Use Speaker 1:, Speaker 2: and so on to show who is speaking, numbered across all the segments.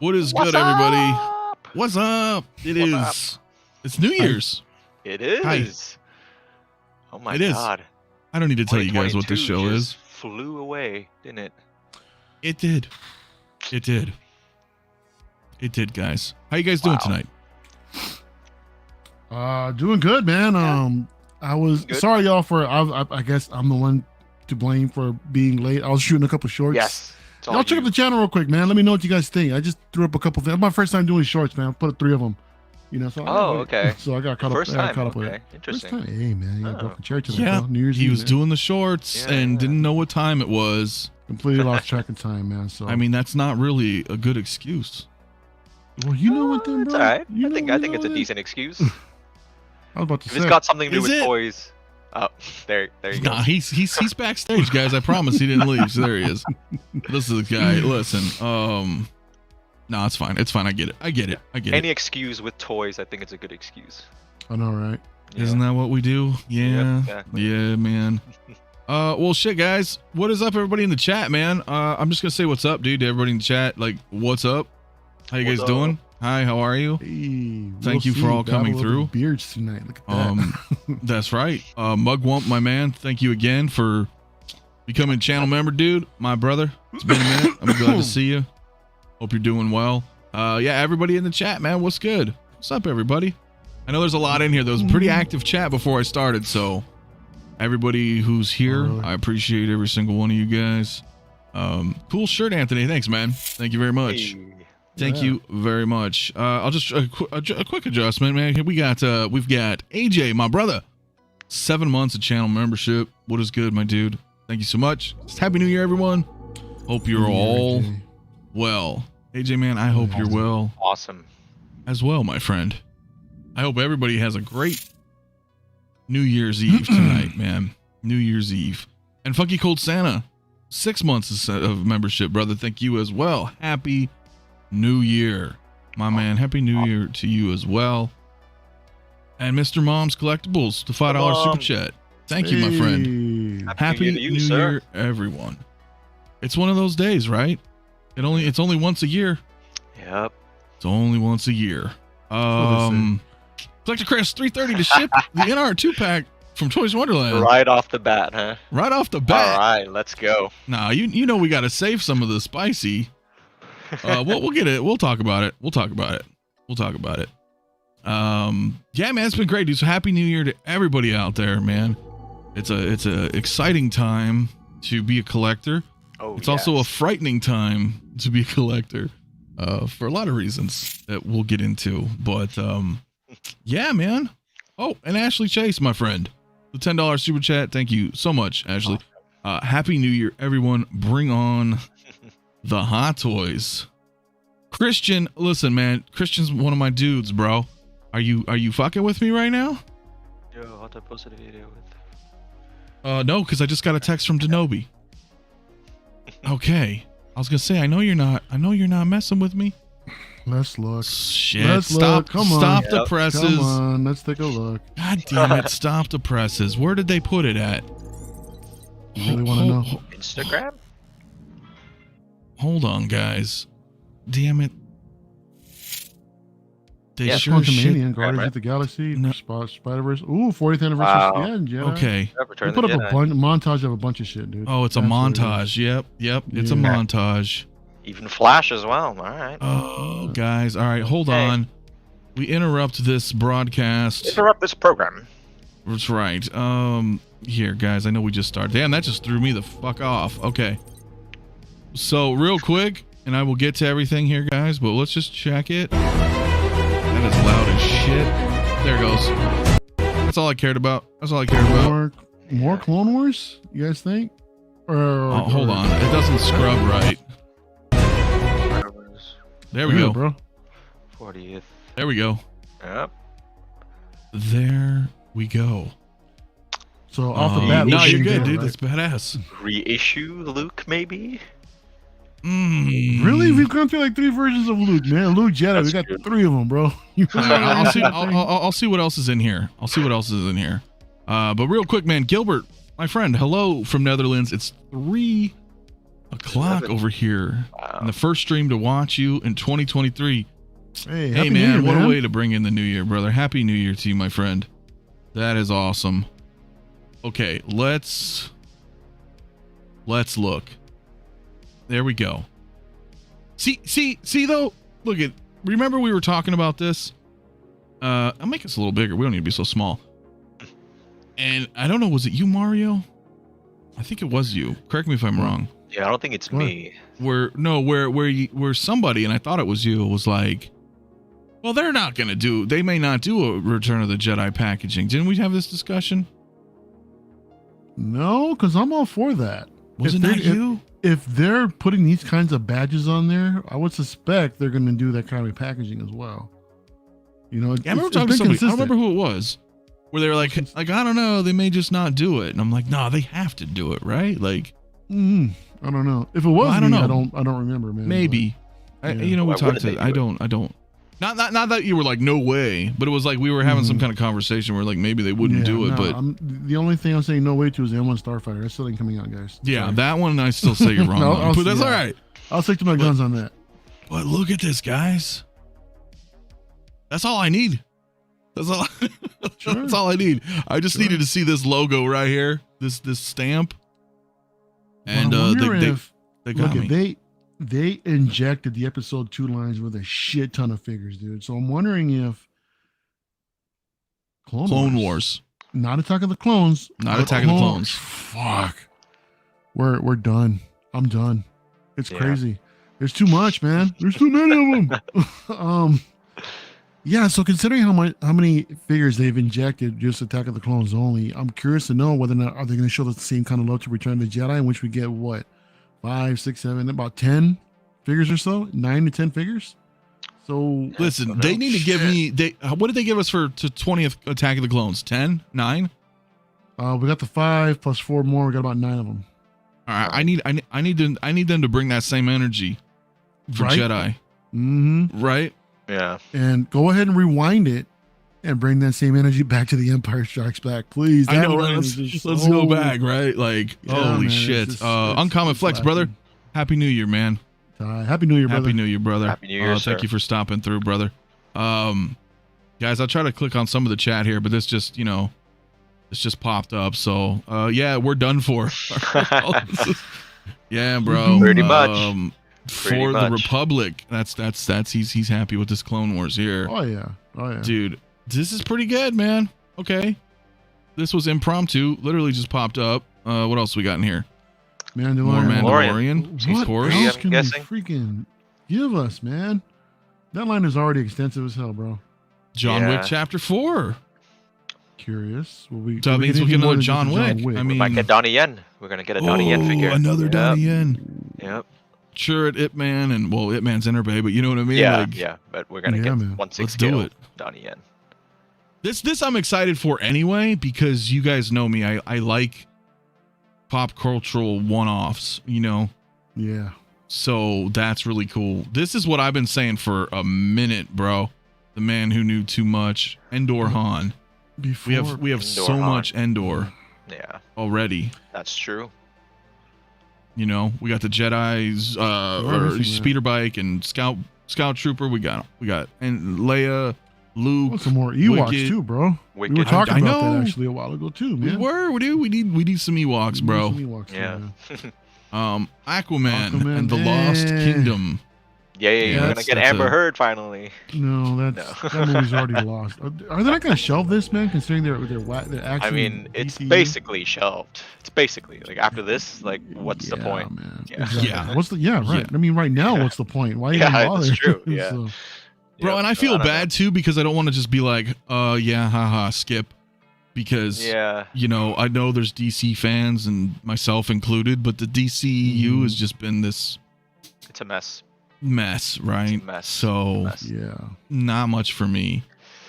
Speaker 1: What is good, everybody? What's up? It's New Year's.
Speaker 2: It is.
Speaker 1: Hi.
Speaker 2: Oh my
Speaker 1: It is.
Speaker 2: God.
Speaker 1: I don't need to tell you guys what this
Speaker 2: 2022
Speaker 1: show
Speaker 2: just
Speaker 1: is.
Speaker 2: Flew away, didn't it?
Speaker 1: It did. It did. It did, guys. How you guys doing tonight?
Speaker 3: Doing good, man. I was
Speaker 2: Good.
Speaker 3: sorry, y'all, for I guess I'm the one to blame for being late. I was shooting a couple shorts.
Speaker 2: Yes. It's all
Speaker 3: Y'all check
Speaker 2: you.
Speaker 3: out the channel real quick, man. Let me know what you guys think. I just threw up a couple things. It's my first time doing shorts, man. I put 3 of them. You know, so
Speaker 2: Oh, okay.
Speaker 3: So I got caught
Speaker 2: First
Speaker 3: up. I got
Speaker 2: time.
Speaker 3: caught up with
Speaker 2: Okay.
Speaker 3: it. First
Speaker 2: Interesting.
Speaker 3: time. Hey, man, you got to go
Speaker 2: Oh.
Speaker 3: for church tonight,
Speaker 1: Yeah,
Speaker 3: bro. New Year's
Speaker 1: he
Speaker 3: Eve,
Speaker 1: was
Speaker 3: man.
Speaker 1: doing the shorts
Speaker 2: Yeah,
Speaker 1: and
Speaker 2: yeah.
Speaker 1: didn't know what time it was.
Speaker 3: Completely lost track of time, man. So
Speaker 1: I mean, that's not really a good excuse.
Speaker 3: well, you know what, then,
Speaker 2: It's
Speaker 3: bro.
Speaker 2: alright.
Speaker 3: You
Speaker 2: I
Speaker 3: know-
Speaker 2: think
Speaker 3: you
Speaker 2: it's
Speaker 3: know
Speaker 2: a
Speaker 3: what?
Speaker 2: decent excuse.
Speaker 3: I was about to
Speaker 2: If
Speaker 3: say.
Speaker 2: it's got something to do
Speaker 1: Is
Speaker 2: with
Speaker 1: it?
Speaker 2: toys. Oh, there you go.
Speaker 1: Nah, he's backstage, guys. I promise he didn't leave. So there he is. This is the guy. Listen, no, it's fine. It's fine. I get it.
Speaker 2: Any excuse with toys, I think it's a good excuse.
Speaker 3: I know, right?
Speaker 1: Isn't that what we do? Yeah.
Speaker 2: exactly.
Speaker 1: Yeah, man. Well, shit, guys. What is up, everybody in the chat, man? I'm just gonna say what's up, dude. To everybody in the chat, like, what's up? How you
Speaker 2: What's
Speaker 1: guys doing? Hi, how are you?
Speaker 3: Hey,
Speaker 1: Thank you for all coming through.
Speaker 3: Beards tonight. Look at that.
Speaker 1: That's right. Mugwump, my man. Thank you again for becoming a channel member, dude. My brother. It's been a minute. I'm glad to see you. Hope you're doing well. Yeah, everybody in the chat, man. What's good? What's up, everybody? I know there's a lot in here. There was a pretty active chat before I started, so everybody who's here,
Speaker 3: Really?
Speaker 1: I appreciate every single one of you guys. Cool shirt, Anthony. Thanks, man. Thank you very much.
Speaker 2: Hey.
Speaker 1: Thank
Speaker 3: Yeah.
Speaker 1: you very much. I'll just a quick adjustment, man. We've got AJ, my brother. 7 months of channel membership. What is good, my dude? Thank you so much. Just Happy New Year, everyone. Hope you're all well. AJ, man, I hope you're well
Speaker 2: Awesome.
Speaker 1: as well, my friend. I hope everybody has a great New Year's Eve tonight, man. New Year's Eve. And Funky Cold Santa, 6 months of membership, brother. Thank you as well. Happy New Year, my man. Happy New Year to you as well. And Mr. Mom's Collectibles, the $5 super chat. Thank you, my friend. Happy
Speaker 2: New Year to you,
Speaker 1: New
Speaker 2: sir.
Speaker 1: Year, everyone. It's one of those days, right? It's only once a year.
Speaker 2: Yep.
Speaker 1: It's only once a year.
Speaker 3: what they
Speaker 1: Collector Crest 330 to ship the NR 2-pack from Toys Wonderland.
Speaker 2: Right off the bat, huh?
Speaker 1: Right off the bat.
Speaker 2: All right, let's go.
Speaker 1: Nah, you know we got to save some of the spicy. We'll get it. We'll talk about it. Yeah, man, it's been great, dude. So happy New Year to everybody out there, man. It's a exciting time to be a collector.
Speaker 2: Oh,
Speaker 1: It's also a frightening time to be a collector, for a lot of reasons that we'll get into. But yeah, man. Oh, and Ashley Chase, my friend, the $10 super chat. Thank you so much, Ashley. Happy New Year, everyone. Bring on the hot toys. Christian, listen, man. Christian's one of my dudes, bro. Are you fucking with me right now?
Speaker 2: Yo, how to post a video with.
Speaker 1: No, because I just got a text from Denobi. Okay. I was gonna say, I know you're not messing with me.
Speaker 3: Let's look.
Speaker 1: Shit.
Speaker 3: Let's
Speaker 1: Stop.
Speaker 3: look. Come on.
Speaker 1: Stop the
Speaker 2: Yep.
Speaker 1: presses.
Speaker 3: Come on, let's take a look.
Speaker 1: God damn it. Stop the presses. Where did they put it at?
Speaker 3: You really want to know?
Speaker 2: Instagram?
Speaker 1: Hold on, guys. Damn it. They
Speaker 2: Yeah,
Speaker 1: sure shit.
Speaker 3: Quantumania, Guardians
Speaker 2: right?
Speaker 3: of the Galaxy,
Speaker 1: No.
Speaker 3: Spider-Verse. Ooh, 40th anniversary.
Speaker 2: Wow.
Speaker 3: Yeah, and Jedi.
Speaker 1: Okay.
Speaker 2: Yeah, Return
Speaker 3: We
Speaker 2: of the
Speaker 3: put up a
Speaker 2: Jedi.
Speaker 3: montage of a bunch of shit, dude.
Speaker 1: Oh, it's a
Speaker 3: That's what it
Speaker 1: montage. Yep. It's a
Speaker 3: Yeah.
Speaker 1: montage.
Speaker 2: Even Flash as well. All right.
Speaker 1: Oh, guys. All right, hold
Speaker 2: Okay.
Speaker 1: on. We interrupt this broadcast.
Speaker 2: Interrupt this program.
Speaker 1: That's right. Here, guys. I know we just started. Damn, that just threw me the fuck off. Okay. So, real quick, and I will get to everything here, guys, but let's just check it. That is loud as shit. There it goes. That's all I cared about.
Speaker 3: More Clone Wars? You guys think?
Speaker 1: Oh, hold on. It doesn't scrub right. There we
Speaker 3: Yeah,
Speaker 1: go.
Speaker 3: bro.
Speaker 2: 40th.
Speaker 1: There we go.
Speaker 2: Yep.
Speaker 1: There we go.
Speaker 3: So off the bat,
Speaker 1: no,
Speaker 3: we're
Speaker 1: you're
Speaker 3: getting
Speaker 1: good,
Speaker 3: there,
Speaker 1: dude.
Speaker 3: right?
Speaker 1: That's badass.
Speaker 2: Reissue Luke, maybe?
Speaker 3: Really? We've gone through like 3 versions of Luke, man. Luke Jedi.
Speaker 2: That's
Speaker 3: we got
Speaker 2: true.
Speaker 3: 3 of them, bro. You
Speaker 1: All right, I'll see what else is in here. But real quick, man, Gilbert, my friend, hello from Netherlands. It's 3 a clock
Speaker 2: 11.
Speaker 1: over here.
Speaker 2: Wow.
Speaker 1: And the first stream to watch you in 2023.
Speaker 3: Hey,
Speaker 1: Hey
Speaker 3: Happy New
Speaker 1: man,
Speaker 3: Year,
Speaker 1: what
Speaker 3: man.
Speaker 1: a way to bring in the new year, brother. Happy New Year to you, my friend. That is awesome. Okay, let's look. There we go. See though. Look at. Remember we were talking about this. I'll make this a little bigger. We don't need to be so small. And I don't know. Was it you, Mario? I think it was you. Correct me if I'm wrong.
Speaker 2: Yeah, I don't think it's
Speaker 3: What?
Speaker 2: me.
Speaker 1: Where somebody, and I thought it was you, was like, well, they may not do a Return of the Jedi packaging. Didn't we have this discussion?
Speaker 3: No, because I'm all for that.
Speaker 1: Wasn't that you?
Speaker 3: If they're putting these kinds of badges on there, I would suspect they're going to do that kind of packaging as well. You know,
Speaker 1: Yeah, I remember talking to somebody. I don't remember who it was. Where they were like, I don't know, they may just not do it. And I'm like, no, they have to do it, right? Like,
Speaker 3: I don't know. If it was
Speaker 1: I don't
Speaker 3: me,
Speaker 1: know.
Speaker 3: I don't remember, man.
Speaker 1: maybe.
Speaker 3: yeah.
Speaker 1: We
Speaker 2: Why
Speaker 1: talked
Speaker 2: wouldn't
Speaker 1: to.
Speaker 2: they
Speaker 1: I
Speaker 2: do
Speaker 1: don't. Not that you were like, no way, but it was like we were having some kind of conversation where like maybe they wouldn't do it, but
Speaker 3: the only thing I'm saying no way to is the M1 Starfighter. That's still ain't coming out, guys.
Speaker 1: yeah,
Speaker 3: Sorry.
Speaker 1: that one I still say you're wrong
Speaker 3: No,
Speaker 1: on, but that's
Speaker 3: yeah.
Speaker 1: all right.
Speaker 3: I'll stick to my guns on that.
Speaker 1: But look at this, guys. That's all I need. That's all.
Speaker 3: Sure.
Speaker 1: That's all I need. I just
Speaker 3: Sure.
Speaker 1: needed to see this logo right here, this stamp, and
Speaker 3: But I wonder if,
Speaker 1: they got
Speaker 3: look,
Speaker 1: me.
Speaker 3: they injected the episode 2 lines with a shit ton of figures, dude. So I'm wondering if
Speaker 1: Clone Wars,
Speaker 3: not Attack of the Clones,
Speaker 1: not
Speaker 3: but
Speaker 1: Attack of the Clones.
Speaker 3: Fuck, we're done. I'm done. It's
Speaker 2: Yeah.
Speaker 3: crazy. There's too much, man. There's too many of them. Yeah. So considering how many figures they've injected just Attack of the Clones only, I'm curious to know whether or not are they going to show the same kind of love to Return of the Jedi, in which we get what 5, 6, 7, about 10 figures or so, 9 to 10 figures. So
Speaker 1: Listen, they need to give me. What did they give us for to 20th Attack of the Clones? 10, 9.
Speaker 3: we got the 5 plus 4 more. We got about 9 of them.
Speaker 1: All right, I need them to bring that same energy for
Speaker 3: Right?
Speaker 1: Jedi,
Speaker 3: Mm-hmm.
Speaker 1: right?
Speaker 2: Yeah.
Speaker 3: And go ahead and rewind it and bring that same energy back to the Empire Strikes Back, please.
Speaker 1: I know,
Speaker 3: That
Speaker 1: right?
Speaker 3: line is just
Speaker 1: Let's
Speaker 3: so-
Speaker 1: go back, right? Like,
Speaker 3: Yeah,
Speaker 1: holy
Speaker 3: man,
Speaker 1: shit!
Speaker 3: it's just-
Speaker 1: Uncommon
Speaker 3: it's
Speaker 1: Flex, brother.
Speaker 3: laughing.
Speaker 1: Happy New Year, man.
Speaker 3: Happy New Year, brother.
Speaker 1: Happy New Year, brother.
Speaker 2: Happy New Year,
Speaker 1: Thank
Speaker 2: sir.
Speaker 1: you for stopping through, brother. Guys, I'll try to click on some of the chat here, but this just, this just popped up. So, yeah, we're done for. Yeah, bro.
Speaker 2: Pretty much.
Speaker 1: For
Speaker 2: Pretty
Speaker 1: the
Speaker 2: much.
Speaker 1: Republic. That's he's happy with this Clone Wars here.
Speaker 3: Oh yeah.
Speaker 1: Dude, this is pretty good, man. Okay. This was impromptu. Literally just popped up. What else we got in here? More Mandalorian.
Speaker 3: What
Speaker 1: Of course.
Speaker 3: else
Speaker 2: I'm
Speaker 3: can
Speaker 2: guessing.
Speaker 3: they freaking give us, man? That line is already extensive as hell, bro.
Speaker 1: John
Speaker 2: Yeah.
Speaker 1: Wick Chapter 4.
Speaker 3: Curious. Will
Speaker 1: So that means we'll get another John Wick. I mean,
Speaker 2: Might get Donnie Yen. We're gonna get a Donnie Yen figure.
Speaker 1: Another
Speaker 2: Yep.
Speaker 1: Donnie Yen.
Speaker 2: Yep.
Speaker 1: Sure, at Ip Man and Ip Man's Inner Bay, but you know what I mean?
Speaker 2: Yeah.
Speaker 1: Like,
Speaker 2: Yeah. But we're gonna
Speaker 3: Yeah,
Speaker 2: get
Speaker 3: man.
Speaker 2: 1/6
Speaker 1: Let's do
Speaker 2: scale
Speaker 1: it.
Speaker 2: Donnie Yen.
Speaker 1: This I'm excited for anyway, because you guys know me. I like pop cultural one-offs,
Speaker 3: Yeah.
Speaker 1: So that's really cool. This is what I've been saying for a minute, bro. The man who knew too much. Endor Han.
Speaker 3: Before
Speaker 1: We have
Speaker 2: Endor
Speaker 1: so
Speaker 2: Han.
Speaker 1: much Endor
Speaker 2: Yeah.
Speaker 1: already.
Speaker 2: That's true.
Speaker 1: We got the Jedi's
Speaker 3: missing
Speaker 1: speeder bike and scout trooper. We got and Leia, Luke.
Speaker 3: want some more Ewoks
Speaker 1: Wicked.
Speaker 3: too, bro.
Speaker 2: Wicked.
Speaker 3: We were talking
Speaker 1: I
Speaker 3: about
Speaker 1: know.
Speaker 3: that actually a while ago too, man.
Speaker 1: We need some Ewoks,
Speaker 3: We
Speaker 1: bro.
Speaker 3: need some Ewoks too,
Speaker 2: Yeah.
Speaker 3: man.
Speaker 1: Aquaman and the Lost Kingdom.
Speaker 2: Yeah. We're gonna
Speaker 1: that's-
Speaker 2: get
Speaker 1: that's
Speaker 2: Amber
Speaker 1: a-
Speaker 2: Heard finally.
Speaker 3: No, that movie's already lost. Are they not gonna shelve this, man? Considering they're actually.
Speaker 2: I mean, it's
Speaker 3: DCU?
Speaker 2: basically shelved. It's basically like after this, like, what's the
Speaker 3: Yeah,
Speaker 2: point?
Speaker 3: man.
Speaker 2: Yeah.
Speaker 3: Exactly.
Speaker 1: Yeah.
Speaker 3: What's the right?
Speaker 1: Yeah.
Speaker 3: I mean, right now, what's the point? Why even
Speaker 2: Yeah,
Speaker 3: bother?
Speaker 2: that's true, yeah.
Speaker 3: So,
Speaker 1: Bro,
Speaker 2: Yep,
Speaker 1: and I
Speaker 2: so
Speaker 1: feel
Speaker 2: don't
Speaker 1: bad too because I don't want to just be like, yeah, haha, skip. Because,
Speaker 2: know.
Speaker 1: I know there's DC fans and myself included, but the DCEU has just been this
Speaker 2: It's a mess.
Speaker 1: mess, right?
Speaker 2: It's a mess.
Speaker 1: So,
Speaker 2: Mess.
Speaker 3: yeah.
Speaker 1: not much for me.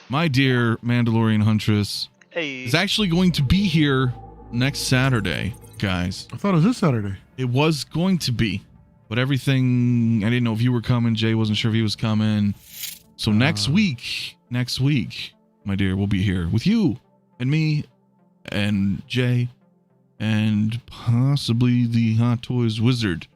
Speaker 1: My dear Mandalorian Huntress
Speaker 2: Hey.
Speaker 1: is actually going to be here next Saturday, guys.
Speaker 3: I thought it was this Saturday.
Speaker 1: It was going to be, but everything, I didn't know if you were coming. Jay wasn't sure if he was coming. So next week, my dear, we'll be here with you and me and Jay and possibly the Hot Toys Wizard.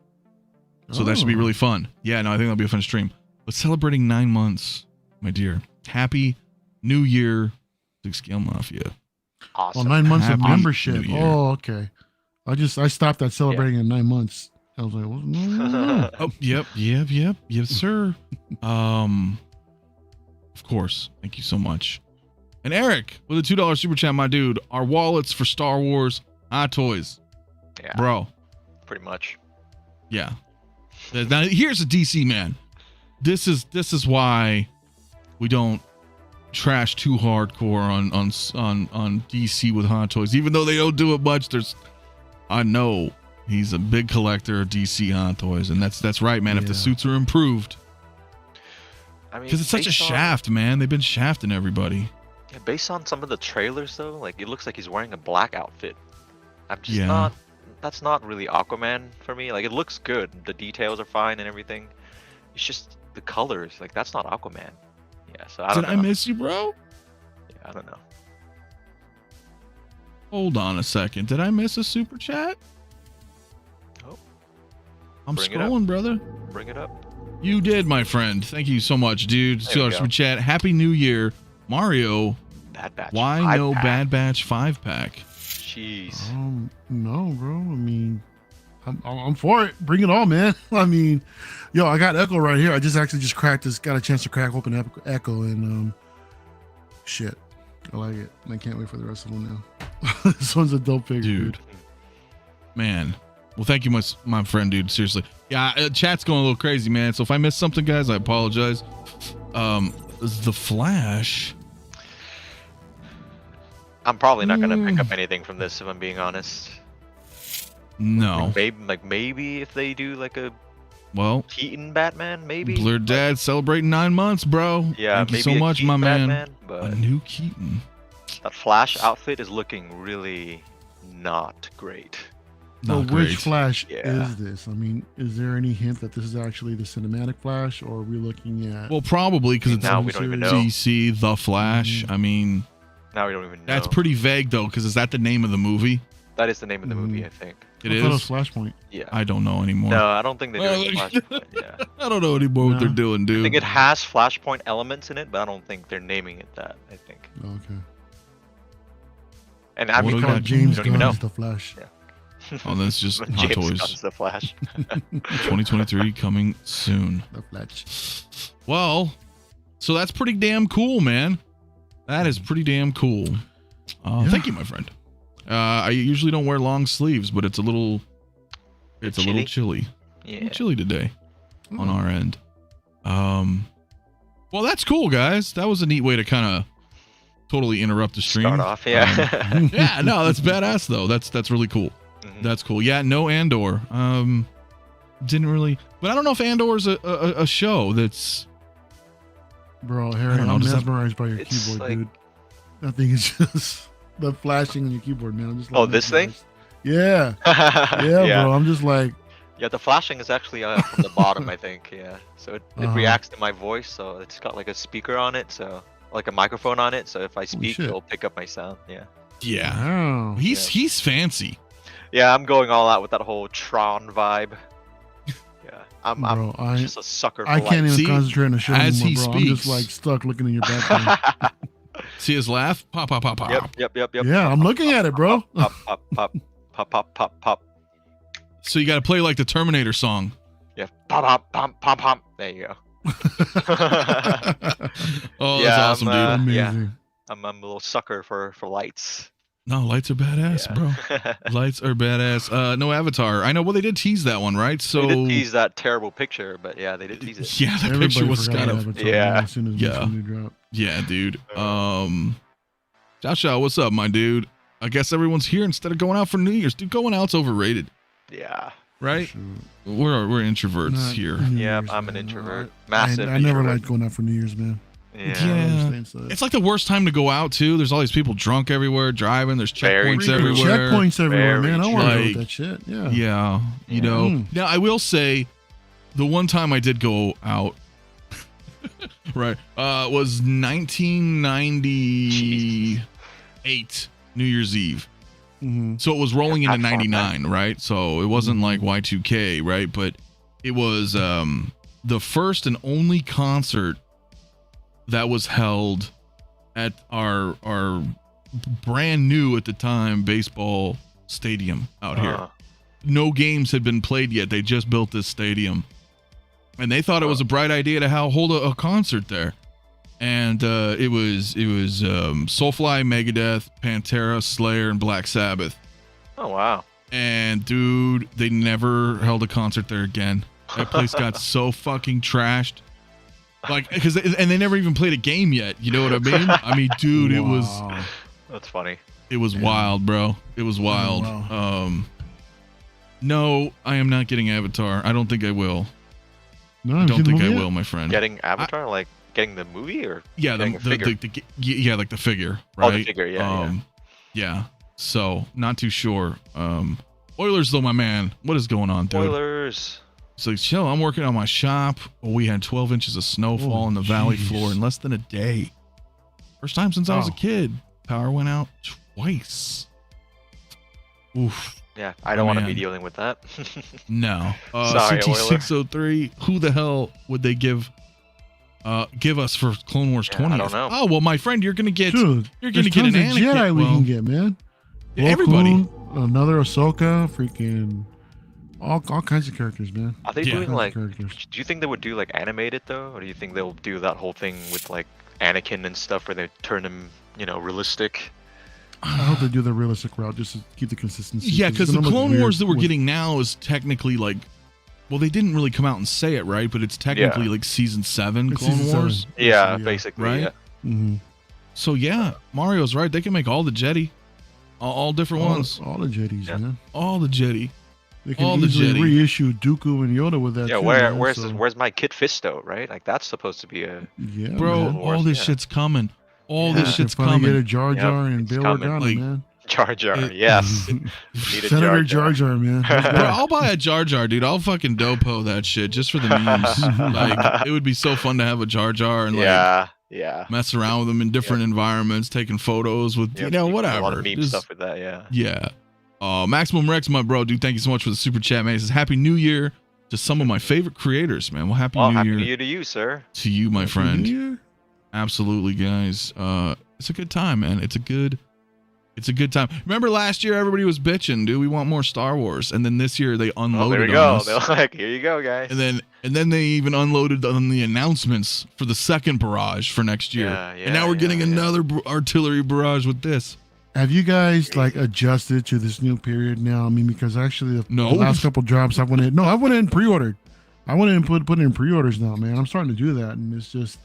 Speaker 1: So that should be really fun. Yeah, no, I think that'll be a fun stream. But celebrating 9 months, my dear. Happy New Year, 6 Scale Mafia.
Speaker 2: Awesome.
Speaker 3: Well, 9 months of
Speaker 1: Happy
Speaker 3: membership.
Speaker 1: New Year.
Speaker 3: Oh, okay. I stopped at celebrating in 9 months. I was like, well, no.
Speaker 1: Oh, yep, yes, sir. Of course. Thank you so much. And Eric with a $2 super chat, my dude. Our wallets for Star Wars Hot Toys,
Speaker 2: Yeah,
Speaker 1: bro.
Speaker 2: pretty much.
Speaker 1: Yeah. Now here's a DC man. This is why we don't trash too hardcore on DC with Hot Toys, even though they don't do it much. I know he's a big collector of DC Hot Toys, and that's right, man. If the suits are improved,
Speaker 2: I mean,
Speaker 1: because it's such a
Speaker 2: based on-
Speaker 1: shaft, man. They've been shafting everybody.
Speaker 2: Yeah, based on some of the trailers, though, like it looks like he's wearing a black outfit. I'm just
Speaker 1: Yeah.
Speaker 2: not. That's not really Aquaman for me. Like it looks good, the details are fine and everything. It's just the colors. Like that's not Aquaman. Yeah. So I don't
Speaker 1: Did
Speaker 2: know.
Speaker 1: I miss you, bro?
Speaker 2: Yeah, I don't know.
Speaker 1: Hold on a second. Did I miss a super chat?
Speaker 2: Oh.
Speaker 1: I'm
Speaker 2: Bring it up.
Speaker 1: scrolling, brother.
Speaker 2: Bring it up.
Speaker 1: You did, my friend. Thank you so much, dude.
Speaker 2: There we
Speaker 1: $2
Speaker 2: go.
Speaker 1: super chat. Happy New Year, Mario.
Speaker 2: Bad Batch.
Speaker 1: Why
Speaker 2: Five
Speaker 1: no
Speaker 2: pack.
Speaker 1: Bad Batch 5-pack?
Speaker 2: Jeez.
Speaker 3: No, bro. I mean, I'm for it. Bring it on, man. I mean, yo, I got Echo right here. I just cracked this. Got a chance to crack open Echo, and shit, I like it. And I can't wait for the rest of them now. This one's a dope figure, dude.
Speaker 1: Man. Well, thank you, my friend, dude. Seriously. Yeah, chat's going a little crazy, man. So if I missed something, guys, I apologize. The Flash.
Speaker 2: I'm probably not gonna pick up anything from this if I'm being honest.
Speaker 1: No.
Speaker 2: Maybe if they do like a
Speaker 1: Well,
Speaker 2: Keaton Batman, maybe.
Speaker 1: Blurred Dad celebrating 9 months, bro.
Speaker 2: Yeah,
Speaker 1: Thank you
Speaker 2: maybe
Speaker 1: so
Speaker 2: a
Speaker 1: much,
Speaker 2: Keaton
Speaker 1: my man.
Speaker 2: Batman,
Speaker 1: A
Speaker 2: but
Speaker 1: new Keaton.
Speaker 2: that Flash outfit is looking really not great.
Speaker 3: Well,
Speaker 1: Not
Speaker 3: which
Speaker 1: great.
Speaker 3: Flash
Speaker 2: Yeah.
Speaker 3: is this? I mean, is there any hint that this is actually the cinematic Flash, or are we looking at?
Speaker 1: Well, probably because it's
Speaker 2: Now we don't even know.
Speaker 1: DC, The Flash. I mean,
Speaker 2: Now we don't even know.
Speaker 1: that's pretty vague, though, because is that the name of the movie?
Speaker 2: That is the name of the movie, I think.
Speaker 1: It
Speaker 3: I thought it was
Speaker 1: is?
Speaker 3: Flashpoint.
Speaker 2: Yeah.
Speaker 1: I don't know anymore.
Speaker 2: No, I don't think they're doing
Speaker 1: Well,
Speaker 2: Flashpoint. Yeah.
Speaker 1: I don't know anymore what they're
Speaker 3: No.
Speaker 1: doing, dude.
Speaker 2: I think it has Flashpoint elements in it, but I don't think they're naming it that. I think.
Speaker 3: Okay.
Speaker 2: And I
Speaker 1: What
Speaker 2: mean,
Speaker 1: do we
Speaker 2: come
Speaker 1: got?
Speaker 2: on,
Speaker 3: James
Speaker 2: you don't even know.
Speaker 3: Gunn's the Flash.
Speaker 1: Oh, that's just Hot
Speaker 2: James
Speaker 1: Toys.
Speaker 2: Gunn's the Flash.
Speaker 1: 2023 coming soon.
Speaker 3: The Flash.
Speaker 1: Well, so that's pretty damn cool, man. That is pretty damn cool.
Speaker 3: Yeah.
Speaker 1: Thank you, my friend. I usually don't wear long sleeves, but it's a little chilly. A
Speaker 2: Yeah.
Speaker 1: little chilly today on
Speaker 3: Oh.
Speaker 1: our end. Well, that's cool, guys. That was a neat way to kind of totally interrupt the stream.
Speaker 2: Start off, yeah.
Speaker 1: Yeah, no, that's badass though. That's really cool.
Speaker 2: Mhm.
Speaker 1: That's cool. Yeah, no Andor. Didn't really, but I don't know if Andor's a show that's.
Speaker 3: Bro, Harry,
Speaker 1: I don't know,
Speaker 3: I'm
Speaker 1: does that-
Speaker 3: mesmerized by your
Speaker 2: It's
Speaker 3: keyboard,
Speaker 2: like-
Speaker 3: dude. That thing is just the flashing on your keyboard, man. I'm just
Speaker 2: Oh, this thing?
Speaker 3: mesmerized. Yeah, yeah, bro. I'm just like,
Speaker 2: Yeah, the flashing is actually from the bottom, I think. Yeah, so it
Speaker 3: Uh-huh.
Speaker 2: reacts to my voice, so it's got like a speaker on it, so like a microphone on it. So if I speak,
Speaker 3: shit.
Speaker 2: it'll pick up my sound. Yeah.
Speaker 1: Yeah,
Speaker 3: wow.
Speaker 1: he's fancy.
Speaker 2: Yeah, I'm going all out with that whole Tron vibe. Yeah, I'm
Speaker 3: Bro,
Speaker 2: just a sucker for
Speaker 3: I can't even
Speaker 1: See,
Speaker 3: concentrate on the show
Speaker 1: as
Speaker 3: anymore,
Speaker 1: he
Speaker 3: bro. I'm just
Speaker 1: speaks-
Speaker 3: like stuck looking in your background.
Speaker 1: See his laugh? Pop, pop, pop, pop.
Speaker 2: Yep.
Speaker 3: Yeah, I'm looking at it, bro.
Speaker 2: Pop, pop, pop, pop, pop, pop, pop.
Speaker 1: So you got to play like the Terminator song.
Speaker 2: Yeah, pop, pop, pop, pop, pop. There you go.
Speaker 1: Oh,
Speaker 2: Yeah,
Speaker 1: that's awesome,
Speaker 2: I'm,
Speaker 1: dude.
Speaker 2: yeah.
Speaker 3: Amazing.
Speaker 2: I'm a little sucker for lights.
Speaker 1: No, lights are badass, bro.
Speaker 2: Yeah.
Speaker 1: Lights are badass. No Avatar. I know. Well, they did tease that one, right? So
Speaker 2: They did tease that terrible picture, but yeah, they did tease it.
Speaker 1: yeah, that
Speaker 3: Everybody
Speaker 1: picture was
Speaker 3: forgot
Speaker 1: kind of
Speaker 3: Avatar,
Speaker 2: Yeah.
Speaker 3: man, as soon as
Speaker 1: Yeah.
Speaker 3: Mace Windu dropped.
Speaker 1: yeah, dude. Joshua, what's up, my dude? I guess everyone's here instead of going out for New Year's. Dude, going out's overrated,
Speaker 2: Yeah.
Speaker 1: right?
Speaker 3: Shoot.
Speaker 1: We're introverts
Speaker 3: Not
Speaker 1: here.
Speaker 3: New
Speaker 2: Yeah,
Speaker 3: Year's,
Speaker 2: I'm an
Speaker 3: man.
Speaker 2: introvert.
Speaker 3: I
Speaker 2: Massive
Speaker 3: never
Speaker 2: introvert.
Speaker 3: liked going out for New Year's, man.
Speaker 2: Yeah.
Speaker 3: I
Speaker 1: Yeah.
Speaker 3: understand, so-
Speaker 1: It's like the worst time to go out too. There's all these people drunk everywhere, driving. There's
Speaker 2: Very
Speaker 1: checkpoints
Speaker 2: true.
Speaker 1: everywhere.
Speaker 3: Checkpoints everywhere,
Speaker 2: Very
Speaker 3: man. I don't want to
Speaker 1: true.
Speaker 3: deal with that shit. Yeah.
Speaker 1: Yeah, you know.
Speaker 3: Mm.
Speaker 1: Now I will say, the one time I did go out, right, was 1998 New Year's Eve.
Speaker 3: Mhm.
Speaker 1: So it was rolling into
Speaker 2: That's fun,
Speaker 1: 99, right? So it wasn't like Y2K, right? But it was the first and only concert that was held at our brand new at the time baseball stadium out here. No games had been played yet. They just built this stadium, and they thought it was a bright idea to hold a concert there. And it was Soulfly, Megadeth, Pantera, Slayer, and Black Sabbath.
Speaker 2: Oh wow!
Speaker 1: And dude, they never held a concert there again. That place got so fucking trashed. Like, and they never even played a game yet. You know what I mean? I mean, dude,
Speaker 3: Wow.
Speaker 1: it was.
Speaker 2: That's funny.
Speaker 1: It was wild, bro. It was wild.
Speaker 3: Wow.
Speaker 1: No, I am not getting Avatar. I don't think I will.
Speaker 3: No,
Speaker 1: I don't think I will, my friend.
Speaker 2: Getting Avatar, like getting the movie, or
Speaker 1: Yeah,
Speaker 2: getting a figure?
Speaker 1: yeah, like the figure, right?
Speaker 2: Oh, the figure, yeah.
Speaker 1: Yeah. So, not too sure. Oilers, though, my man. What is going on, dude?
Speaker 2: Oilers.
Speaker 1: So, chill. I'm working on my shop. We had 12 inches of snowfall on the valley floor in less than a day. First time since I was a kid. Power went out twice. Oof.
Speaker 2: Yeah, I don't want to be dealing with that.
Speaker 1: No.
Speaker 2: Sorry,
Speaker 1: CT603. Who the hell would they give us for Clone Wars 20th?
Speaker 2: I don't know.
Speaker 1: Oh well, my friend, you're gonna get
Speaker 3: Dude,
Speaker 1: you're gonna
Speaker 3: there's
Speaker 1: get an
Speaker 3: tons of
Speaker 1: Anakin.
Speaker 3: Jedi we
Speaker 1: well,
Speaker 3: can get, man.
Speaker 1: everybody.
Speaker 3: Plo Koon, another Ahsoka, freaking all kinds of characters, man.
Speaker 2: Are they
Speaker 1: Yeah.
Speaker 2: doing like?
Speaker 3: Characters.
Speaker 2: Do you think they would do like animated though, or do you think they'll do that whole thing with like Anakin and stuff where they turn him, realistic?
Speaker 3: I hope they do the realistic route just to keep the consistency.
Speaker 1: Yeah, because
Speaker 3: it's
Speaker 1: the
Speaker 3: gonna look
Speaker 1: Clone
Speaker 3: weird
Speaker 1: Wars that we're
Speaker 3: with-
Speaker 1: getting now is technically like, well, they didn't really come out and say it, right? But it's technically like season 7
Speaker 3: It's
Speaker 1: Clone
Speaker 3: season
Speaker 1: Wars.
Speaker 3: 7.
Speaker 2: Yeah, basically.
Speaker 1: Right?
Speaker 2: Yeah.
Speaker 3: Mhm.
Speaker 1: So yeah, Mario's right. They can make all the Jedi, all different ones,
Speaker 3: All the Jedis,
Speaker 2: Yeah.
Speaker 3: man.
Speaker 1: all the Jedi.
Speaker 3: They can
Speaker 1: all the
Speaker 3: easily
Speaker 1: Jedi.
Speaker 3: reissue Dooku and Yoda with that.
Speaker 2: Yeah.
Speaker 3: too, man,
Speaker 2: Where's
Speaker 3: so-
Speaker 2: where's my Kit Fisto? Right? Like that's supposed to be a.
Speaker 3: Yeah,
Speaker 1: Bro,
Speaker 3: man.
Speaker 2: Wars,
Speaker 1: all this
Speaker 2: yeah.
Speaker 1: shit's coming. All
Speaker 2: Yeah.
Speaker 1: this shit's
Speaker 3: Finally get a
Speaker 1: coming.
Speaker 3: Jar Jar and
Speaker 2: it's
Speaker 3: Bail
Speaker 2: coming.
Speaker 3: Organa,
Speaker 1: Like-
Speaker 3: man.
Speaker 2: Jar Jar.
Speaker 1: It-
Speaker 2: Yes. Need a
Speaker 3: Senator Jar Jar, man.
Speaker 1: Bro, I'll buy a Jar Jar, dude. I'll fucking dopo that shit just for the memes. Like, it would be so fun to have a Jar Jar and like
Speaker 2: Yeah.
Speaker 1: mess around with them in different environments, taking photos with
Speaker 2: Yep,
Speaker 1: whatever.
Speaker 2: A lot of meme
Speaker 1: Just-
Speaker 2: stuff with that. Yeah.
Speaker 1: Yeah. Maximum Rex, my bro, dude. Thank you so much for the super chat, man. He says Happy New Year to some of my favorite creators, man. Well, Happy
Speaker 2: Well,
Speaker 1: New
Speaker 2: happy
Speaker 1: Year
Speaker 2: New Year to you, sir.
Speaker 1: to you, my friend.
Speaker 3: Yeah.
Speaker 1: Absolutely, guys. It's a good time, man. It's a good time. Remember last year, everybody was bitching, dude. We want more Star Wars, and then this year they
Speaker 2: Oh,
Speaker 1: unloaded
Speaker 2: there we
Speaker 1: on
Speaker 2: go.
Speaker 1: us.
Speaker 2: They're like, here you go, guys.
Speaker 1: And then they even unloaded on the announcements for the second barrage for next year.
Speaker 2: Yeah,
Speaker 1: and now we're getting another artillery barrage with this.
Speaker 3: Have you guys like adjusted to this new period now? I mean, because actually the
Speaker 1: No.
Speaker 3: last couple drops I went in. No, I went in and pre-ordered. I went in and put in pre-orders now, man. I'm starting to do that, and it's just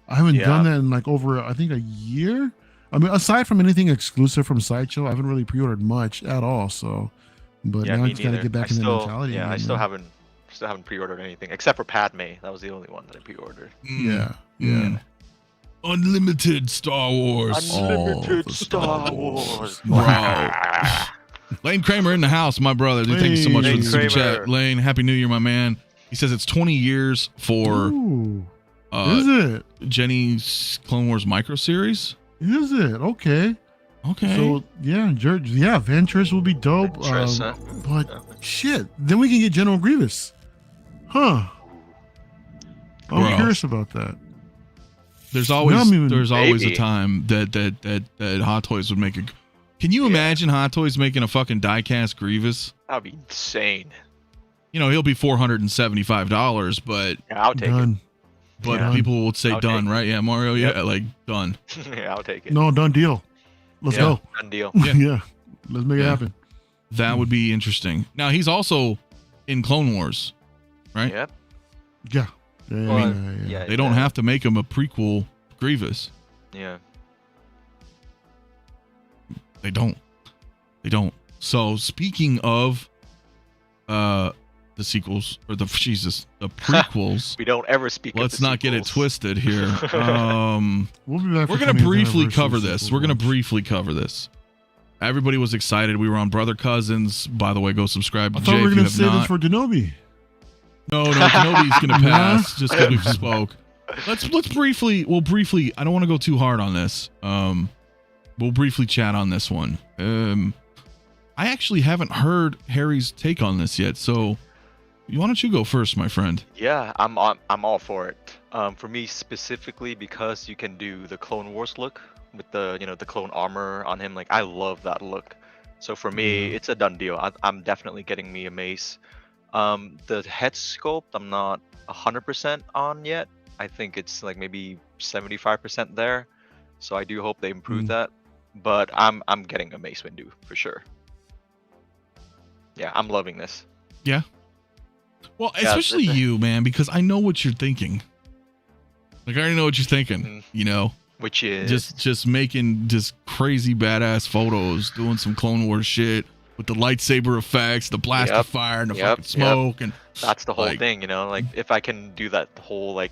Speaker 3: I haven't done that in like over I think a year. I mean, aside from anything exclusive from Sideshow, I haven't really pre-ordered much at all. So, but now I
Speaker 2: me
Speaker 3: just gotta
Speaker 2: neither.
Speaker 3: get back
Speaker 2: I
Speaker 3: in
Speaker 2: still,
Speaker 3: the mentality.
Speaker 2: Yeah,
Speaker 3: again,
Speaker 2: I still
Speaker 3: man.
Speaker 2: haven't pre-ordered anything except for Padme. That was the only one that I pre-ordered.
Speaker 3: Yeah,
Speaker 1: Mm. Unlimited Star Wars.
Speaker 3: Unlimited the Star
Speaker 2: Wars.
Speaker 1: Bro. Lane Kramer in the house, my brother. Dude, thank you so much for
Speaker 2: Lane
Speaker 1: the super
Speaker 2: Kramer.
Speaker 1: chat. Lane, Happy New Year, my man. He says it's 20 years for
Speaker 3: Ooh, is it?
Speaker 1: Jenny's Clone Wars micro series.
Speaker 3: Is it? Okay.
Speaker 1: Okay.
Speaker 3: So yeah, Ventress will be dope.
Speaker 2: Ventress, huh?
Speaker 3: But shit, then we can get General Grievous. Huh. I'm
Speaker 1: Bro.
Speaker 3: curious about that.
Speaker 1: There's always
Speaker 3: No, I mean,
Speaker 1: a
Speaker 2: maybe.
Speaker 1: time that Hot Toys would make a. Can you imagine Hot Toys making a fucking diecast Grievous?
Speaker 2: That'd be insane.
Speaker 1: He'll be $475, but
Speaker 2: Yeah, I'll take
Speaker 3: Done. Yeah.
Speaker 1: people would say
Speaker 2: I'll
Speaker 1: done,
Speaker 2: take it.
Speaker 1: right? Yeah, Mario,
Speaker 2: Yep.
Speaker 1: yeah, like done.
Speaker 2: it. Yeah, I'll take it.
Speaker 3: No, done deal. Let's
Speaker 2: Yeah,
Speaker 3: go.
Speaker 2: Done deal.
Speaker 1: Yeah.
Speaker 3: Yeah. Let's make it
Speaker 1: Yeah.
Speaker 3: happen.
Speaker 1: That would be interesting. Now he's also in Clone Wars, right?
Speaker 2: Yep.
Speaker 3: Yeah. Yeah.
Speaker 2: Well,
Speaker 3: yeah.
Speaker 1: They don't have to make him a prequel Grievous.
Speaker 2: Yeah.
Speaker 1: They don't. So speaking of the sequels or the prequels,
Speaker 2: We don't ever speak. of
Speaker 1: let's
Speaker 2: the
Speaker 1: not get it
Speaker 2: sequels.
Speaker 1: twisted here.
Speaker 3: We'll be back.
Speaker 1: We're
Speaker 3: for
Speaker 1: gonna
Speaker 3: 20th
Speaker 1: briefly
Speaker 3: anniversary
Speaker 1: cover this.
Speaker 3: sequel
Speaker 1: We're gonna
Speaker 3: launch.
Speaker 1: briefly cover this. Everybody was excited. We were on Brother Cousins. By the way, go subscribe to
Speaker 3: I thought
Speaker 1: Jay
Speaker 3: we were
Speaker 1: if you
Speaker 3: gonna
Speaker 1: have
Speaker 3: say this
Speaker 1: not.
Speaker 3: for Denobi.
Speaker 1: No, Kenobi's gonna pass just because we've spoke. We'll briefly. I don't want to go too hard on this. We'll briefly chat on this one. I actually haven't heard Harry's take on this yet, so why don't you go first, my friend?
Speaker 2: Yeah, I'm all for it. For me specifically, because you can do the Clone Wars look with the the clone armor on him. Like I love that look. So for me,
Speaker 3: Yeah.
Speaker 2: it's a done deal. I'm definitely getting me a Mace. The head sculpt, I'm not 100% on yet. I think it's like maybe 75% there. So I do hope they improve that. But I'm getting a Mace Windu for sure. Yeah, I'm loving this.
Speaker 1: Yeah. Well,
Speaker 2: Yeah,
Speaker 1: especially you, man, because I know what you're thinking. Like I already know what you're thinking.
Speaker 2: Mhm.
Speaker 1: You know,
Speaker 2: Which is
Speaker 1: just making just crazy badass photos, doing some Clone Wars shit with the lightsaber effects, the blast of fire, and the fucking smoke, and
Speaker 2: that's the whole
Speaker 1: like,
Speaker 2: thing, like if I can do that whole like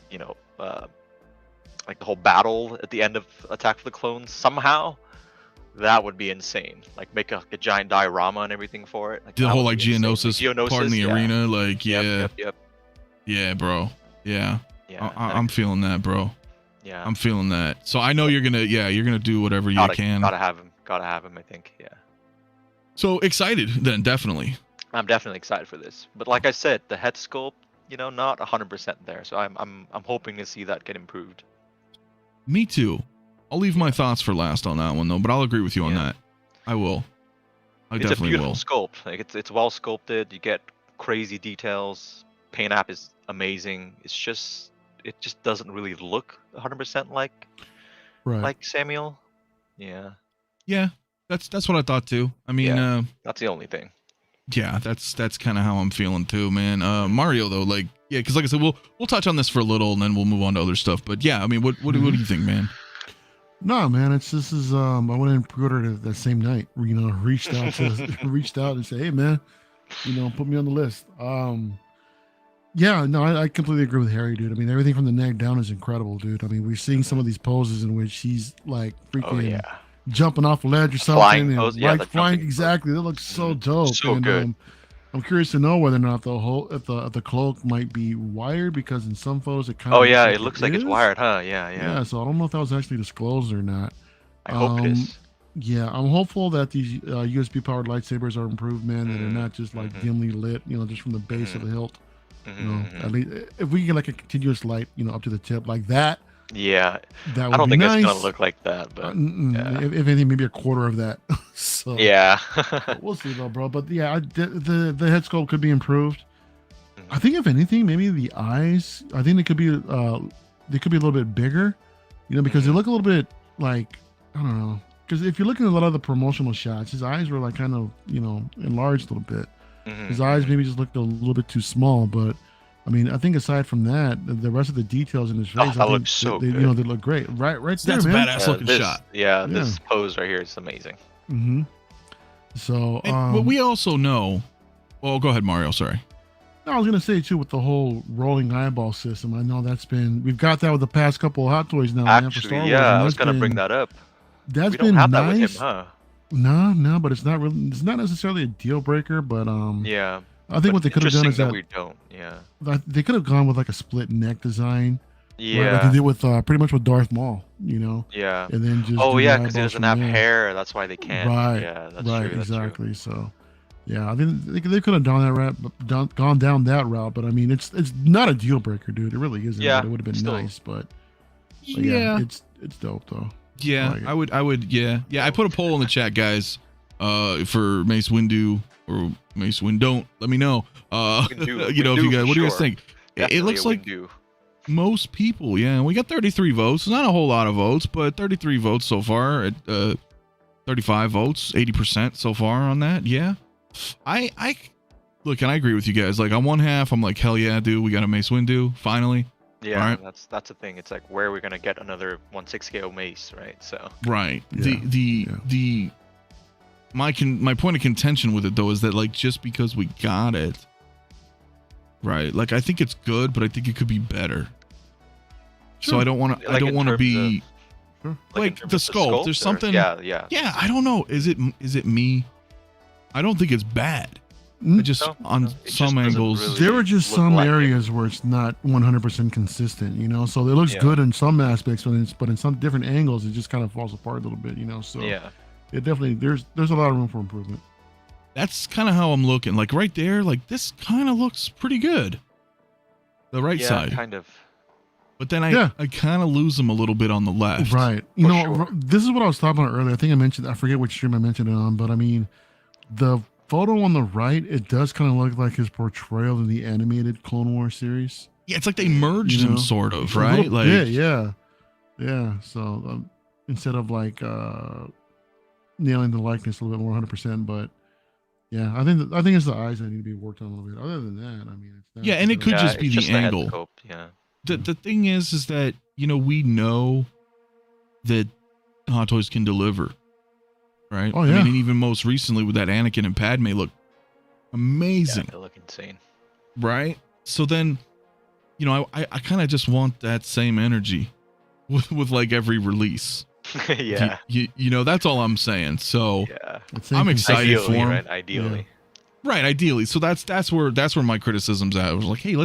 Speaker 2: the whole battle at the end of Attack of the Clones somehow, that would be insane. Like make a giant diorama and everything for it. Like,
Speaker 1: the
Speaker 2: that
Speaker 1: whole
Speaker 2: would
Speaker 1: like
Speaker 2: be insane.
Speaker 1: Geonosis part in the arena, like
Speaker 2: Yep.
Speaker 1: yeah, bro, yeah,
Speaker 2: Yeah.
Speaker 1: I'm feeling that, bro.
Speaker 2: Yeah.
Speaker 1: I'm feeling that. So I know you're gonna do whatever you can.
Speaker 2: Gotta have him. I think. Yeah.
Speaker 1: So excited then, definitely.
Speaker 2: I'm definitely excited for this. But like I said, the head sculpt, not 100% there. So I'm hoping to see that get improved.
Speaker 1: Me too. I'll leave my thoughts for last on that one though, but I'll agree with you on
Speaker 2: Yeah.
Speaker 1: that. I will. I
Speaker 2: It's
Speaker 1: definitely
Speaker 2: a beautiful
Speaker 1: will.
Speaker 2: sculpt. Like it's well sculpted. You get crazy details. Paint app is amazing. It just doesn't really look 100%
Speaker 3: Right.
Speaker 2: like Samuel. Yeah.
Speaker 1: Yeah, that's what I thought too. I mean,
Speaker 2: Yeah. That's the only thing.
Speaker 1: yeah, that's kind of how I'm feeling too, man. Mario though, like, yeah, because like I said, we'll touch on this for a little and then we'll move on to other stuff. But yeah, I mean, what do you think, man?
Speaker 3: No, man, I went and pre-ordered it that same night. Reached out and said, hey, man, put me on the list. Yeah, no, I completely agree with Harry, dude. I mean, everything from the neck down is incredible, dude. I mean, we're seeing some of these poses in which he's like freaking jumping off a ledge or something,
Speaker 2: Flying pose, yeah, the
Speaker 3: flying.
Speaker 2: jumping
Speaker 3: Exactly, that looks so dope.
Speaker 2: So
Speaker 3: and,
Speaker 2: good.
Speaker 3: I'm curious to know whether or not the cloak might be wired, because in some photos it kind of.
Speaker 2: Oh yeah, it looks like it's wired, huh? Yeah.
Speaker 3: Yeah, so I don't know if that was actually disclosed or not.
Speaker 2: I hope it is.
Speaker 3: Yeah, I'm hopeful that these USB powered lightsabers are improved, man. That are not just like dimly lit, just from the base of the hilt. At least if we can get like a continuous light, up to the tip like that.
Speaker 2: Yeah.
Speaker 3: That would
Speaker 2: I don't
Speaker 3: be
Speaker 2: think
Speaker 3: nice.
Speaker 2: it's gonna look like that, but yeah.
Speaker 3: If anything, maybe a quarter of that. So
Speaker 2: Yeah.
Speaker 3: we'll see though, bro. But yeah, the head sculpt could be improved. I think if anything, maybe the eyes. I think they could be a little bit bigger, because they look a little bit like, I don't know. Because if you're looking at a lot of the promotional shots, his eyes were like kind of enlarged a little bit. His eyes maybe just looked a little bit too small, but I mean, I think aside from that, the rest of the details in his face,
Speaker 2: that looks so
Speaker 3: they,
Speaker 2: good.
Speaker 3: they look great. Right
Speaker 1: That's
Speaker 3: there,
Speaker 1: a
Speaker 3: man.
Speaker 1: badass looking shot.
Speaker 2: Yeah, this pose right here is amazing.
Speaker 3: Mm-hmm. So,
Speaker 1: But we also know. Oh, go ahead, Mario. Sorry.
Speaker 3: I was gonna say too, with the whole rolling eyeball system, I know we've got that with the past couple of Hot Toys now. Man, for Star
Speaker 2: Actually,
Speaker 3: Wars,
Speaker 2: yeah,
Speaker 3: and
Speaker 2: I was
Speaker 3: that's
Speaker 2: gonna bring
Speaker 3: been-
Speaker 2: that up.
Speaker 3: That's
Speaker 2: We
Speaker 3: been
Speaker 2: don't have that
Speaker 3: nice.
Speaker 2: with him, huh?
Speaker 3: No, but it's not really. It's not necessarily a deal breaker, but
Speaker 2: Yeah.
Speaker 3: I think what they could have done is that
Speaker 2: we don't. Yeah.
Speaker 3: they could have gone with like a split neck design.
Speaker 2: Yeah.
Speaker 3: Right, like they did with pretty much with Darth Maul,
Speaker 2: Yeah.
Speaker 3: and then just
Speaker 2: Oh
Speaker 3: do the
Speaker 2: yeah, because he
Speaker 3: eyeballs
Speaker 2: doesn't
Speaker 3: from
Speaker 2: have
Speaker 3: there.
Speaker 2: hair. That's why they can't.
Speaker 3: Right.
Speaker 2: Yeah, that's
Speaker 3: Right,
Speaker 2: true. That's true.
Speaker 3: exactly. So, yeah, I mean, they could have done that route, gone down that route, but I mean, it's not a deal breaker, dude. It really isn't.
Speaker 2: Yeah,
Speaker 3: But it would have been
Speaker 2: still.
Speaker 3: nice, but
Speaker 1: Yeah.
Speaker 3: it's dope though.
Speaker 1: Yeah,
Speaker 3: like it.
Speaker 1: I would. Yeah. I put a poll in the chat, guys. For Mace Windu or Mace Windu. Don't let me know.
Speaker 2: Windu,
Speaker 1: if you
Speaker 2: Windu
Speaker 1: guys,
Speaker 2: for
Speaker 1: what do you guys
Speaker 2: sure.
Speaker 1: think? It
Speaker 2: Definitely
Speaker 1: looks
Speaker 2: a
Speaker 1: like
Speaker 2: Windu.
Speaker 1: most people. Yeah, we got 33 votes. Not a whole lot of votes, but 33 votes so far. At 35 votes, 80% so far on that. Yeah, I look, and I agree with you guys. Like on one half, I'm like, hell yeah, dude, we got a Mace Windu finally.
Speaker 2: Yeah,
Speaker 1: Alright.
Speaker 2: that's the thing. It's like, where are we gonna get another 1/6 Mace, right? So.
Speaker 1: Right.
Speaker 3: Yeah.
Speaker 1: My point of contention with it though is that like just because we got it, right? Like I think it's good, but I think it could be better. So
Speaker 3: Sure.
Speaker 1: I don't want to.
Speaker 2: Like
Speaker 1: I don't
Speaker 2: in
Speaker 1: want to
Speaker 2: terms
Speaker 1: be
Speaker 3: Sure.
Speaker 2: in
Speaker 1: like
Speaker 2: terms
Speaker 1: the
Speaker 2: of
Speaker 1: sculpt. There's
Speaker 2: or-
Speaker 1: something.
Speaker 2: Yeah.
Speaker 1: Yeah, I don't know. Is it me? I don't think it's bad.
Speaker 3: Mm.
Speaker 1: I just
Speaker 2: No,
Speaker 1: on
Speaker 2: no, it just
Speaker 1: some
Speaker 2: doesn't
Speaker 1: angles.
Speaker 2: really-
Speaker 3: There were just
Speaker 2: look
Speaker 3: some
Speaker 2: like it.
Speaker 3: areas where it's not 100% consistent, so it looks
Speaker 2: Yeah.
Speaker 3: good in some aspects, but in some different angles, it just kind of falls apart a little bit, so
Speaker 2: Yeah.
Speaker 3: it definitely, there's a lot of room for improvement.
Speaker 1: That's kind of how I'm looking. Like right there, like this kind of looks pretty good. The right
Speaker 2: Yeah,
Speaker 1: side.
Speaker 2: kind of.
Speaker 1: But then
Speaker 3: Yeah.
Speaker 1: I kind of lose them a little bit on the left.
Speaker 3: Right. You
Speaker 2: For
Speaker 3: know,
Speaker 2: sure.
Speaker 3: this is what I was talking about earlier. I think I mentioned, I forget which stream I mentioned it on, but I mean, the photo on the right, it does kind of look like his portrayal in the animated Clone Wars series.
Speaker 1: Yeah, it's like they merged
Speaker 3: You
Speaker 1: them
Speaker 3: know,
Speaker 1: sort of,
Speaker 3: A
Speaker 1: right?
Speaker 3: little
Speaker 1: Like
Speaker 3: bit, yeah. Yeah. So instead of like nailing the likeness a little bit more 100%, but yeah, I think it's the eyes that need to be worked on a little bit. Other than that, I mean, it's that.
Speaker 1: Yeah, and it could
Speaker 2: Yeah,
Speaker 1: just be
Speaker 2: it's
Speaker 1: the
Speaker 2: just head
Speaker 1: angle.
Speaker 2: scope, yeah.
Speaker 1: The thing is that, you know, we know that Hot Toys can deliver, right?
Speaker 3: Oh,
Speaker 1: I
Speaker 3: yeah.
Speaker 1: mean, and even most recently with that Anakin and Padme look
Speaker 2: Yeah,
Speaker 1: amazing,
Speaker 2: they look insane.
Speaker 1: right? So then, you know, I kind of just want that same energy with like every release.
Speaker 2: Yeah.
Speaker 1: You know, that's all I'm saying. So
Speaker 2: Yeah.
Speaker 3: It's
Speaker 1: I'm excited
Speaker 2: Ideally,
Speaker 1: for him.
Speaker 2: right? Ideally.
Speaker 1: Right, ideally. So that's where my criticism's at. I was like, hey,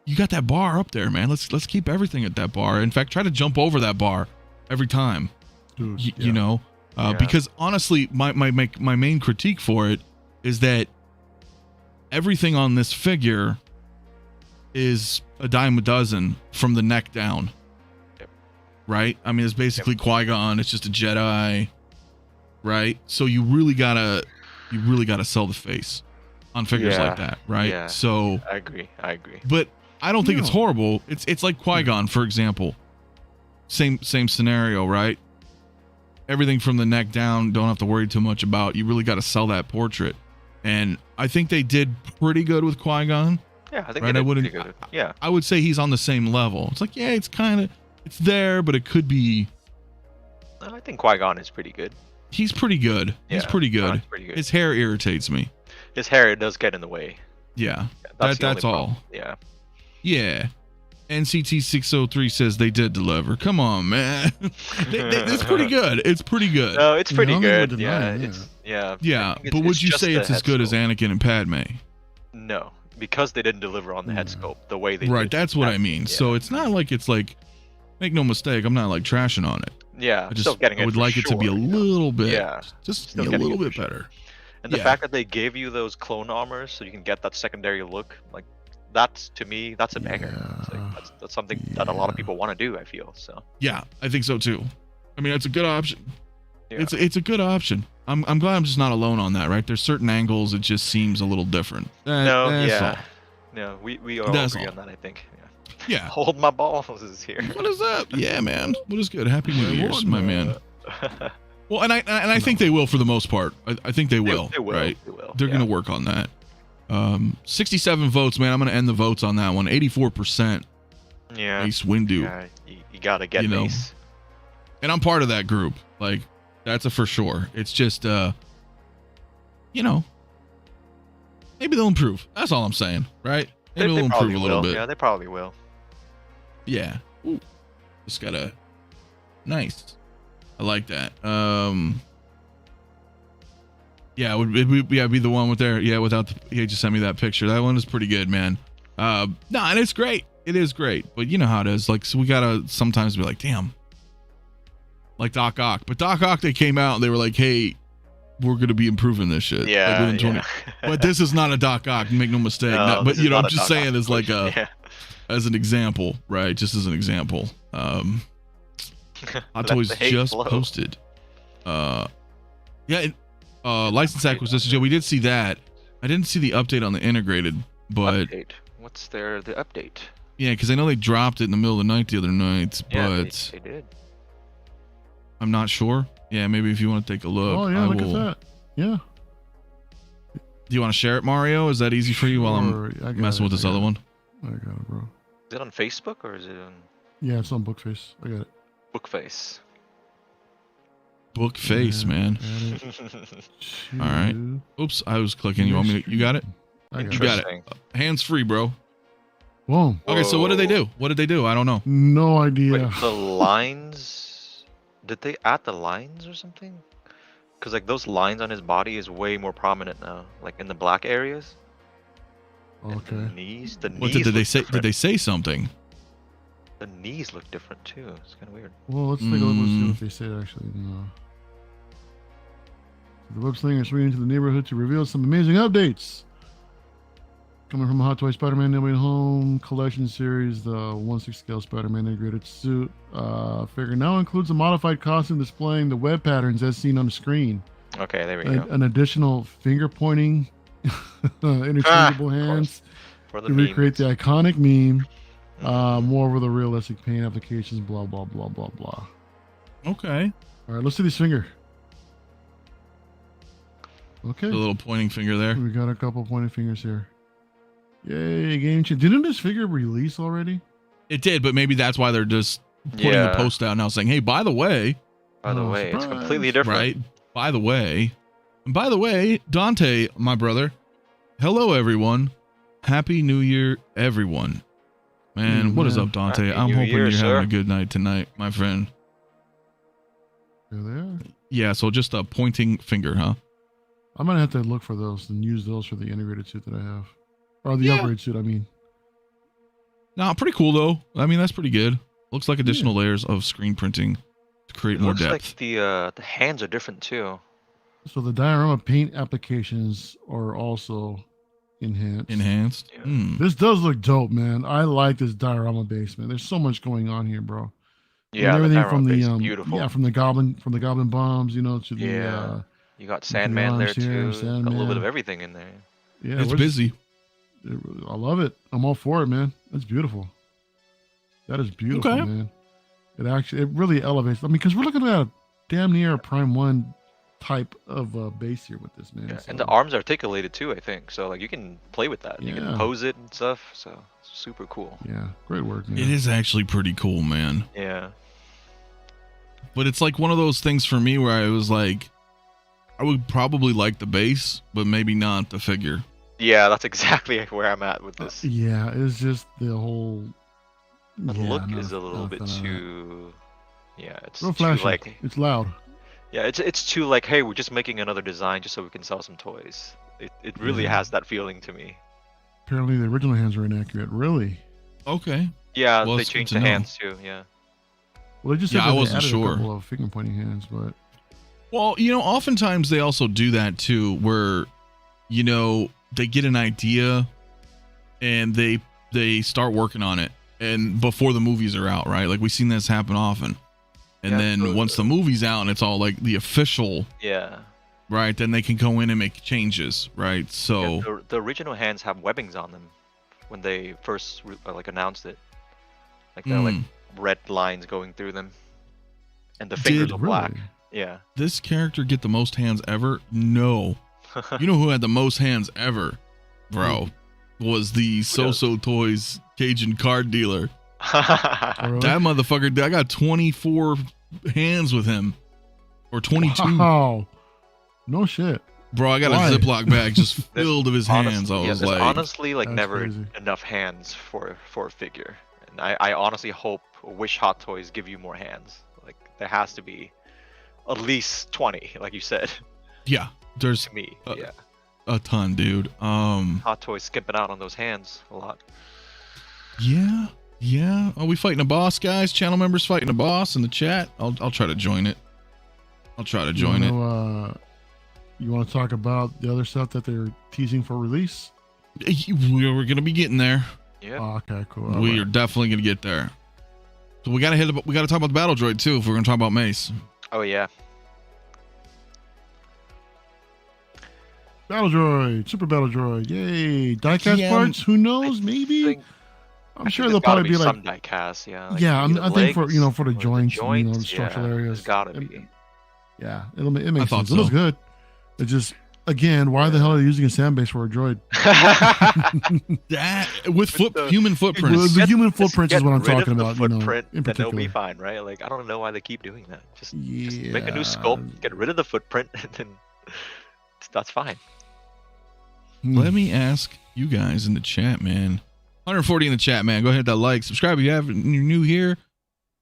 Speaker 1: you got that bar up there, man. Let's keep everything at that bar. In fact, try to jump over that bar every time.
Speaker 3: Dude,
Speaker 1: You know,
Speaker 2: Yeah.
Speaker 1: because honestly, my main critique for it is that everything on this figure is a dime a dozen from the neck down.
Speaker 2: Yep.
Speaker 1: Right? I mean, it's basically Qui-Gon. It's just a Jedi. Right? So you really gotta sell the face on figures
Speaker 2: Yeah.
Speaker 1: like that, right?
Speaker 2: Yeah.
Speaker 1: So,
Speaker 2: I agree.
Speaker 1: but I don't think it's
Speaker 3: No.
Speaker 1: horrible. It's like Qui-Gon, for example. Same scenario, right? Everything from the neck down, don't have to worry too much about. You really got to sell that portrait. And I think they did pretty good with Qui-Gon.
Speaker 2: Yeah, I think
Speaker 1: Right,
Speaker 2: they
Speaker 1: I
Speaker 2: did
Speaker 1: wouldn't-
Speaker 2: pretty good. Yeah.
Speaker 1: I would say he's on the same level. It's like, yeah, it's there, but it could be.
Speaker 2: I think Qui-Gon is pretty good.
Speaker 1: He's pretty good. He's
Speaker 2: Yeah,
Speaker 1: pretty good.
Speaker 2: Qui-Gon's pretty good.
Speaker 1: His hair irritates me.
Speaker 2: His hair does get in the way.
Speaker 1: Yeah.
Speaker 2: Yeah, the only
Speaker 1: That's all.
Speaker 2: problem. Yeah.
Speaker 1: Yeah. NCT 603 says they did deliver. Come on, man. It's pretty good. It's pretty good.
Speaker 2: No, it's
Speaker 3: Yeah,
Speaker 2: pretty
Speaker 3: I don't think we're
Speaker 2: good. Yeah,
Speaker 3: denying that.
Speaker 2: it's yeah.
Speaker 1: Yeah,
Speaker 2: I think
Speaker 1: but would you
Speaker 2: just
Speaker 1: say
Speaker 2: the
Speaker 1: it's as
Speaker 2: head
Speaker 1: good as
Speaker 2: sculpt.
Speaker 1: Anakin and Padme?
Speaker 2: No, because they didn't deliver on the head
Speaker 3: Yeah.
Speaker 2: sculpt the way they
Speaker 1: Right,
Speaker 2: did.
Speaker 1: that's what I
Speaker 2: That-
Speaker 1: mean.
Speaker 2: yeah.
Speaker 1: So it's not like it's like, make no mistake, I'm not like trashing on it.
Speaker 2: Yeah,
Speaker 1: I
Speaker 2: still getting
Speaker 1: I
Speaker 2: it
Speaker 1: would
Speaker 2: for
Speaker 1: like it to be a
Speaker 2: sure, you know?
Speaker 1: little bit,
Speaker 2: Yeah,
Speaker 1: just
Speaker 2: still
Speaker 1: a
Speaker 2: getting
Speaker 1: little
Speaker 2: it for
Speaker 1: bit
Speaker 2: sure.
Speaker 1: better.
Speaker 2: And the
Speaker 1: Yeah.
Speaker 2: fact that they gave you those clone armors so you can get that secondary look, like that's to me, that's a banger. It's
Speaker 3: Yeah.
Speaker 2: like, that's something that a lot of
Speaker 3: Yeah.
Speaker 2: people want to do. I feel so.
Speaker 1: Yeah, I think so too. I mean, it's a good option.
Speaker 2: Yeah.
Speaker 1: It's a good option. I'm glad I'm just not alone on that, right? There's certain angles it just seems a little different.
Speaker 2: No,
Speaker 1: That's
Speaker 2: yeah,
Speaker 1: all.
Speaker 2: no, we all
Speaker 1: That's
Speaker 2: agree
Speaker 1: all.
Speaker 2: on that. I think. Yeah.
Speaker 1: Yeah.
Speaker 2: Hold my balls is here.
Speaker 1: What is up? Yeah, man. What is good? Happy New
Speaker 3: Yeah,
Speaker 1: Year's,
Speaker 3: what
Speaker 1: my
Speaker 3: the-
Speaker 1: man. Well, and I think they will for the most part. I think they will.
Speaker 2: They will.
Speaker 1: Right?
Speaker 2: They will.
Speaker 1: They're
Speaker 2: yeah.
Speaker 1: gonna work on that. 67 votes, man. I'm gonna end the votes on that one. 84%.
Speaker 2: Yeah.
Speaker 1: Mace Windu.
Speaker 2: Yeah, you gotta get
Speaker 1: You know.
Speaker 2: Mace.
Speaker 1: And I'm part of that group. Like, that's a for sure. It's just you know, maybe they'll improve. That's all I'm saying, right? Maybe
Speaker 2: They
Speaker 1: they'll improve
Speaker 2: probably
Speaker 1: a little
Speaker 2: will.
Speaker 1: bit.
Speaker 2: Yeah, they probably will.
Speaker 1: Yeah. Ooh. Just gotta nice. I like that. Yeah, it would be the one with there. Yeah, without he just sent me that picture. That one is pretty good, man. No, and it's great. It is great. But you know how it is. Like, so we gotta sometimes be like, damn. Like Doc Ock. But Doc Ock, they came out and they were like, hey, we're gonna be improving this shit. Like,
Speaker 2: Yeah.
Speaker 1: within 20
Speaker 2: yeah.
Speaker 1: But this is not a Doc Ock, make no mistake.
Speaker 2: No,
Speaker 1: But
Speaker 2: this is
Speaker 1: you know, I'm
Speaker 2: not a
Speaker 1: just
Speaker 2: Doc
Speaker 1: saying
Speaker 2: Ock
Speaker 1: as like
Speaker 2: push.
Speaker 1: a as an example, right? Just as an example. Hot Toys
Speaker 2: the hate
Speaker 1: just
Speaker 2: flow.
Speaker 1: posted. License acquisitions. Yeah, we did see that. I didn't see the update on the integrated, but
Speaker 2: Update. What's the update?
Speaker 1: yeah, because I know they dropped it in the middle of the night the other night,
Speaker 2: Yeah,
Speaker 1: but
Speaker 2: they did.
Speaker 1: I'm not sure. Yeah, maybe if you want to take a look.
Speaker 3: Oh yeah,
Speaker 1: I
Speaker 3: look
Speaker 1: will.
Speaker 3: at that. Yeah.
Speaker 1: Do you want to share it, Mario? Is that easy for you while I'm
Speaker 3: Sure, I got
Speaker 1: messing
Speaker 3: it,
Speaker 1: with this
Speaker 3: I got
Speaker 1: other
Speaker 3: it.
Speaker 1: one?
Speaker 3: I got it, bro.
Speaker 2: Is it on Facebook or is it on
Speaker 3: Yeah, it's on Bookface. I got it.
Speaker 2: Bookface?
Speaker 1: Book face,
Speaker 3: Yeah,
Speaker 1: man.
Speaker 3: add it
Speaker 1: All right.
Speaker 3: to
Speaker 1: Oops, I was clicking. You want me to, you got it?
Speaker 3: I got
Speaker 1: You got
Speaker 3: it.
Speaker 1: it. Hands free, bro.
Speaker 3: Boom.
Speaker 1: Okay, so what did they
Speaker 2: Whoa.
Speaker 1: do? What did they do? I don't know.
Speaker 3: No idea.
Speaker 2: Wait, the lines? Did they add the lines or something? Because like those lines on his body is way more prominent now, like in the black areas. And
Speaker 3: Okay.
Speaker 2: The knees. The
Speaker 1: What
Speaker 2: knees.
Speaker 1: did they
Speaker 2: look
Speaker 1: say? Did
Speaker 2: different.
Speaker 1: they say something?
Speaker 2: The knees look different too. It's kind of weird.
Speaker 3: Well, let's take a look and see
Speaker 1: Mm.
Speaker 3: what they said actually. No. The web slinger is swinging into the neighborhood to reveal some amazing updates. Coming from Hot Toy Spider-Man No Way Home Collection Series, the 1/6 scale Spider-Man integrated suit figure now includes a modified costume displaying the web patterns as seen on the screen.
Speaker 2: Okay, there we go.
Speaker 3: An additional finger pointing, interchangeable hands
Speaker 2: For the
Speaker 3: to recreate
Speaker 2: memes.
Speaker 3: the iconic meme. More over the realistic paint applications, blah, blah, blah, blah, blah.
Speaker 1: Okay.
Speaker 3: All right, let's see this finger. Okay.
Speaker 1: The little pointing finger there.
Speaker 3: We got a couple pointing fingers here. Yay, game change. Didn't this figure release already?
Speaker 1: It did, but maybe that's why they're just putting the post out now saying, hey, by the way,
Speaker 2: By the
Speaker 3: Oh,
Speaker 2: way, it's
Speaker 3: surprise.
Speaker 2: completely different.
Speaker 1: right? By the way, Dante, my brother, hello, everyone. Happy New Year, everyone. Man, what is up, Dante?
Speaker 2: Happy
Speaker 1: I'm
Speaker 2: New
Speaker 1: hoping
Speaker 2: Year,
Speaker 1: you're
Speaker 2: sir.
Speaker 1: having a good night tonight, my friend.
Speaker 3: There they are.
Speaker 1: Yeah, so just a pointing finger, huh?
Speaker 3: I'm going to have to look for those and use those for the integrated suit that I have. Or the
Speaker 1: Yeah.
Speaker 3: upgrade suit, I mean.
Speaker 1: Nah, pretty cool, though. I mean, that's pretty good. Looks like additional layers of screen printing to create
Speaker 2: It
Speaker 1: more
Speaker 2: looks
Speaker 1: depth.
Speaker 2: like the hands are different too.
Speaker 3: So the diorama paint applications are also enhanced.
Speaker 1: Enhanced.
Speaker 2: Yeah.
Speaker 1: Hmm.
Speaker 3: This does look dope, man. I like this diorama base, man. There's so much going on here, bro.
Speaker 2: Yeah,
Speaker 3: And
Speaker 2: the
Speaker 3: everything from
Speaker 2: diorama base
Speaker 3: the
Speaker 2: is beautiful.
Speaker 3: yeah, from the goblin bombs, you know, to the
Speaker 2: Yeah. You got
Speaker 3: the
Speaker 2: Sandman there
Speaker 3: arms here,
Speaker 2: too. Got a little
Speaker 3: Sandman.
Speaker 2: bit of everything in there.
Speaker 3: yeah,
Speaker 1: It's
Speaker 3: we're just-
Speaker 1: busy.
Speaker 3: I love it. I'm all for it, man. That's beautiful. That is beautiful,
Speaker 1: Okay.
Speaker 3: man. It really elevates. I mean, because we're looking at a damn near a Prime 1 type of base here with this, man.
Speaker 2: Yeah,
Speaker 3: So,
Speaker 2: and the arms are articulated too, I think. So like you can play with that. You
Speaker 3: Yeah.
Speaker 2: can pose it and stuff. So it's super cool.
Speaker 3: yeah, great work, man.
Speaker 1: It is actually pretty cool, man.
Speaker 2: Yeah.
Speaker 1: But it's like one of those things for me where I was like, I would probably like the base, but maybe not the figure.
Speaker 2: Yeah, that's exactly where I'm at with this.
Speaker 3: Yeah, it's just the whole.
Speaker 2: The
Speaker 3: yeah,
Speaker 2: look
Speaker 3: not
Speaker 2: is a little
Speaker 3: not
Speaker 2: bit
Speaker 3: fan of that.
Speaker 2: too. Yeah, it's
Speaker 3: Real
Speaker 2: too
Speaker 3: flashy.
Speaker 2: like.
Speaker 3: It's loud.
Speaker 2: Yeah, it's too like, hey, we're just making another design just so we can sell some toys. It really
Speaker 3: Yeah.
Speaker 2: has that feeling to me.
Speaker 3: Apparently, the original hands are inaccurate. Really?
Speaker 1: Okay.
Speaker 2: Yeah,
Speaker 1: Well,
Speaker 2: they
Speaker 1: it's good
Speaker 2: changed
Speaker 1: to
Speaker 2: the
Speaker 1: know.
Speaker 2: hands too. Yeah.
Speaker 3: Well, they just
Speaker 1: Yeah,
Speaker 3: said
Speaker 1: I
Speaker 3: that they
Speaker 1: wasn't
Speaker 3: added
Speaker 1: sure.
Speaker 3: a couple of finger pointing hands, but
Speaker 1: Well, oftentimes they also do that too, where, they get an idea and they start working on it and before the movies are out, right? Like we've seen this happen often. And
Speaker 2: Yeah,
Speaker 1: then
Speaker 2: so-
Speaker 1: once the movie's out and it's all like the official,
Speaker 2: Yeah.
Speaker 1: right? Then they can go in and make changes, right? So
Speaker 2: Yeah, the original hands have webbings on them when they first like announced it. Like they're like red lines going through them, and the fingers are black.
Speaker 3: really?
Speaker 2: Yeah.
Speaker 1: this character get the most hands ever? No. You know who had the most hands ever, bro? Was the So-So Toys Cajun card dealer.
Speaker 3: Really?
Speaker 1: That motherfucker, I got 24 hands with him. Or 22.
Speaker 3: Wow. No shit.
Speaker 1: Bro, I got
Speaker 3: Why?
Speaker 1: a Ziploc bag just filled of his hands. I was
Speaker 2: there's
Speaker 1: like,
Speaker 2: honestly like
Speaker 3: That's
Speaker 2: never
Speaker 3: crazy.
Speaker 2: enough hands for a figure, and I honestly hope wish Hot Toys give you more hands. Like there has to be at least 20, like you said.
Speaker 1: yeah, there's
Speaker 2: To me,
Speaker 1: Uh,
Speaker 2: yeah.
Speaker 1: a ton, dude.
Speaker 2: Hot Toys skipping out on those hands a lot.
Speaker 1: Yeah. Are we fighting a boss, guys? Channel members fighting a boss in the chat? I'll try to join it. I'll try to join it.
Speaker 3: You want to talk about the other stuff that they're teasing for release?
Speaker 1: We're gonna be getting there.
Speaker 2: Yeah.
Speaker 3: Oh, okay, cool.
Speaker 1: We are definitely gonna get there. So we gotta talk about the battle droid too if we're gonna talk about Mace.
Speaker 2: Oh yeah.
Speaker 3: Battle Droid, Super Battle Droid, yay! Diecast
Speaker 1: Yeah,
Speaker 3: parts? Who knows? Maybe.
Speaker 2: think-
Speaker 3: I'm
Speaker 2: I
Speaker 3: sure
Speaker 2: think
Speaker 3: they'll
Speaker 2: there's gotta
Speaker 3: probably be like,
Speaker 2: some die-cast, yeah. Like
Speaker 3: yeah.
Speaker 2: maybe
Speaker 3: I
Speaker 2: the
Speaker 3: think for
Speaker 2: legs
Speaker 3: for the
Speaker 2: or
Speaker 3: joints, and, the
Speaker 2: yeah,
Speaker 3: structural areas.
Speaker 2: there's gotta
Speaker 3: It-
Speaker 2: be.
Speaker 3: Yeah, it makes
Speaker 1: thought
Speaker 3: sense. It looks
Speaker 1: so.
Speaker 3: good. It just again, why the hell are they using a sand base for a droid?
Speaker 1: That with
Speaker 2: the-
Speaker 1: human
Speaker 3: Well,
Speaker 1: footprints.
Speaker 3: the human
Speaker 2: Just
Speaker 3: footprints is
Speaker 2: get
Speaker 3: what I'm
Speaker 2: rid of
Speaker 3: talking
Speaker 2: the
Speaker 3: about.
Speaker 2: Footprint,
Speaker 3: In
Speaker 2: then they'll
Speaker 3: particular.
Speaker 2: be fine, right? Like I don't know why they keep doing that. Just make a new
Speaker 3: Yeah.
Speaker 2: sculpt, get rid of the footprint, and then that's fine.
Speaker 1: Let me ask you guys in the chat, man. 140 in the chat, man. Go ahead, that like, subscribe if you're new here,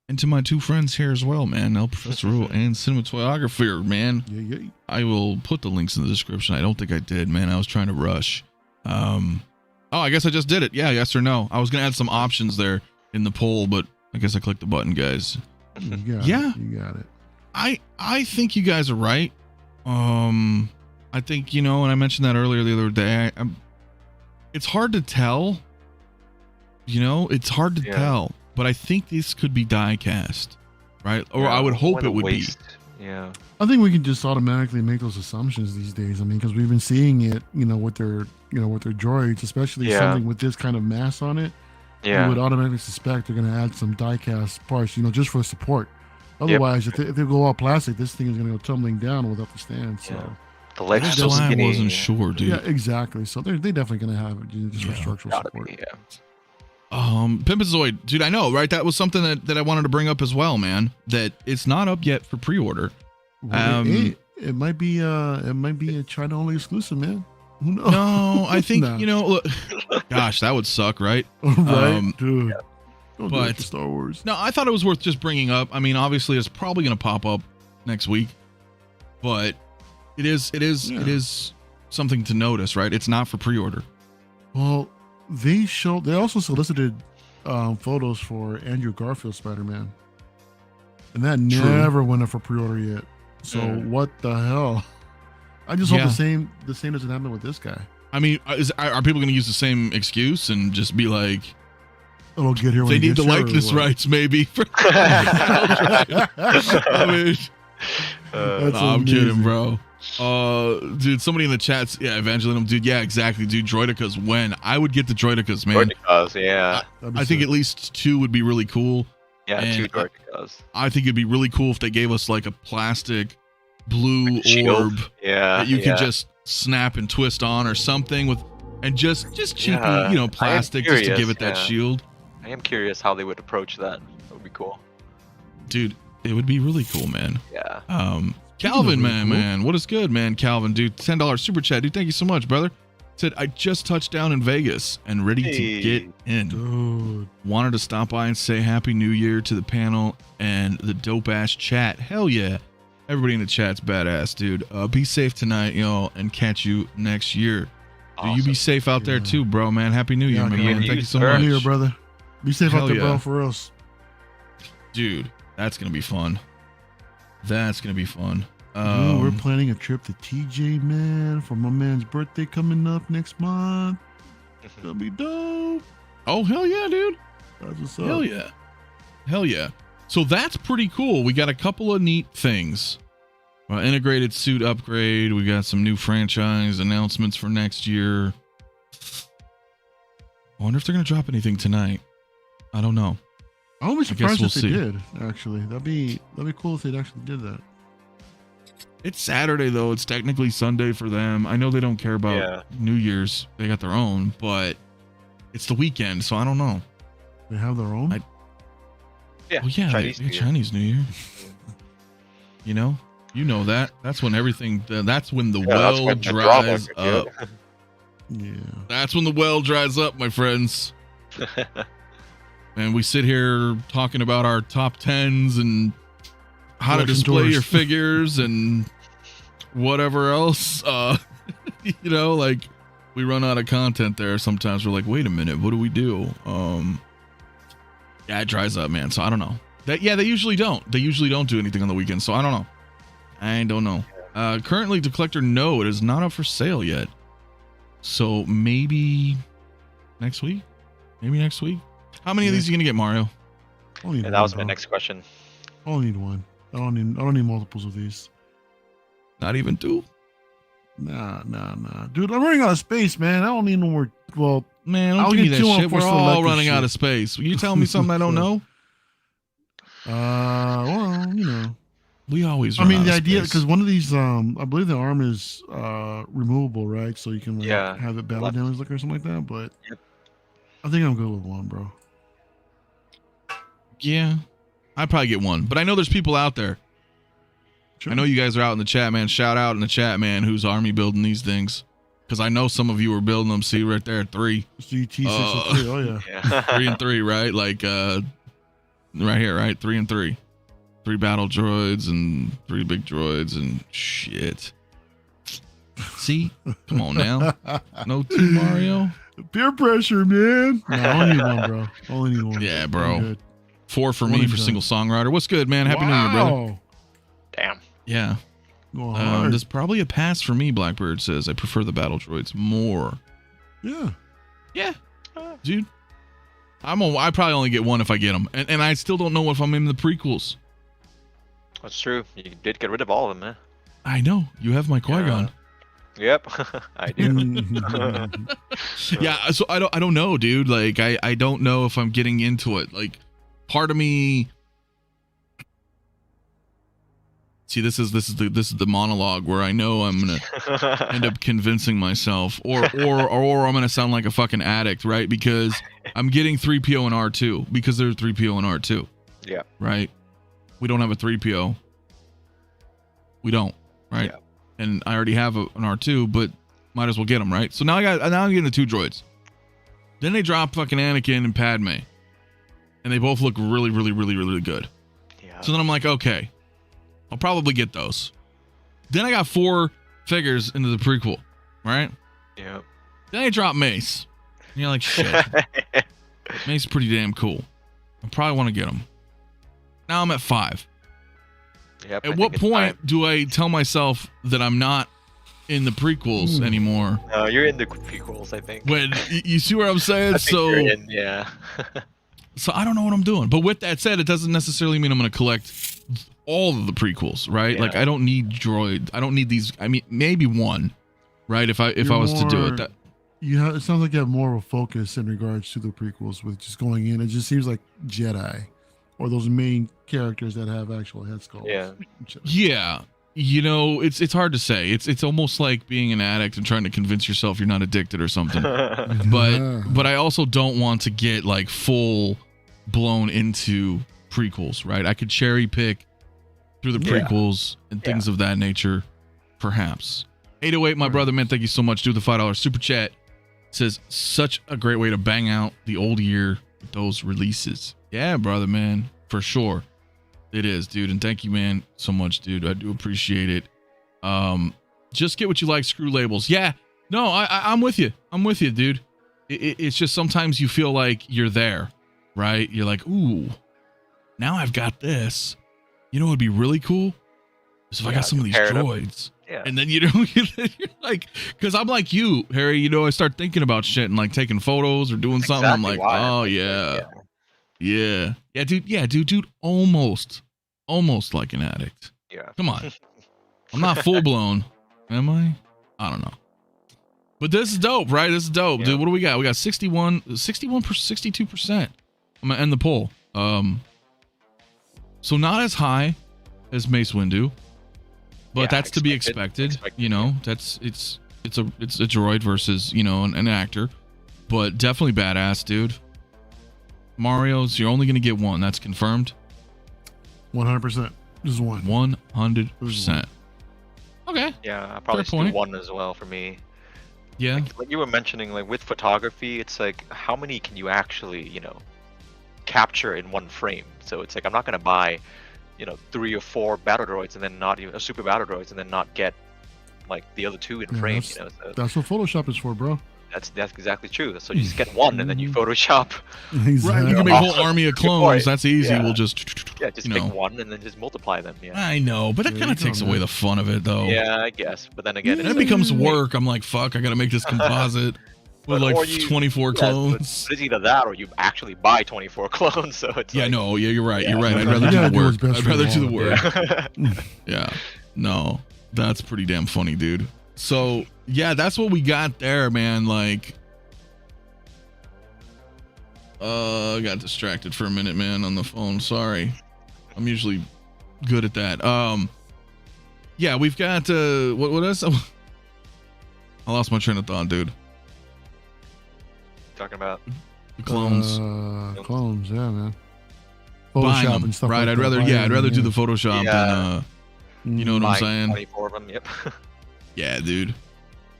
Speaker 1: and to my two friends here as well, man. El Professor Rule and Cinematographer, man.
Speaker 3: Yeah.
Speaker 1: I will put the links in the description. I don't think I did, man. I was trying to rush. Oh, I guess I just did it. Yeah, yes or no. I was gonna add some options there in the poll, but I guess I clicked the button, guys.
Speaker 3: You got
Speaker 1: Yeah.
Speaker 3: it. You got it.
Speaker 1: I think you guys are right. I think, and I mentioned that earlier the other day. It's hard to tell. It's hard to tell, but I think this could be die cast, right? Or I would hope it would be.
Speaker 2: Yeah.
Speaker 3: I think we can just automatically make those assumptions these days. I mean, because we've been seeing it, with their droids, especially something with this kind of mass on it.
Speaker 2: Yeah.
Speaker 3: You would automatically suspect they're going to add some die-cast parts, just for support. Otherwise, if they go all plastic, this thing is going to go tumbling down without the stand. So
Speaker 2: the leg's
Speaker 1: that's
Speaker 2: so
Speaker 1: why
Speaker 2: skinny.
Speaker 1: I wasn't sure, dude.
Speaker 3: Yeah, exactly. So they're definitely going to have it just for structural support.
Speaker 1: Pimpozoid, dude, I know, right? That was something that I wanted to bring up as well, man. That it's not up yet for pre-order.
Speaker 3: Well, it might be a China only exclusive, man. Who knows?
Speaker 1: No, I think look, gosh, that would suck, right?
Speaker 3: Right, dude.
Speaker 2: Yeah.
Speaker 3: Don't do it to Star Wars.
Speaker 1: No, I thought it was worth just bringing up. I mean, obviously, it's probably going to pop up next week, but it is something to notice, right? It's not for pre-order.
Speaker 3: Well, they also solicited photos for Andrew Garfield Spider-Man, and that never went up for pre-order yet. So what the hell? I just hope the same doesn't happen with this guy.
Speaker 1: I mean, are people going to use the same excuse and just be like,
Speaker 3: it'll get here when
Speaker 1: they need the likeness rights, maybe? I mean, I'm kidding, bro. Dude, somebody in the chats, Evangelinum, dude, exactly, dude. Droidicas, when I would get the Droidicas, man.
Speaker 2: Droidicas,
Speaker 1: I think at least 2 would be really cool.
Speaker 2: Yeah,
Speaker 1: and
Speaker 2: 2 Droidicas.
Speaker 1: I think it'd be really cool if they gave us like a plastic blue orb that you could just snap and twist on or something with, and just cheapy, plastic just to give it that shield.
Speaker 2: I am curious how they would approach that. That would be cool.
Speaker 1: Dude, it would be really cool, man.
Speaker 2: Yeah.
Speaker 1: Calvin, man, what is good, man? Calvin, dude, $10 super chat, dude. Thank you so much, brother. Said I just touched down in Vegas and ready to get in.
Speaker 3: Dude.
Speaker 1: Wanted to stop by and say Happy New Year to the panel and the dope ass chat. Hell yeah. Everybody in the chat's badass, dude. Be safe tonight, y'all, and catch you next year.
Speaker 2: Awesome.
Speaker 1: Dude, you be safe out there too, bro, man. Happy New Year, man. Thank you so much.
Speaker 3: Happy New Year, brother. Be safe out there, bro, for us.
Speaker 1: Dude, that's gonna be fun. That's gonna be fun.
Speaker 3: Dude, we're planning a trip to TJ, man, for my man's birthday coming up next month. That'll be dope.
Speaker 1: Oh, hell yeah, dude.
Speaker 3: That's what's up.
Speaker 1: Hell yeah. Hell yeah. So that's pretty cool. We got a couple of neat things. Integrated suit upgrade. We got some new franchise announcements for next year. I wonder if they're going to drop anything tonight. I don't know.
Speaker 3: I would be surprised if they
Speaker 1: see.
Speaker 3: did, actually. That'd be cool if they actually did that.
Speaker 1: It's Saturday, though. It's technically Sunday for them. I know they don't care about New Year's. They got their own, but it's the weekend, so I don't know.
Speaker 3: They have their own?
Speaker 1: Chinese New Year. You know that. That's when everything, that's when the well dries up.
Speaker 3: Yeah.
Speaker 1: That's when the well dries up, my friends. And we sit here talking about our top 10s and how to display your figures and whatever else. Like we run out of content there. Sometimes we're like, wait a minute, what do we do? It dries up, man. So I don't know. They usually don't. They usually don't do anything on the weekend. So I don't know. I don't know. Currently, the collector, no, it is not up for sale yet. So maybe next week. How many of these are you gonna get, Mario?
Speaker 2: That was my next question.
Speaker 3: I only need one. I don't need multiples of these.
Speaker 1: Not even 2?
Speaker 3: Nah. Dude, I'm running out of space, man. I don't need no more. Well,
Speaker 1: man, don't give me that shit. We're all running out of space. You telling me something I don't know?
Speaker 3: Well,
Speaker 1: we always.
Speaker 3: I mean, the idea, because one of these, I believe the arm is removable, right? So you can have it battle damage or something like that. But I think I'm good with one, bro.
Speaker 1: Yeah, I'd probably get one. But I know there's people out there. Sure. I know you guys are out in the chat, man. Shout out in the chat, man. Who's army building these things? Because I know some of you are building them. See right there, 3.
Speaker 3: CT6 oh yeah.
Speaker 1: 3 and 3, right? Like right here, right? 3 and 3. 3 battle droids and 3 big droids and shit. See? Come on now. No Team Mario.
Speaker 3: Peer pressure, man. No, I only need one, bro. Only need one.
Speaker 1: Yeah, bro. 4 for me for single songwriter. What's good, man? Happy New Year, brother.
Speaker 2: Damn.
Speaker 1: Yeah.
Speaker 3: Go hard.
Speaker 1: There's probably a pass for me. Blackbird says I prefer the battle droids more.
Speaker 3: Yeah.
Speaker 1: Yeah, dude. I probably only get one if I get them, and I still don't know if I'm in the prequels.
Speaker 2: That's true. You did get rid of all of them, man.
Speaker 1: I know you have my Qui-Gon.
Speaker 2: Yep, I do.
Speaker 1: Yeah, so I don't know, dude. Like I don't know if I'm getting into it. Like part of me. See, this is the monologue where I know I'm gonna end up convincing myself, or I'm gonna sound like a fucking addict, right? Because I'm getting 3PO and R2 because there's 3PO and R2.
Speaker 2: Yeah.
Speaker 1: Right. We don't have a 3PO. We don't. Right.
Speaker 2: Yeah.
Speaker 1: And I already have an R2, but might as well get them, right? So now I'm getting the 2 droids. Then they drop fucking Anakin and Padme, and they both look really, really, really, really good.
Speaker 2: Yeah.
Speaker 1: So then I'm like, okay, I'll probably get those. Then I got 4 figures into the prequel, right?
Speaker 2: Yeah.
Speaker 1: Then I drop Mace. And you're like, shit. Mace is pretty damn cool. I probably want to get him. Now I'm at 5.
Speaker 2: Yep,
Speaker 1: At what point do I tell myself that I'm not in the prequels anymore?
Speaker 2: No, you're in the prequels, I think.
Speaker 1: When you see what I'm saying?
Speaker 2: I think you're in, yeah.
Speaker 1: So I don't know what I'm doing. But with that said, it doesn't necessarily mean I'm going to collect all of the prequels, right?
Speaker 2: Yeah.
Speaker 1: Like I don't need Droid. I don't need these. I mean, maybe one, right? If I was to do it,
Speaker 3: it sounds like you have more of a focus in regards to the prequels with just going in. It just seems like Jedi or those main characters that have actual head sculpts.
Speaker 2: Yeah.
Speaker 1: Yeah. You know, it's hard to say. It's almost like being an addict and trying to convince yourself you're not addicted or something. But I also don't want to get like full blown into prequels, right? I could cherry pick through the prequels and things of that nature, perhaps. 808, my brother, man, thank you so much. Do the $5 super chat. Says such a great way to bang out the old year with those releases. Yeah, brother, man, for sure. It is, dude. And thank you, man, so much, dude. I do appreciate it. Just get what you like, screw labels. Yeah, no, I'm with you. I'm with you, dude. It's just sometimes you feel like you're there, right? You're like, ooh, now I've got this. You know what would be really cool? Is if I got some of these droids.
Speaker 2: Yeah.
Speaker 1: And then, you know, you're like, because I'm like you, Harry, you know, I start thinking about shit and like taking photos or doing something. I'm like, oh, yeah. Yeah, dude, almost like an addict.
Speaker 2: Yeah.
Speaker 1: Come on. I'm not full blown. Am I? I don't know. But this is dope, right? This is dope, dude. What do we got? We got 62%. I'm gonna end the poll. So not as high as Mace Windu, but that's to be expected. You know, it's a droid versus, you know, an actor, but definitely badass, dude. Mario's, you're only going to get one. That's confirmed.
Speaker 3: 100%. Just one.
Speaker 1: 100%. Okay.
Speaker 2: Yeah, I'll probably do one as well for me.
Speaker 1: Yeah.
Speaker 2: Like you were mentioning, like with photography, it's like how many can you actually, you know, capture in one frame? So it's like I'm not going to buy, you know, 3 or 4 battle droids and then not even super battle droids and then not get like the other 2 in frame. You know, so
Speaker 3: that's what Photoshop is for, bro.
Speaker 2: That's exactly true. So you just get one and then you Photoshop.
Speaker 1: Right, you can make a whole army of clones. That's easy. We'll just
Speaker 2: just pick one and then just multiply them. Yeah,
Speaker 1: I know, but that kind of takes away the fun of it, though.
Speaker 2: Yeah, I guess. But then again,
Speaker 1: it becomes work. I'm like, fuck, I gotta make this composite with like 24 clones.
Speaker 2: But it's either that or you actually buy 24 clones. So it's
Speaker 1: no, you're right. You're right. I'd rather do the work. I'd rather do the work. Yeah, no, that's pretty damn funny, dude. So yeah, that's what we got there, man. Like, I got distracted for a minute, man, on the phone. Sorry. I'm usually good at that. Yeah, we've got what else? I lost my train of thought, dude.
Speaker 2: Talking about
Speaker 1: the clones.
Speaker 3: Clones, yeah, man.
Speaker 1: Buying them,
Speaker 3: and stuff
Speaker 1: right?
Speaker 3: like
Speaker 1: I'd rather do the Photoshop than you know what I'm saying?
Speaker 2: 24 of them, yep.
Speaker 1: Yeah, dude.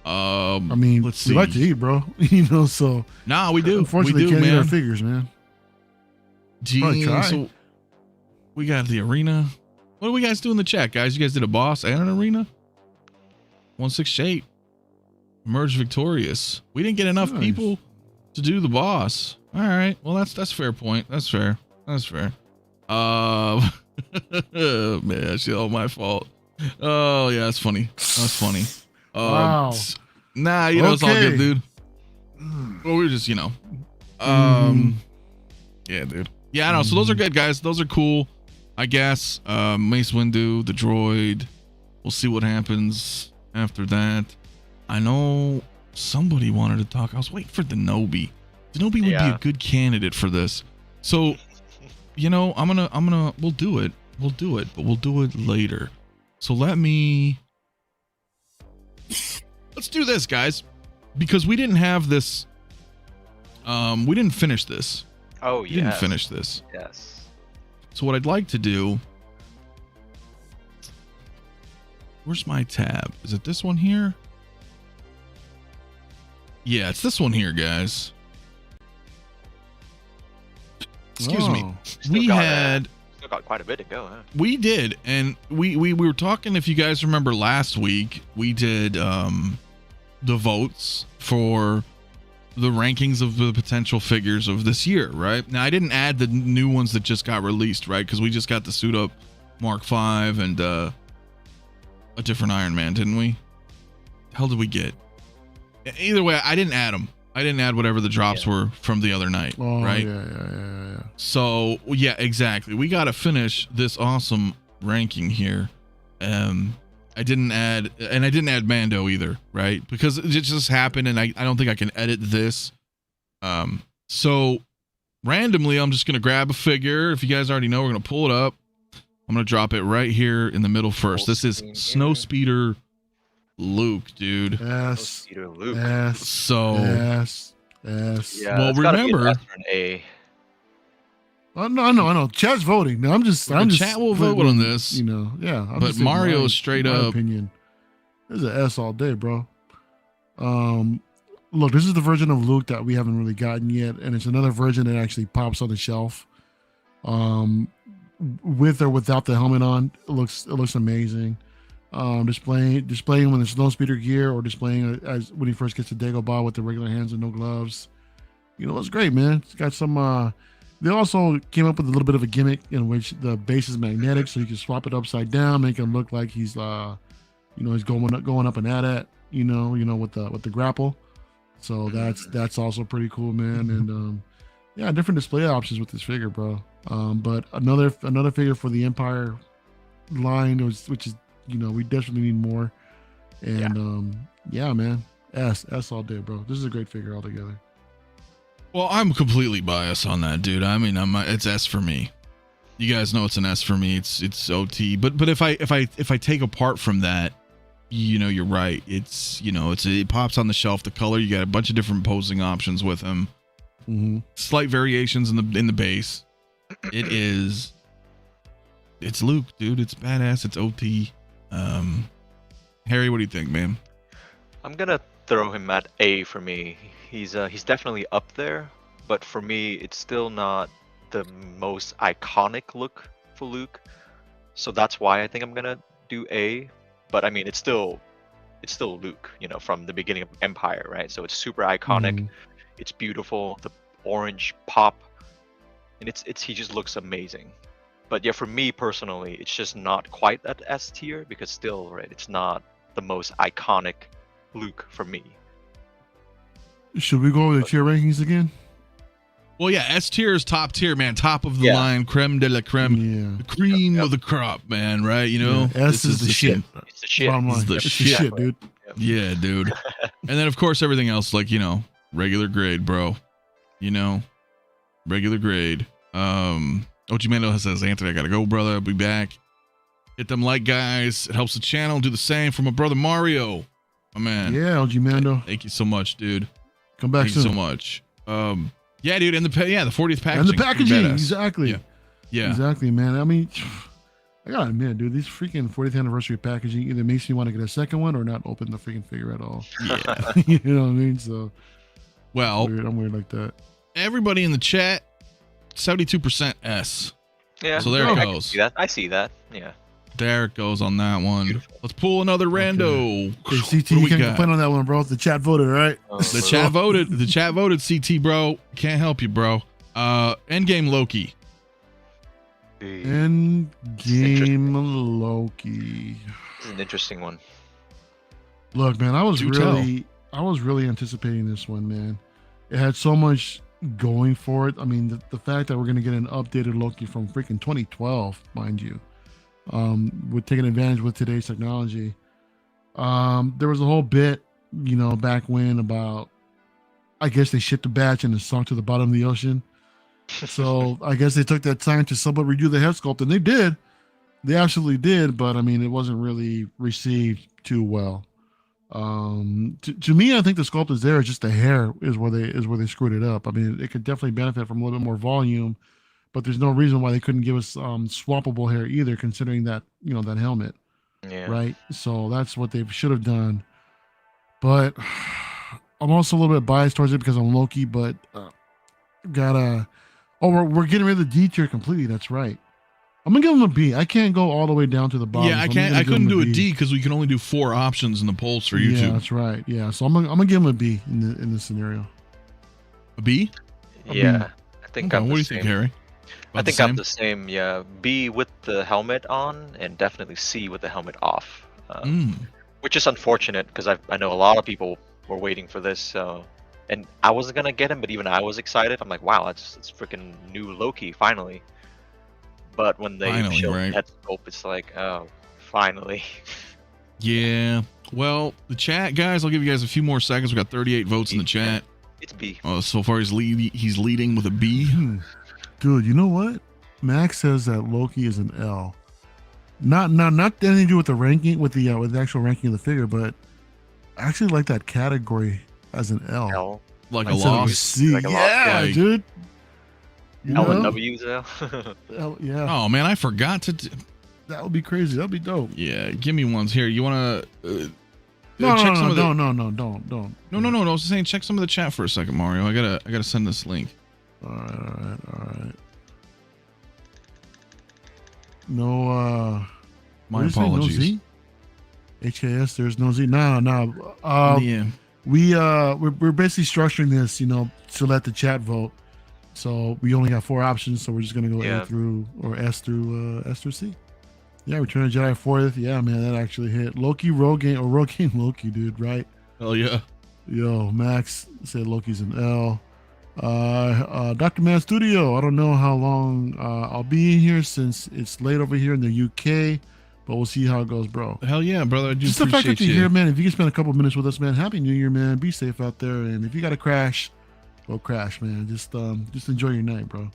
Speaker 3: I mean,
Speaker 1: let's see.
Speaker 3: We like to eat, bro. You know, so
Speaker 1: we do.
Speaker 3: Unfortunately,
Speaker 1: we do,
Speaker 3: can't
Speaker 1: man.
Speaker 3: eat our figures, man.
Speaker 1: Geez, so we got the arena. What do we guys do in the chat, guys? You guys did a boss and an arena. 168 emerged victorious. We didn't get enough people to do the boss. All right, well that's fair point. That's fair. Man, it's all my fault. Oh yeah, that's funny. That's funny.
Speaker 3: Wow.
Speaker 1: Nah, you know, it's all good,
Speaker 3: Okay.
Speaker 1: dude. Well, we were just, yeah, dude. Yeah, I know. So those are good, guys. Those are cool, I guess. Mace Windu, the droid. We'll see what happens after that. I know somebody wanted to talk. I was waiting for Denobi. Denobi would be a good candidate for this. So, you know, we'll do it, but we'll do it later. So let's do this, guys, because we didn't have this. We didn't finish this.
Speaker 2: Oh,
Speaker 1: We didn't finish this.
Speaker 2: Yes.
Speaker 1: So what I'd like to do. Where's my tab? Is it this one here? Yeah, it's this one here, guys. Excuse me.
Speaker 2: Still got quite a bit to go, huh?
Speaker 1: We did, and we were talking. If you guys remember last week, we did the votes for the rankings of the potential figures of this year, right? Now I didn't add the new ones that just got released, right? Because we just got the Suit Up Mark V and a different Iron Man, didn't we? The hell did we get? Either way, I didn't add them. I didn't add whatever the drops were from the other night, right?
Speaker 3: Yeah.
Speaker 1: So yeah, exactly. We got to finish this awesome ranking here. I didn't add Mando either, right? Because it just happened, and I don't think I can edit this. So randomly, I'm just gonna grab a figure. If you guys already know, we're gonna pull it up. I'm gonna drop it right here in the middle first. This is Snowspeeder Luke, dude.
Speaker 3: Yes.
Speaker 2: Luke.
Speaker 3: Yes.
Speaker 1: So
Speaker 3: Yes.
Speaker 2: Yeah,
Speaker 1: well,
Speaker 2: it's gotta be an
Speaker 1: remember.
Speaker 2: S or an A.
Speaker 3: Oh, no, I know. Chat's voting. No, I'm just.
Speaker 1: Chat will vote on this.
Speaker 3: You know, yeah. I'm
Speaker 1: But
Speaker 3: just saying
Speaker 1: Mario
Speaker 3: my-
Speaker 1: is straight
Speaker 3: my
Speaker 1: up.
Speaker 3: opinion. This is an S all day, bro. Look, this is the version of Luke that we haven't really gotten yet, and it's another version that actually pops on the shelf. With or without the helmet on, it looks amazing. Displaying him in the snowspeeder gear, or displaying it as when he first gets to Dagobah with the regular hands and no gloves. You know, it's great, man. It's got some. They also came up with a little bit of a gimmick in which the base is magnetic, so you can swap it upside down, make him look like he's, he's going up and at it, with the grapple. So that's also pretty cool, man. And yeah, different display options with this figure, bro. But another figure for the Empire line, which is, we desperately need more. And yeah, man, S all day, bro. This is a great figure altogether.
Speaker 1: Well, I'm completely biased on that, dude. I mean, it's S for me. You guys know it's an S for me. It's OT. But if I take apart from that, you're right. It pops on the shelf. The color, you got a bunch of different posing options with him.
Speaker 3: Mm-hmm.
Speaker 1: Slight variations in the base. It's Luke, dude. It's badass. It's OT. Harry, what do you think, man?
Speaker 2: I'm gonna throw him at A for me. He's definitely up there, but for me, it's still not the most iconic look for Luke. So that's why I think I'm gonna do A. But I mean, it's still Luke, from the beginning of Empire, right? So it's super iconic.
Speaker 3: Mm-hmm.
Speaker 2: It's beautiful. The orange pop, and he just looks amazing. But yeah, for me personally, it's just not quite at S tier because still, right? It's not the most iconic Luke for me.
Speaker 3: Should we go over the tier rankings again?
Speaker 1: Well, yeah, S tier is top tier, man. Top of the line, creme de la creme.
Speaker 3: Yeah.
Speaker 1: The cream of the crop, man, right?
Speaker 3: Yeah, S is the shit.
Speaker 2: It's the shit.
Speaker 3: Bottom line.
Speaker 1: It's the
Speaker 3: It's
Speaker 1: shit.
Speaker 3: dude.
Speaker 1: Yeah, dude. And then, of course, everything else, like, regular grade, bro. Regular grade. OG Mando says, Anthony, I gotta go, brother. I'll be back. Hit them like, guys. It helps the channel. Do the same for my brother Mario. My man.
Speaker 3: Yeah, OG Mando.
Speaker 1: Thank you so much, dude.
Speaker 3: Come back
Speaker 1: Thank you
Speaker 3: soon.
Speaker 1: so much. Yeah, dude, and the 40th packaging.
Speaker 3: And the packaging,
Speaker 1: Badass.
Speaker 3: exactly.
Speaker 1: Yeah.
Speaker 3: Exactly, man. I mean, I gotta admit, dude, these freaking 40th anniversary packaging either makes me want to get a second one or not open the freaking figure at all.
Speaker 1: Yeah.
Speaker 3: You know what I mean? So,
Speaker 1: Well,
Speaker 3: I'm weird like that.
Speaker 1: everybody in the chat, 72% S.
Speaker 2: Yeah.
Speaker 1: So there it
Speaker 2: I can
Speaker 1: goes.
Speaker 2: see that. I see that. Yeah.
Speaker 1: There it goes on that one.
Speaker 2: Beautiful.
Speaker 1: Let's pull another rando.
Speaker 3: Hey,
Speaker 1: What
Speaker 3: CT,
Speaker 1: do
Speaker 3: you
Speaker 1: we
Speaker 3: can't
Speaker 1: got?
Speaker 3: complain on that one, bro. The chat voted, all right?
Speaker 1: The chat voted. The chat voted. CT, bro. Can't help you, bro. Endgame Loki.
Speaker 3: End game Loki. see.
Speaker 2: This is an interesting one.
Speaker 3: Look, man, I was
Speaker 1: Do tell.
Speaker 3: really anticipating this one, man. It had so much going for it. I mean, the fact that we're gonna get an updated Loki from freaking 2012, mind you, with taking advantage with today's technology. There was a whole bit, back when about, I guess they shipped a batch and it sunk to the bottom of the ocean. So I guess they took that time to somewhat redo the head sculpt, and they did. They absolutely did, but I mean, it wasn't really received too well. To me, I think the sculpt is there. It's just the hair is where they screwed it up. I mean, it could definitely benefit from a little bit more volume, but there's no reason why they couldn't give us swappable hair either, considering that that helmet,
Speaker 2: Yeah.
Speaker 3: right? So that's what they should have done. But I'm also a little bit biased towards it because I'm Loki, but gotta. Oh, we're getting rid of the D tier completely. That's right. I'm gonna give him a B. I can't go all the way down to the bottom.
Speaker 1: Yeah, I
Speaker 3: so
Speaker 1: can't. I couldn't do a
Speaker 3: B.
Speaker 1: D because we can only do 4 options in the polls for
Speaker 3: Yeah,
Speaker 1: YouTube.
Speaker 3: that's right. Yeah, so I'm gonna give him a B in this scenario.
Speaker 1: A B?
Speaker 2: Yeah. I think
Speaker 1: Okay,
Speaker 2: I'm
Speaker 1: what do
Speaker 2: the
Speaker 1: you
Speaker 2: same.
Speaker 1: think, Harry?
Speaker 2: I
Speaker 1: About the
Speaker 2: think I'm
Speaker 1: same?
Speaker 2: the same. Yeah. B with the helmet on, and definitely C with the helmet off. Which is unfortunate because I know a lot of people were waiting for this. So, and I wasn't gonna get him, but even I was excited. I'm like, wow, it's freaking new Loki finally. But when they
Speaker 1: Finally,
Speaker 2: showed
Speaker 1: right.
Speaker 2: the head sculpt, it's like, oh, finally.
Speaker 1: Yeah. Well, the chat, guys, I'll give you guys a few more seconds. We got 38 votes in the chat.
Speaker 2: It's B.
Speaker 1: So far, he's leading with a B.
Speaker 3: Dude, you know what? Max says that Loki is an L. Not anything to do with the ranking, with the actual ranking of the figure, but I actually like that category as an L.
Speaker 2: L.
Speaker 1: Like a
Speaker 3: Instead of
Speaker 1: loss.
Speaker 3: C.
Speaker 2: Like a loss,
Speaker 3: Yeah,
Speaker 1: like-
Speaker 3: dude. You
Speaker 2: L and
Speaker 3: know?
Speaker 2: W's L.
Speaker 3: L, yeah,
Speaker 1: Oh, man, I forgot to.
Speaker 3: that would be crazy. That'd be dope.
Speaker 1: Yeah, give me ones here. You want to
Speaker 3: No,
Speaker 1: check some of the.
Speaker 3: don't.
Speaker 1: No. I was saying check some of the chat for a second, Mario. I gotta send this link.
Speaker 3: All right. No,
Speaker 1: My
Speaker 3: what did you say?
Speaker 1: apologies.
Speaker 3: No Z? HKS, there's no Z. No.
Speaker 1: Yeah.
Speaker 3: We're basically structuring this, to let the chat vote. So we only got 4 options, so we're just gonna go
Speaker 2: Yeah.
Speaker 3: A through or S through C. Yeah, Return of the Jedi 4th. Yeah, man, that actually hit. Loki, Rogaine, Loki, dude, right?
Speaker 1: Hell yeah.
Speaker 3: Yo, Max said Loki's an L. Dr. Man Studio, I don't know how long I'll be in here since it's late over here in the UK, but we'll see how it goes, bro.
Speaker 1: Hell yeah, brother. I do
Speaker 3: Just the fact
Speaker 1: appreciate
Speaker 3: that you're
Speaker 1: you.
Speaker 3: here, man. If you can spend a couple minutes with us, man, Happy New Year, man. Be safe out there, and if you got to crash, go crash, man. Just enjoy your night, bro.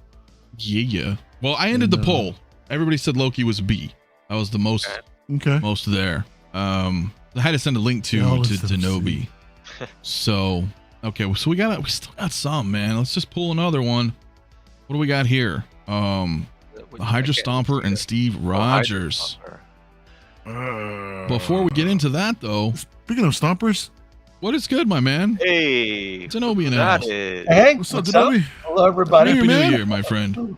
Speaker 1: Yeah. Well, I ended the poll. Everybody said Loki was a B. That was the most
Speaker 3: Okay.
Speaker 1: there. I had to send a link to
Speaker 3: L instead of
Speaker 1: Nobi. So okay, so we still got some, man. Let's just pull another one. What do we got here? The Hydra Stomper and Steve Rogers. Before we get into that, though,
Speaker 3: Speaking of stompers,
Speaker 1: what is good, my man?
Speaker 2: Hey,
Speaker 1: Zenobi in the
Speaker 2: that
Speaker 1: house.
Speaker 2: is.
Speaker 4: Hey,
Speaker 3: what's up,
Speaker 4: what's up?
Speaker 3: Denobi?
Speaker 4: Hello, everybody.
Speaker 1: Happy
Speaker 3: man.
Speaker 1: New Year, my friend.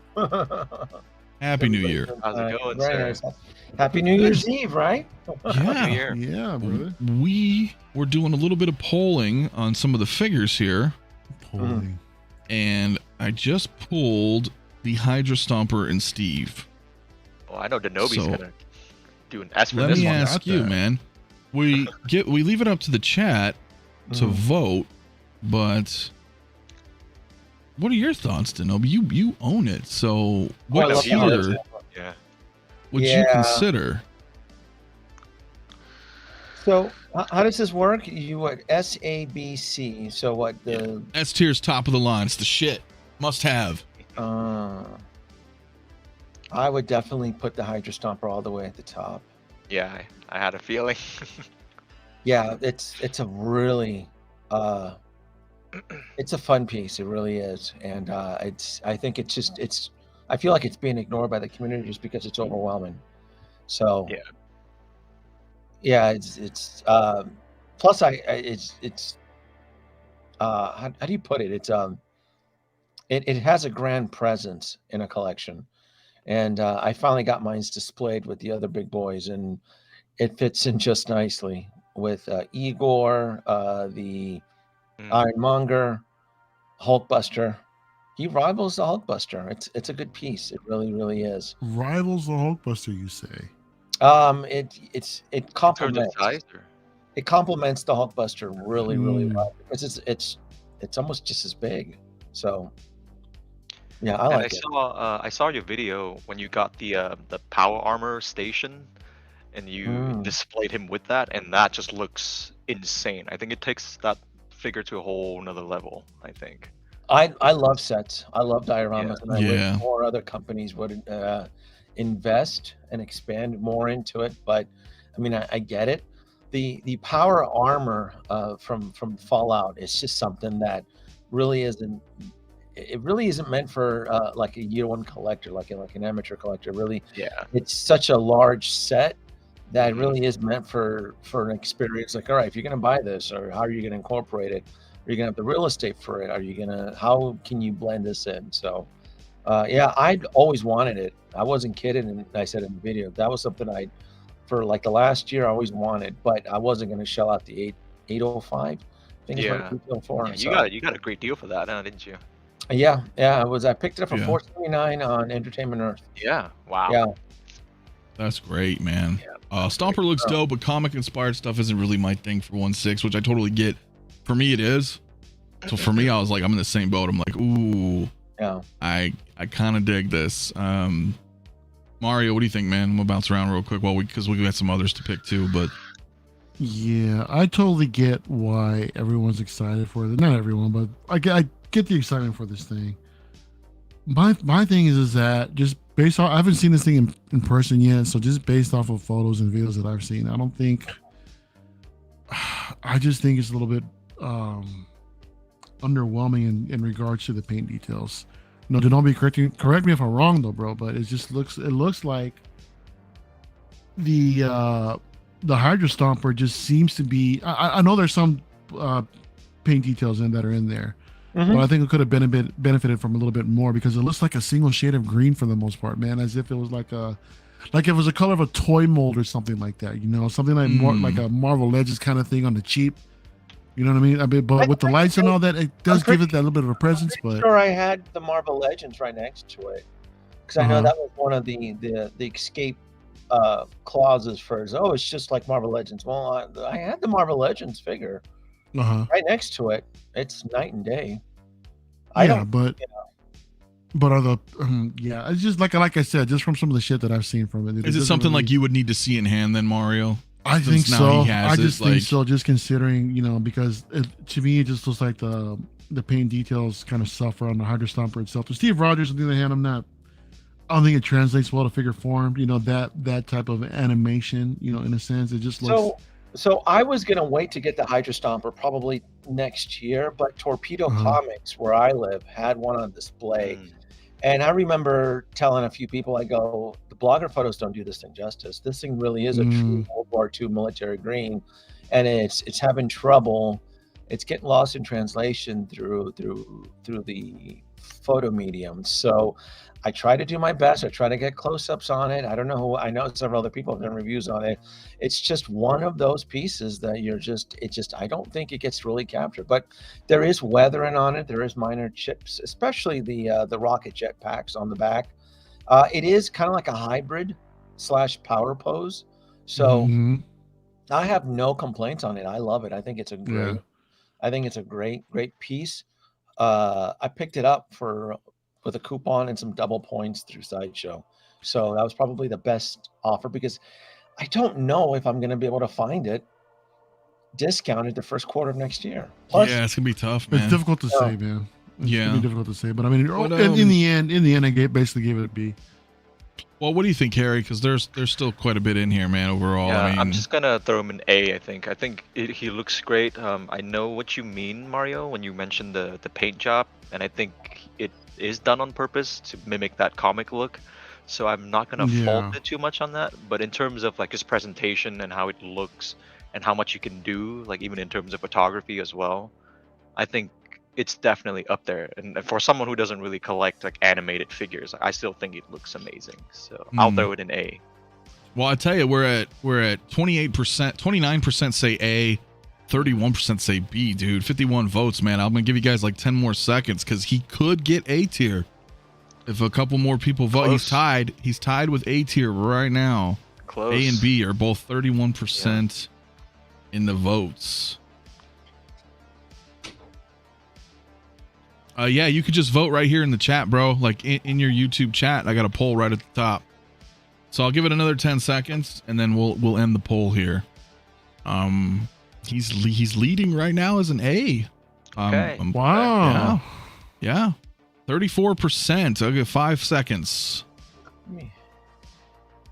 Speaker 1: Happy New Year.
Speaker 2: How's it going,
Speaker 4: Very
Speaker 2: sir?
Speaker 4: nice. Happy New Year's Eve, right?
Speaker 1: Yeah.
Speaker 2: New Year.
Speaker 3: Yeah, brother.
Speaker 1: We were doing a little bit of polling on some of the figures here,
Speaker 3: Polling.
Speaker 1: and I just pulled the Hydra Stomper and Steve.
Speaker 2: Well, I know Denobi's
Speaker 1: So,
Speaker 2: gonna do an S for
Speaker 1: Let
Speaker 2: this
Speaker 1: me
Speaker 2: one.
Speaker 1: ask
Speaker 3: Got
Speaker 1: you,
Speaker 3: that.
Speaker 1: man. We leave it up to the chat to
Speaker 4: Mhm.
Speaker 1: vote, but what are your thoughts, Denobi? You own it, so what
Speaker 2: I love
Speaker 1: tier
Speaker 2: the Yeah.
Speaker 1: would you
Speaker 4: Yeah.
Speaker 1: consider?
Speaker 4: So, how does this work? You what? S, A, B, C. So what? The
Speaker 1: S tier's top of the line. It's the shit. Must have.
Speaker 4: I would definitely put the Hydra Stomper all the way at the top.
Speaker 2: Yeah, I had a feeling.
Speaker 4: Yeah, it's a really it's a fun piece. It really is, and I think I feel like it's being ignored by the community just because it's overwhelming. So
Speaker 2: Yeah.
Speaker 4: yeah, it's plus it's how do you put it? It's it has a grand presence in a collection, and I finally got mine's displayed with the other big boys, and it fits in just nicely with Igor, the Ironmonger, Hulkbuster. He rivals the Hulkbuster. It's a good piece. It really, really is.
Speaker 3: Rivals the Hulkbuster, you say?
Speaker 4: It
Speaker 2: In terms of
Speaker 4: complements
Speaker 2: size, or?
Speaker 4: it complements the Hulkbuster really
Speaker 3: Mm.
Speaker 4: well because it's almost just as big. So yeah, I
Speaker 2: And
Speaker 4: like it.
Speaker 2: I saw your video when you got the power armor station, and you
Speaker 4: Mm.
Speaker 2: displayed him with that, and that just looks insane. I think it takes that figure to a whole nother level, I think.
Speaker 4: I love sets. I love
Speaker 2: Yeah.
Speaker 4: dioramas, and I wish
Speaker 1: Yeah.
Speaker 4: more other companies would invest and expand more into it. But I mean, I get it. The power armor from Fallout is just something that really isn't. It really isn't meant for like a year one collector, like an amateur collector. Really,
Speaker 2: Yeah.
Speaker 4: it's such a large set that
Speaker 2: Mhm.
Speaker 4: really is meant for an experience. Like, all right, if you're gonna buy this, or how are you gonna incorporate it? Are you gonna have the real estate for it? Are you gonna how can you blend this in? So yeah, I'd always wanted it. I wasn't kidding, and I said in the video that was something I for like the last year I always wanted, but I wasn't gonna shell out the 805. I think is what it
Speaker 2: Yeah.
Speaker 4: retail for.
Speaker 2: Yeah,
Speaker 4: So
Speaker 2: you got a great deal for that, didn't you?
Speaker 4: yeah, I picked it up for
Speaker 1: Yeah.
Speaker 4: 479 on Entertainment Earth.
Speaker 2: Yeah. Wow.
Speaker 4: Yeah.
Speaker 1: That's great, man.
Speaker 2: Yeah.
Speaker 1: Stomper looks
Speaker 4: Oh.
Speaker 1: dope, but comic inspired stuff isn't really my thing for 1/6, which I totally get. For me, it is. So for me, I was like, I'm in the same boat. I'm like, ooh,
Speaker 4: Yeah.
Speaker 1: I kind of dig this. Mario, what do you think, man? I'm gonna bounce around real quick because we got some others to pick too. But
Speaker 3: Yeah, I totally get why everyone's excited for it. Not everyone, but I get the excitement for this thing. My thing is that just based off, I haven't seen this thing in person yet, so just based off of photos and videos that I've seen, I don't think. I just think it's a little bit underwhelming in regards to the paint details. No, don't be correct me if I'm wrong though, bro. But it looks like the Hydra Stomper just seems to be. I know there's some paint details that are in there,
Speaker 4: Mhm.
Speaker 3: but I think it could have been benefited from a little bit more because it looks like a single shade of green for the most part, man. As if it was like it was a color of a toy mold or something like that. You know, something like more like a Marvel Legends kind of thing on the cheap. You know what I mean? But with the lights and all that, it does give it that little bit of a presence. But
Speaker 4: Sure, I had the Marvel Legends right next to it because I know
Speaker 3: Uh-huh.
Speaker 4: that was one of the escape clauses for oh, it's just like Marvel Legends. Well, I had the Marvel Legends figure right next to it. It's night and day. I
Speaker 3: Yeah,
Speaker 4: don't.
Speaker 3: but are the yeah, it's just like I said, just from some of the shit that I've seen from it.
Speaker 1: is it
Speaker 3: doesn't
Speaker 1: something
Speaker 3: really-
Speaker 1: like you would need to see in hand then, Mario?
Speaker 3: I
Speaker 1: Since
Speaker 3: think
Speaker 1: now
Speaker 3: so.
Speaker 1: he has
Speaker 3: I
Speaker 1: it,
Speaker 3: just think
Speaker 1: like-
Speaker 3: so. Just considering, because to me, it just looks like the paint details kind of suffer on the Hydra Stomper itself. To Steve Rogers, on the other hand, I don't think it translates well to figure form. That type of animation. In a sense, it just looks.
Speaker 4: So I was gonna wait to get the Hydra Stomper probably next year, but Torpedo Comics, where I live, had one on display.
Speaker 2: Mm.
Speaker 4: And I remember telling a few people, I go, the blogger photos don't do this thing justice. This thing really is a true World War II military green, and it's having trouble. It's getting lost in translation through the photo medium. So I try to do my best. I try to get close-ups on it. I don't know. I know several other people have done reviews on it. It's just one of those pieces that I don't think it gets really captured. But there is weathering on it. There is minor chips, especially the rocket jet packs on the back. It is kind of like a hybrid / power pose. So I have no complaints on it. I love it. I think it's a great.
Speaker 3: Yeah.
Speaker 4: I think it's a great piece. I picked it up with a coupon and some double points through Sideshow. So that was probably the best offer because I don't know if I'm going to be able to find it discounted the first quarter of next year. Plus,
Speaker 1: yeah, it's gonna be tough, man.
Speaker 3: It's difficult to say, man. It's
Speaker 1: Yeah.
Speaker 3: gonna be difficult to say, but I mean,
Speaker 1: But,
Speaker 3: in the end, I basically gave it a B.
Speaker 1: Well, what do you think, Harry? Because there's still quite a bit in here, man. Overall,
Speaker 2: Yeah,
Speaker 1: I mean,
Speaker 2: I'm just gonna throw him an A. I think. He looks great. I know what you mean, Mario, when you mentioned the paint job, and I think it is done on purpose to mimic that comic look. So I'm not gonna fault it too much on that. But in terms of like his presentation and how it looks and how much you can do, like even in terms of photography as well, I think it's definitely up there. And for someone who doesn't really collect like animated figures, I still think it looks amazing. So I'll throw it an A.
Speaker 1: well, I tell you, we're at 28%, 29% say A, 31% say B, dude. 51 votes, man. I'm gonna give you guys like 10 more seconds because he could get A tier if a couple more people vote.
Speaker 2: Close.
Speaker 1: He's tied with A tier right now.
Speaker 2: Close.
Speaker 1: A and B are both 31% in the votes. Yeah, you could just vote right here in the chat, bro. Like in your YouTube chat, I got a poll right at the top. So I'll give it another 10 seconds, and then we'll end the poll here. He's leading right now as an A.
Speaker 2: Okay.
Speaker 3: Wow.
Speaker 1: Yeah. 34%. I'll give 5 seconds.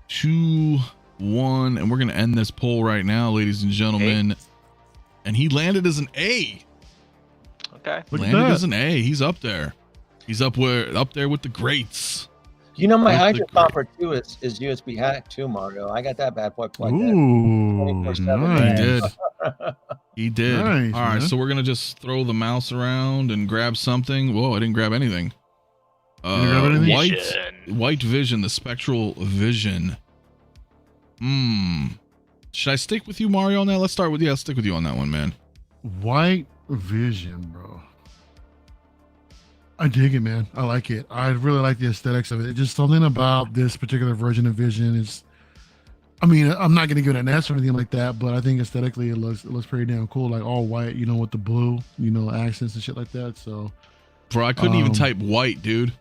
Speaker 1: 2, 1, and we're gonna end this poll right now, ladies and gentlemen. And he landed as an A.
Speaker 2: Okay.
Speaker 1: Landed as an A. He's up there. He's up there with the greats.
Speaker 4: You know, my
Speaker 1: With
Speaker 4: Hydra
Speaker 1: the
Speaker 4: Popper too is USB hacked too, Mario. I got that bad boy plugged in.
Speaker 3: Ooh,
Speaker 4: 24/7.
Speaker 1: He did.
Speaker 3: Nice,
Speaker 1: All right,
Speaker 3: man.
Speaker 1: so we're gonna just throw the mouse around and grab something. Whoa, I didn't grab anything.
Speaker 3: didn't grab anything?
Speaker 1: White vision, the spectral vision. Should I stick with you, Mario, on that? Let's start with I'll stick with you on that one, man.
Speaker 3: White vision, bro. I dig it, man. I like it. I really like the aesthetics of it. Just something about this particular version of Vision is. I mean, I'm not gonna give it an S or anything like that, but I think aesthetically it looks pretty damn cool. Like all white, with the blue, accents and shit like that. So,
Speaker 1: Bro, I couldn't even type white, dude,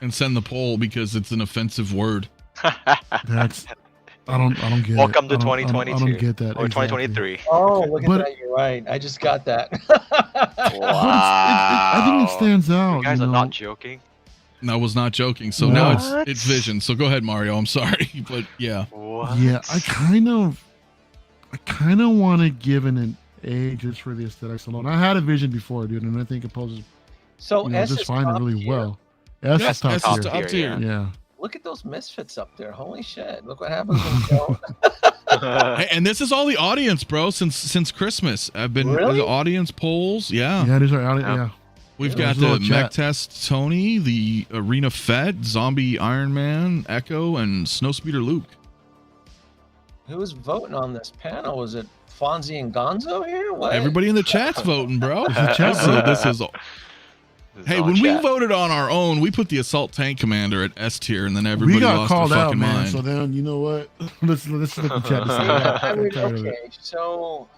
Speaker 1: and send the poll because it's an offensive word.
Speaker 3: that's. I don't get
Speaker 2: Welcome
Speaker 3: it.
Speaker 2: to
Speaker 3: I don't-
Speaker 2: 2022.
Speaker 3: I don't get that.
Speaker 2: Or
Speaker 3: exactly.
Speaker 2: 2023.
Speaker 4: Oh, look at
Speaker 3: But-
Speaker 4: that! You're right. I just got that.
Speaker 3: I think it stands out.
Speaker 2: You guys are not joking.
Speaker 1: I was not joking. So now it's vision. So go ahead, Mario. I'm sorry, but yeah.
Speaker 2: What?
Speaker 3: Yeah, I kind of want to give it an A just for the aesthetics alone. I had a Vision before, dude, and I think it poses
Speaker 4: So S
Speaker 3: just
Speaker 4: is
Speaker 3: fine and
Speaker 4: top
Speaker 3: really
Speaker 4: tier.
Speaker 3: well. S
Speaker 1: Yes,
Speaker 3: is top
Speaker 1: S
Speaker 3: tier.
Speaker 1: is top tier.
Speaker 3: Yeah.
Speaker 4: Look at those misfits up there. Holy shit! Look what happens when you don't.
Speaker 1: Hey, and this is all the audience, bro. Since Christmas, I've been
Speaker 4: Really?
Speaker 1: the audience polls. Yeah,
Speaker 3: Yeah, these are out. Yeah.
Speaker 1: we've
Speaker 3: Yeah,
Speaker 1: got
Speaker 3: there's a
Speaker 1: the
Speaker 3: little
Speaker 1: Mech
Speaker 3: chat.
Speaker 1: Test Tony, the Arena Fett, Zombie Iron Man, Echo, and Snowspeeder Luke.
Speaker 4: Who was voting on this panel? Was it Fonzie and Gonzo here? What?
Speaker 1: Everybody in the chat's voting, bro.
Speaker 3: It's a chat
Speaker 1: So
Speaker 3: vote.
Speaker 1: this is.
Speaker 2: This is
Speaker 1: Hey,
Speaker 2: all
Speaker 1: when we
Speaker 2: chat.
Speaker 1: voted on our own, we put the Assault Tank Commander at S tier, and then everybody
Speaker 3: We got
Speaker 1: lost
Speaker 3: called
Speaker 1: their
Speaker 3: out,
Speaker 1: fucking
Speaker 3: man.
Speaker 1: mind.
Speaker 3: So then, you know what? let's let the chat decide.
Speaker 4: I
Speaker 3: I'm
Speaker 4: mean,
Speaker 3: tired of
Speaker 4: okay,
Speaker 3: it.
Speaker 4: so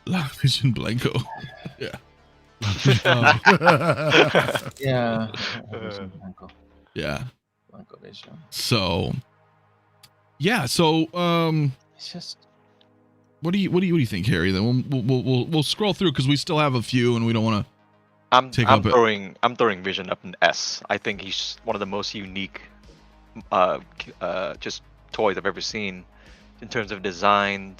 Speaker 1: La Vision Blanco. Yeah.
Speaker 4: yeah.
Speaker 1: Yeah.
Speaker 4: Blanco Vision.
Speaker 1: So. Yeah. So.
Speaker 4: It's just
Speaker 1: What do you think, Harry? Then we'll scroll through because we still have a few, and we don't want to.
Speaker 2: I'm
Speaker 1: take up it.
Speaker 2: throwing Vision up an S. I think he's one of the most unique just toys I've ever seen in terms of design.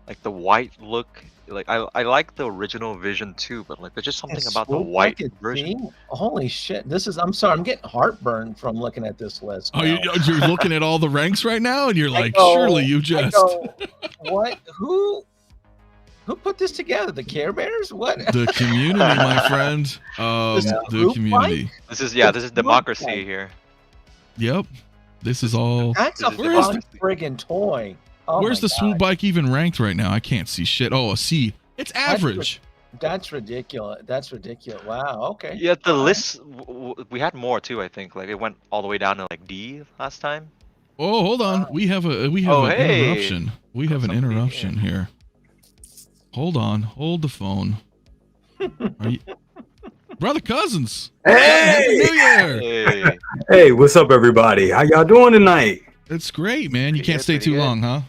Speaker 2: Like the white look, like I like the original Vision too, but like there's just something
Speaker 4: it's
Speaker 2: about the
Speaker 4: swooped
Speaker 2: white
Speaker 4: like a
Speaker 2: version.
Speaker 4: theme. Holy shit! I'm sorry. I'm getting heartburn from looking at this list.
Speaker 1: Oh,
Speaker 4: now.
Speaker 1: you're looking at all the ranks right now, and you're
Speaker 4: I
Speaker 1: like,
Speaker 4: go-
Speaker 1: surely you
Speaker 4: I
Speaker 1: just
Speaker 4: go, what? Who put this together? The Care Bears? What?
Speaker 1: the community, my friend.
Speaker 4: This
Speaker 1: The
Speaker 4: group
Speaker 1: community.
Speaker 2: This is
Speaker 4: It's
Speaker 2: this is democracy
Speaker 4: like-
Speaker 2: here.
Speaker 1: Yep. This is all.
Speaker 4: That's a
Speaker 2: This is
Speaker 1: Where is
Speaker 4: fun friggin' toy. Oh
Speaker 1: Where's
Speaker 4: my
Speaker 1: the swoop
Speaker 4: God.
Speaker 1: bike even ranked right now? I can't see shit. Oh, a C. It's average.
Speaker 4: That's ridiculous. That's ridiculous. Wow. Okay.
Speaker 2: Yeah, the
Speaker 4: All right.
Speaker 2: list we had more too. I think like it went all the way down to like D last time.
Speaker 1: Oh, hold on. We have an
Speaker 2: hey.
Speaker 1: interruption. We have an
Speaker 2: Something
Speaker 1: interruption here. Hold on. Hold the phone. Are you... Brother Cousins. Happy
Speaker 5: Hey!
Speaker 1: New Year.
Speaker 2: Hey,
Speaker 5: Hey, what's up, everybody? How y'all doing tonight?
Speaker 1: It's great, man. You
Speaker 2: Pretty
Speaker 1: can't
Speaker 2: good,
Speaker 1: stay
Speaker 2: pretty
Speaker 1: too
Speaker 2: good.
Speaker 1: long, huh?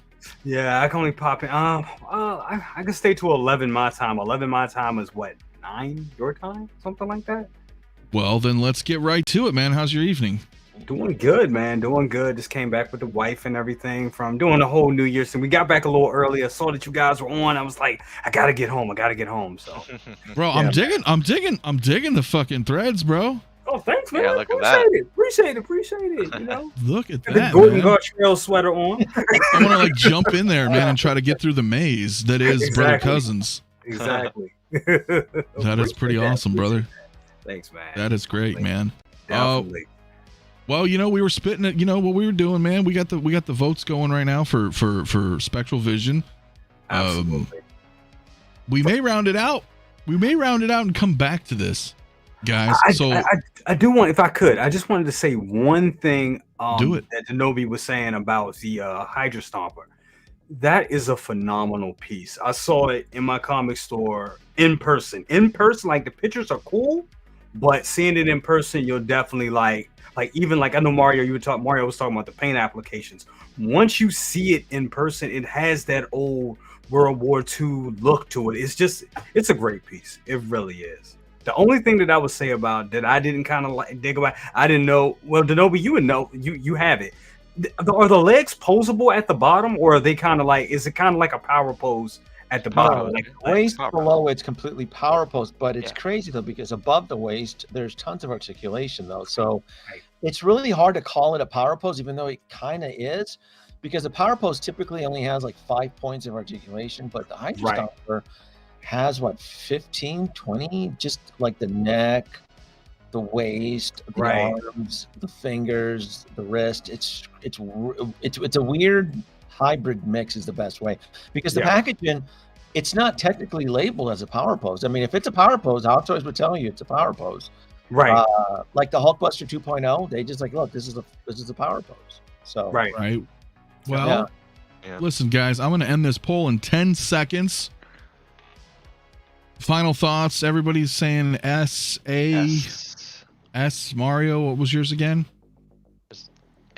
Speaker 5: Yeah, I can only pop in. I can stay to 11 my time. 11 my time is what, 9 your time? Something like that?
Speaker 1: Well, then let's get right to it, man. How's your evening?
Speaker 5: Doing good, man. Doing good. Just came back with the wife and everything from doing the whole New Year's. And we got back a little earlier. Saw that you guys were on. I was like, I gotta get home. So,
Speaker 1: Bro,
Speaker 5: Yeah,
Speaker 1: I'm digging the fucking threads, bro.
Speaker 5: oh, thanks, man.
Speaker 2: Yeah, look at that.
Speaker 5: Appreciate it. You know,
Speaker 1: Look at
Speaker 5: Got the
Speaker 1: that,
Speaker 5: Gordon
Speaker 1: man.
Speaker 5: Gartrell sweater on.
Speaker 1: I want to like jump in there, man, and try to get through the maze that is Brother
Speaker 5: Exactly.
Speaker 1: Cousins.
Speaker 5: Exactly.
Speaker 1: That is pretty awesome, brother.
Speaker 5: Thanks, man.
Speaker 1: That is great, man.
Speaker 5: Definitely.
Speaker 1: Well, we were spitting it. You know what we were doing, man. We got the votes going right now for Spectral Vision.
Speaker 5: Absolutely.
Speaker 1: We may round it out. We may round it out and come back to this. guys.
Speaker 5: I do want, if I could, I just wanted to say one thing.
Speaker 1: Do it.
Speaker 5: That Denobi was saying about the Hydra Stomper. That is a phenomenal piece. I saw it in my comic store in person. In person, like the pictures are cool, but seeing it in person, you'll definitely like even like I know Mario was talking about the paint applications. Once you see it in person, it has that old World War II look to it. It's a great piece. It really is. The only thing that I would say about that I didn't kind of like dig about, I didn't know. Well, Denobi, you would know. You have it. Are the legs posable at the bottom, or are they kind of like? Is it kind of like a power pose at the bottom?
Speaker 4: No,
Speaker 5: Like,
Speaker 4: waist
Speaker 2: power
Speaker 4: below it's completely power post, but it's
Speaker 2: Yeah.
Speaker 4: crazy though because above the waist there's tons of articulation though. So
Speaker 5: Right.
Speaker 4: it's really hard to call it a power pose, even though it kind of is, because the power pose typically only has like 5 points of articulation, but the Hydra
Speaker 5: Right.
Speaker 4: Stomper has what 15, 20, just like the neck, the waist, the
Speaker 5: Right.
Speaker 4: arms, the fingers, the wrist. It's a weird hybrid mix is the best way, because the
Speaker 5: Yeah.
Speaker 4: packaging, it's not technically labeled as a power pose. I mean, if it's a power pose, Hot Toys would tell you it's a power pose.
Speaker 5: right,
Speaker 4: Like the Hulkbuster 2.0, they just like, look, this is a power pose. So
Speaker 5: right.
Speaker 1: Right. Well,
Speaker 4: Yeah.
Speaker 2: Yeah.
Speaker 1: listen, guys, I'm going to end this poll in 10 seconds. Final thoughts. Everybody's saying S. Mario, what was yours again?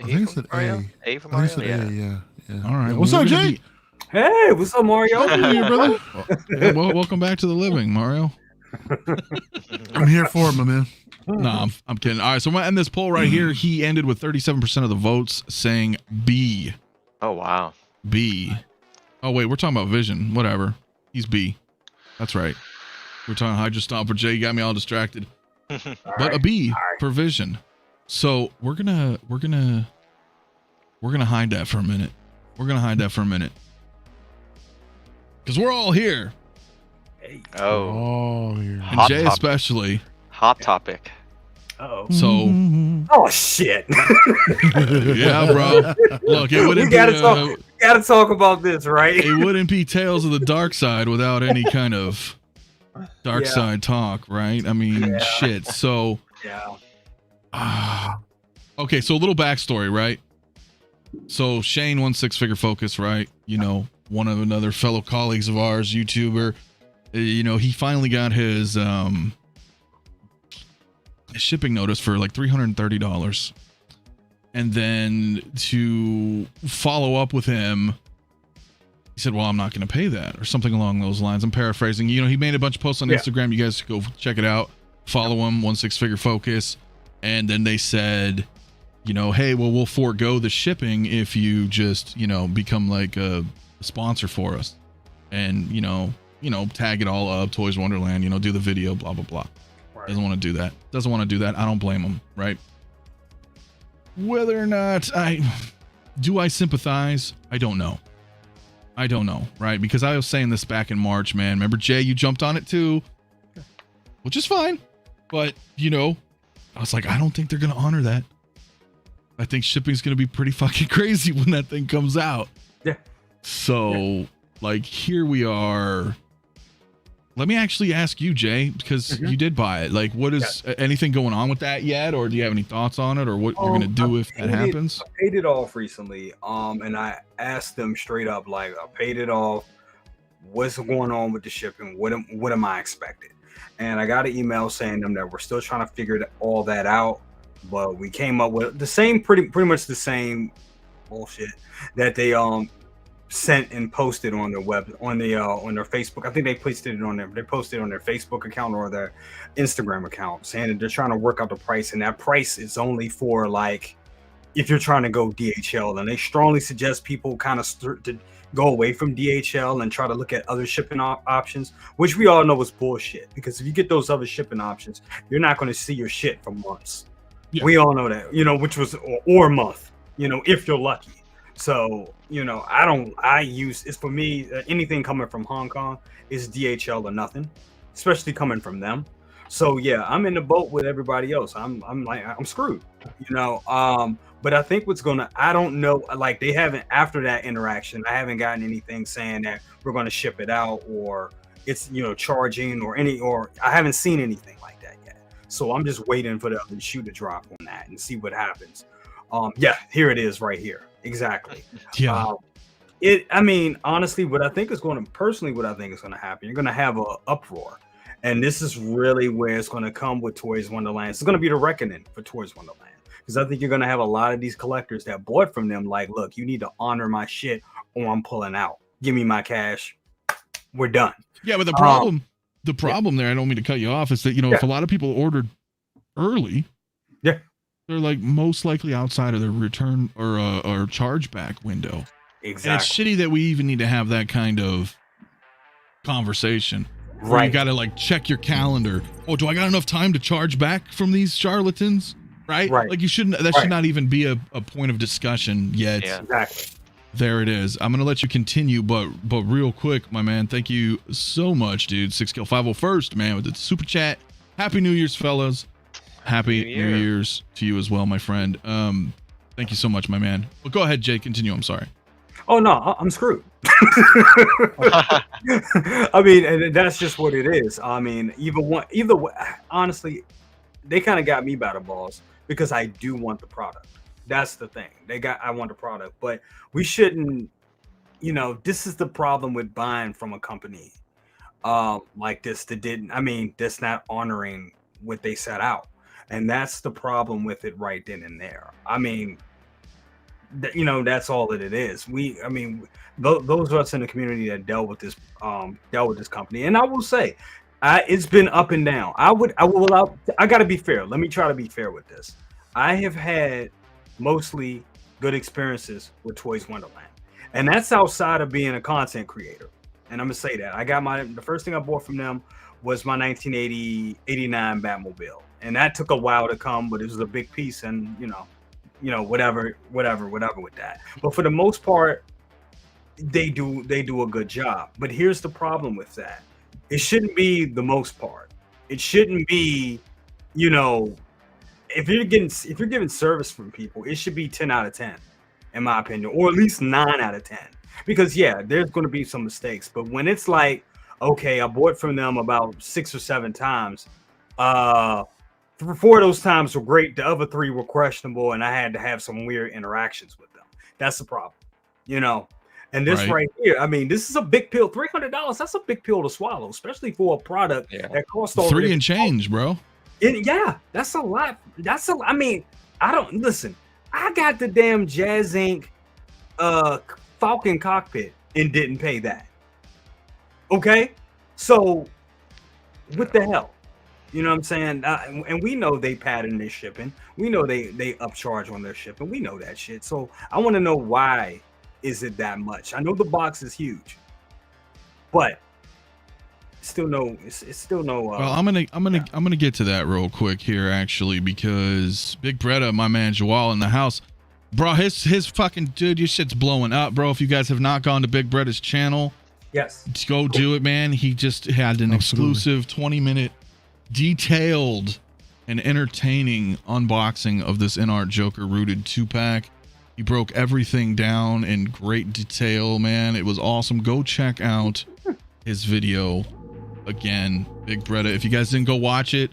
Speaker 3: I think it's an A.
Speaker 2: A for
Speaker 3: I think
Speaker 2: Mario.
Speaker 3: it's an
Speaker 2: Yeah.
Speaker 3: A, yeah.
Speaker 1: All right.
Speaker 3: What's
Speaker 1: well,
Speaker 3: up,
Speaker 1: we're gonna
Speaker 3: Jay?
Speaker 5: Hey, what's up, Mario?
Speaker 3: Hey, brother.
Speaker 1: Yeah, welcome back to the living, Mario.
Speaker 3: I'm here for it, my man.
Speaker 1: No, I'm kidding. All right, so I'm gonna end this poll right here. He ended with 37% of the votes saying B.
Speaker 2: Oh wow.
Speaker 1: B. Oh wait, we're talking about Vision. Whatever. He's B. That's right. We're talking Hydra Stomper. Jay got me all distracted. But a B for Vision. So we're gonna hide that for a minute. Because we're all here.
Speaker 2: Oh,
Speaker 3: Oh, yeah.
Speaker 1: And
Speaker 2: Hot
Speaker 1: Jay
Speaker 2: topic.
Speaker 1: especially.
Speaker 2: hot topic.
Speaker 5: Oh,
Speaker 1: So
Speaker 5: oh shit!
Speaker 1: yeah, bro. Look, it wouldn't
Speaker 5: We gotta
Speaker 1: be
Speaker 5: talk. Gotta talk about this, right?
Speaker 1: it wouldn't be Tales of the Dark Side without any kind of Dark
Speaker 5: Yeah.
Speaker 1: Side talk, right? I mean,
Speaker 5: Yeah.
Speaker 1: shit. So
Speaker 5: Yeah.
Speaker 1: okay, so a little backstory, right? So Shane won Six Figure Focus, right? You know, one of another fellow colleagues of ours, YouTuber. You know, he finally got his shipping notice for like $330. And then to follow up with him, he said, well, I'm not going to pay that, or something along those lines. I'm paraphrasing. You know, he made a bunch of posts on
Speaker 5: Yeah.
Speaker 1: Instagram. You guys go check it out. Follow him, One Six Figure Focus. And then they said, you know, hey, well, we'll forego the shipping if you just, you know, become like a sponsor for us. And, you know, tag it all up, Toys Wonderland, you know, do the video, blah, blah, blah.
Speaker 5: Right.
Speaker 1: Doesn't want to do that. I don't blame him, right? Whether or not I sympathize, I don't know, right? Because I was saying this back in March, man. Remember, Jay, you jumped on it too, which is fine. But, you know, I was like, I don't think they're going to honor that. I think shipping's going to be pretty fucking crazy when that thing comes out.
Speaker 5: Yeah.
Speaker 1: So, like, here we are. Let me actually ask you, Jay, because you did buy it. Like, what is anything going on with that yet? Or do you have any thoughts on it, or what you're going to do if that happens?
Speaker 5: I paid it off recently. And I asked them straight up, like, I paid it off. What's going on with the shipping? What am I expecting? And I got an email saying them that we're still trying to figure all that out. But we came up with the same, pretty much the same bullshit that they sent and posted on their web on their Facebook. I think they posted it on their Facebook account or their Instagram account, saying that they're trying to work out the price, and that price is only for like if you're trying to go DHL. And they strongly suggest people kind of to go away from DHL and try to look at other shipping options, which we all know is bullshit, because if you get those other shipping options, you're not going to see your shit for months.
Speaker 1: Yeah.
Speaker 5: We all know that, you know, which was or a month, you know, if you're lucky. So, you know, it's for me, anything coming from Hong Kong is DHL or nothing, especially coming from them. So yeah, I'm in the boat with everybody else. I'm screwed, you know. But I think I don't know, like they haven't, after that interaction, I haven't gotten anything saying that we're going to ship it out or it's, you know, charging or I haven't seen anything like that yet. So I'm just waiting for the other shoe to drop on that and see what happens. Yeah, here it is right here. Exactly.
Speaker 1: Yeah.
Speaker 5: I mean, honestly, what I think is going to happen, you're going to have an uproar. And this is really where it's going to come with Toys Wonderland. It's going to be the reckoning for Toys Wonderland. Because I think you're going to have a lot of these collectors that bought from them like, look, you need to honor my shit or I'm pulling out. Give me my cash. We're done.
Speaker 1: Yeah, but the problem there, I don't mean to cut you off, is that, if a lot of people ordered early,
Speaker 5: yeah,
Speaker 1: they're like most likely outside of their return or chargeback window.
Speaker 5: Exactly.
Speaker 1: And it's shitty that we even need to have that kind of conversation.
Speaker 5: Right.
Speaker 1: You got to like check your calendar. Oh, do I got enough time to charge back from these charlatans? Right. Like you shouldn't, that should not even be a point of discussion yet.
Speaker 2: Yeah.
Speaker 5: Exactly.
Speaker 1: There it is. I'm going to let you continue, but real quick, my man, thank you so much, dude. 6kill501st, man, with the super chat. Happy New Year's, fellas. Happy New Year's to you as well, my friend. Thank you so much, my man. But go ahead, Jay, continue. I'm sorry.
Speaker 5: Oh no, I'm screwed. I mean, and that's just what it is. I mean, either way, honestly, they kind of got me by the balls because I do want the product. That's the thing. I want the product, but we shouldn't. This is the problem with buying from a company like this that's not honoring what they set out, and that's the problem with it right then and there. I mean. That's all that it is. Those of us in the community that dealt with this company, and I will say, it's been up and down. I got to be fair. Let me try to be fair with this. I have had mostly good experiences with Toys Wonderland, and that's outside of being a content creator. And I'm gonna say that I got the first thing I bought from them was my 1989 Batmobile, and that took a while to come, but it was a big piece, and whatever with that. But for the most part, they do a good job. But here's the problem with that. It shouldn't be the most part. It shouldn't be, if you're giving service from people, it should be 10 out of 10, in my opinion, or at least 9 out of 10. Because there's going to be some mistakes. But when it's like, okay, I bought from them about 6 or 7 times, 4 of those times were great. The other 3 were questionable, and I had to have some weird interactions with them. That's the problem, And this right here, I mean, this is a big pill. $300. That's a big pill to swallow, especially for a product that costs all
Speaker 1: $3 and change, bro.
Speaker 5: That's a lot. I mean, I don't listen. I got the damn Jazz Inc. Falcon cockpit and didn't pay that. Okay, so what the hell? You know what I'm saying? And we know they pattern their shipping. We know they upcharge on their shipping. We know that shit. So I want to know, why is it that much? I know the box is huge, but it's still no.
Speaker 1: Well, I'm gonna get to that real quick here, actually, because Big Bretta, my man Joel in the house, bro, his fucking dude, your shit's blowing up, bro. If you guys have not gone to Big Bretta's channel,
Speaker 5: yes,
Speaker 1: go do it, man. He just had an exclusive 20-minute. Detailed and entertaining unboxing of this InArt Joker rooted 2-pack. He broke everything down in great detail, man. It was awesome. Go check out his video again, Big Bretta. If you guys didn't go watch it,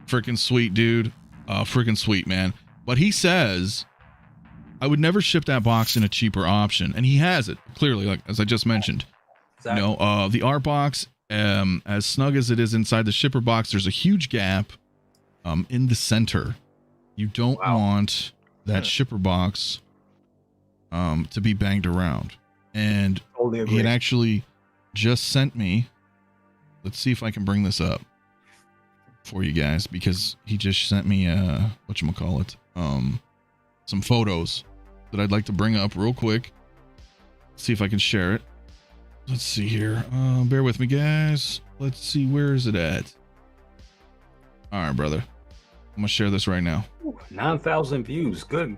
Speaker 1: freaking sweet, dude. Freaking sweet, man. But he says, I would never ship that box in a cheaper option. And he has it, clearly, like as I just mentioned. Exactly. The art box, as snug as it is inside the shipper box, there's a huge gap in the center. You don't want that shipper box to be banged around. And he had actually just sent me, let's see if I can bring this up for you guys, because he just sent me whatchamacallit, some photos that I'd like to bring up real quick. See if I can share it. Let's see here. Bear with me, guys. Let's see, where is it at? All right, brother. I'm gonna share this right now.
Speaker 5: 9,000 views. Good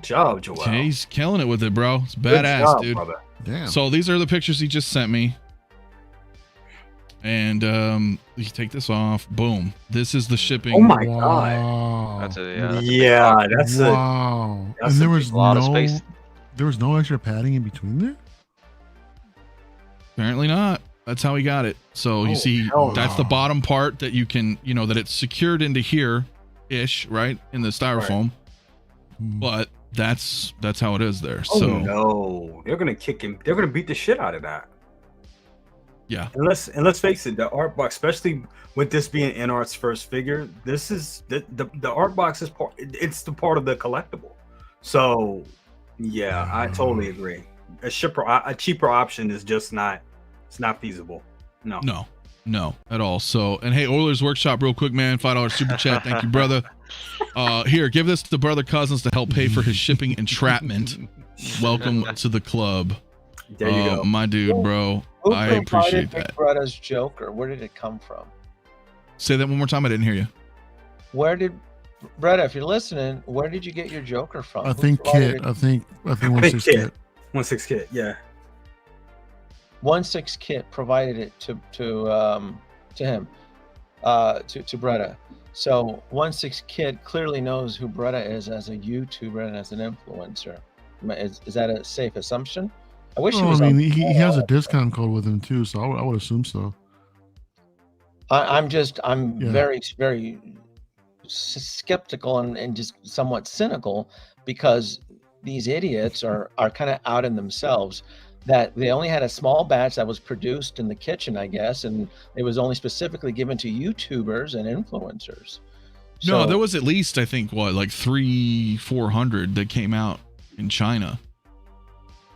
Speaker 5: job, Joel.
Speaker 1: Okay, he's killing it with it, bro. It's badass, job, dude. Brother.
Speaker 3: Damn.
Speaker 1: So these are the pictures he just sent me. And you take this off. Boom. This is the shipping.
Speaker 5: Oh my god.
Speaker 2: That's
Speaker 3: wow. And there was
Speaker 2: lot of space.
Speaker 3: There was no extra padding in between there?
Speaker 1: Apparently not. That's how he got it. So you
Speaker 5: Oh,
Speaker 1: see,
Speaker 5: hell
Speaker 1: that's the
Speaker 3: no.
Speaker 1: bottom part that you can, that it's secured into here ish, right? In the styrofoam. But that's how it is there.
Speaker 5: Oh
Speaker 1: So
Speaker 5: no, they're gonna kick him. They're gonna beat the shit out of that.
Speaker 1: yeah.
Speaker 5: And let's face it, the art box, especially with this being Inart's first figure, this is the art box is part. It's the part of the collectible. So yeah, I totally agree. A cheaper option is just not. It's not feasible. No.
Speaker 1: At all. So, and hey, Oilers Workshop, real quick, man, $5 super chat. Thank you, brother. Here, give this to brother Cousins to help pay for his shipping entrapment. Welcome to the club.
Speaker 5: There you go.
Speaker 1: My dude, bro.
Speaker 4: Who
Speaker 1: I appreciate
Speaker 4: provided
Speaker 1: that.
Speaker 4: Bretta's Joker? Where did it come from?
Speaker 1: Say that one more time. I didn't hear you.
Speaker 4: Where did Bretta, if you're listening, where did you get your Joker from?
Speaker 3: I
Speaker 4: Who
Speaker 3: think
Speaker 4: provided
Speaker 3: Kit.
Speaker 4: it?
Speaker 3: I think
Speaker 5: I
Speaker 3: 1/6
Speaker 5: think
Speaker 3: Kit.
Speaker 5: 1/6 kit. Yeah.
Speaker 4: 1/6 Kit provided it to him, to Bretta. So 1/6 Kit clearly knows who Bretta is as a YouTuber and as an influencer. Is that a safe assumption? I wish he
Speaker 3: Oh,
Speaker 4: was.
Speaker 3: I mean, he has a discount code with him too, so I would assume so.
Speaker 4: I'm
Speaker 3: Yeah.
Speaker 4: very, very skeptical and just somewhat cynical because these idiots are kind of out in themselves. That they only had a small batch that was produced in the kitchen, I guess, and it was only specifically given to YouTubers and influencers.
Speaker 1: No,
Speaker 4: So-
Speaker 1: there was at least, I think, like 300-400 that came out in China.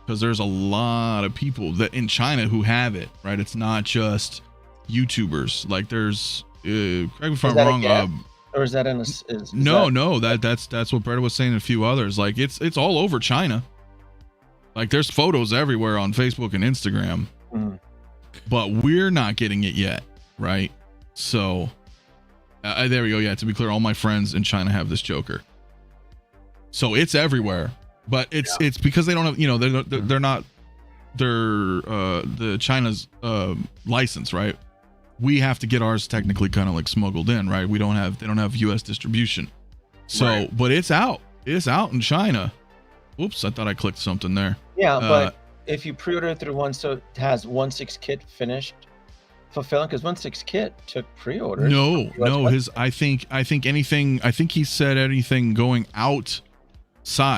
Speaker 1: Because there's a lot of people that in China who have it, right? It's not just YouTubers. Like there's, correct me if
Speaker 4: Is
Speaker 1: I'm
Speaker 4: that a
Speaker 1: wrong.
Speaker 4: gap? Or is that in a? Is
Speaker 1: No,
Speaker 4: that-
Speaker 1: that's what Bretta was saying and a few others. Like it's all over China. Like there's photos everywhere on Facebook and Instagram,
Speaker 4: Mhm.
Speaker 1: but we're not getting it yet, right? So there we go. Yeah, to be clear, all my friends in China have this Joker, so it's everywhere. But it's because they don't have, they're not the China's license, right? We have to get ours technically kind of like smuggled in, right? They don't have U.S. distribution. So,
Speaker 5: Right.
Speaker 1: but it's out in China. Whoops, I thought I clicked something there.
Speaker 4: Yeah, but if you pre-order through so it has 1/6 Kit finished fulfilling because 1/6 Kit took pre-orders.
Speaker 1: No,
Speaker 4: from US
Speaker 1: I think he said anything going outside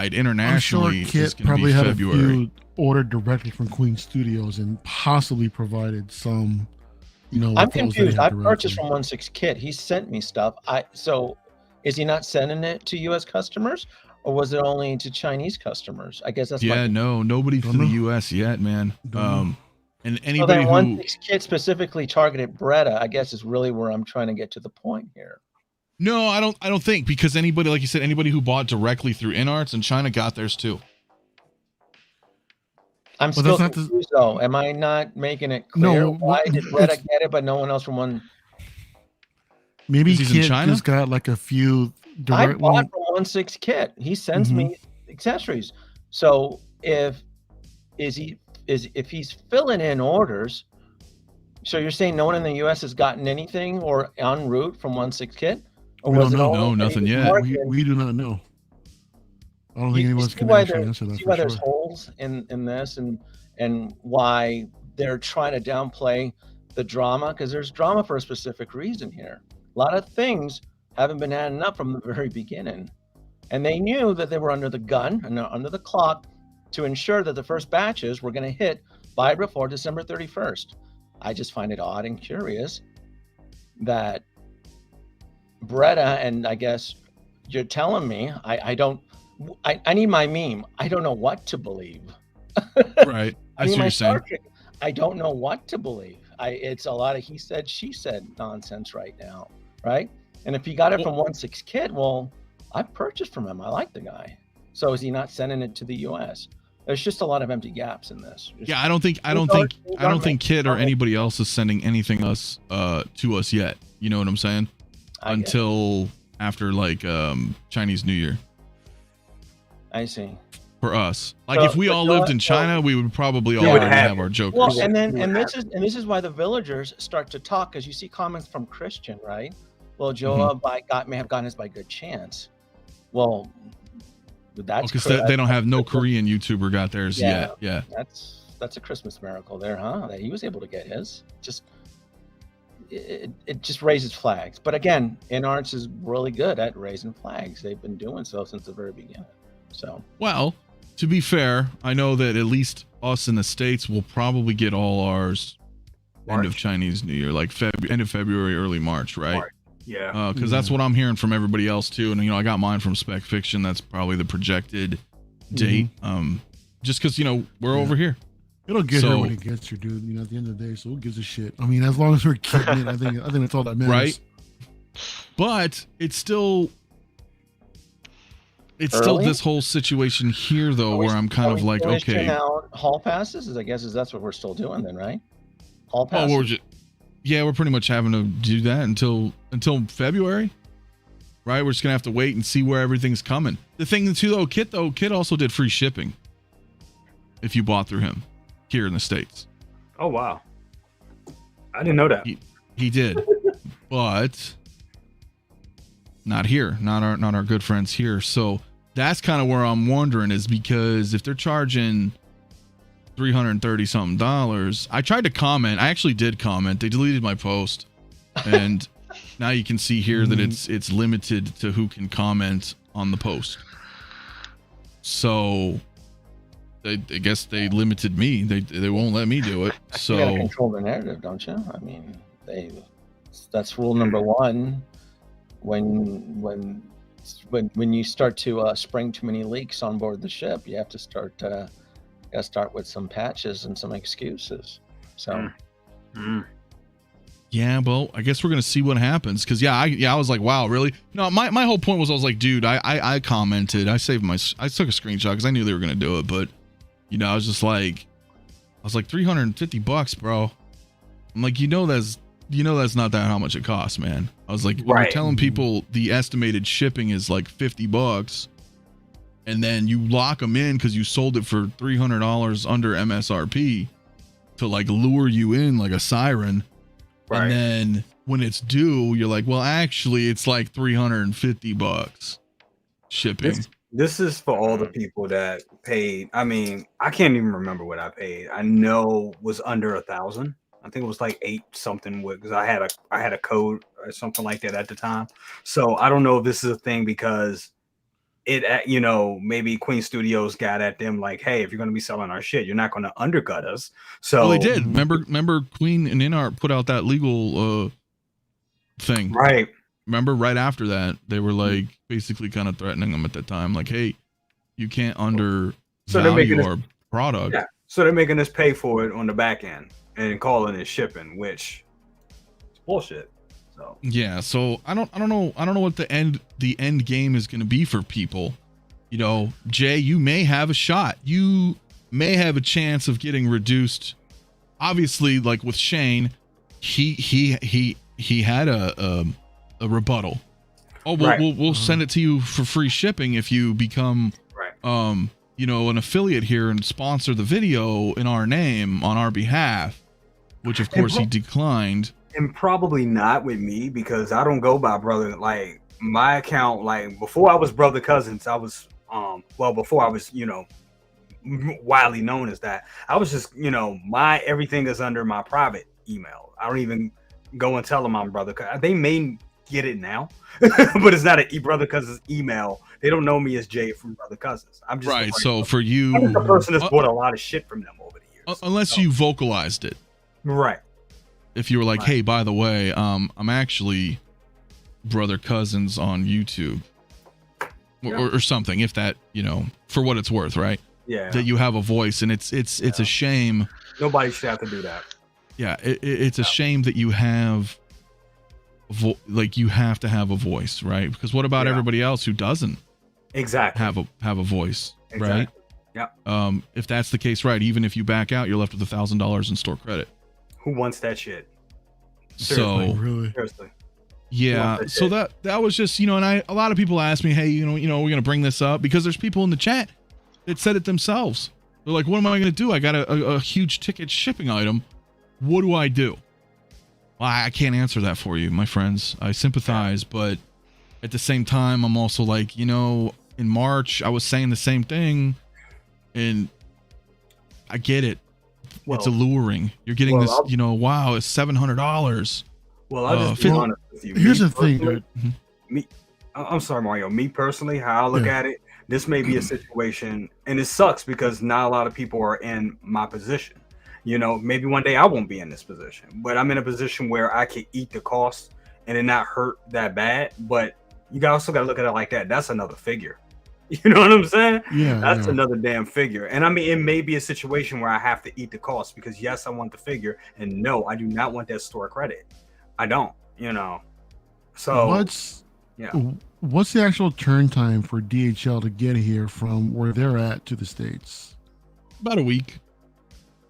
Speaker 3: I'm sure
Speaker 1: internationally is
Speaker 3: Kit
Speaker 1: going to
Speaker 3: probably
Speaker 1: be
Speaker 3: had
Speaker 1: February.
Speaker 3: a few ordered directly from Queen Studios and possibly provided some.
Speaker 4: I'm
Speaker 3: those that
Speaker 4: confused.
Speaker 3: had
Speaker 4: I purchased
Speaker 3: directly.
Speaker 4: from 1/6 Kit. He sent me stuff. So is he not sending it to U.S. customers, or was it only to Chinese customers? I guess that's
Speaker 1: Yeah, no, nobody
Speaker 3: Don't
Speaker 1: for the
Speaker 3: know.
Speaker 1: U.S. yet, man.
Speaker 3: Don't know.
Speaker 1: And
Speaker 4: So
Speaker 1: anybody
Speaker 4: then
Speaker 1: who
Speaker 4: 1/6 Kit specifically targeted Bretta, I guess, is really where I'm trying to get to the point here.
Speaker 1: no, I don't think because anybody, like you said, anybody who bought directly through InArts in China got theirs too.
Speaker 4: I'm
Speaker 3: Well,
Speaker 4: still
Speaker 3: that's not the-
Speaker 4: confused, though. Am I not making it
Speaker 3: No,
Speaker 4: clear?
Speaker 3: well,
Speaker 4: Why did Bretta
Speaker 3: it's-
Speaker 4: get it, but no one else from one?
Speaker 3: Maybe
Speaker 1: Because he's in
Speaker 3: Kit
Speaker 1: China?
Speaker 3: just got like a few
Speaker 4: I
Speaker 3: direct.
Speaker 4: bought
Speaker 3: Well,
Speaker 4: from 1/6 Kit. He sends
Speaker 3: Mhm.
Speaker 4: me accessories. So if he's filling in orders, so you're saying no one in the U.S. has gotten anything or en route from 1/6 Kit, or
Speaker 3: We
Speaker 4: was
Speaker 3: don't
Speaker 4: it
Speaker 3: know.
Speaker 4: only
Speaker 1: No,
Speaker 4: that he
Speaker 1: nothing
Speaker 4: was
Speaker 1: yet.
Speaker 4: marketing-
Speaker 3: we do not know. I don't think
Speaker 4: You
Speaker 3: anyone's
Speaker 4: see
Speaker 3: can
Speaker 4: why
Speaker 3: actually
Speaker 4: there-
Speaker 3: answer that
Speaker 4: see
Speaker 3: for
Speaker 4: why
Speaker 3: sure.
Speaker 4: there's holes in this and why they're trying to downplay the drama, because there's drama for a specific reason here. A lot of things haven't been adding up from the very beginning, and they knew that they were under the gun and they're under the clock to ensure that the first batches were going to hit by before December 31st. I just find it odd and curious that Bretta, and I guess you're telling me I need my meme. I don't know what to believe.
Speaker 1: Right.
Speaker 4: I
Speaker 1: I see
Speaker 4: need
Speaker 1: what
Speaker 4: my
Speaker 1: you're saying.
Speaker 4: Star Trek. I don't know what to believe. It's a lot of he said, she said nonsense right now, right? And if he got it from 1/6 Kit, well, I purchased from him. I like the guy. So is he not sending it to the U.S.? There's just a lot of empty gaps in this.
Speaker 1: Yeah, I don't think Kid or anybody else is sending anything to us yet. You know what I'm saying? Until after like Chinese New Year
Speaker 4: I see.
Speaker 1: for us. Like
Speaker 4: So-
Speaker 1: if we
Speaker 4: but
Speaker 1: all
Speaker 4: you know
Speaker 1: lived
Speaker 4: what?
Speaker 1: in China, we would probably
Speaker 5: would
Speaker 1: already
Speaker 5: have
Speaker 1: have our Jokers.
Speaker 4: Well, and
Speaker 5: Yeah.
Speaker 4: this is why the villagers start to talk, because you see comments from Christian, right? Well, Joa may have gotten his by good chance. Well, that's
Speaker 1: Because
Speaker 4: correct.
Speaker 1: they don't have no Korean YouTuber got theirs
Speaker 4: Yeah.
Speaker 1: yet. Yeah.
Speaker 4: that's a Christmas miracle there, huh? That he was able to get his. Just it just raises flags. But again, InArts is really good at raising flags. They've been doing so since the very beginning. So
Speaker 1: Well, to be fair, I know that at least us in the States will probably get all ours end of
Speaker 5: March.
Speaker 1: Chinese New Year, like end of February, early March, right?
Speaker 5: March. Yeah.
Speaker 1: Because that's what I'm hearing from everybody else too. And I got mine from Spec Fiction. That's probably the projected date. Just because we're over here.
Speaker 3: It'll get her
Speaker 1: So-
Speaker 3: when it gets her, dude. At the end of the day, so who gives a shit? I mean, as long as we're keeping it, I think that's all that matters.
Speaker 1: Right. But it's still
Speaker 4: Early?
Speaker 1: this whole situation here though,
Speaker 4: Are we-
Speaker 1: where I'm kind
Speaker 4: are
Speaker 1: of
Speaker 4: we
Speaker 1: like,
Speaker 4: finishing
Speaker 1: okay,
Speaker 4: out hall passes. I guess that's what we're still doing then, right? Hall
Speaker 1: oh,
Speaker 4: passes.
Speaker 1: we're pretty much having to do that until February, right? We're just gonna have to wait and see where everything's coming. The thing too, though, Kit also did free shipping if you bought through him here in the States.
Speaker 5: Oh wow. I didn't know that.
Speaker 1: He did, but not here, not our good friends here. So that's kind of where I'm wondering, is because if they're charging $330 something, I tried to comment. I actually did comment. They deleted my post, and now you can see here that it's limited to who can comment on the post. So I guess they limited me. They won't let me do it.
Speaker 4: You gotta
Speaker 1: So
Speaker 4: control the narrative, don't you? I mean, that's rule number one. When you start to spring too many leaks on board the ship, you have to start with some patches and some excuses. So
Speaker 1: yeah, well, I guess we're gonna see what happens. Cause I was like, wow, really? No, my whole point was I was like, dude, I commented, I took a screenshot because I knew they were gonna do it, but I was just like, $350, bro. I'm like, that's not that how much it costs, man. I was like, when you're
Speaker 5: Right.
Speaker 1: telling people the estimated shipping is like $50, and then you lock them in because you sold it for $300 under MSRP to like lure you in like a siren.
Speaker 5: Right.
Speaker 1: And then when it's due, you're like, well, actually, it's like $350 shipping.
Speaker 5: This is for all the people that paid. I mean, I can't even remember what I paid. I know was under 1,000. I think it was like 8 something because I had a code or something like that at the time. So I don't know if this is a thing because it, maybe Queen Studios got at them like, hey, if you're going to be selling our shit, you're not going to undercut us. So
Speaker 1: Well, they did. Remember Queen and InArt put out that legal thing.
Speaker 5: Right.
Speaker 1: Remember right after that, they were like basically kind of threatening them at that time. Like, hey, you can't undervalue our product.
Speaker 5: Yeah. So they're making us pay for it on the back end and calling it shipping, which is bullshit. So
Speaker 1: Yeah, so I don't know what the end game is going to be for people. Jay, you may have a shot. You may have a chance of getting reduced. Obviously, like with Shane, he had a rebuttal. Oh, we'll send it to you for free shipping if you become an affiliate here and sponsor the video in our name on our behalf, which of course he declined.
Speaker 5: And probably not with me because I don't go by brother. Like my account, like before I was brother cousins, I was before I was widely known as that. I was just my everything is under my private email. I don't even go and tell them I'm brother. They may get it now, but it's not a brother cousins email. They don't know me as Jay from brother cousins. I'm just
Speaker 1: Right. So for you,
Speaker 5: I'm the person that's bought a lot of shit from them over the years.
Speaker 1: Unless you vocalized it.
Speaker 5: Right.
Speaker 1: If you were like,
Speaker 5: Right.
Speaker 1: hey, by the way, I'm actually brother cousins on YouTube or something, if that, for what it's worth, right?
Speaker 5: Yeah.
Speaker 1: That you have a voice, and it's a shame.
Speaker 5: Nobody should have to do that.
Speaker 1: Yeah. It's a shame that you have you have to have a voice, right? Because what about everybody else who doesn't
Speaker 5: Exactly.
Speaker 1: have a voice,
Speaker 5: Exactly.
Speaker 1: right?
Speaker 5: Yeah.
Speaker 1: If that's the case, right, even if you back out, you're left with $1,000 in store credit.
Speaker 5: Who wants that shit?
Speaker 1: So
Speaker 3: Really?
Speaker 5: Seriously.
Speaker 1: yeah,
Speaker 5: Well,
Speaker 1: so that was just, and a lot of people ask me, hey, we're going to bring this up because there's people in the chat that said it themselves. They're like, what am I going to do? I got a huge ticket shipping item. What do I do? Well, I can't answer that for you, my friends. I sympathize, but at the same time, I'm also like, in March, I was saying the same thing, and I get it.
Speaker 5: Well,
Speaker 1: it's alluring. You're getting
Speaker 5: well,
Speaker 1: this,
Speaker 5: I'll-
Speaker 1: you know, wow, it's $700.
Speaker 5: well, I'll just be
Speaker 1: Phil-
Speaker 5: honest with you.
Speaker 3: Here's
Speaker 5: Me
Speaker 3: the thing,
Speaker 5: personally-
Speaker 3: dude.
Speaker 5: I'm sorry, Mario. Me personally, how I look
Speaker 3: Yeah.
Speaker 5: at it, this may be a situation, and it sucks because not a lot of people are in my position. You know, maybe one day I won't be in this position, but I'm in a position where I can eat the cost and it not hurt that bad. But you also got to look at it like that. That's another figure. You know what I'm saying?
Speaker 3: Yeah,
Speaker 5: That's
Speaker 3: yeah.
Speaker 5: another damn figure. And I mean, it may be a situation where I have to eat the cost because yes, I want the figure, and no, I do not want that store credit. I don't. You know. So yeah.
Speaker 3: What's the actual turn time for DHL to get here from where they're at to the States?
Speaker 1: About a week.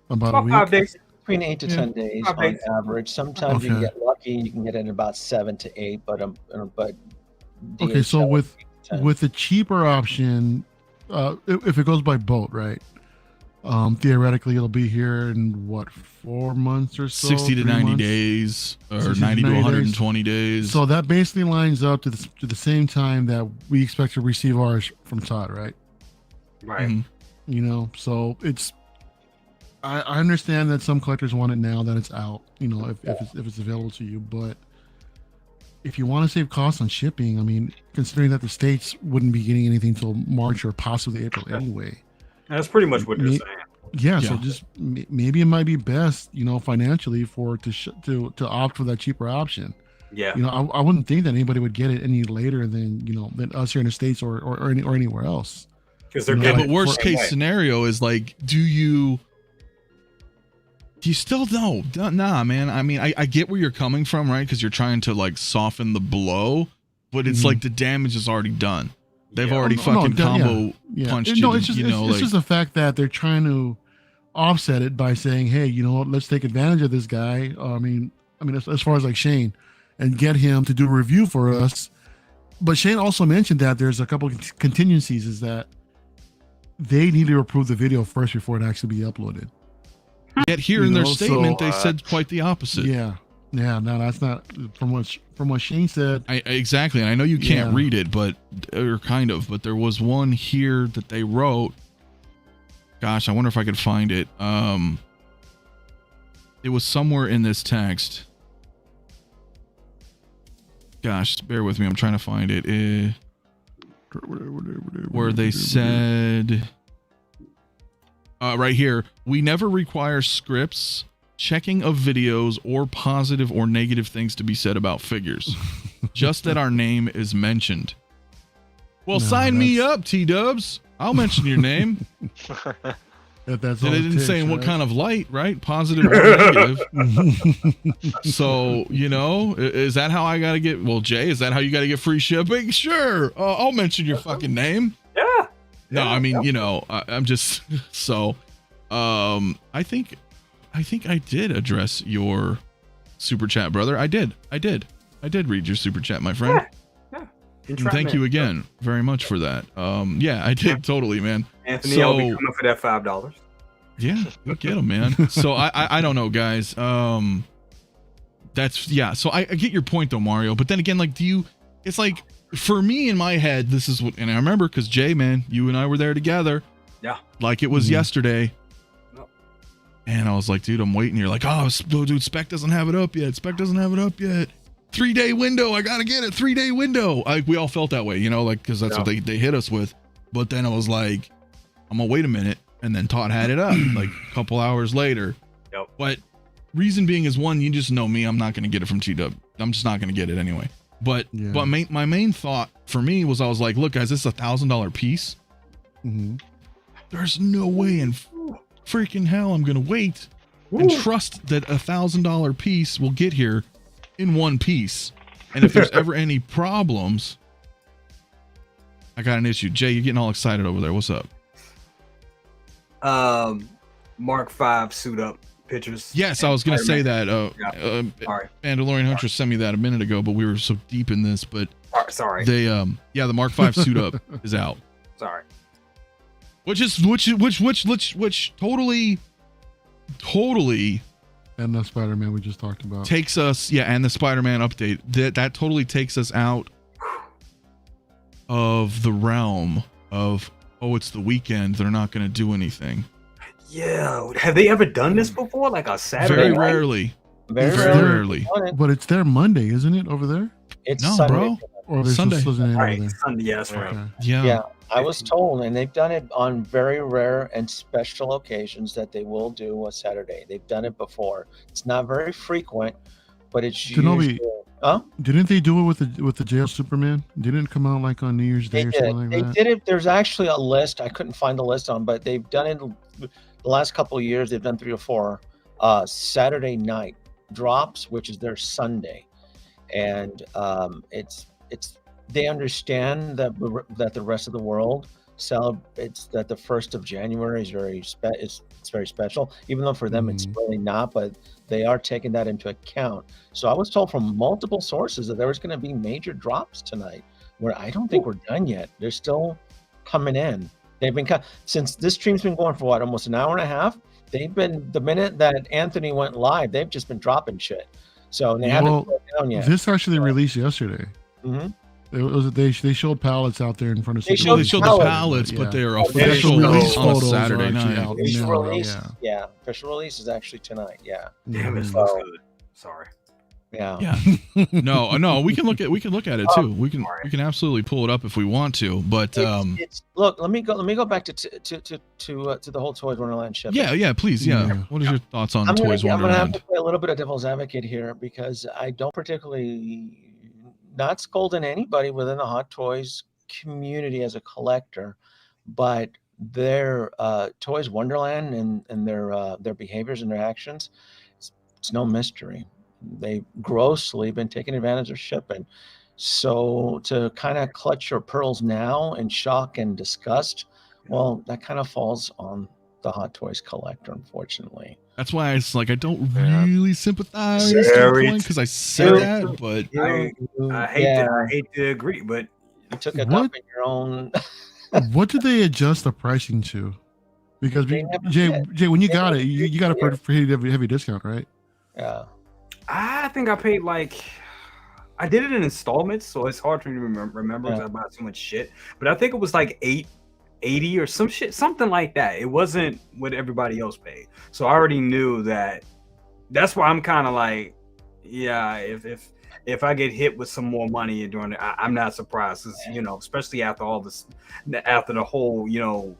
Speaker 3: About a
Speaker 5: About
Speaker 3: week.
Speaker 5: 5 days.
Speaker 4: Between 8 to
Speaker 1: Yeah.
Speaker 4: 10 days
Speaker 5: 5
Speaker 4: on
Speaker 5: days.
Speaker 4: average. Sometimes you can
Speaker 3: Okay.
Speaker 4: get lucky. You can get it in about 7 to 8, but
Speaker 3: Okay, so
Speaker 4: DHL
Speaker 3: with
Speaker 4: 10.
Speaker 3: with the cheaper option, if it goes by boat, right? Theoretically, it'll be here in what, 4 months or so?
Speaker 1: 60 to
Speaker 3: 3
Speaker 1: 90
Speaker 3: months?
Speaker 1: days, or
Speaker 3: 60 to
Speaker 1: 90 to
Speaker 3: 90 days.
Speaker 1: 120 days.
Speaker 3: So that basically lines up to the same time that we expect to receive ours from Todd, right?
Speaker 5: Right.
Speaker 1: Mhm.
Speaker 3: You know, so it's. I understand that some collectors want it now that it's out. You know, if it's available to you, but if you want to save costs on shipping, I mean, considering that the States wouldn't be getting anything till March or possibly April anyway.
Speaker 5: That's pretty much what they're
Speaker 3: Me-
Speaker 5: saying.
Speaker 3: Yeah, so
Speaker 1: Yeah.
Speaker 3: just maybe it might be best, you know, financially for to opt for that cheaper option.
Speaker 5: Yeah.
Speaker 3: You know, I wouldn't think that anybody would get it any later than, you know, than us here in the States or anywhere else.
Speaker 5: Because they're
Speaker 3: Yeah,
Speaker 1: Yeah,
Speaker 5: getting
Speaker 1: but
Speaker 5: it
Speaker 1: worst
Speaker 5: the same
Speaker 1: case
Speaker 5: way.
Speaker 1: scenario is like, do you still know? Nah, man. I mean, I get where you're coming from, right? Because you're trying to like soften the blow, but it's
Speaker 3: Mhm.
Speaker 1: like the damage is already done. They've
Speaker 5: Yeah.
Speaker 1: already
Speaker 3: No,
Speaker 1: fucking
Speaker 3: yeah,
Speaker 1: combo
Speaker 3: Yeah,
Speaker 1: punched
Speaker 3: no,
Speaker 1: you.
Speaker 3: it's just
Speaker 1: You know,
Speaker 3: it's
Speaker 1: like
Speaker 3: just the fact that they're trying to offset it by saying, hey, you know what, let's take advantage of this guy. I mean, as far as like Shane, and get him to do a review for us. But Shane also mentioned that there's a couple of contingencies, is that they need to approve the video first before it actually be uploaded.
Speaker 1: yet here
Speaker 3: you
Speaker 1: in their
Speaker 3: know, so-
Speaker 1: statement they said quite the opposite.
Speaker 3: Yeah, no, that's not from what Shane said.
Speaker 1: Exactly, and I know you can't
Speaker 3: Yeah.
Speaker 1: read it, but or kind of, but there was one here that they wrote. Gosh, I wonder if I could find it. It was somewhere in this text. Gosh, bear with me. I'm trying to find it. Where they said, right here, we never require scripts, checking of videos, or positive or negative things to be said about figures. Just that our name is mentioned. Well,
Speaker 3: No,
Speaker 1: sign me
Speaker 3: that's-
Speaker 1: up, T-Dubs. I'll mention your name.
Speaker 3: That's all
Speaker 1: They
Speaker 3: it
Speaker 1: didn't say
Speaker 3: takes,
Speaker 1: in what
Speaker 3: right?
Speaker 1: kind of light, right? Positive or negative. So, you know, is that how I got to get? Well, Jay, is that how you got to get free shipping? Sure. I'll mention your fucking name.
Speaker 5: Yeah.
Speaker 1: No,
Speaker 5: Yeah,
Speaker 1: I mean,
Speaker 5: yeah.
Speaker 1: you know, I'm just so. I think I did address your super chat, brother. I did read your super chat, my friend. And thank you again very much for that. Yeah, I did totally, man.
Speaker 5: Anthony, I'll be
Speaker 1: So-
Speaker 5: coming for that $5.
Speaker 1: Yeah, look at him, man. So I don't know, guys. That's yeah. So I get your point though, Mario. But then again, like, it's like for me in my head, this is what, and I remember because Jay, man, you and I were there together.
Speaker 5: Yeah.
Speaker 1: Like it was
Speaker 3: Mhm.
Speaker 1: yesterday.
Speaker 5: Yep.
Speaker 1: And I was like, dude, I'm waiting. You're like, oh, dude, Spec doesn't have it up yet. 3-day window. I gotta get it. 3-day window. Like we all felt that way, you know, like because that's what they hit us with. But then I was like, I'm gonna wait a minute. And then Todd had it up like a couple hours later.
Speaker 5: Yep.
Speaker 1: But reason being is one, you just know me. I'm not gonna get it from T-Dub. I'm just not gonna get it anyway. But
Speaker 3: Yeah.
Speaker 1: my main thought for me was I was like, look, guys, this is $1,000 piece.
Speaker 3: Mhm.
Speaker 1: There's no way in freaking hell I'm gonna wait and trust that $1,000 piece will get here in one piece. And if there's ever any problems, I got an issue. Jay, you're getting all excited over there. What's up?
Speaker 5: Mark V suit up pictures.
Speaker 1: Yes, I was gonna say that.
Speaker 5: Yeah. Sorry.
Speaker 1: Mandalorian Huntress sent me that a minute ago, but we were so deep in this. But
Speaker 5: Sorry.
Speaker 1: they, yeah, the Mark V suit up is out,
Speaker 5: Sorry.
Speaker 1: which totally
Speaker 3: And the Spider-Man we just talked about.
Speaker 1: takes us, yeah, and the Spider-Man update that totally takes us out of the realm of, oh, it's the weekend, they're not going to do anything.
Speaker 5: Yeah, have they ever done this before? Like a Saturday
Speaker 1: Very
Speaker 5: night?
Speaker 1: rarely.
Speaker 4: Very
Speaker 1: Very
Speaker 4: rarely.
Speaker 1: rarely.
Speaker 4: on it.
Speaker 3: But it's there Monday, isn't it? Over there,
Speaker 4: It's
Speaker 1: No,
Speaker 4: Sunday.
Speaker 1: bro.
Speaker 3: or there's
Speaker 1: Sunday.
Speaker 3: just Sunday
Speaker 5: Right,
Speaker 3: over there.
Speaker 5: Sunday. Yeah, that's right.
Speaker 3: Okay.
Speaker 1: Yeah.
Speaker 4: Yeah, I was told, and they've done it on very rare and special occasions that they will do a Saturday. They've done it before. It's not very frequent, but it's
Speaker 3: Kenobi,
Speaker 4: usually. Huh?
Speaker 3: Didn't they do it with the jail Superman? Didn't it come out like on New Year's Day
Speaker 4: They
Speaker 3: or
Speaker 4: did.
Speaker 3: something like
Speaker 4: They
Speaker 3: that?
Speaker 4: did it. There's actually a list. I couldn't find the list on, but they've done it the last couple of years. They've done 3 or 4 Saturday night drops, which is their Sunday, and it's they understand that the rest of the world celebrates that the 1st of January is it's very special, even though for them it's really not, but they are taking that into account. So I was told from multiple sources that there was going to be major drops tonight, where I don't think we're done yet. They're still coming in. They've been since this stream's been going for what, almost an hour and a half. They've been, the minute that Anthony went live, they've just been dropping shit. So they haven't slowed down yet.
Speaker 3: This actually released yesterday.
Speaker 4: Mhm.
Speaker 3: It was they showed pallets out there in front of.
Speaker 4: They
Speaker 1: Well, they
Speaker 4: showed
Speaker 1: showed the
Speaker 4: pallets,
Speaker 1: pallets, but they are
Speaker 3: The actual
Speaker 1: official
Speaker 3: release
Speaker 1: on
Speaker 3: photos
Speaker 1: Saturday
Speaker 3: are actually
Speaker 1: night.
Speaker 3: out
Speaker 4: Official
Speaker 3: now,
Speaker 4: release,
Speaker 3: yeah.
Speaker 4: official release is actually tonight. Yeah,
Speaker 5: Damn, it
Speaker 3: Mhm.
Speaker 5: looks
Speaker 4: So-
Speaker 5: good. Sorry.
Speaker 4: yeah.
Speaker 1: Yeah. No, we can look at it too. We can
Speaker 5: Alright.
Speaker 1: we can absolutely pull it up if we want to. But
Speaker 4: It's look. Let me go back to the whole Toys Wonderland shipping.
Speaker 1: yeah, please, yeah.
Speaker 3: Yeah.
Speaker 1: What is your thoughts on
Speaker 4: I'm
Speaker 1: Toys
Speaker 4: gonna have
Speaker 1: Wonderland?
Speaker 4: to play a little bit of devil's advocate here, because I don't particularly, not scolding anybody within the Hot Toys community as a collector, but their Toys Wonderland and their behaviors and their actions, it's no mystery. They've grossly been taking advantage of shipping. So to kind of clutch your pearls now in shock and disgust, well, that kind of falls on the Hot Toys collector, unfortunately.
Speaker 1: That's why it's like I don't
Speaker 2: Yeah.
Speaker 1: really sympathize
Speaker 5: Very
Speaker 1: because I said
Speaker 4: true.
Speaker 1: that, but
Speaker 5: I hate
Speaker 4: Yeah,
Speaker 5: to, I hate to agree, but
Speaker 4: you took it
Speaker 3: What?
Speaker 4: up in your own.
Speaker 3: What did they adjust the pricing to? Because
Speaker 4: They never
Speaker 3: Jay,
Speaker 4: did.
Speaker 3: when you
Speaker 4: They
Speaker 3: got
Speaker 4: never
Speaker 3: it, you
Speaker 4: did.
Speaker 3: got it for a pretty heavy discount, right?
Speaker 4: Yeah.
Speaker 5: I think I paid like, I did it in installments, so it's hard for me to remember because
Speaker 4: Yeah.
Speaker 5: I bought so much shit. But I think it was like $8.80 or some shit, something like that. It wasn't what everybody else paid, so I already knew that. That's why I'm kind of like, yeah, if I get hit with some more money during it, I'm not surprised, 'cause, you know, especially after all this, after the whole, you know,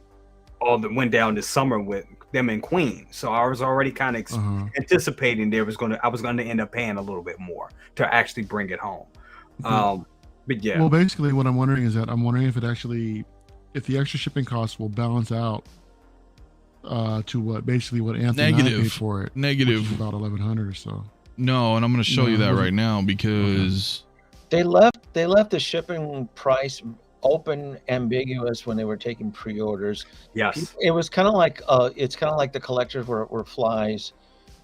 Speaker 5: all that went down this summer with them in Queen. So I was already kind of
Speaker 3: Uh-huh.
Speaker 5: anticipating I was gonna end up paying a little bit more to actually bring it home. But yeah,
Speaker 3: Well, basically, what I'm wondering is that I'm wondering if if the extra shipping costs will balance out to what Anthony and I
Speaker 1: Negative.
Speaker 3: paid for it.
Speaker 1: negative.
Speaker 3: Which is about 1,100 or so.
Speaker 1: No, and I'm going to show
Speaker 3: No,
Speaker 1: you
Speaker 3: it
Speaker 1: that
Speaker 3: wasn't.
Speaker 1: right now because
Speaker 4: They left the shipping price open, ambiguous when they were taking pre-orders.
Speaker 5: yes,
Speaker 4: It was kind of like it's kind of like the collectors were flies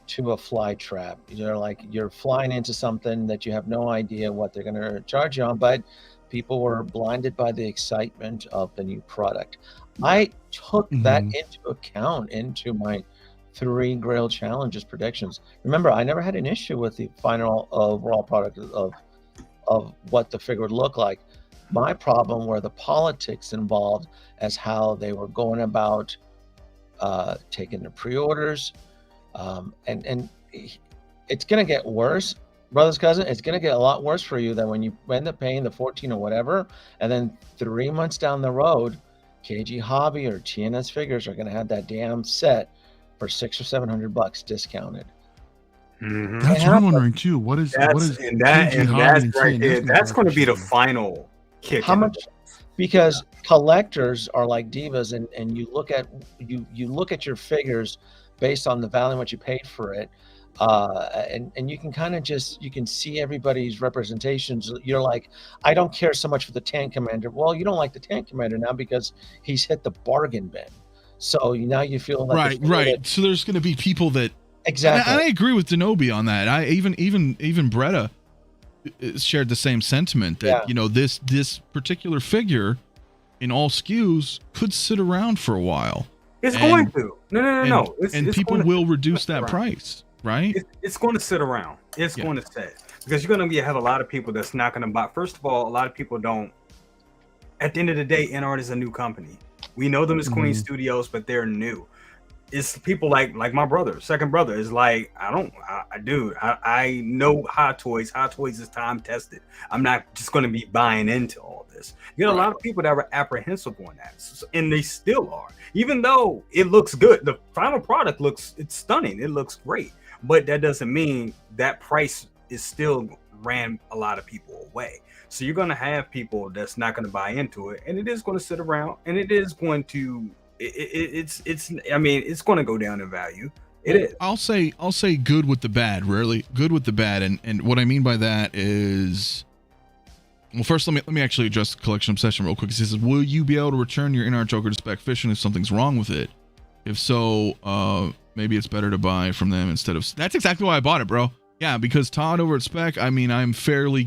Speaker 4: to a fly trap. You're like, you're flying into something that you have no idea what they're going to charge you on, but people were blinded by the excitement of the new product. I took that into account into my 3 Grail Challenges predictions. Remember, I never had an issue with the final overall product of what the figure would look like. My problem were the politics involved as how they were going about taking the pre-orders, and it's going to get worse, brother's cousin. It's going to get a lot worse for you than when you end up paying the 14 or whatever, and then 3 months down the road, KG Hobby or TNS Figures are going to have that damn set for $600 or $700 discounted.
Speaker 5: Mhm.
Speaker 3: That's what
Speaker 4: happened.
Speaker 3: I'm wondering too. What is
Speaker 5: that's
Speaker 3: KG
Speaker 5: and that's
Speaker 3: Hobby and
Speaker 5: right there.
Speaker 3: TNS
Speaker 5: That's going to be the
Speaker 3: for?
Speaker 5: final kick.
Speaker 4: How
Speaker 5: in the
Speaker 4: much? Because collectors are like divas, and you look at your figures based on the value what you paid for it, and you can kind of you can see everybody's representations. You're like, I don't care so much for the Tank Commander. Well, you don't like the Tank Commander now because he's hit the bargain bin. So now you feel like
Speaker 1: right. So there's going to be people that
Speaker 4: exactly.
Speaker 1: And I agree with Denobi on that. I even Bretta shared the same sentiment that
Speaker 4: Yeah.
Speaker 1: you know this particular figure in all SKUs could sit around for a while.
Speaker 5: It's
Speaker 1: And-
Speaker 5: going to. No.
Speaker 1: And
Speaker 5: It's
Speaker 1: people
Speaker 5: going to-
Speaker 1: will reduce that
Speaker 5: around.
Speaker 1: price, right?
Speaker 5: It's going to sit around. It's
Speaker 1: Yeah.
Speaker 5: going to sit because you're going to have a lot of people that's not going to buy. First of all, a lot of people don't. At the end of the day, NART is a new company. We know them as Queen Studios, but they're new. it's people like my brother, second brother, is like, I know Hot Toys. Hot Toys is time tested. I'm not just going to be buying into all this. You get a lot of people that were apprehensive on that, and they still are. Even though it looks good, the final product it's stunning. It looks great, but that doesn't mean that price is still ran a lot of people away. So you're going to have people that's not going to buy into it, and it is going to sit around, and it is going to. I mean, it's going to go down in value. It is.
Speaker 1: I'll say good with the bad, rarely good with the bad. And what I mean by that is, well, first let me actually address the collection obsession real quick. It says, will you be able to return your in-art Joker to spec fiction if something's wrong with it? If so, maybe it's better to buy from them instead of. That's exactly why I bought it, bro. Yeah, because Todd over at Spec, I mean, I'm fairly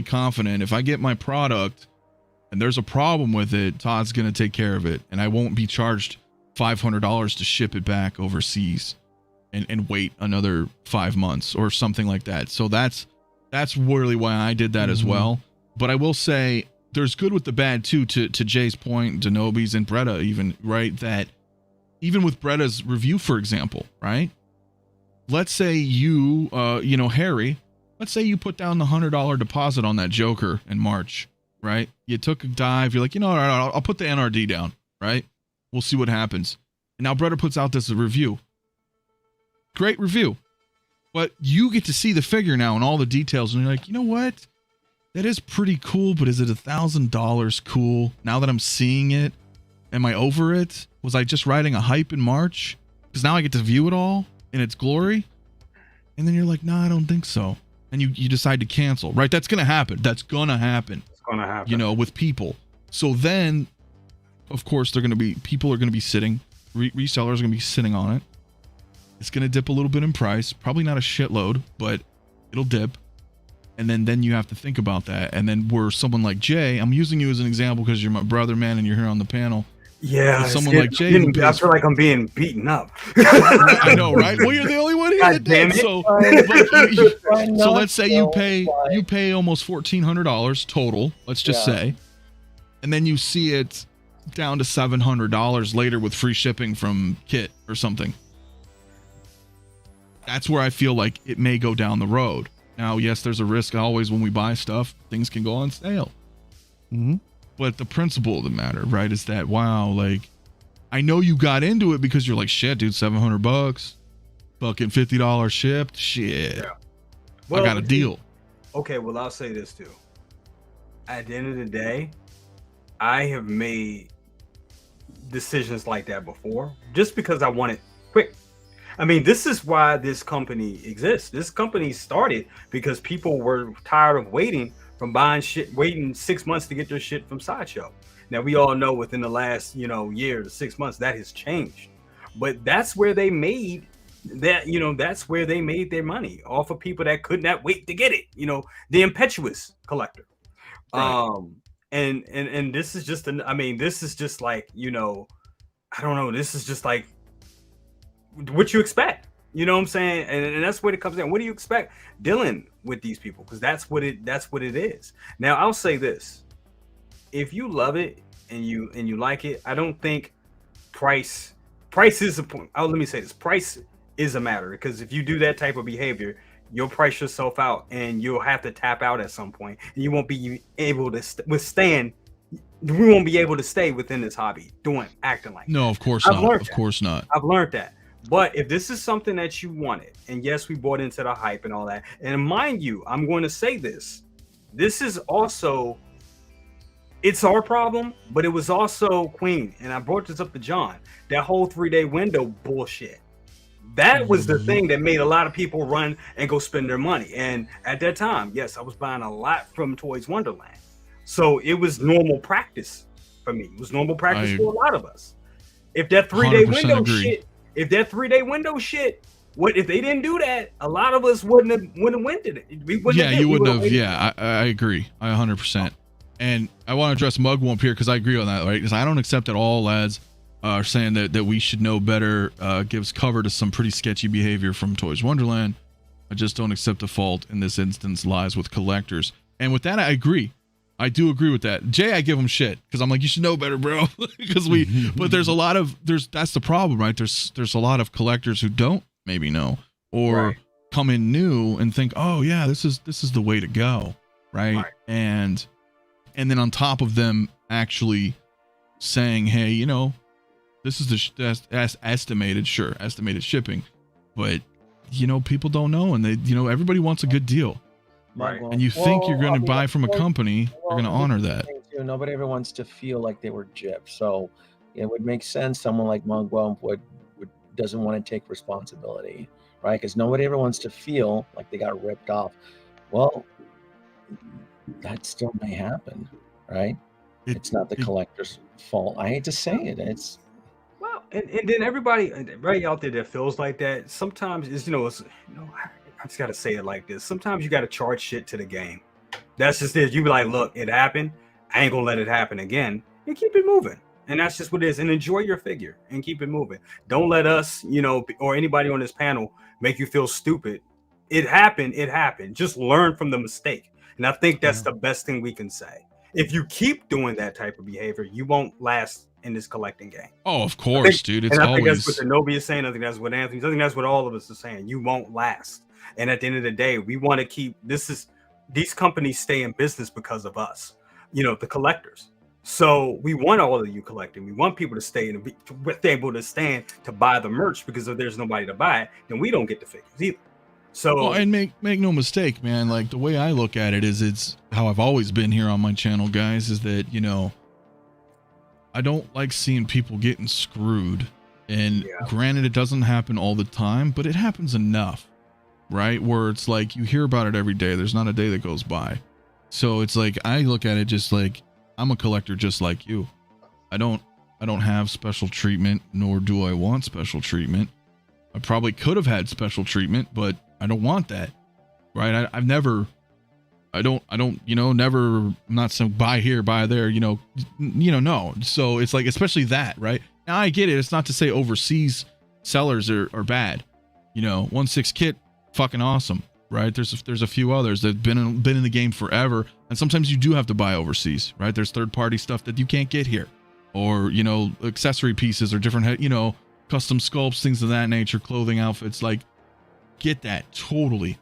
Speaker 1: confident if I get my product and there's a problem with it, Todd's going to take care of it. And I won't be charged $500 to ship it back overseas and wait another 5 months or something like that. So that's really why I did that as well. But I will say there's good with the bad too, to Jay's point, Denobi's and Bretta even, right? That even with Bretta's review, for example, right? Let's say you, Harry, let's say you put down the $100 deposit on that Joker in March. Right? You took a dive. You're like, all right, I'll put the NRD down. Right? We'll see what happens. And now Bretta puts out this review. Great review. But you get to see the figure now and all the details. And you're like, you know what? That is pretty cool. But is it $1,000 cool? Now that I'm seeing it, am I over it? Was I just riding a hype in March? Because now I get to view it all in its glory. And then you're like, no, I don't think so. And you decide to cancel. Right? That's going to happen. That's going to happen.
Speaker 5: Gonna happen.
Speaker 1: With people. So then, of course, people are going to be sitting, resellers are going to be sitting on it. It's going to dip a little bit in price, probably not a shitload, but it'll dip. And then you have to think about that. And then where someone like Jay, I'm using you as an example because you're my brother, man, and you're here on the panel.
Speaker 5: Yeah,
Speaker 1: someone like Jay,
Speaker 5: I feel like I'm being beaten up.
Speaker 1: I know, right? Well, you're the only one here that did. So let's say you pay almost $1,400 total. Let's just say, and then you see it down to $700 later with free shipping from Kit or something. That's where I feel like it may go down the road. Now, yes, there's a risk always when we buy stuff; things can go on sale.
Speaker 3: Mm-hmm.
Speaker 1: But the principle of the matter, right, is that, wow, like, I know you got into it because you're like, shit, dude, $700, fucking $50 shipped, shit. Yeah. Well, I got a deal.
Speaker 5: Okay, well, I'll say this too. At the end of the day, I have made decisions like that before just because I want it quick. I mean, this is why this company exists. This company started because people were tired of waiting from buying shit, waiting 6 months to get their shit from Sideshow. Now we all know within the last, year to 6 months that has changed, but that's where they made that, that's where they made their money off of people that could not wait to get it. The impetuous collector. Right. And this is just this is just like, I don't know. This is just like what you expect. You know what I'm saying? And that's where it comes in. What do you expect dealing with these people? Because that's what it is. Now, I'll say this. If you love it and you like it, I don't think price is a point. Oh, let me say this. Price is a matter, because if you do that type of behavior, you'll price yourself out and you'll have to tap out at some point, and you won't be able to withstand. We won't be able to stay within this hobby acting like
Speaker 1: no,
Speaker 5: that.
Speaker 1: Of course not. Of course not.
Speaker 5: I've learned that. But if this is something that you wanted, and yes, we bought into the hype and all that, and mind you, I'm going to say this is also, it's our problem, but it was also Queen, and I brought this up to John, that whole 3-day window bullshit. That was the thing that made a lot of people run and go spend their money. And at that time, yes, I was buying a lot from Toys Wonderland. So it was normal practice for me. It was normal practice for a lot of us. If that 3-day window
Speaker 1: agree.
Speaker 5: What if they didn't do that? A lot of us wouldn't have went to it.
Speaker 1: You wouldn't have. Yeah, I agree. I 100%. And I want to address Mugwump here because I agree on that, right? Because I don't accept at all lads are saying that we should know better. Gives cover to some pretty sketchy behavior from Toys Wonderland. I just don't accept the fault in this instance lies with collectors. And with that, I agree. I do agree with that. Jay, I give him shit because I'm like, you should know better, bro. Because but there's a lot of that's the problem, right? There's a lot of collectors who don't maybe know or come in new and think, oh yeah, this is the way to go, right? And then on top of them actually saying, hey, you know, this is the estimated shipping, but you know, people don't know, and they, you know, everybody wants a good deal.
Speaker 5: Right.
Speaker 1: And you think you're going to buy from a company, they're going to honor that.
Speaker 4: Nobody ever wants to feel like they were gypped. So it would make sense someone like Mugwump would doesn't want to take responsibility, right? Because nobody ever wants to feel like they got ripped off. Well, that still may happen, right? It's not the collector's fault. I hate to say it. It's
Speaker 5: well, and then everybody right out there that feels like that. Sometimes it's I just gotta say it like this. Sometimes you gotta charge shit to the game. That's just it. You be like, look, it happened. I ain't gonna let it happen again, and keep it moving. And that's just what it is. And enjoy your figure and keep it moving. Don't let us, you know, or anybody on this panel make you feel stupid. It happened. It happened. Just learn from the mistake. And I think that's the best thing we can say. If you keep doing that type of behavior, you won't last in this collecting game.
Speaker 1: Oh, of course, dude. It's
Speaker 5: I think
Speaker 1: always.
Speaker 5: that's what Nobi is saying. I think that's what Anthony's. I think that's what all of us are saying. You won't last. And at the end of the day, we want to keep these companies stay in business because of us, you know, the collectors. So we want all of you collecting. We want people to stay and be able to stand to buy the merch, because if there's nobody to buy it, then we don't get the figures either. So
Speaker 1: and make no mistake, man. Like the way I look at it is, it's how I've always been here on my channel, guys. Is that, you know, I don't like seeing people getting screwed. And granted, it doesn't happen all the time, but it happens enough. Right, where it's like you hear about it every day. There's not a day that goes by. So it's like I look at it just like I'm a collector just like you. I don't have special treatment, nor do I want special treatment. I probably could have had special treatment, but I don't want that. Right? I'm not saying buy here, buy there, no. So it's like, especially that, right? Now I get it. It's not to say overseas sellers are bad. 1/6 kit, fucking awesome, right? There's a few others that've been in the game forever, and sometimes you do have to buy overseas, right? There's third-party stuff that you can't get here, or accessory pieces or different, custom sculpts, things of that nature, clothing, outfits. Like, get that totally.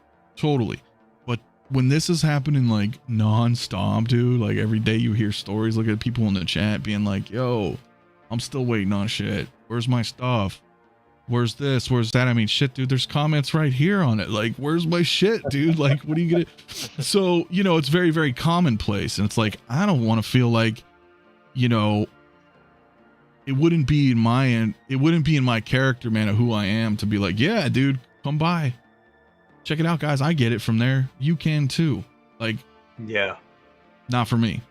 Speaker 1: But when this is happening like non-stop, dude, like every day you hear stories. Look at people in the chat being like, "Yo, I'm still waiting on shit. Where's my stuff? Where's this? Where's that?" I mean, shit, dude, there's comments right here on it. Like, where's my shit, dude? Like, what are you gonna... So, it's very, very commonplace. And it's like, I don't want to feel like, it wouldn't be in my character, man, of who I am to be like, yeah, dude, come by. Check it out, guys. I get it from there. You can too. Like, yeah, not for me.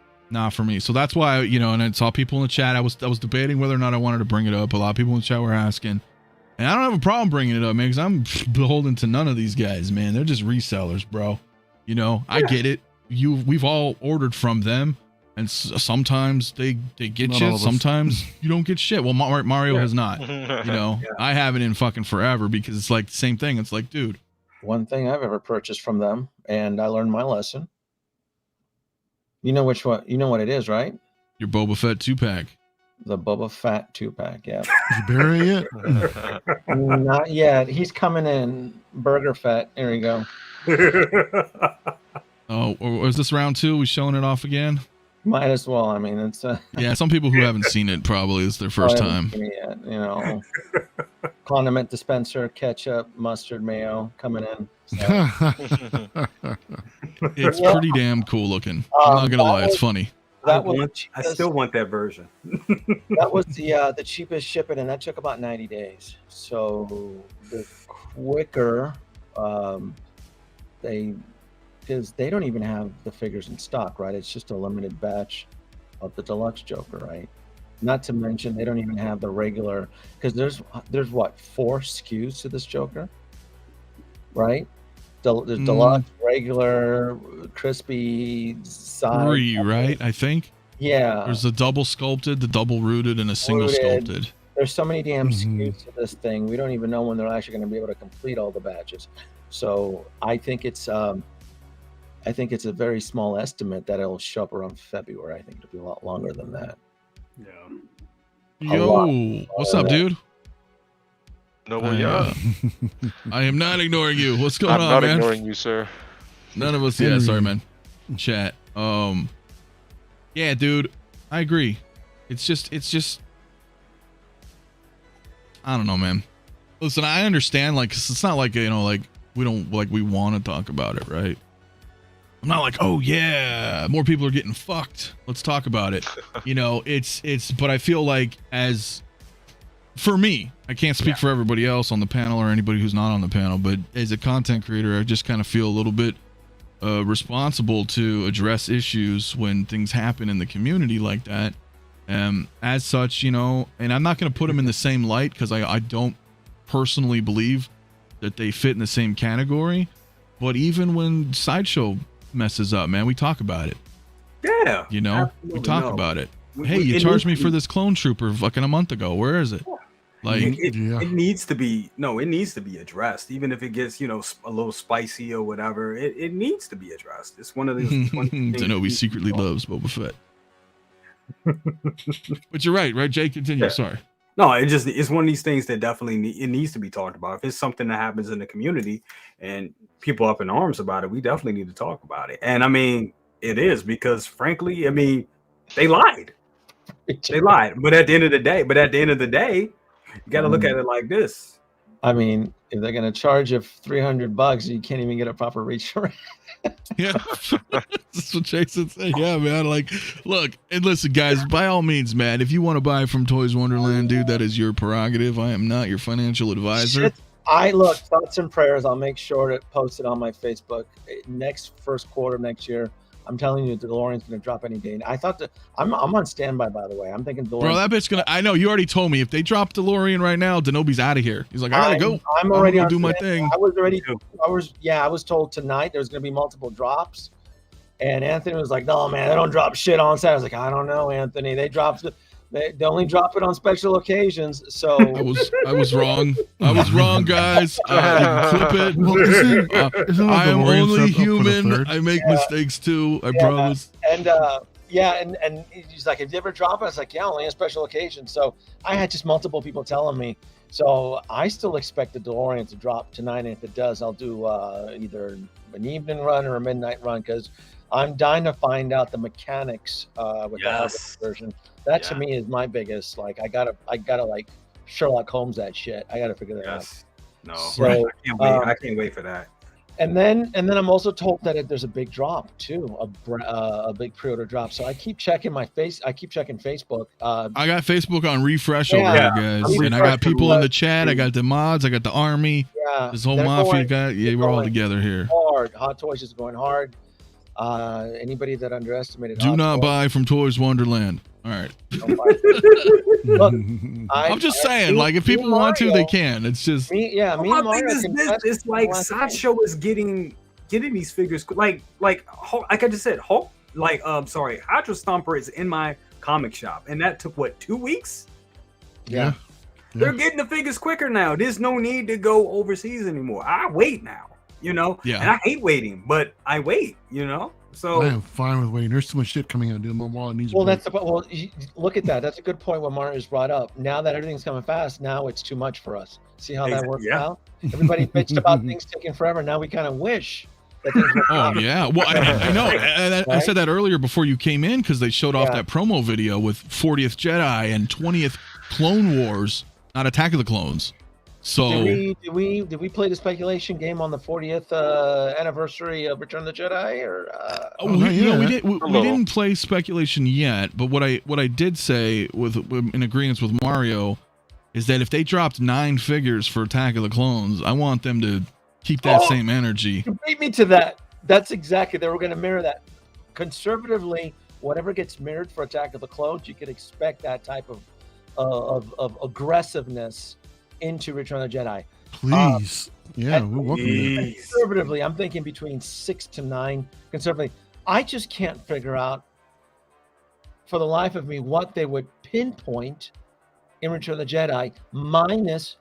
Speaker 1: So that's why, and I saw people in the chat. I was debating whether or not I wanted to bring it up. A lot of people in the chat were asking. And I don't have a problem bringing it up, man, because I'm beholden to none of these guys, man. They're just resellers, bro. I get it. We've all ordered from them, and sometimes they get
Speaker 3: Not
Speaker 1: shit. Sometimes you don't get shit. Well, Mario has not. I haven't in fucking forever, because it's like the same thing. It's like, dude.
Speaker 4: One thing I've ever purchased from them, and I learned my lesson. You know which one? You know what it is, right?
Speaker 1: Your Boba Fett 2-pack.
Speaker 4: The Boba Fett 2-pack, yeah.
Speaker 3: Did you bury it?
Speaker 4: Not yet. He's coming in. Burger Fett. Here we go.
Speaker 1: Oh, or is this round 2? We showing it off again?
Speaker 4: Might as well. I mean, it's
Speaker 1: yeah. Some people who haven't seen it probably is their first time.
Speaker 4: Yet, condiment dispenser, ketchup, mustard, mayo coming in. So.
Speaker 1: It's pretty damn cool looking. I'm not gonna lie, it's funny.
Speaker 5: I still want that version.
Speaker 4: That was the cheapest shipping, and that took about 90 days. So the quicker because they don't even have the figures in stock, right? It's just a limited batch of the deluxe Joker, right? Not to mention they don't even have the regular, because there's what, 4 SKUs to this Joker, right? There's deluxe, regular, crispy, side.
Speaker 1: 3, right? I think.
Speaker 4: Yeah.
Speaker 1: There's the double sculpted, the double rooted, and a single sculpted.
Speaker 4: There's so many damn SKUs to this thing. We don't even know when they're actually going to be able to complete all the batches. So I think it's I think it's a very small estimate that it'll show up around February. I think it'll be a lot longer than that.
Speaker 5: Yeah.
Speaker 1: Yo, what's up, dude?
Speaker 2: Noble, yeah.
Speaker 1: I am not ignoring you. What's going
Speaker 2: I'm
Speaker 1: on,
Speaker 2: not
Speaker 1: man?
Speaker 2: ignoring you, sir.
Speaker 1: None of us. Yeah, sorry, man. Chat. Yeah, dude, I agree. It's just. I don't know, man. Listen, I understand. Like, 'cause it's not like, you know, like we don't like we want to talk about it, right? I'm not like, oh yeah, more people are getting fucked. Let's talk about it. You know, it's. But I feel like for me, I can't speak for everybody else on the panel or anybody who's not on the panel, but as a content creator, I just kind of feel a little bit responsible to address issues when things happen in the community like that. As such, you know, and I'm not going to put them in the same light because I don't personally believe that they fit in the same category. But even when Sideshow messes up, man, we talk about it.
Speaker 5: Yeah.
Speaker 1: You know, we talk about it. Hey, you charged me for this clone trooper fucking a month ago. Where is it? Like,
Speaker 5: it needs to be addressed, even if it gets, you know, a little spicy or whatever. It needs to be addressed. It's one of those.
Speaker 1: Denobi secretly loves Boba Fett. But you're right, Jay? Continue.
Speaker 5: Yeah.
Speaker 1: Sorry.
Speaker 5: No, it's one of these things that definitely it needs to be talked about. If it's something that happens in the community and people up in arms about it, we definitely need to talk about it. And I mean, it is because, frankly, I mean, they lied. They lied. But at the end of the day, you got to look at it like this.
Speaker 4: I mean, if they're going to charge you $300, you can't even get a proper reach around.
Speaker 1: Yeah, that's what Jason said. Yeah, man. Like, look, and listen, guys, by all means, man, if you want to buy from Toys Wonderland, dude, that is your prerogative. I am not your financial advisor.
Speaker 4: Thoughts and prayers. I'll make sure to post it on my Facebook first quarter next year. I'm telling you, the DeLorean's going to drop any day. I thought I'm on standby, by the way. I'm thinking DeLorean.
Speaker 1: Bro, that bitch gonna. I know you already told me if they drop DeLorean right now, Denobi's out of here. He's like, I gotta go.
Speaker 4: I'm already
Speaker 1: gonna do my thing.
Speaker 4: I was told tonight there's going to be multiple drops, and Anthony was like, "No, man, they don't drop shit on Saturday." I was like, "I don't know, Anthony. They only drop it on special occasions." So
Speaker 1: I was wrong. I was wrong, guys. Clip it.
Speaker 3: Isn't
Speaker 1: I am
Speaker 3: DeLorean
Speaker 1: only
Speaker 3: set up for the
Speaker 1: human.
Speaker 3: third?
Speaker 1: I make mistakes too. I promise.
Speaker 4: And he's like, "Have you ever dropped it?" I was like, "Yeah, only on special occasions." So I had just multiple people telling me. So I still expect the DeLorean to drop tonight, and if it does, I'll do either an evening run or a midnight run because I'm dying to find out the mechanics with the hardware version. That to me is my biggest. Like, I gotta like Sherlock Holmes that shit. I gotta figure that out.
Speaker 5: No,
Speaker 4: So,
Speaker 5: I can't wait for that.
Speaker 4: And then I'm also told that there's a big drop too, a big pre-order drop. So I keep checking I keep checking Facebook.
Speaker 1: I got Facebook on refresh over here, guys, and I got people in the chat. I got the mods. I got the army.
Speaker 4: Yeah,
Speaker 1: this whole mafia guy. Yeah, we're all together here.
Speaker 4: Hard. Hot Toys is going hard. Anybody that underestimated.
Speaker 1: Do not buy from Toys Wonderland. All right.
Speaker 4: Look,
Speaker 1: I'm just saying, like, if people want to, they can. It's just
Speaker 4: me and Mario.
Speaker 5: It's like Sideshow is getting these figures like I just said, Hulk. Like, Hydra Stomper is in my comic shop, and that took what, 2 weeks?
Speaker 1: Yeah.
Speaker 5: They're getting the figures quicker now. There's no need to go overseas anymore. I wait now, you know.
Speaker 1: Yeah.
Speaker 5: And I hate waiting, but I wait, you know. So
Speaker 3: I am fine with waiting. There's too much shit coming out, dude. My wallet needs.
Speaker 4: Well, look at that. That's a good point. What Mario just brought up. Now that everything's coming fast, now it's too much for us. See how that works out? Everybody bitched about things taking forever. Now we kind of wish that things work out.
Speaker 1: Yeah. Well, I know. And I said that earlier before you came in because they showed off that promo video with 40th Jedi and 20th Clone Wars, not Attack of the Clones. So
Speaker 4: did we play the speculation game on the 40th anniversary of Return of the Jedi? Or
Speaker 1: we didn't play speculation yet. But what I did say in agreement with Mario is that if they dropped 9 figures for Attack of the Clones, I want them to keep that same energy.
Speaker 4: You beat me to that. That's exactly. They were going to mirror that. Conservatively, whatever gets mirrored for Attack of the Clones, you could expect that type of aggressiveness into Return of the Jedi.
Speaker 3: Please. We're welcome to
Speaker 4: conservatively, I'm thinking between 6 to 9. Conservatively, I just can't figure out for the life of me what they would pinpoint in Return of the Jedi minus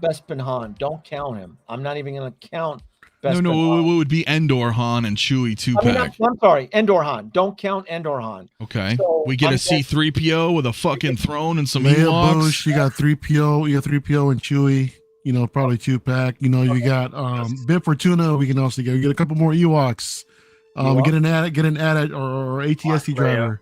Speaker 4: Bespin Han. Don't count him. I'm not even going to count Best
Speaker 1: No,
Speaker 4: Benoit.
Speaker 1: it would be Endor, Han, and Chewie 2
Speaker 4: I mean,
Speaker 1: pack.
Speaker 4: I'm sorry, Endor Han. Don't count Endor Han.
Speaker 1: Okay.
Speaker 4: So,
Speaker 1: We get
Speaker 4: I'm
Speaker 1: a C3PO with a fucking throne and some
Speaker 3: Leia,
Speaker 1: Ewoks.
Speaker 3: Bush, you got 3PO, and Chewie. Probably 2-pack. You got Bib Fortuna. We can also get a couple more Ewoks. We get an added or ATST driver.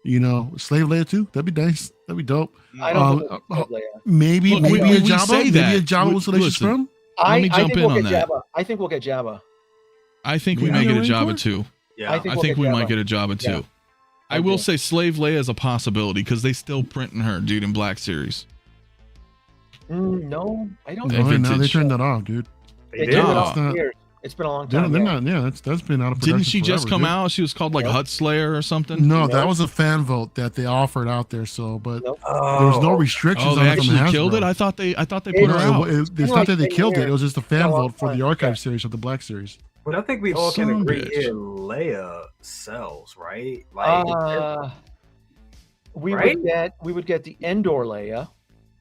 Speaker 3: Slave Leia too. That'd be nice. That'd be dope.
Speaker 4: I don't think we'll get Leia.
Speaker 3: Maybe
Speaker 1: Look,
Speaker 3: a
Speaker 1: we
Speaker 3: Jabba.
Speaker 1: say
Speaker 3: Maybe
Speaker 1: that.
Speaker 3: a Jabba with Salacious
Speaker 1: Listen,
Speaker 3: Crumb.
Speaker 1: Let me jump in on that.
Speaker 4: Jabba. I think we'll get Jabba.
Speaker 1: I think we
Speaker 3: Maybe
Speaker 1: may get a
Speaker 3: a
Speaker 1: Jabba
Speaker 3: Rancor?
Speaker 1: too.
Speaker 5: Yeah.
Speaker 4: I think
Speaker 1: I
Speaker 4: we'll
Speaker 1: think
Speaker 4: get
Speaker 1: we
Speaker 4: Jabba.
Speaker 1: might get a Jabba too.
Speaker 4: Yeah.
Speaker 1: I will
Speaker 4: do.
Speaker 1: say Slave Leia is a possibility because they still printing her, dude, in Black Series.
Speaker 4: No, I don't.
Speaker 1: Yeah,
Speaker 3: Oh, now they
Speaker 1: vintage.
Speaker 3: turned that off, dude.
Speaker 5: They
Speaker 4: They
Speaker 5: did.
Speaker 4: did it
Speaker 1: No.
Speaker 4: all
Speaker 3: It's not-
Speaker 4: years. It's been a long
Speaker 3: They're
Speaker 4: time.
Speaker 3: not. Yeah, that's been out of production.
Speaker 1: Didn't she just
Speaker 3: forever,
Speaker 1: come
Speaker 3: dude.
Speaker 1: out? She was called like
Speaker 4: Nope.
Speaker 1: Hut Slayer or something.
Speaker 3: No,
Speaker 4: Nope.
Speaker 3: that was a fan vote that they offered out there. So, but
Speaker 4: Nope.
Speaker 3: there was no restrictions
Speaker 1: Oh,
Speaker 3: on
Speaker 1: they
Speaker 3: it from
Speaker 1: actually killed
Speaker 3: Hasbro.
Speaker 1: it. I thought they put
Speaker 4: It's-
Speaker 1: her out.
Speaker 3: It's
Speaker 4: been
Speaker 3: not
Speaker 4: like
Speaker 3: that they
Speaker 4: 10
Speaker 3: killed it.
Speaker 4: years.
Speaker 3: It was just a fan
Speaker 4: Been a long
Speaker 3: vote for the
Speaker 4: time,
Speaker 3: archive
Speaker 4: yeah.
Speaker 3: series of the Black Series.
Speaker 5: But I think we all
Speaker 1: Son
Speaker 5: can
Speaker 1: of a
Speaker 5: agree
Speaker 1: bitch.
Speaker 5: here Leia sells, right? Like,
Speaker 4: We
Speaker 5: Right?
Speaker 4: would get the Endor Leia,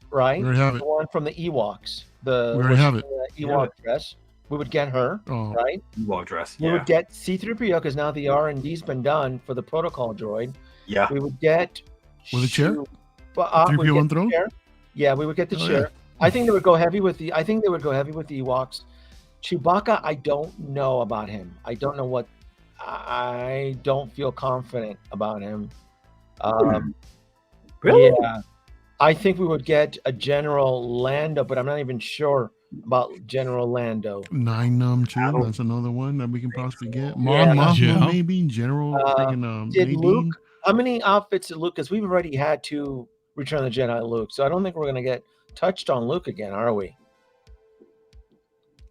Speaker 4: right?
Speaker 3: We already have
Speaker 4: The
Speaker 3: it.
Speaker 4: one from the Ewoks.
Speaker 3: We already have it.
Speaker 4: Ewok dress. We would get her,
Speaker 3: Oh,
Speaker 4: right?
Speaker 5: Ewok dress.
Speaker 4: We
Speaker 5: Yeah.
Speaker 4: would get C-3PO because now the R&D's been done for the protocol droid.
Speaker 5: Yeah.
Speaker 4: We would get
Speaker 3: With a chair?
Speaker 4: we'd
Speaker 3: 3PO
Speaker 4: get
Speaker 3: on
Speaker 4: the
Speaker 3: throne?
Speaker 4: chair. Yeah, we would get the
Speaker 3: Oh,
Speaker 4: chair. I think they would go heavy with the Ewoks. Chewbacca, I don't know about him. I don't feel confident about him.
Speaker 5: Really?
Speaker 4: Yeah. I think we would get a General Lando, but I'm not even sure about General Lando.
Speaker 3: 9 too.
Speaker 5: I don't
Speaker 3: That's another one that we can possibly get.
Speaker 4: Yeah.
Speaker 3: Mon Mothma
Speaker 1: Yeah.
Speaker 3: maybe. General freaking
Speaker 4: Did
Speaker 3: Nadine.
Speaker 4: Luke? How many outfits did Luke? Because we've already had 2 Return of the Jedi Luke, so I don't think we're gonna get touched on Luke again, are we?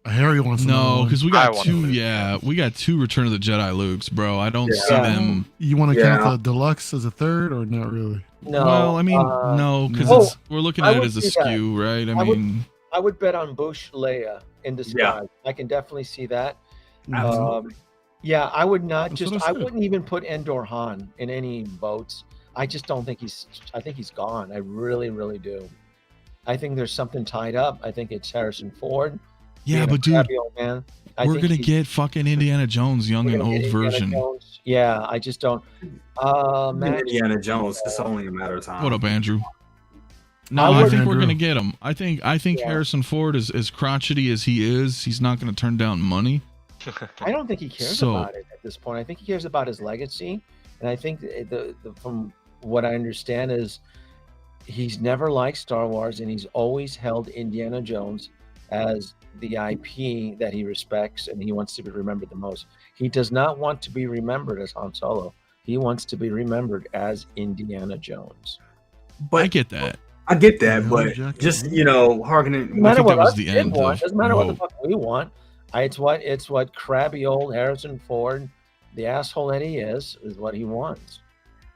Speaker 3: Harry wants another
Speaker 1: No,
Speaker 3: one.
Speaker 1: because we
Speaker 2: I
Speaker 1: got
Speaker 2: want
Speaker 1: 2.
Speaker 2: Luke.
Speaker 1: Yeah, we got 2 Return of the Jedi Lukes, bro. I don't see
Speaker 4: Yeah.
Speaker 1: them.
Speaker 3: You want to
Speaker 5: Yeah.
Speaker 3: count the deluxe as a third or not really?
Speaker 4: No.
Speaker 1: Well, I mean, no, because
Speaker 3: no.
Speaker 1: we're looking
Speaker 4: I
Speaker 1: at it
Speaker 4: would
Speaker 1: as a
Speaker 4: see that.
Speaker 1: skew, right? I
Speaker 4: I would-
Speaker 1: mean,
Speaker 4: I would bet on Bush Leia in disguise. I can definitely see that.
Speaker 5: Absolutely.
Speaker 4: Yeah, I would not
Speaker 3: That's
Speaker 4: just.
Speaker 3: what I
Speaker 4: I
Speaker 3: said.
Speaker 4: wouldn't even put Endor Han in any votes. I just don't think he's. I think he's gone. I really, really do. I think there's something tied up. I think it's Harrison Ford.
Speaker 1: yeah,
Speaker 4: being a
Speaker 1: but dude,
Speaker 4: crabby old man.
Speaker 1: we're gonna get fucking Indiana Jones, young and old version.
Speaker 4: Yeah, I just don't. Max,
Speaker 5: Indiana Jones. It's only a matter of time.
Speaker 1: What up, Andrew? No,
Speaker 4: I
Speaker 1: I
Speaker 4: would-
Speaker 1: think we're
Speaker 3: Andrew.
Speaker 1: gonna get him. I think
Speaker 4: Yeah.
Speaker 1: Harrison Ford is as crotchety as he is. He's not gonna turn down money.
Speaker 4: I don't think he cares
Speaker 1: So-
Speaker 4: about it at this point. I think he cares about his legacy, and I think from what I understand is he's never liked Star Wars, and he's always held Indiana Jones as the IP that he respects and he wants to be remembered the most. He does not want to be remembered as Han Solo. He wants to be remembered as Indiana Jones.
Speaker 5: But
Speaker 1: I get that.
Speaker 5: I get that,
Speaker 3: Yeah,
Speaker 5: but
Speaker 3: Jack-
Speaker 5: just harkening.
Speaker 4: No matter
Speaker 1: think
Speaker 4: what
Speaker 1: that was
Speaker 4: us
Speaker 1: the
Speaker 4: kid
Speaker 1: end
Speaker 4: want,
Speaker 1: of
Speaker 4: doesn't matter what the
Speaker 1: Rogue.
Speaker 4: fuck we want. It's what crabby old Harrison Ford, the asshole that he is what he wants.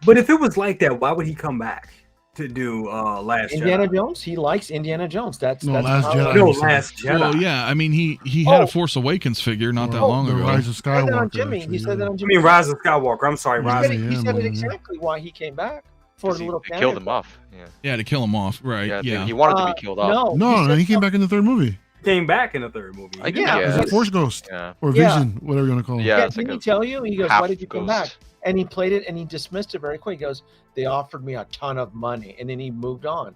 Speaker 5: But if it was like that, why would he come back to do Last
Speaker 4: Indiana
Speaker 5: Jedi?
Speaker 4: Jones, he likes Indiana Jones. That's
Speaker 3: No,
Speaker 4: that's
Speaker 3: Last
Speaker 4: how-
Speaker 3: Jedi.
Speaker 5: No,
Speaker 3: you said.
Speaker 5: Last Jedi.
Speaker 1: Well, yeah, I mean, he had
Speaker 4: Oh.
Speaker 1: a Force Awakens figure not that
Speaker 3: Or
Speaker 1: long
Speaker 3: the
Speaker 1: ago.
Speaker 3: Rise of
Speaker 4: He said that on
Speaker 3: Skywalker.
Speaker 4: Jimmy.
Speaker 3: actually,
Speaker 4: He said that
Speaker 3: yeah.
Speaker 4: on
Speaker 5: I
Speaker 4: Jimmy.
Speaker 5: mean, Rise of Skywalker. I'm sorry,
Speaker 3: Yeah,
Speaker 5: Rise.
Speaker 4: He
Speaker 5: of
Speaker 4: said
Speaker 3: man,
Speaker 4: it
Speaker 3: yeah.
Speaker 4: exactly why he came back for
Speaker 2: 'Cause
Speaker 4: the
Speaker 2: he,
Speaker 4: little
Speaker 2: they killed him
Speaker 4: cameo.
Speaker 2: off. Yeah.
Speaker 1: Yeah, to kill him off, right?
Speaker 2: Yeah,
Speaker 1: Yeah.
Speaker 2: he wanted to be killed off.
Speaker 3: No,
Speaker 4: said
Speaker 3: he came
Speaker 4: no.
Speaker 3: back in the third movie.
Speaker 5: Came back in the third movie.
Speaker 2: I
Speaker 5: He
Speaker 2: guess.
Speaker 5: did.
Speaker 3: As
Speaker 2: Yeah.
Speaker 3: a Force Ghost
Speaker 2: Yeah.
Speaker 3: or
Speaker 4: Yeah.
Speaker 3: Vision, whatever you want to call him.
Speaker 2: Yeah,
Speaker 4: Yeah,
Speaker 2: it's like
Speaker 4: didn't he
Speaker 2: a
Speaker 4: tell you? He goes,
Speaker 2: half
Speaker 4: "Why did you come back?"
Speaker 2: ghost.
Speaker 4: And he played it and he dismissed it very quick. He goes, "They offered me a ton of money," and then he moved on.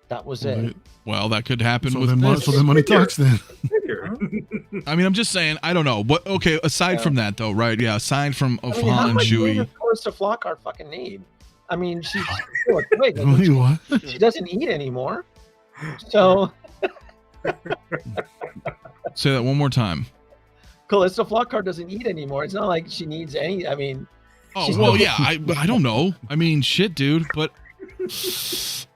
Speaker 4: That was it.
Speaker 1: Well, that could happen
Speaker 3: So
Speaker 1: with
Speaker 3: then,
Speaker 1: this.
Speaker 3: so then money talks then.
Speaker 5: Figure.
Speaker 1: I mean, I'm just saying. I don't know. But okay, aside
Speaker 4: Yeah.
Speaker 1: from that, though, right? Yeah, aside from
Speaker 4: I
Speaker 1: of
Speaker 4: mean, how
Speaker 1: Han and
Speaker 4: much money
Speaker 1: Chewie.
Speaker 4: does Calista Flockhart fucking need? I mean, she's still a twig.
Speaker 3: Wait, what?
Speaker 4: She doesn't eat anymore. So
Speaker 1: Say that one more time.
Speaker 4: Calista Flockhart doesn't eat anymore. It's not like she needs any. I mean,
Speaker 1: Oh
Speaker 4: She's
Speaker 1: well,
Speaker 4: not-
Speaker 1: yeah. I don't know. I mean, shit, dude. But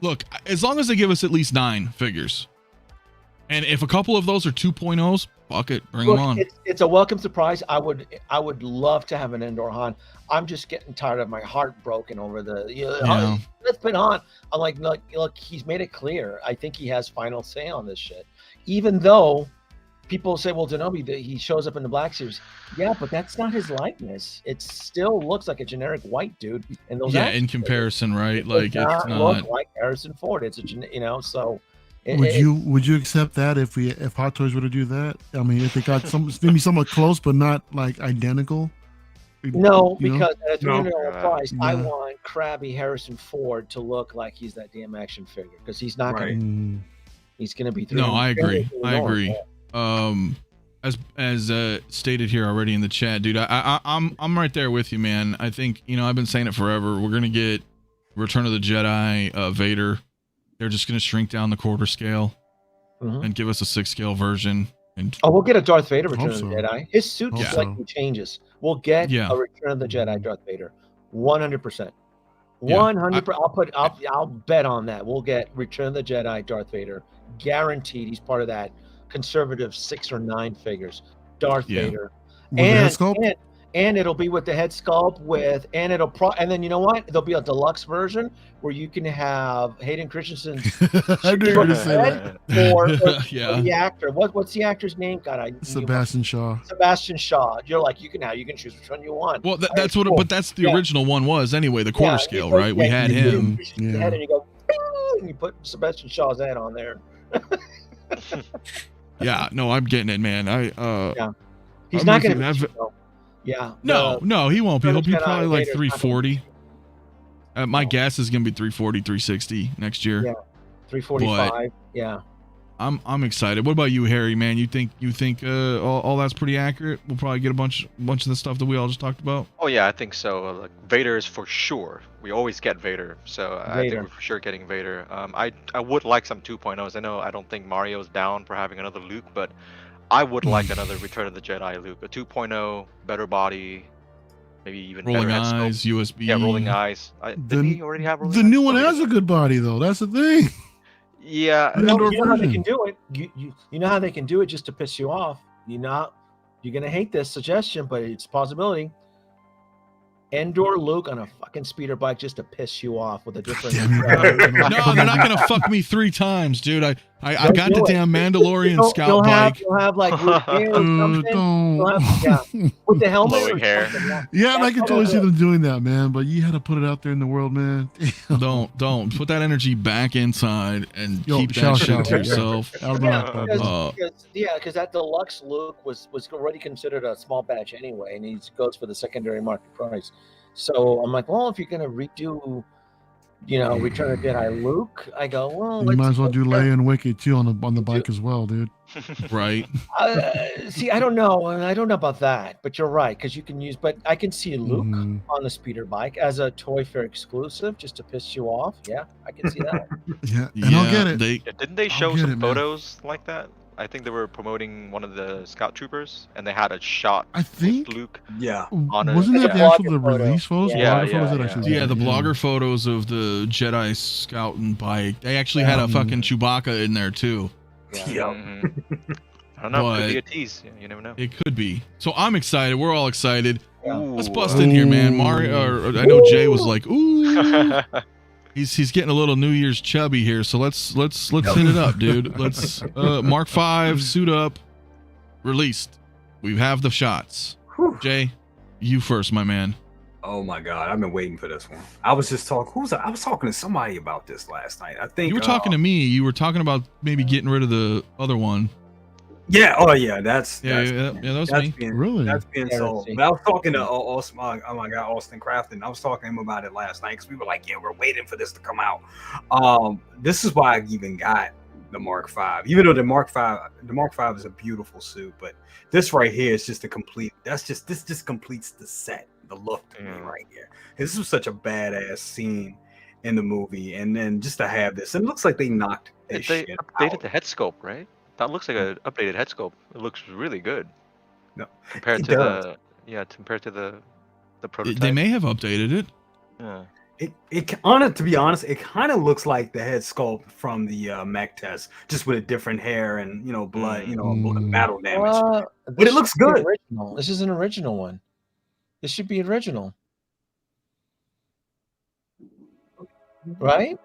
Speaker 1: look, as long as they give us at least 9 figures, and if a couple of those are 2.0s, fuck it, bring
Speaker 4: look,
Speaker 1: them on.
Speaker 4: it's a welcome surprise. I would love to have an Endor Han. I'm just getting tired of my heart broken over the.
Speaker 1: Yeah.
Speaker 4: Let's put on. I'm like, look, he's made it clear. I think he has final say on this shit. Even though people say, well, Denobi, he shows up in the Black Series. Yeah, but that's not his likeness. It still looks like a generic white dude. And those
Speaker 1: Yeah,
Speaker 4: action
Speaker 1: in comparison, right?
Speaker 4: figures.
Speaker 1: like
Speaker 4: It does
Speaker 1: it's
Speaker 4: look
Speaker 1: not.
Speaker 4: like Harrison Ford. It's a so
Speaker 3: Would you accept that if Hot Toys were to do that? I mean, if they got maybe somewhat close but not like identical.
Speaker 4: No,
Speaker 3: You know?
Speaker 4: because at a
Speaker 5: No.
Speaker 4: $300 price, I
Speaker 3: Yeah.
Speaker 4: want crabby Harrison Ford to look like he's that damn action figure because he's not
Speaker 5: Right.
Speaker 4: gonna.
Speaker 3: Mm,
Speaker 4: He's gonna be.
Speaker 1: No, I agree. I agree.
Speaker 4: Yeah.
Speaker 1: As stated here already in the chat, dude, I'm right there with you, man. I think, you know, I've been saying it forever. We're gonna get Return of the Jedi Vader. They're just gonna shrink down the quarter scale
Speaker 4: Mhm.
Speaker 1: and give us a 6-scale version. And
Speaker 4: Oh, we'll get a Darth Vader Return
Speaker 3: Hope
Speaker 4: of the
Speaker 3: so.
Speaker 4: Jedi. His suit
Speaker 3: Hope
Speaker 4: slightly changes. We'll get
Speaker 1: Yeah.
Speaker 4: a Return of the Jedi Darth Vader. 100%.
Speaker 1: Yeah.
Speaker 4: 100%. I'll bet on that. We'll get Return of the Jedi Darth Vader. Guaranteed. He's part of that conservative 6 or 9 figures. Darth
Speaker 1: Yeah.
Speaker 4: Vader.
Speaker 3: with the head sculpt?
Speaker 4: And it'll be with the head sculpt and then you know what? There'll be a deluxe version where you can have Hayden Christensen's
Speaker 3: I knew you were gonna say that.
Speaker 4: or
Speaker 1: Yeah.
Speaker 4: the actor. What's the actor's name? God,
Speaker 3: Sebastian Shaw.
Speaker 4: Sebastian Shaw. You're like, you can choose which one you want.
Speaker 1: Well, that's what.
Speaker 4: Cool.
Speaker 1: But that's the
Speaker 4: Yeah.
Speaker 1: original one was anyway. The quarter
Speaker 4: Yeah,
Speaker 1: scale,
Speaker 4: you go-
Speaker 1: right? We
Speaker 4: yeah,
Speaker 1: had
Speaker 4: you go-
Speaker 1: him.
Speaker 4: you
Speaker 3: Yeah.
Speaker 4: head and you go, "Bing," and you put Sebastian Shaw's head on there.
Speaker 1: Yeah. No, I'm getting it, man.
Speaker 4: Yeah. He's
Speaker 1: I'm
Speaker 4: not
Speaker 1: with
Speaker 4: going
Speaker 1: you.
Speaker 4: to
Speaker 1: I've-
Speaker 4: be cheap, though. Yeah.
Speaker 1: No, he won't be. He'll be
Speaker 4: Jedi
Speaker 1: probably like
Speaker 4: Vader's not gonna be
Speaker 1: 340.
Speaker 4: cheap.
Speaker 1: My
Speaker 4: No.
Speaker 1: guess is gonna be 340, 360 next year.
Speaker 4: Yeah. 345. Yeah.
Speaker 1: I'm excited. What about you, Harry? Man, you think all that's pretty accurate? We'll probably get a bunch of the stuff that we all just talked about.
Speaker 2: Oh yeah, I think so. Like Vader is for sure. We always get Vader, so I think
Speaker 4: Vader.
Speaker 2: we're for sure getting Vader. I would like some 2.0s. I don't think Mario's down for having another Luke, but I would like another Return of the Jedi Luke, a 2.0, better body, maybe even
Speaker 1: Rolling
Speaker 2: better head sculpt.
Speaker 1: eyes, USB.
Speaker 2: Yeah, rolling eyes. Didn't he already have rolling
Speaker 3: The
Speaker 2: eyes?
Speaker 3: new one
Speaker 2: Oh,
Speaker 3: has
Speaker 2: yeah.
Speaker 3: a good body though. That's the thing.
Speaker 2: Yeah,
Speaker 3: Yeah.
Speaker 4: You
Speaker 3: Indoor
Speaker 4: know how they
Speaker 3: version.
Speaker 4: can do it. You know how they can do it just to piss you off. You're going to hate this suggestion, but it's a possibility. Endor Luke on a fucking speeder bike just to piss you off with a different.
Speaker 3: Damn it.
Speaker 1: No, they're not gonna fuck me 3 times, dude. I
Speaker 4: They'll
Speaker 1: got
Speaker 4: do
Speaker 1: the
Speaker 4: it.
Speaker 1: damn Mandalorian scout
Speaker 4: you'll
Speaker 1: bike.
Speaker 4: have like with hair or something.
Speaker 3: Don't.
Speaker 4: With the helmet
Speaker 2: Blowing
Speaker 4: or
Speaker 2: hair.
Speaker 4: something, yeah.
Speaker 3: Yeah, and I can
Speaker 4: That's
Speaker 3: totally
Speaker 4: what
Speaker 3: see
Speaker 4: I'll
Speaker 3: them doing that, man. But you had to put it out there in the world, man.
Speaker 1: Don't put that energy back inside and
Speaker 3: Yo,
Speaker 1: keep
Speaker 3: shout,
Speaker 1: that shit
Speaker 3: shout.
Speaker 1: to yourself.
Speaker 3: I don't know
Speaker 4: Yeah,
Speaker 3: about
Speaker 4: because,
Speaker 3: that.
Speaker 4: because that deluxe Luke was already considered a small batch anyway, and he goes for the secondary market price. So I'm like, well, if you're gonna redo, Return of the Jedi Luke, I go, well,
Speaker 3: You might as well do
Speaker 4: let's-
Speaker 3: Leia and Wicked too on the bike as well, dude.
Speaker 1: Right.
Speaker 4: See, I don't know about that, but you're right because you can use. But I can see Luke
Speaker 3: Mhm.
Speaker 4: on the speeder bike as a Toy Fair exclusive, just to piss you off. Yeah, I can see that.
Speaker 3: Yeah, and I'll get it.
Speaker 2: Yeah, didn't they
Speaker 3: I'll
Speaker 2: show
Speaker 3: get
Speaker 2: some
Speaker 3: it, man.
Speaker 2: photos like that? I think they were promoting one of the scout troopers, and they had a shot
Speaker 3: I think
Speaker 2: with Luke.
Speaker 5: Yeah.
Speaker 2: On it.
Speaker 3: wasn't
Speaker 4: Like
Speaker 3: that
Speaker 4: a
Speaker 3: the actual
Speaker 4: blogger photo.
Speaker 3: release photos?
Speaker 4: Yeah,
Speaker 3: Blogger photos that
Speaker 2: yeah.
Speaker 3: actually
Speaker 1: Yeah, the
Speaker 3: did,
Speaker 1: blogger photos of the Jedi scout and bike. They actually had a
Speaker 3: Mhm.
Speaker 1: fucking Chewbacca in there too.
Speaker 5: Yeah.
Speaker 2: Mhm. I don't know. Could be
Speaker 1: But-
Speaker 2: a tease. Yeah, you never know.
Speaker 1: It could be. So I'm excited. We're all excited.
Speaker 4: Yeah.
Speaker 1: Let's
Speaker 2: Ooh.
Speaker 1: bust in here, man. Mario. Or I know Jay was like, ooh. He's getting a little New Year's chubby here. So let's hit it up, dude. Let's Mark 5 suit up. Released. We have the shots.
Speaker 5: Whew.
Speaker 1: Jay, you first, my man.
Speaker 5: Oh my god, I've been waiting for this one. I was just talking. I was talking to somebody about this last night. I think
Speaker 1: You were talking to me. You were talking about maybe getting rid of the other one.
Speaker 5: Yeah. Oh yeah. That's
Speaker 1: Yeah, that was
Speaker 5: that's
Speaker 1: me.
Speaker 5: being
Speaker 3: Really?
Speaker 5: that's being
Speaker 4: Yeah,
Speaker 5: sold.
Speaker 4: let's see.
Speaker 5: But I was talking to Austin. Oh my god, Austin Crafton. I was talking to him about it last night because we were like, yeah, we're waiting for this to come out. This is why I even got the Mark V. Even though the Mark V is a beautiful suit, but this right here is just a complete. This just completes the set, the look to me right here. This was such a badass scene in the movie, and then just to have this, and it looks like they knocked this
Speaker 2: They
Speaker 5: shit
Speaker 2: updated
Speaker 5: out.
Speaker 2: the head sculpt, right? That looks like an updated head sculpt. It looks really good.
Speaker 5: No,
Speaker 2: compared
Speaker 5: it
Speaker 2: to
Speaker 5: does.
Speaker 2: compared to the prototype.
Speaker 1: They may have updated it.
Speaker 2: Yeah.
Speaker 5: To be honest, it kind of looks like the head sculpt from the mech test, just with a different hair and blood,
Speaker 3: Mm.
Speaker 5: battle damage.
Speaker 4: But
Speaker 5: it looks good.
Speaker 4: Original. This is an original one. This should be original, right?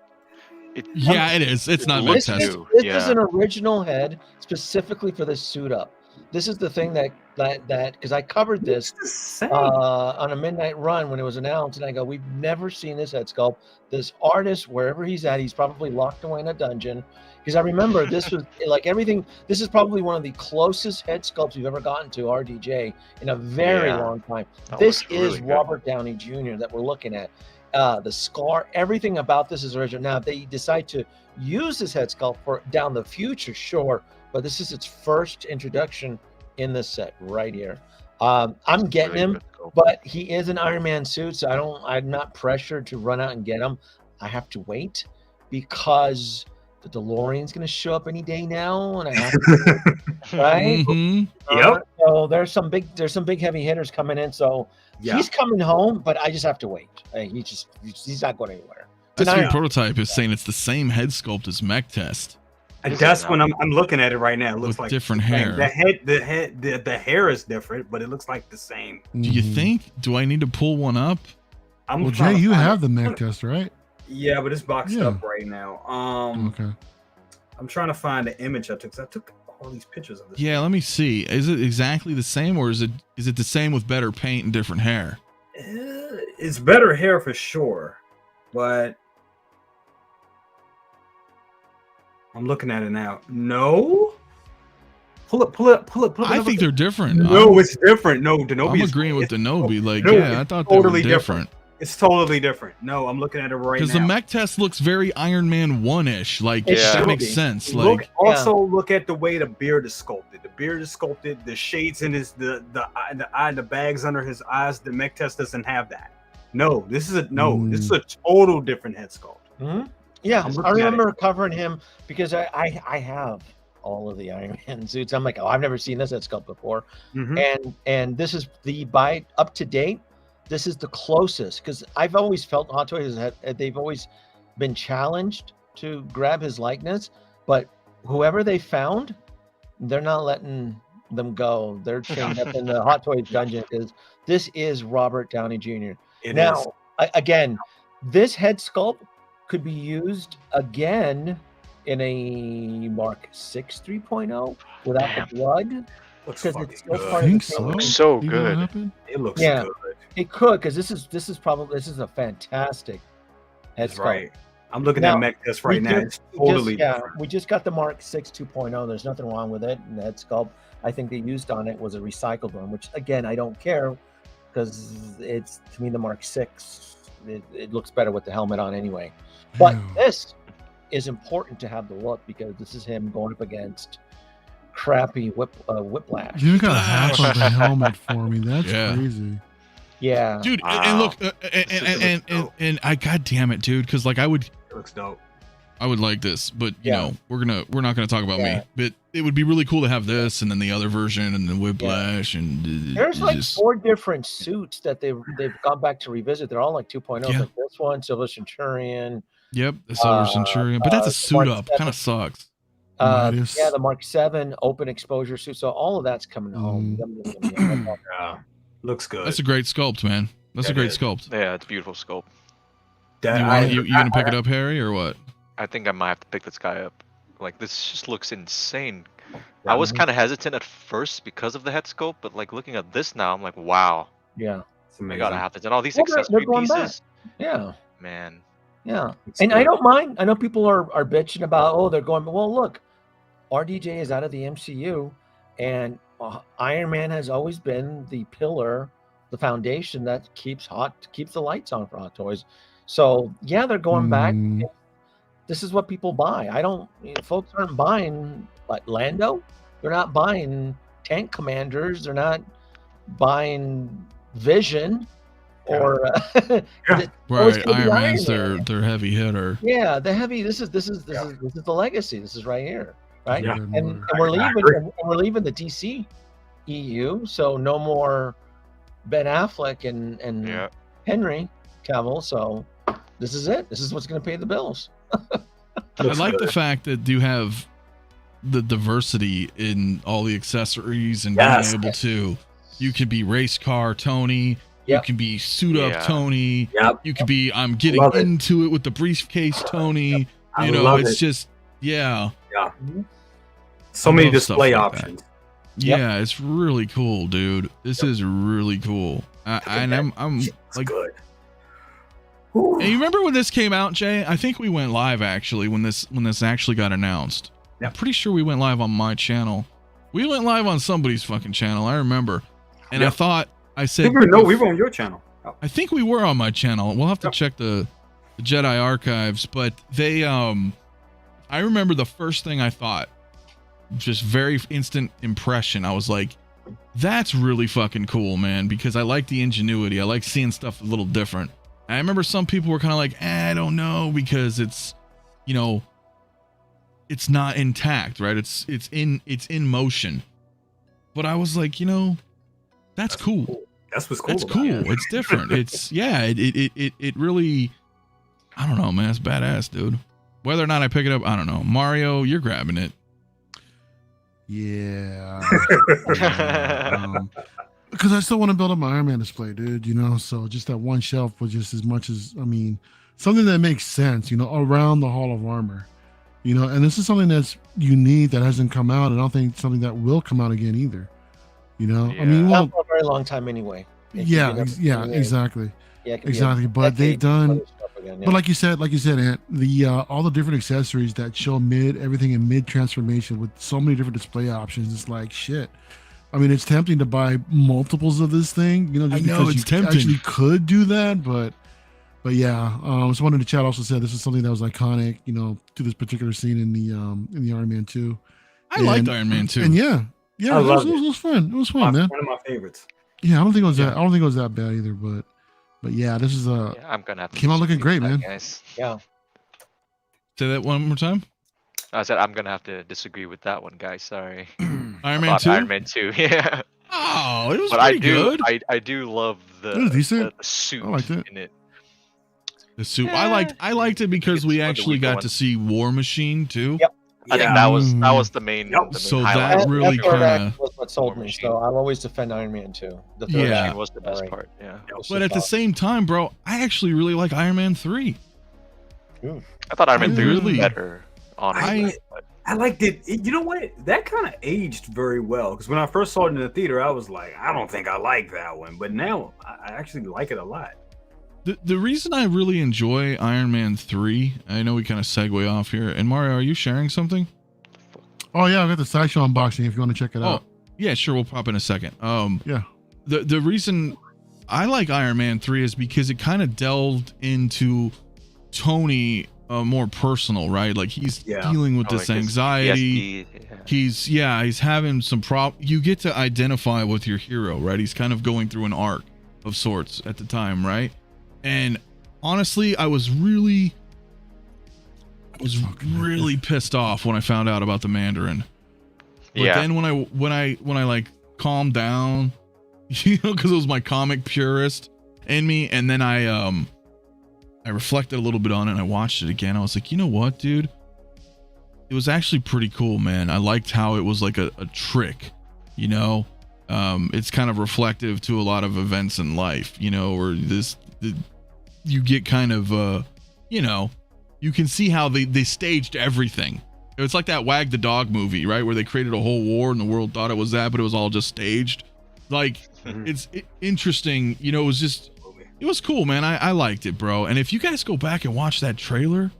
Speaker 1: Yeah, it is. It's not
Speaker 2: It
Speaker 1: look
Speaker 2: looks
Speaker 1: test.
Speaker 2: new.
Speaker 4: This
Speaker 2: Yeah.
Speaker 4: is an original head specifically for this suit up. this is the thing that because I covered this
Speaker 5: It's the same.
Speaker 4: on a midnight run when it was announced, and I go, we've never seen this head sculpt. This artist, wherever he's at, he's probably locked away in a dungeon. Because I remember this was like everything. This is probably one of the closest head sculpts we've ever gotten to RDJ in a very
Speaker 2: Yeah.
Speaker 4: long time.
Speaker 2: That
Speaker 4: This
Speaker 2: looks
Speaker 4: is
Speaker 2: really good.
Speaker 4: Robert Downey Jr. that we're looking at. The scar, everything about this is original. Now, if they decide to use this head sculpt for down the future, sure, but this is its first introduction in this set right here. I'm getting
Speaker 2: Really
Speaker 4: him,
Speaker 2: good sculpt.
Speaker 4: but he is an Iron Man suit, so I'm not pressured to run out and get him. I have to wait because the DeLorean's going to show up any day now, and I have to, right?
Speaker 1: Mhm.
Speaker 5: Yep.
Speaker 4: So there's some big heavy hitters coming in. So
Speaker 5: Yeah.
Speaker 4: he's coming home, but I just have to wait. He's not going anywhere.
Speaker 1: This
Speaker 4: And
Speaker 1: new
Speaker 4: I-
Speaker 1: prototype is saying it's the same head sculpt as Mech Test
Speaker 5: And
Speaker 2: Is
Speaker 5: that's
Speaker 2: it
Speaker 5: when
Speaker 2: now?
Speaker 5: I'm looking at it right now. It looks
Speaker 1: with
Speaker 5: like
Speaker 1: different
Speaker 5: the same.
Speaker 1: hair.
Speaker 5: The hair is different, but it looks like the same.
Speaker 1: Do you
Speaker 3: Mhm.
Speaker 1: think? Do I need to pull one up?
Speaker 5: I'm
Speaker 3: Well,
Speaker 5: trying
Speaker 3: Jay,
Speaker 5: to
Speaker 3: you
Speaker 5: find
Speaker 3: have
Speaker 5: it.
Speaker 3: the mech test, right?
Speaker 5: Yeah, but it's boxed
Speaker 3: Yeah.
Speaker 5: up right now.
Speaker 3: Okay.
Speaker 5: I'm trying to find the image I took. 'Cause I took all these pictures of this.
Speaker 1: Yeah, let me see. Is it exactly the same, or is it the same with better paint and different hair?
Speaker 5: It's better hair for sure, but I'm looking at it now. No, pull it.
Speaker 1: I think they're different.
Speaker 5: No, it's different. No, Denobi
Speaker 1: I'm
Speaker 5: is
Speaker 1: agreeing with
Speaker 5: it's-
Speaker 1: Denobi. Like,
Speaker 5: no,
Speaker 1: yeah, I
Speaker 5: it's
Speaker 1: thought they were
Speaker 5: totally
Speaker 1: different.
Speaker 5: It's totally different. No, I'm looking at it right
Speaker 1: Because
Speaker 5: now.
Speaker 1: the Mech Test looks very Iron Man 1-ish. Like,
Speaker 4: It
Speaker 1: that
Speaker 2: should
Speaker 1: makes
Speaker 4: be.
Speaker 1: sense.
Speaker 5: Look,
Speaker 1: Like,
Speaker 5: also look at the way the beard is sculpted. The beard is sculpted. The shades in his the bags under his eyes. The Mech Test doesn't have that. No, this is a total different head sculpt.
Speaker 4: Mhm. Yeah,
Speaker 5: I'm
Speaker 4: I
Speaker 5: looking at
Speaker 4: remember covering him because I have all of the Iron Man suits. I'm like, oh, I've never seen this head sculpt before.
Speaker 5: Mhm.
Speaker 4: And this is up to date. This is the closest because I've always felt Hot Toys they've always been challenged to grab his likeness, but whoever they found, they're not letting them go. They're chained up in the Hot Toys dungeon because this is Robert Downey Jr.
Speaker 5: It
Speaker 4: Now,
Speaker 5: is.
Speaker 4: again, this head sculpt could be used again in a Mark 6 3.0 without
Speaker 2: Damn.
Speaker 4: the blood.
Speaker 5: Looks
Speaker 4: because
Speaker 5: fucking
Speaker 4: it's still
Speaker 5: good.
Speaker 4: part
Speaker 3: I
Speaker 4: of
Speaker 3: think
Speaker 4: the
Speaker 3: so.
Speaker 4: film.
Speaker 2: Looks so
Speaker 3: Think that'll
Speaker 2: good.
Speaker 3: happen?
Speaker 5: It looks
Speaker 4: Yeah.
Speaker 5: good.
Speaker 4: It could because this is a fantastic head
Speaker 5: That's
Speaker 4: sculpt.
Speaker 5: right. I'm looking
Speaker 4: Now,
Speaker 5: at Mech Test right
Speaker 4: we
Speaker 5: now.
Speaker 4: just-
Speaker 5: It's totally
Speaker 4: yeah,
Speaker 5: different.
Speaker 4: we just got the Mark 6 2.0. There's nothing wrong with it. And the head sculpt I think they used on it was a recycled one, which again I don't care because it's to me the Mark 6. It looks better with the helmet on anyway. But
Speaker 3: Ew.
Speaker 4: this is important to have the look because this is him going up against crappy Whiplash.
Speaker 3: You got half of the helmet for me. That's
Speaker 1: Yeah.
Speaker 3: crazy.
Speaker 4: Yeah,
Speaker 1: dude,
Speaker 2: Wow.
Speaker 1: and look,
Speaker 5: It looks dope.
Speaker 1: and I, god damn it, dude, because like I would
Speaker 5: It looks dope.
Speaker 1: like this, but you
Speaker 4: Yeah.
Speaker 1: know, we're not gonna talk about
Speaker 4: Yeah.
Speaker 1: me. But it would be really cool to have this, and then the other version, and then Whiplash, and
Speaker 4: there's like
Speaker 1: just,
Speaker 4: 4 different suits that they've gone back to revisit. They're all like 2.0.
Speaker 1: Yeah.
Speaker 4: Like this one, Silver Centurion.
Speaker 1: yep, the Silver Centurion, but that's a suit
Speaker 4: Mark
Speaker 1: up,
Speaker 4: 7.
Speaker 1: kind of sucks.
Speaker 3: Midas.
Speaker 4: Yeah, the Mark 7 open exposure suit. So all of that's coming home.
Speaker 5: Yeah. Looks good.
Speaker 1: That's a great sculpt, man. That's a
Speaker 5: That
Speaker 1: great
Speaker 5: is.
Speaker 1: sculpt.
Speaker 2: Yeah, it's a beautiful sculpt.
Speaker 5: That-
Speaker 1: You gonna pick it up, Harry, or what?
Speaker 2: I think I might have to pick this guy up. Like, this just looks insane. I was kind of hesitant at first because of the head sculpt, but like looking at this now, I'm like, wow,
Speaker 4: Yeah,
Speaker 5: It's
Speaker 2: I
Speaker 5: amazing.
Speaker 2: gotta have this. And all these
Speaker 4: Well, they're
Speaker 2: accessory
Speaker 4: going back.
Speaker 2: pieces,
Speaker 4: yeah,
Speaker 2: man.
Speaker 4: yeah.
Speaker 5: It's
Speaker 4: And I
Speaker 5: good.
Speaker 4: don't mind. I know people are bitching about, oh, they're going, well, look, RDJ is out of the MCU, and Iron Man has always been the pillar, the foundation that keeps the lights on for Hot Toys. So yeah, they're going back.
Speaker 3: Mm.
Speaker 4: This is what people buy. Folks aren't buying like Lando. They're not buying tank commanders. They're not buying Vision or
Speaker 5: Yeah.
Speaker 4: always
Speaker 1: Right,
Speaker 4: gonna be
Speaker 1: Iron Man's
Speaker 4: Iron Man.
Speaker 1: their heavy hitter.
Speaker 4: yeah, the heavy. This is the legacy. This is right here, right?
Speaker 5: Yeah.
Speaker 4: And we're
Speaker 5: I
Speaker 4: leaving.
Speaker 5: agree.
Speaker 4: And we're leaving the DC EU. So no more Ben Affleck and
Speaker 2: Yeah.
Speaker 4: Henry Cavill. So this is it. This is what's going to pay the bills.
Speaker 1: I
Speaker 5: Looks
Speaker 1: like the
Speaker 5: good.
Speaker 1: fact that you have the diversity in all the accessories and
Speaker 5: Yes.
Speaker 1: being able to. You can be race car Tony.
Speaker 4: Yep.
Speaker 1: You can be suit up
Speaker 2: Yeah.
Speaker 1: Tony.
Speaker 5: Yep.
Speaker 1: You could be I'm getting
Speaker 5: Love it.
Speaker 1: into it with the briefcase Tony.
Speaker 5: I
Speaker 1: You know,
Speaker 5: love
Speaker 1: it's
Speaker 5: it.
Speaker 1: just yeah.
Speaker 5: So many
Speaker 1: love stuff
Speaker 5: display
Speaker 1: like that.
Speaker 5: options.
Speaker 1: Yeah, it's really cool, dude. This is really cool. And I'm
Speaker 5: It's
Speaker 1: like,
Speaker 5: good.
Speaker 1: and you remember when this came out, Jay? I think we went live actually when this actually got announced.
Speaker 5: Yep.
Speaker 1: I'm pretty sure we went live on my channel. We went live on somebody's fucking channel. I remember, and I
Speaker 5: Yep.
Speaker 1: thought I said,
Speaker 5: No, we were on your channel. Oh.
Speaker 1: I think we were on my channel. We'll have to
Speaker 5: Yep.
Speaker 1: check the Jedi archives, but they I remember the first thing I thought, just very instant impression. I was like, that's really fucking cool, man, because I like the ingenuity. I like seeing stuff a little different. And I remember some people were kind of like, I don't know, because it's, you know, it's not intact, right? It's in motion. But I was like, you know, that's cool.
Speaker 5: That's what's cool.
Speaker 1: That's
Speaker 5: about
Speaker 1: cool.
Speaker 5: it.
Speaker 1: It's different. It's it really, I don't know, man. It's badass, dude. Whether or not I pick it up, I don't know. Mario, you're grabbing it.
Speaker 3: Yeah. Because I still want to build up my Iron Man display, dude. You know, so just that one shelf was just as much as, I mean, something that makes sense, you know, around the Hall of Armor. You know, and this is something that's unique that hasn't come out, and I don't think something that will come out again either. You know, I mean,
Speaker 2: Yeah.
Speaker 3: well,
Speaker 4: Not for a very long time anyway. It could
Speaker 3: yeah,
Speaker 4: be another
Speaker 3: yeah,
Speaker 4: 10 years.
Speaker 3: exactly,
Speaker 4: Yeah, it could be a
Speaker 3: exactly. But they've
Speaker 4: decade before
Speaker 3: done,
Speaker 4: they start again, yeah.
Speaker 3: but like you said, Ant, the all the different accessories that show everything in mid transformation with so many different display options. It's like shit. I mean, it's tempting to buy multiples of this thing, you know, just
Speaker 1: I know,
Speaker 3: because
Speaker 1: it's
Speaker 3: you
Speaker 1: tempting.
Speaker 3: actually could do that, but yeah, someone in the chat also said this is something that was iconic, you know, to this particular scene in the Iron Man 2.
Speaker 1: I liked Iron Man 2.
Speaker 3: And yeah,
Speaker 5: I
Speaker 3: it was,
Speaker 5: loved
Speaker 3: it was fun. It was fun, man.
Speaker 5: One of my favorites.
Speaker 3: Yeah, I don't think it was
Speaker 1: Yeah.
Speaker 3: that. I don't think it was that bad either. But yeah, this is
Speaker 2: Yeah, I'm gonna have to
Speaker 3: came out looking
Speaker 2: disagree
Speaker 3: great,
Speaker 2: with
Speaker 3: man.
Speaker 2: that, guys.
Speaker 4: Yeah.
Speaker 1: Say that one more time.
Speaker 2: I said I'm gonna have to disagree with that one, guys. Sorry.
Speaker 1: Iron Man
Speaker 2: About
Speaker 1: 2.
Speaker 2: Iron Man 2. Yeah.
Speaker 1: Oh, it was
Speaker 2: But I
Speaker 1: pretty
Speaker 2: do,
Speaker 1: good.
Speaker 2: I do love
Speaker 3: It was decent.
Speaker 2: the suit
Speaker 3: I liked it.
Speaker 2: in it.
Speaker 1: The suit. I liked it because
Speaker 2: It's
Speaker 1: we
Speaker 2: one of the
Speaker 1: actually
Speaker 2: weaker
Speaker 1: got
Speaker 2: ones.
Speaker 1: to see War Machine too.
Speaker 4: Yep.
Speaker 2: I think
Speaker 5: Yeah.
Speaker 2: that was the main.
Speaker 5: Yep.
Speaker 2: The main
Speaker 1: So
Speaker 2: highlight.
Speaker 1: that really
Speaker 4: third act
Speaker 1: kinda-
Speaker 4: was what sold
Speaker 2: War
Speaker 4: me.
Speaker 2: Machine.
Speaker 4: So I'll always defend Iron Man 2. The third
Speaker 1: Yeah.
Speaker 4: act
Speaker 2: was the best
Speaker 4: Alright.
Speaker 2: part. Yeah.
Speaker 4: was
Speaker 1: But
Speaker 4: just
Speaker 1: at the
Speaker 4: awesome.
Speaker 1: same time, bro, I actually really like Iron Man 3.
Speaker 2: I thought Iron Man
Speaker 1: I
Speaker 2: 3 was
Speaker 1: really-
Speaker 2: better. Honestly.
Speaker 5: I liked it. You know what? That kind of aged very well. Because when I first saw it in the theater, I was like, I don't think I like that one. But now I actually like it a lot.
Speaker 1: The reason I really enjoy Iron Man 3, I know we kind of segue off here. And Mario, are you sharing something?
Speaker 3: Oh yeah, I got the sideshow unboxing if you want to check it
Speaker 1: Oh,
Speaker 3: out.
Speaker 1: yeah, sure. We'll pop in a second.
Speaker 3: Yeah.
Speaker 1: The reason I like Iron Man 3 is because it kind of delved into Tony more personal, right? Like he's
Speaker 5: Yeah.
Speaker 1: dealing with
Speaker 2: Oh,
Speaker 1: this
Speaker 2: like his
Speaker 1: anxiety.
Speaker 2: PTSD, yeah.
Speaker 1: He's having some you get to identify with your hero, right? He's kind of going through an arc of sorts at the time, right? And honestly, I was really pissed off when I found out about the Mandarin. But
Speaker 2: Yeah.
Speaker 1: then when I like calmed down, you know, because it was my comic purist in me, and then I reflected a little bit on it and I watched it again. I was like, you know what, dude? It was actually pretty cool, man. I liked how it was like a trick, you know. It's kind of reflective to a lot of events in life, you know, or you get kind of you know, you can see how they staged everything. It's like that Wag the Dog movie, right, where they created a whole war and the world thought it was that, but it was all just staged. Like it's interesting, you know. It was cool, man. I liked it, bro. And if you guys go back and watch that trailer,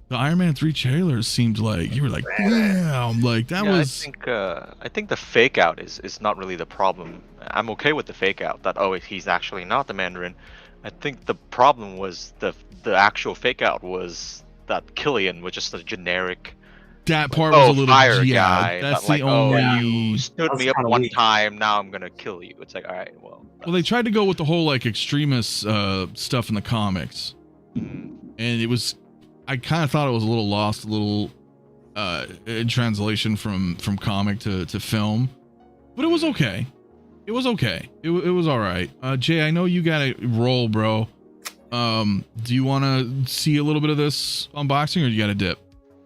Speaker 1: the Iron Man 3 trailer seemed like you were like, damn, like that
Speaker 2: Yeah,
Speaker 1: was.
Speaker 2: I think the fake out is not really the problem. I'm okay with the fake out that he's actually not the Mandarin. I think the problem was the actual fake out was that Killian was just a generic
Speaker 1: That part was a little
Speaker 2: fire
Speaker 1: yeah.
Speaker 2: guy.
Speaker 1: That's
Speaker 2: that,
Speaker 1: the
Speaker 2: like,
Speaker 1: only.
Speaker 2: you stood
Speaker 5: That's
Speaker 2: me up
Speaker 5: kinda
Speaker 2: one
Speaker 5: weak.
Speaker 2: time, now I'm gonna kill you. It's like, all right, well.
Speaker 1: Well, they tried to go with the whole like extremist stuff in the comics, and it was. I kind of thought it was a little lost, a little in translation from comic to film, but it was okay. It was okay. It was all right. Jay, I know you got to roll, bro. Do you want to see a little bit of this unboxing, or you got to dip?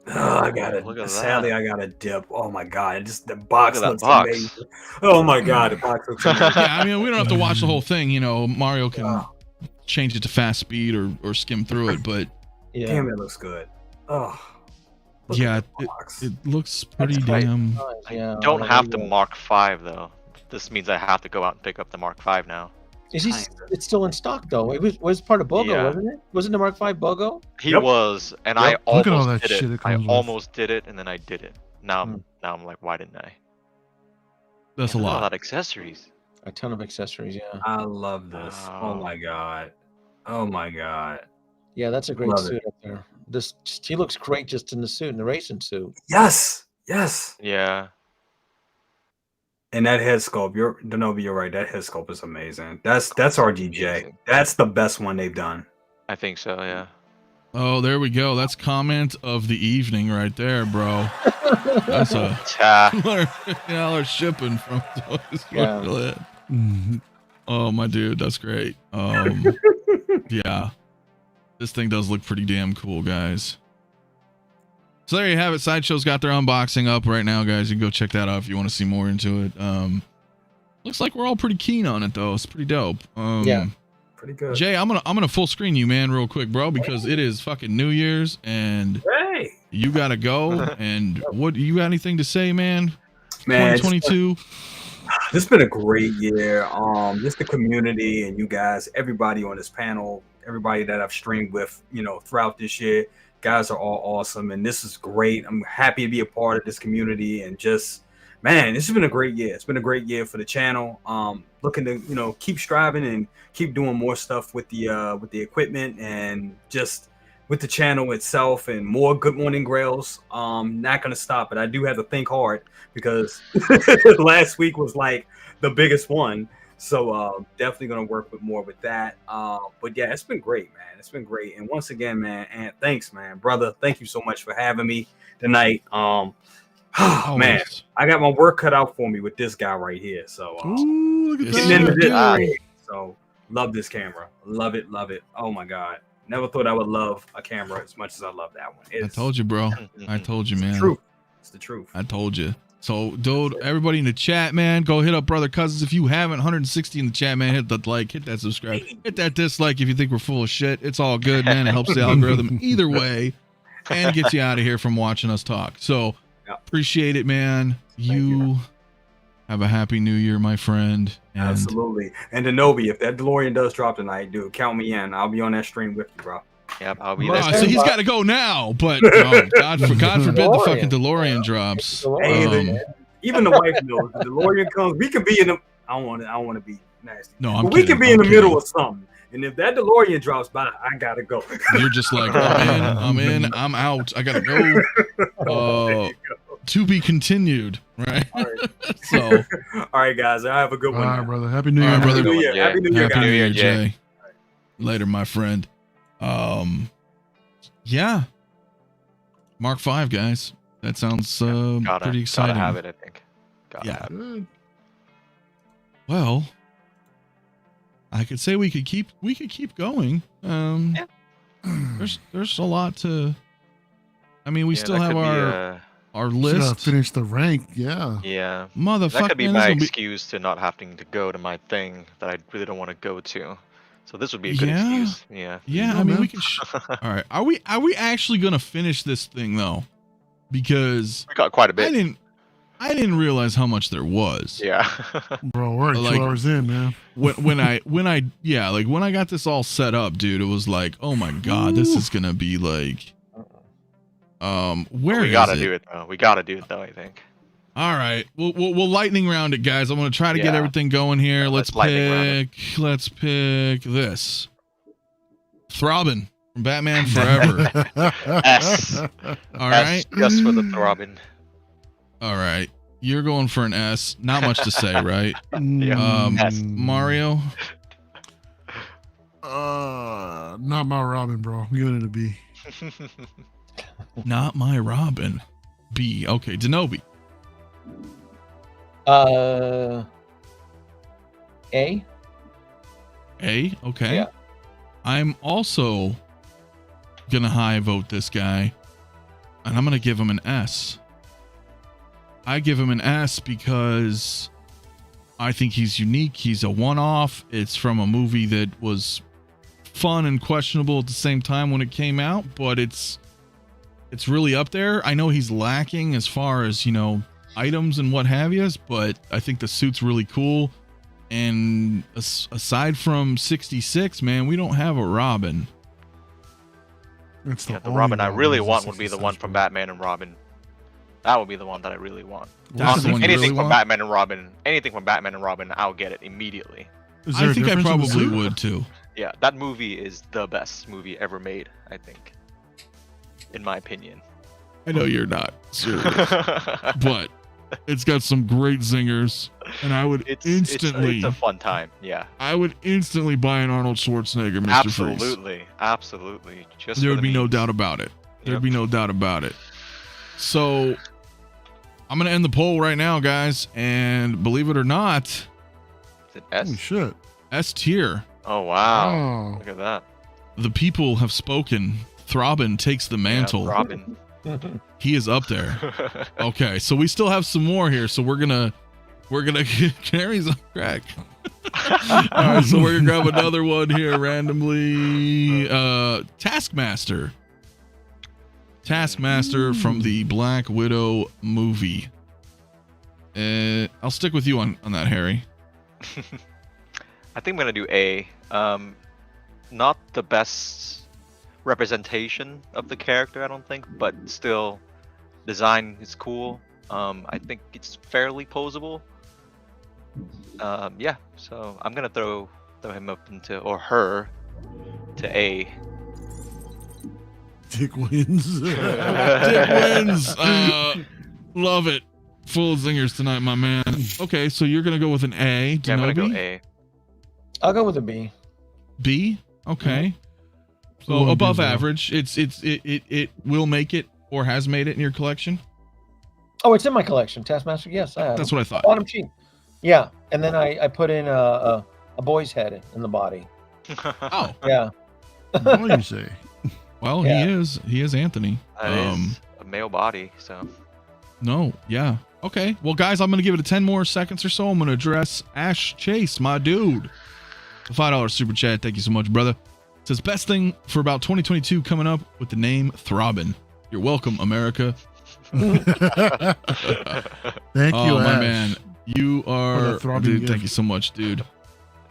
Speaker 5: Oh, I got
Speaker 2: Look
Speaker 5: it.
Speaker 2: at
Speaker 5: Sadly,
Speaker 2: that.
Speaker 5: I got a dip. Oh my god! Just the box
Speaker 2: Look at
Speaker 5: looks
Speaker 2: that box.
Speaker 5: amazing. Oh my god, the box looks amazing.
Speaker 1: Yeah, I mean, we don't have to watch the whole thing. You know, Mario can change it to fast speed or skim through it, but
Speaker 4: Yeah.
Speaker 5: Damn, it looks good. Oh, Look
Speaker 1: Yeah,
Speaker 5: at the box.
Speaker 1: it looks pretty
Speaker 2: That's right.
Speaker 1: damn.
Speaker 4: Yeah,
Speaker 2: Don't
Speaker 4: there
Speaker 2: have
Speaker 4: you
Speaker 2: the
Speaker 4: go.
Speaker 2: Mark V though. This means I have to go out and pick up the Mark V now.
Speaker 4: Is he?
Speaker 5: Kinda.
Speaker 4: It's still in stock though. It was part of BOGO,
Speaker 2: Yeah.
Speaker 4: wasn't it? Wasn't the Mark V BOGO?
Speaker 2: He
Speaker 5: Yep.
Speaker 2: was, and
Speaker 5: Yep.
Speaker 2: I
Speaker 3: Look at all
Speaker 2: almost
Speaker 3: that
Speaker 2: did
Speaker 3: shit
Speaker 2: it.
Speaker 3: it
Speaker 2: I
Speaker 3: comes with.
Speaker 2: almost did it, and then I didn't. Now
Speaker 4: Hmm.
Speaker 2: I'm like, why didn't I?
Speaker 1: That's a
Speaker 2: Look at all
Speaker 1: lot.
Speaker 2: that accessories.
Speaker 4: A ton of accessories. Yeah.
Speaker 5: I love this. Oh
Speaker 2: Wow.
Speaker 5: my god. Oh my god.
Speaker 4: Yeah, that's a great
Speaker 5: Love it.
Speaker 4: suit up there. He looks great just in the suit, in the racing suit.
Speaker 5: Yes. Yes.
Speaker 2: Yeah.
Speaker 5: And that head sculpt, Denobi, you're right. That head sculpt is amazing. That's RGJ.
Speaker 2: Amazing.
Speaker 5: That's the best one they've done.
Speaker 2: I think so. Yeah.
Speaker 1: Oh, there we go. That's comment of the evening right there, bro. That's a $200 shipping from Toys for
Speaker 4: Yeah.
Speaker 1: Lid.
Speaker 3: Mhm.
Speaker 1: Oh, my dude, that's great. Yeah, this thing does look pretty damn cool, guys. So there you have it. Sideshow's got their unboxing up right now, guys. You can go check that out if you want to see more into it. Looks like we're all pretty keen on it, though. It's pretty dope.
Speaker 4: Yeah.
Speaker 5: Pretty good.
Speaker 1: Jay, I'm gonna full screen you, man, real quick, bro, because it is fucking New Year's and
Speaker 5: Hey,
Speaker 1: you gotta go. And what you got anything to say, man?
Speaker 5: man.
Speaker 1: 2022.
Speaker 5: This has been a great year. Just the community and you guys, everybody on this panel, everybody that I've streamed with, throughout this year, guys are all awesome, and this is great. I'm happy to be a part of this community, and just, man, this has been a great year. It's been a great year for the channel. Looking to, keep striving and keep doing more stuff with the equipment and just with the channel itself and more Good Morning Grails. Not gonna stop it. I do have to think hard because last week was like the biggest one. So definitely gonna work with that. But yeah, it's been great, man. It's been great. And once again, man, and thanks, man, brother. Thank you so much for having me tonight. Man,
Speaker 1: Always.
Speaker 5: I got my work cut out for me with this guy right here. So
Speaker 3: Ooh, look at
Speaker 1: Yes,
Speaker 5: getting
Speaker 1: sir.
Speaker 5: into this,
Speaker 1: Dude.
Speaker 5: so love this camera. Love it, love it. Oh my god. Never thought I would love a camera as much as I love that one.
Speaker 1: I told you, bro. I told you,
Speaker 5: It's the
Speaker 1: man.
Speaker 5: truth. It's the truth.
Speaker 1: I told you. So, dude, everybody in the chat, man, go hit up Brother Cousins if you haven't. 160 in the chat, man. Hit that like, hit that subscribe, hit that dislike if you think we're full of shit. It's all good, man. It helps the algorithm either way and gets you out of here from watching us talk. So,
Speaker 5: Yeah.
Speaker 1: appreciate it, man. You have a happy new year, my friend. And
Speaker 5: Absolutely. And Denobi, if that DeLorean does drop tonight, dude, count me in. I'll be on that stream with you, bro.
Speaker 2: Yep. I'll be
Speaker 4: Well,
Speaker 2: there.
Speaker 1: Oh, so he's got to go now, but God forbid the fucking DeLorean drops.
Speaker 4: DeLorean.
Speaker 5: Even the wife knows. If the DeLorean comes, we could be in the. I don't want to be nasty.
Speaker 1: No, I'm
Speaker 5: But we
Speaker 1: kidding.
Speaker 5: could be in
Speaker 1: I'm
Speaker 5: the middle
Speaker 1: kidding.
Speaker 5: of something. And if that DeLorean drops by, I gotta go.
Speaker 1: You're just like, I'm in, I'm out. I gotta go. To be continued, right?
Speaker 5: All right.
Speaker 1: So,
Speaker 5: All right, guys. I have a good
Speaker 3: All
Speaker 5: one.
Speaker 3: right,
Speaker 5: now.
Speaker 3: brother. Happy New
Speaker 1: All
Speaker 3: Year.
Speaker 1: right, brother.
Speaker 5: Happy New Year.
Speaker 2: Yeah.
Speaker 5: Happy New Year,
Speaker 1: Happy
Speaker 5: guys.
Speaker 1: New Year,
Speaker 2: Jay.
Speaker 1: Jay. Later, my friend. Yeah. Mark V, guys. That sounds pretty exciting.
Speaker 2: Gotta have it, I think. Gotta
Speaker 1: Yeah.
Speaker 2: have it.
Speaker 3: Good.
Speaker 1: Well, I could say we could keep going. There's a lot to. I mean, we
Speaker 2: Yeah,
Speaker 1: still
Speaker 2: that
Speaker 1: have
Speaker 2: could be,
Speaker 1: our
Speaker 3: Should
Speaker 1: list.
Speaker 3: finish the rank. Yeah.
Speaker 2: yeah.
Speaker 1: Motherfucker,
Speaker 2: That could be
Speaker 1: man,
Speaker 2: my
Speaker 1: this gonna be-
Speaker 2: excuse to not having to go to my thing that I really don't want to go to. So this would be a good
Speaker 1: Yeah.
Speaker 2: excuse. Yeah.
Speaker 1: Yeah,
Speaker 3: Yeah,
Speaker 1: I mean,
Speaker 3: man.
Speaker 1: we can. All right, are we actually gonna finish this thing though? Because
Speaker 2: We got quite a bit.
Speaker 1: I didn't realize how much there was.
Speaker 2: Yeah.
Speaker 3: Bro, we're already
Speaker 1: Like-
Speaker 3: 2 hours in, man.
Speaker 1: When I got this all set up, dude, it was like, oh my god, this is gonna be like, where
Speaker 2: we
Speaker 1: is
Speaker 2: gotta
Speaker 1: it?
Speaker 2: do it though. We gotta do it though, I think.
Speaker 1: All right, we'll lightning round it, guys. I'm gonna try to get
Speaker 2: Yeah.
Speaker 1: everything going here.
Speaker 2: Yeah,
Speaker 1: let's
Speaker 2: let's
Speaker 1: let's pick this. Throbbing from Batman Forever.
Speaker 2: S.
Speaker 1: All right.
Speaker 2: S just for the throbbing.
Speaker 1: All right. You're going for an S. Not much to say, right?
Speaker 2: S.
Speaker 1: Mario.
Speaker 3: Not my Robin, bro. I'm giving it a B.
Speaker 1: Not my Robin. B. Okay. Denobi.
Speaker 4: A.
Speaker 1: A. Okay.
Speaker 4: Yeah.
Speaker 1: I'm also gonna high vote this guy, and I'm gonna give him an S. I give him an S because I think he's unique. He's a one-off. It's from a movie that was fun and questionable at the same time when it came out, but it's it's really up there. I know he's lacking as far as, you know, items and what have you, but I think the suit's really cool. And aside from 66, man, we don't have a Robin.
Speaker 3: That's
Speaker 2: Yeah, the
Speaker 3: only
Speaker 2: Robin I really
Speaker 3: is a
Speaker 2: want would be the
Speaker 3: 66
Speaker 2: one from
Speaker 3: one.
Speaker 2: Batman and Robin. That would be the one that I really want.
Speaker 1: That's the one you
Speaker 2: Anything
Speaker 1: really
Speaker 2: from
Speaker 1: want?
Speaker 2: Batman and Robin, anything from Batman and Robin, I'll get it immediately.
Speaker 3: Is there
Speaker 1: I
Speaker 3: a
Speaker 1: think I
Speaker 3: difference in the
Speaker 1: probably
Speaker 3: suit?
Speaker 1: would too.
Speaker 2: Yeah, that movie is the best movie ever made, I think. In my opinion.
Speaker 1: I know you're not serious, but it's got some great zingers, and I would instantly,
Speaker 2: it's a fun time. Yeah.
Speaker 1: I would instantly buy an Arnold Schwarzenegger Mr. Freeze.
Speaker 2: Absolutely. Just
Speaker 1: There
Speaker 2: for
Speaker 1: would
Speaker 2: the
Speaker 1: be no
Speaker 2: memes.
Speaker 1: doubt about it. There'd
Speaker 2: Yep.
Speaker 1: be no doubt about it. So I'm gonna end the poll right now, guys, and believe it or not,
Speaker 2: Is it S?
Speaker 3: Holy shit.
Speaker 1: S tier.
Speaker 2: Oh wow.
Speaker 3: Oh.
Speaker 2: Look at that.
Speaker 1: The people have spoken. Throbbin takes the mantle.
Speaker 2: Yeah, Robin.
Speaker 1: He is up there. Okay, so we still have some more here, so we're gonna Carrie's on crack. All right, so we're gonna grab another one here randomly. Taskmaster from the Black Widow movie. I'll stick with you on that, Harry.
Speaker 2: I think I'm gonna do A. Not the best representation of the character, I don't think, but still, design is cool. I think it's fairly posable. Yeah, so I'm gonna throw him up into, or her, to A.
Speaker 3: Dick wins.
Speaker 1: Dick wins. Love it. Full of zingers tonight, my man. Okay, so you're gonna go with an A.
Speaker 2: Yeah, I'm gonna go
Speaker 1: Denobi?
Speaker 2: A.
Speaker 4: I'll go with a B.
Speaker 1: B. Okay. So
Speaker 3: Ooh,
Speaker 1: above
Speaker 3: good, bro.
Speaker 1: average. It will make it or has made it in your collection.
Speaker 4: Oh, it's in my collection. Taskmaster. Yes, I have.
Speaker 1: That's what I thought.
Speaker 4: Bought him cheap. Yeah, and then I put in a boy's head in the body.
Speaker 1: Oh,
Speaker 4: Yeah.
Speaker 3: What do you say?
Speaker 1: well,
Speaker 4: Yeah.
Speaker 1: he is Anthony.
Speaker 2: That is a male body, so.
Speaker 1: No, yeah. Okay. Well, guys, I'm going to give it a 10 more seconds or so. I'm going to address Ash Chase, my dude. The $5 super chat. Thank you so much, brother. It says, best thing for about 2022 coming up with the name Throbbin. You're welcome, America.
Speaker 3: Thank
Speaker 1: Oh,
Speaker 3: you,
Speaker 1: my
Speaker 3: Ash.
Speaker 1: man. You
Speaker 3: For
Speaker 1: are,
Speaker 3: that throbbing
Speaker 1: dude,
Speaker 3: gift.
Speaker 1: thank you so much, dude.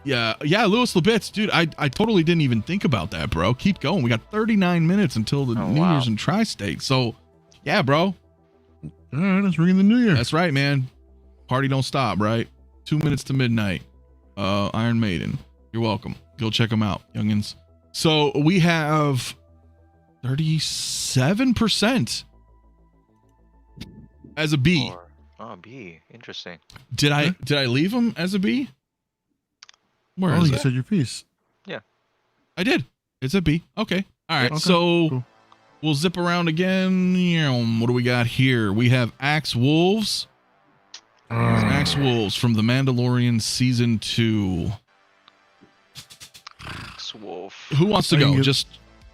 Speaker 1: Yeah, Louis Labitz, dude, I totally didn't even think about that, bro. Keep going. We got 39 minutes until the
Speaker 2: Oh,
Speaker 1: New
Speaker 2: wow.
Speaker 1: Year's and Tri-State. So, yeah, bro.
Speaker 3: All right, let's ring in the new year.
Speaker 1: That's right, man. Party don't stop, right? 2 minutes to midnight. Iron Maiden. You're welcome. Go check them out, youngins. So we have 37% as a B.
Speaker 2: Oh, B. Interesting.
Speaker 1: Did I leave him as a B? Where
Speaker 3: Oh,
Speaker 1: is
Speaker 3: you
Speaker 1: it?
Speaker 3: said your piece.
Speaker 1: I did. It's a B. Okay. All right.
Speaker 3: Okay,
Speaker 1: So
Speaker 3: cool.
Speaker 1: we'll zip around again. What do we got here? We have Axe Wolves. Axe Wolves from The Mandalorian Season 2.
Speaker 2: Wolf.
Speaker 1: Who wants to
Speaker 3: I can
Speaker 1: go?
Speaker 3: give-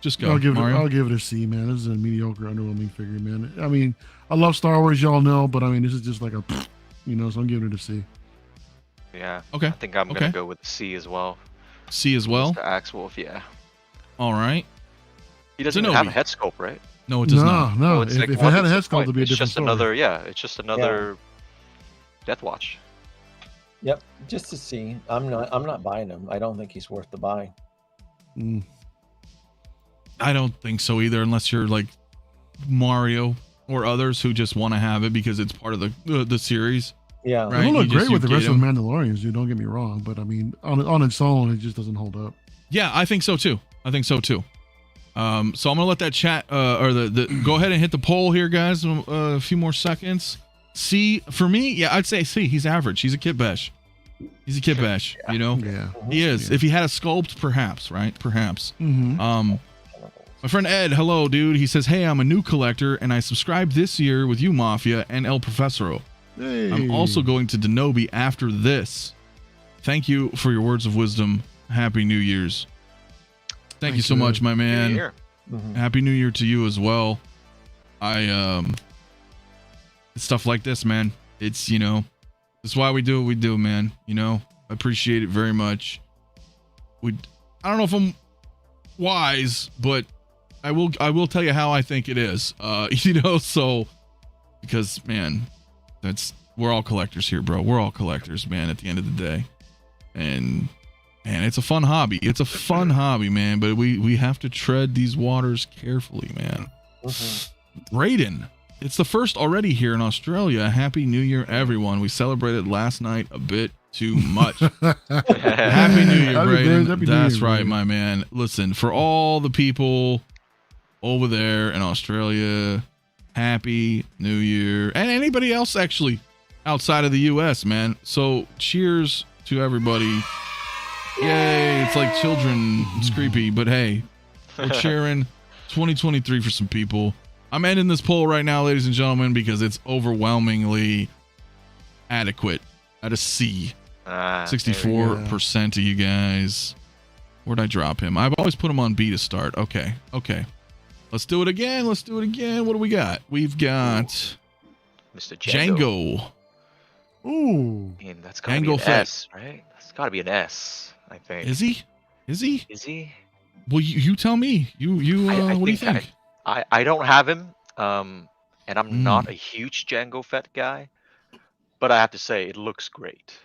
Speaker 1: Just go.
Speaker 3: I'll give
Speaker 1: Mario.
Speaker 3: it a C, man. This is a mediocre, underwhelming figure, man. I mean, I love Star Wars, y'all know, but I mean, this is just like a, so I'm giving it a C.
Speaker 2: Yeah.
Speaker 1: Okay.
Speaker 2: I think I'm
Speaker 1: Okay.
Speaker 2: gonna go with C as well.
Speaker 1: C as well.
Speaker 2: The Axe Wolf, yeah.
Speaker 1: All right.
Speaker 2: He doesn't even have a
Speaker 1: Zenobi.
Speaker 2: head sculpt, right?
Speaker 1: No, it does not.
Speaker 3: No.
Speaker 2: So it's
Speaker 3: If
Speaker 2: like,
Speaker 3: it
Speaker 2: what
Speaker 3: had a
Speaker 2: is
Speaker 3: head
Speaker 2: the
Speaker 3: sculpt,
Speaker 2: point?
Speaker 3: it'd be a
Speaker 2: It's
Speaker 3: different
Speaker 2: just
Speaker 3: story.
Speaker 2: another, it's just another Death Watch.
Speaker 4: Yep. Just to see. I'm not buying him. I don't think he's worth the buy.
Speaker 3: Mm.
Speaker 1: I don't think so either, unless you're like Mario or others who just want to have it because it's part of the series.
Speaker 4: Yeah.
Speaker 1: Right.
Speaker 3: It'll look
Speaker 1: you just-
Speaker 3: great with the
Speaker 1: you
Speaker 3: rest
Speaker 1: get
Speaker 3: of the Mandalorians, dude. Don't get me wrong, but I mean, on its own, it just doesn't hold up.
Speaker 1: Yeah, I think so too. So I'm gonna let that chat or the go ahead and hit the poll here, guys. A few more seconds. C for me, yeah, I'd say C. He's average. He's a kit bash. He's a kit bash.
Speaker 2: Yeah.
Speaker 1: You know,
Speaker 3: Yeah.
Speaker 1: he is.
Speaker 3: Yeah.
Speaker 1: If he had a sculpt, perhaps, right? Perhaps.
Speaker 3: Mm-hmm.
Speaker 1: My friend Ed, hello, dude. He says, "Hey, I'm a new collector, and I subscribed this year with you, Mafia, and El Profesoro.
Speaker 3: Hey.
Speaker 1: I'm also going to Denobi after this. Thank you for your words of wisdom. Happy New Year's." Thank you
Speaker 3: Thanks,
Speaker 1: so
Speaker 3: Ed.
Speaker 1: much, my man.
Speaker 2: Here.
Speaker 4: Mhm.
Speaker 1: Happy New Year to you as well. It's stuff like this, man. It's, that's why we do what we do, man. I appreciate it very much. I don't know if I'm wise, but I will tell you how I think it is. So because man, we're all collectors here, bro. We're all collectors, man, at the end of the day. And it's a fun hobby. It's a fun hobby, man, but we have to tread these waters carefully, man. Brayden, it's the first already here in Australia. Happy New Year, everyone. We celebrated last night a bit too much. Happy New Year, Brayden. That's right, my man. Listen, for all the people over there in Australia, Happy New Year. And anybody else actually outside of the US, man. So cheers to everybody. Yay, it's like children. It's creepy, but hey, we're cheering 2023 for some people. I'm ending this poll right now, ladies and gentlemen, because it's overwhelmingly adequate at a C. 64% of you guys. Where'd I drop him? I've always put him on B to start. Okay. Let's do it again. What do we got? We've got
Speaker 2: Mr. Django.
Speaker 3: Ooh.
Speaker 2: I mean, that's gotta be an S, right? That's gotta be an S, I think.
Speaker 1: Is he?
Speaker 2: Is he?
Speaker 1: Well, you tell me. What do you think?
Speaker 2: I don't have him, and I'm not a huge Django Fett guy, but I have to say it looks great.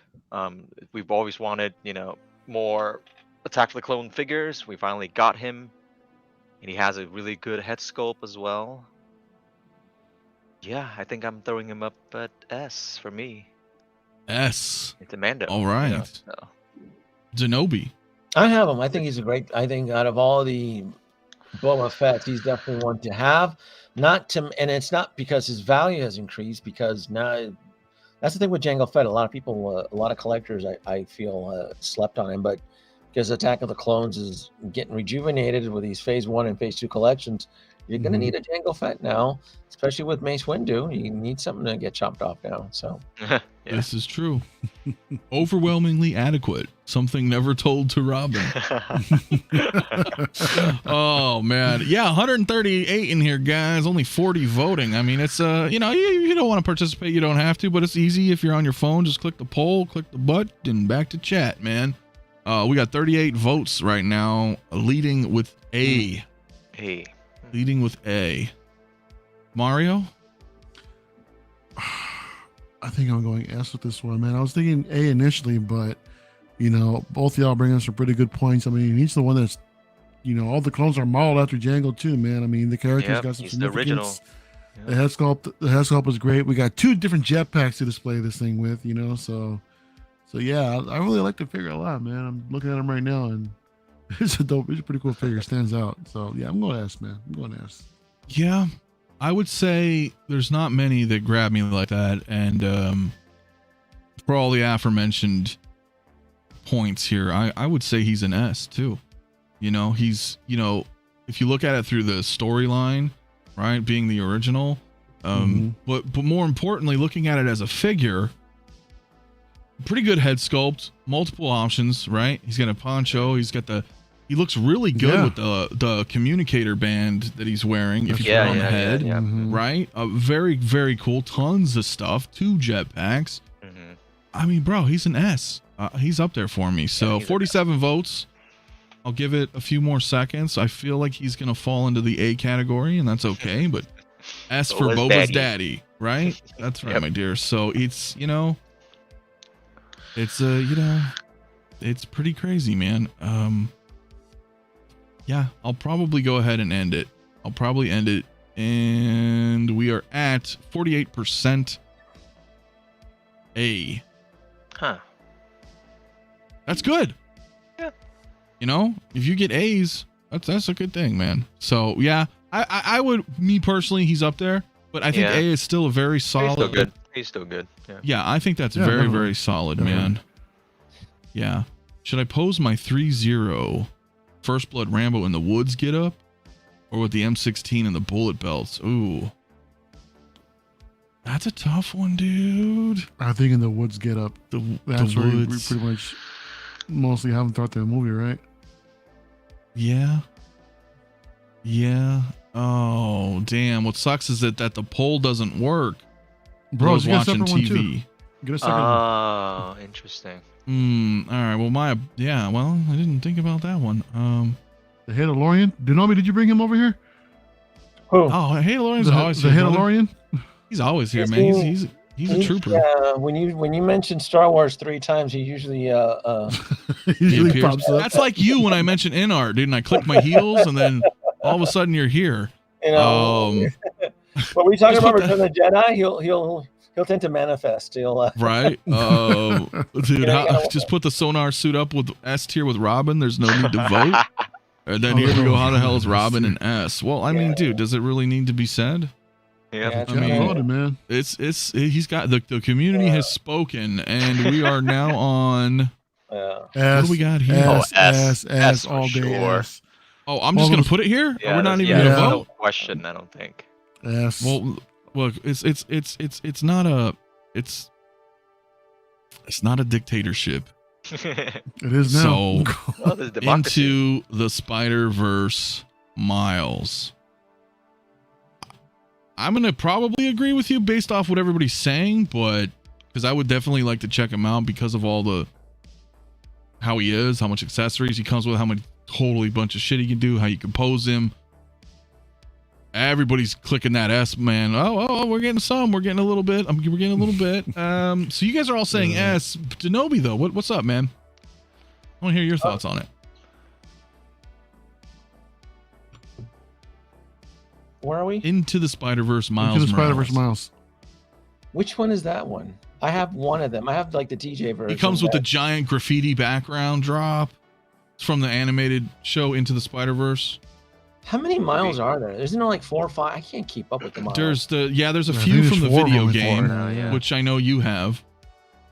Speaker 2: We've always wanted, more Attack of the Clone figures. We finally got him, and he has a really good head sculpt as well. Yeah, I think I'm throwing him up at S for me.
Speaker 1: S.
Speaker 2: It's a Mando.
Speaker 1: All right. Zenobi.
Speaker 4: I have him. I think he's a great. I think out of all the Boba Fett, he's definitely one to have. And it's not because his value has increased, because now that's the thing with Jango Fett. A lot of people, a lot of collectors, I feel slept on him, but because Attack of the Clones is getting rejuvenated with these Phase 1 and Phase 2 collections, you're going to need a Jango Fett now, especially with Mace Windu. You need something to get chopped off now. So
Speaker 1: This is true. Overwhelmingly adequate. Something never told to Robin. Oh man, yeah, 138 in here, guys. Only 40 voting. I mean, it's you don't want to participate, you don't have to, but it's easy if you're on your phone. Just click the poll, click the button, back to chat, man. We got 38 votes right now, leading with A. Leading with A. Mario?
Speaker 3: I think I'm going S with this one, man. I was thinking A initially, but both of y'all bring us some pretty good points. I mean, he's the one that's, all the clones are modeled after Django too, man. I mean, the character's got some significance. The head sculpt is great. We got 2 different jetpacks to display this thing with, so yeah, I really like the figure a lot, man. I'm looking at him right now, and it's a pretty cool figure. Stands out. So yeah, I'm going S, man. I'm going S.
Speaker 1: Yeah, I would say there's not many that grab me like that, and for all the aforementioned points here, I would say he's an S too. He's if you look at it through the storyline, right, being the original, but more importantly, looking at it as a figure, pretty good head sculpt, multiple options, right? He's got a poncho, he looks really good with the communicator band that he's wearing. If you put it on the head, right? Very, very cool. Tons of stuff. 2 jetpacks. I mean, bro, he's an S. He's up there for me. So 47 votes. I'll give it a few more seconds. I feel like he's gonna fall into the A category, and that's okay. But S for Boba's daddy, right? That's right, my dear. So it's it's pretty crazy, man. Yeah, I'll probably go ahead and end it. And we are at 48% A.
Speaker 2: Huh.
Speaker 1: That's good.
Speaker 2: Yeah.
Speaker 1: If you get A's, that's a good thing, man. So yeah, I would, me personally, he's up there, but I think A is still a very solid.
Speaker 2: He's still good.
Speaker 1: Yeah, I think that's very, very solid, man. Yeah. Should I pose my 3-0 First Blood Rambo in the woods get up, or with the M16 and the bullet belts? Ooh, that's a tough one, dude.
Speaker 3: I think in the woods get up. That's where we pretty much mostly have him throughout the movie, right?
Speaker 1: Yeah. Oh, damn. What sucks is that the poll doesn't work.
Speaker 3: Bro, I was
Speaker 1: watching TV.
Speaker 3: Get a second one.
Speaker 2: Oh, interesting.
Speaker 1: All right. Well, I didn't think about that one.
Speaker 3: The Mandalorian. Denobi, did you bring him over here?
Speaker 4: Who?
Speaker 1: Oh, Halorian's always
Speaker 3: the
Speaker 1: here. brother.
Speaker 3: Halorian.
Speaker 1: He's always here,
Speaker 4: Yes,
Speaker 1: man. He's a trooper.
Speaker 4: Yeah, when you mention Star Wars 3 times, he usually
Speaker 3: He
Speaker 1: He
Speaker 3: usually
Speaker 1: appears.
Speaker 3: pops up.
Speaker 1: That's like you when I mention Inart, dude, and I click my heels, and then all of a sudden you're here.
Speaker 4: you know. When we talk
Speaker 1: just
Speaker 4: about
Speaker 1: put
Speaker 4: Return of the Jedi, he'll tend to manifest. He'll
Speaker 1: Right, dude.
Speaker 4: You know, you gotta-
Speaker 1: Just put the sonar suit up with S tier with Robin. There's no need to vote. And then here we go. How the hell is Robin and S? Well, I mean, dude, does it really need to be said?
Speaker 2: Yeah.
Speaker 1: I mean,
Speaker 3: voted, man.
Speaker 1: He's got the community has spoken, and we are now on. What do we got here?
Speaker 3: S,
Speaker 2: S
Speaker 3: S
Speaker 2: for
Speaker 3: all day.
Speaker 2: sure.
Speaker 3: S.
Speaker 1: Oh, I'm just gonna put it here.
Speaker 2: Yeah,
Speaker 1: We're not even
Speaker 2: there's
Speaker 1: gonna
Speaker 2: no
Speaker 1: vote.
Speaker 2: question, I don't think.
Speaker 3: S.
Speaker 1: Well, look, it's not a dictatorship.
Speaker 3: It is now.
Speaker 1: So
Speaker 2: Well, there's democracy.
Speaker 1: into the Spider-Verse, Miles. I'm gonna probably agree with you based off what everybody's saying, but because I would definitely like to check him out because of all the how he is, how much accessories he comes with, how much totally bunch of shit he can do, how you compose him. Everybody's clicking that S, man. Oh, we're getting some. We're getting a little bit. We're getting a little bit. So you guys are all saying S. Denobi, though, what's up, man? I want to hear your thoughts on it.
Speaker 4: Where are we?
Speaker 1: Into the Spider-Verse, Miles.
Speaker 3: Into the Spider-Verse,
Speaker 1: Morales.
Speaker 3: Miles.
Speaker 4: Which one is that one? I have one of them. I have like the TJ version.
Speaker 1: He comes with the giant graffiti background drop. It's from the animated show Into the Spider-Verse.
Speaker 4: How many miles are there? Isn't there like 4 or 5? I can't keep up with the miles.
Speaker 1: There's a
Speaker 3: I
Speaker 1: few
Speaker 3: think
Speaker 1: from the
Speaker 3: there's 4 of
Speaker 1: video
Speaker 3: them
Speaker 1: game,
Speaker 3: now, yeah.
Speaker 1: which I know you have.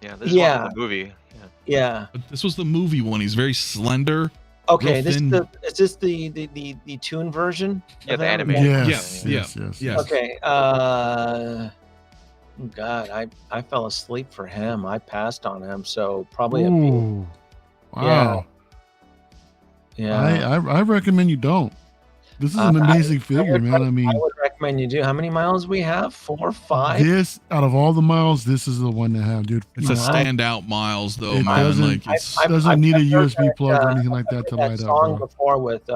Speaker 2: Yeah, this is one in the movie. Yeah.
Speaker 4: Yeah.
Speaker 1: But this was the movie one. He's very slender.
Speaker 4: Okay.
Speaker 1: Real
Speaker 4: Is
Speaker 1: thin.
Speaker 4: this the tune version?
Speaker 2: Yeah,
Speaker 4: of
Speaker 2: the
Speaker 4: that?
Speaker 2: animated.
Speaker 3: Yes,
Speaker 1: Yeah,
Speaker 3: yes.
Speaker 1: Yes.
Speaker 4: Okay. God, I fell asleep for him. I passed on him, so probably a B.
Speaker 3: Ooh. Wow.
Speaker 4: Yeah.
Speaker 3: I recommend you don't. This is an amazing figure, man. I mean,
Speaker 4: I would recommend you do. How many miles we have? 4, 5?
Speaker 3: this out of all the miles, this is the one to have, dude.
Speaker 1: It's a
Speaker 4: Wow.
Speaker 1: standout Miles, though,
Speaker 3: It
Speaker 1: man.
Speaker 3: doesn't-
Speaker 1: Like it's
Speaker 3: doesn't need a
Speaker 4: I've heard
Speaker 3: USB
Speaker 4: that,
Speaker 3: plug or anything like that to
Speaker 4: that
Speaker 3: light up,
Speaker 4: song
Speaker 3: bro.
Speaker 4: before with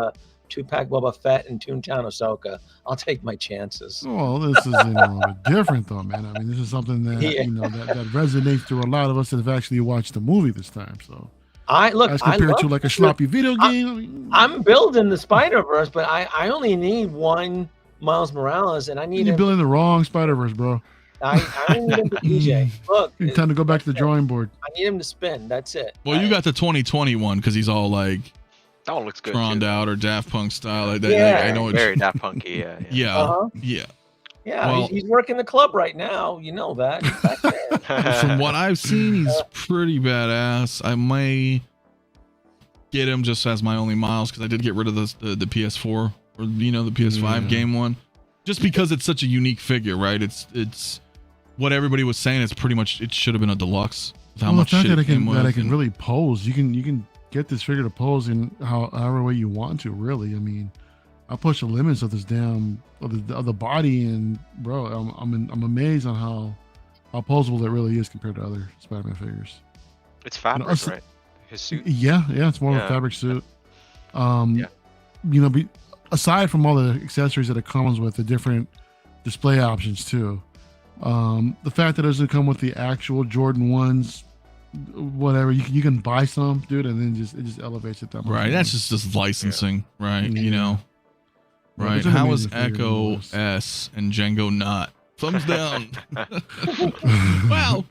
Speaker 4: Tupac Boba Fett and Toontown Ahsoka. I'll take my chances.
Speaker 3: Well, this is a little bit different, though, man. I mean, this is something that
Speaker 4: Yeah.
Speaker 3: that resonates through a lot of us that have actually watched the movie this time. So,
Speaker 4: I look.
Speaker 3: as
Speaker 4: I
Speaker 3: compared
Speaker 4: love
Speaker 3: to like a sloppy video game, I mean,
Speaker 4: I'm building the Spider Verse, but I only need one Miles Morales, and I need
Speaker 3: you're
Speaker 4: him.
Speaker 3: building the wrong Spider-Verse, bro.
Speaker 4: I only need him to DJ. Look,
Speaker 3: It's time to go back to the drawing board.
Speaker 4: I need him to spin. That's it.
Speaker 1: well, you got the 2020 one because he's all like
Speaker 2: That one looks good.
Speaker 1: drawn
Speaker 2: too.
Speaker 1: out or Daft Punk style. Like that.
Speaker 4: Yeah.
Speaker 1: Like, I know
Speaker 2: Very
Speaker 1: it's
Speaker 2: Daft Punky. Yeah.
Speaker 1: yeah,
Speaker 4: Uh-huh.
Speaker 1: yeah.
Speaker 4: Yeah,
Speaker 1: Well-
Speaker 4: he's working the club right now. You know that. He's back there.
Speaker 1: From what I've seen, he's pretty badass. I may get him just as my only Miles because I did get rid of the PS4 or the PS5
Speaker 3: Yeah.
Speaker 1: game one, just because it's such a unique figure, right? It's what everybody was saying. It's pretty much it should have been a deluxe. With how
Speaker 3: Well,
Speaker 1: much
Speaker 3: the fact
Speaker 1: shit
Speaker 3: that I
Speaker 1: it came
Speaker 3: can
Speaker 1: with and-
Speaker 3: really pose, you can get this figure to pose in however way you want to. Really, I mean, I push the limits of this damn of the body, and bro, I'm amazed on how poseable it really is compared to other Spider-Man figures.
Speaker 2: It's fabric,
Speaker 3: us-
Speaker 2: right? His suit.
Speaker 3: Yeah, it's more of a
Speaker 2: Yeah.
Speaker 3: fabric suit.
Speaker 2: Yeah.
Speaker 3: Aside from all the accessories that it comes with, the different display options too. The fact that it doesn't come with the actual Jordan ones, whatever, you can buy some, dude, and then it just elevates it that much.
Speaker 1: right.
Speaker 3: more.
Speaker 1: That's just licensing, right?
Speaker 3: Yeah.
Speaker 1: You know,
Speaker 3: Yeah,
Speaker 1: right?
Speaker 3: it's an
Speaker 1: How is
Speaker 3: amazing figure,
Speaker 1: Echo
Speaker 3: nonetheless.
Speaker 1: S and Django not? Thumbs down. Well,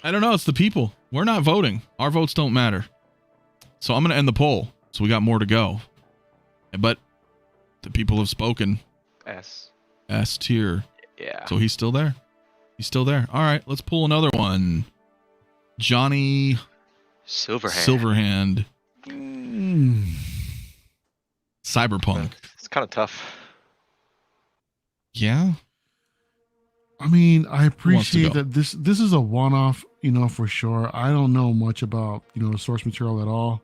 Speaker 1: I don't know. It's the people. We're not voting. Our votes don't matter. So I'm going to end the poll. So we got more to go. But the people have spoken.
Speaker 2: S.
Speaker 1: S tier.
Speaker 2: Yeah.
Speaker 1: So he's still there. He's still there. All right. Let's pull another one. Johnny
Speaker 2: Silverhand.
Speaker 1: Silverhand. Cyberpunk.
Speaker 2: It's kind of tough.
Speaker 1: Yeah.
Speaker 3: I mean, I
Speaker 1: wants to
Speaker 3: appreciate
Speaker 1: go?
Speaker 3: that this is a one-off, for sure. I don't know much about, the source material at all.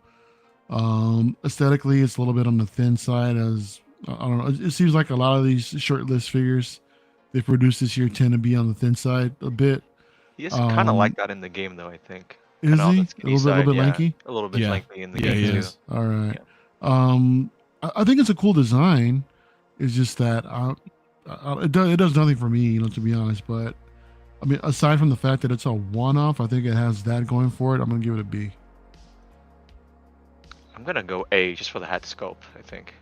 Speaker 3: Aesthetically, it's a little bit on the thin side, as I don't know. It seems like a lot of these short-lived figures they produced this year tend to be on the thin side a bit.
Speaker 2: He is kind of
Speaker 3: Um,
Speaker 2: like that in the game, though. I think.
Speaker 3: Is
Speaker 2: Kinda on
Speaker 3: he
Speaker 2: the
Speaker 3: a
Speaker 2: skinny
Speaker 3: little
Speaker 2: side,
Speaker 3: bit
Speaker 2: yeah.
Speaker 3: lanky?
Speaker 2: A little bit
Speaker 1: Yeah.
Speaker 2: lengthy in the
Speaker 1: Yeah,
Speaker 2: game
Speaker 1: he
Speaker 2: too.
Speaker 1: is.
Speaker 3: All right. I think it's a cool design. It's just that it does nothing for me, to be honest. But I mean, aside from the fact that it's a one-off, I think it has that going for it. I'm gonna give it a B.
Speaker 2: I'm gonna go A just for the head scope. I think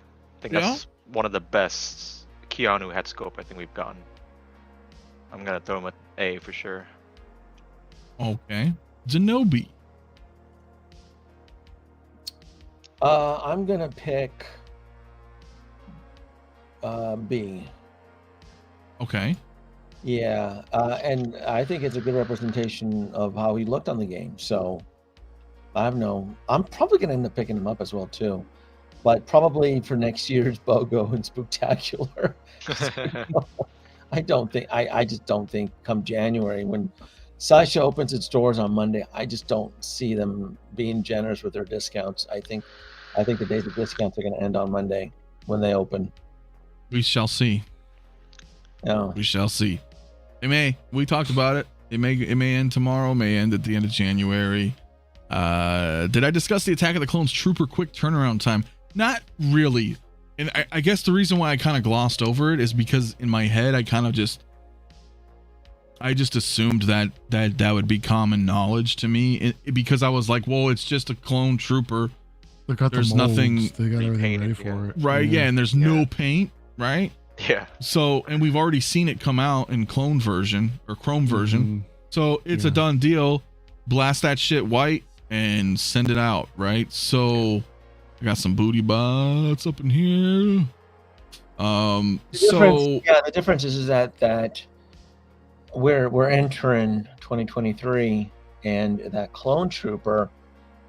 Speaker 1: Yeah?
Speaker 2: that's one of the best Keanu head scope I think we've gotten. I'm gonna throw him an A for sure.
Speaker 1: Okay. Zenobi.
Speaker 4: I'm gonna pick B.
Speaker 1: Okay.
Speaker 4: Yeah, and I think it's a good representation of how he looked on the game. So I'm probably gonna end up picking him up as well too, but probably for next year's BOGO and Spooktacular. I just don't think come January when Sideshow opens its doors on Monday, I just don't see them being generous with their discounts. I think the days of discounts are going to end on Monday when they open.
Speaker 1: We shall see.
Speaker 4: Yeah.
Speaker 1: We shall see. It may. We talked about it. It may end tomorrow. May end at the end of January. Did I discuss the Attack of the Clones Trooper quick turnaround time? Not really. And I guess the reason why I kind of glossed over it is because in my head I just assumed that would be common knowledge to me because I was like, well, it's just a clone trooper. There's nothing.
Speaker 3: They got everything ready
Speaker 2: Repainted,
Speaker 3: for it.
Speaker 1: Right? Yeah, and there's no paint. Right?
Speaker 2: Yeah.
Speaker 1: So, and we've already seen it come out in clone version or chrome version.
Speaker 3: Mhm.
Speaker 1: So it's a done deal. Blast that shit white and send it out. Right? So I got some booty bots up in here.
Speaker 4: The difference is that we're entering 2023, and that clone trooper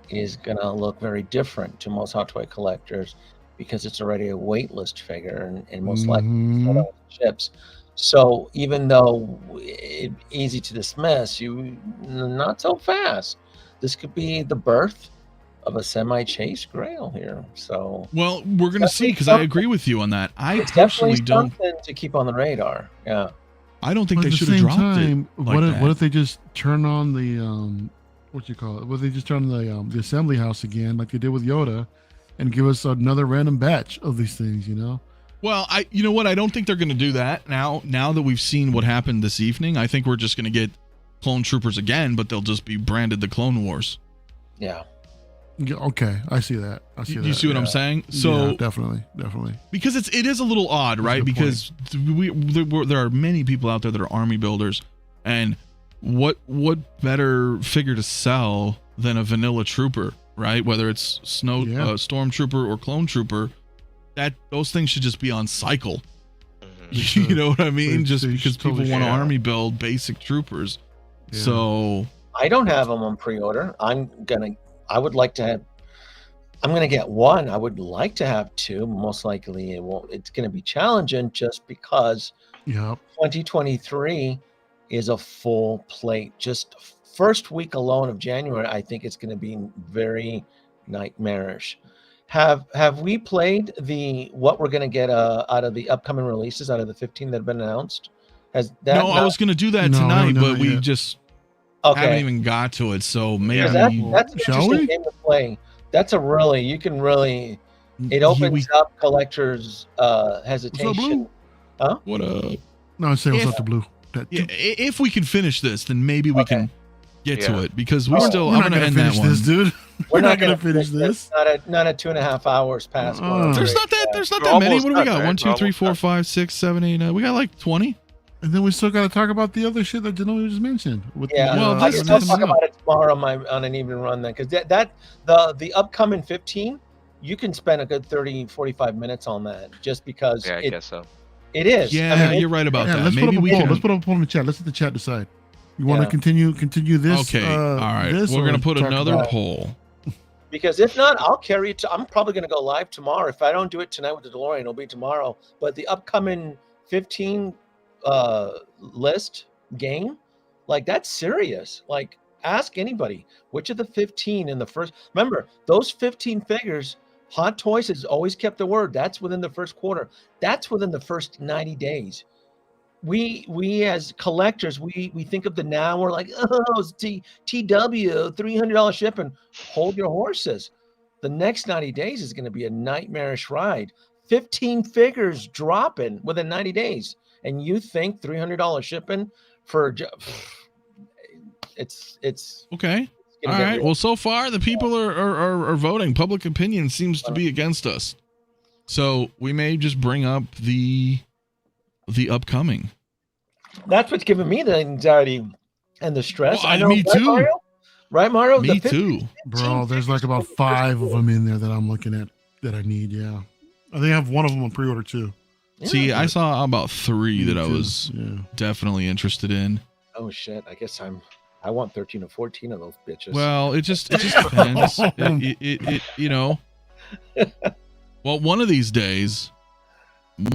Speaker 4: is gonna look very different to most Hot Toy collectors because it's already a waitlist figure and most likely ships. So even though it's easy to dismiss, not so fast. This could be the birth of a semi-chase grail here. So
Speaker 1: well, we're gonna see because I agree with you on that. I
Speaker 4: it's
Speaker 1: personally
Speaker 4: definitely
Speaker 1: don't.
Speaker 4: something to keep on the radar. Yeah.
Speaker 1: I don't think
Speaker 3: But
Speaker 1: they
Speaker 3: at the
Speaker 1: should have
Speaker 3: same
Speaker 1: dropped
Speaker 3: time,
Speaker 1: it. Like that.
Speaker 3: what if they just turn on the what you call it? What if they just turn on the assembly house again, like they did with Yoda, and give us another random batch of these things?
Speaker 1: Well, you know what? I don't think they're going to do that now. Now that we've seen what happened this evening, I think we're just going to get clone troopers again, but they'll just be branded the Clone Wars.
Speaker 4: Yeah.
Speaker 3: Yeah, okay, I see that.
Speaker 1: You see what I'm saying? So
Speaker 3: yeah, definitely.
Speaker 1: because it is a little odd,
Speaker 3: That's a
Speaker 1: right?
Speaker 3: good
Speaker 1: Because there are many people out there that are army builders, and what better figure to sell than a vanilla trooper, right? Whether it's stormtrooper or clone trooper, those things should just be on cycle. You know what I mean? Just because people want to army build basic troopers.
Speaker 3: Yeah.
Speaker 1: So
Speaker 4: I don't have them on pre-order. I'm gonna get one. I would like to have two. Most likely it won't. It's gonna be challenging just because 2023 is a full plate. Just first week alone of January, I think it's gonna be very nightmarish. Have we played what we're gonna get out of the upcoming releases out of the 15 that have been announced?
Speaker 1: I was gonna do that tonight, but we just haven't
Speaker 4: okay.
Speaker 1: even got to it. So maybe
Speaker 4: That's an interesting game to play. That's it opens up collectors' hesitation. Huh?
Speaker 1: What up?
Speaker 3: No, say what's up to Blue.
Speaker 1: If we can finish this, then maybe we can get to it because I'm
Speaker 3: not
Speaker 1: gonna end that one.
Speaker 3: this, dude.
Speaker 4: We're not
Speaker 3: gonna finish this.
Speaker 4: Not at 2.5 hours past.
Speaker 1: There's not that many. What do we got? 1, 2, 3, 4, 5, 6, 7, 8, 9. We got like 20.
Speaker 3: And then we still got to talk about the other shit that Genoa just mentioned.
Speaker 4: I guess I'll talk about it tomorrow on an evening run then, because the upcoming 15, you can spend a good 30, 45 minutes on that just because.
Speaker 2: Yeah, I guess so.
Speaker 4: It is.
Speaker 1: Yeah, you're right about that.
Speaker 3: Let's
Speaker 1: Maybe we can.
Speaker 3: Let's put up a poll in the chat. Let's let the chat decide. You want to continue this?
Speaker 1: Okay. All right. We're gonna put another poll.
Speaker 4: Because if not, I'll carry it. I'm probably gonna go live tomorrow. If I don't do it tonight with the DeLorean, it'll be tomorrow. But the upcoming 15 list game, like that's serious. Like ask anybody which of the 15 in the first. Remember those 15 figures. Hot Toys has always kept the word. That's within the first quarter. That's within the first 90 days. We as collectors, we think of the now. We're like, oh, it's TW $300 shipping. Hold your horses. The next 90 days is going to be a nightmarish ride. 15 figures dropping within 90 days, and you think $300 shipping for it's
Speaker 1: Okay.
Speaker 4: gonna
Speaker 1: All
Speaker 4: get
Speaker 1: right.
Speaker 4: real.
Speaker 1: Well, so far the people are voting. Public opinion seems to be against us. So we may just bring up the upcoming.
Speaker 4: That's what's giving me the anxiety and the stress.
Speaker 1: Well,
Speaker 4: I know,
Speaker 1: me
Speaker 4: right,
Speaker 1: too.
Speaker 4: Mario? Right, Mario?
Speaker 1: Me
Speaker 4: The 15
Speaker 1: too.
Speaker 3: Bro, there's like about 5 of them in there that I'm looking at that I need. Yeah, I think I have one of them on pre-order too.
Speaker 4: Yeah.
Speaker 1: See, I saw about 3 that I
Speaker 3: Me too.
Speaker 1: was
Speaker 3: Yeah.
Speaker 1: definitely interested in.
Speaker 4: Oh shit! I guess I want 13 or 14 of those bitches.
Speaker 1: Well, it just depends. It you know. Well, one of these days we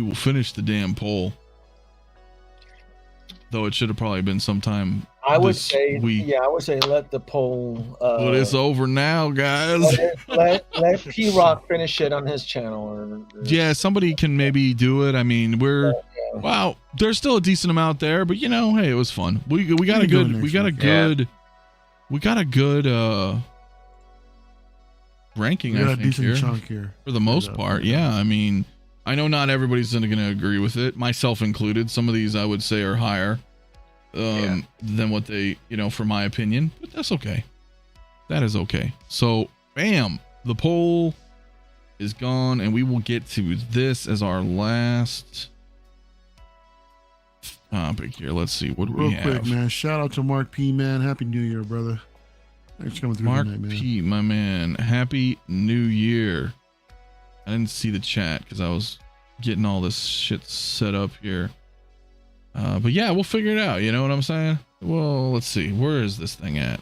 Speaker 1: will finish the damn poll. Though it should have probably been sometime
Speaker 4: I would
Speaker 1: this
Speaker 4: say,
Speaker 1: week.
Speaker 4: yeah, I would say let the poll.
Speaker 1: But it's over now, guys.
Speaker 4: let P Rock finish it on his channel. Or
Speaker 1: Yeah, somebody can maybe do it. I mean, wow, there's still a decent amount there, but you know, hey, it was fun. We got a
Speaker 3: can do it
Speaker 1: good
Speaker 3: next
Speaker 1: we got a
Speaker 3: week.
Speaker 1: good we got a good ranking,
Speaker 3: We got
Speaker 1: I
Speaker 3: a
Speaker 1: think,
Speaker 3: decent
Speaker 1: here
Speaker 3: chunk here.
Speaker 1: for the most
Speaker 3: Yeah.
Speaker 1: part. Yeah, I mean, I know not everybody's gonna agree with it, myself included. Some of these I would say are higher than what they, you know, for my opinion, but that's okay. That is okay. So, bam, the poll is gone, and we will get to this as our last topic here. Let's see what do we
Speaker 3: Real
Speaker 1: have.
Speaker 3: quick, man. Shout out to Mark P, man. Happy New Year, brother. Thanks for coming through
Speaker 1: Mark
Speaker 3: tonight, man.
Speaker 1: P, my man, happy new year. I didn't see the chat because I was getting all this shit set up here. But yeah, we'll figure it out. You know what I'm saying? Well, let's see. Where is this thing at?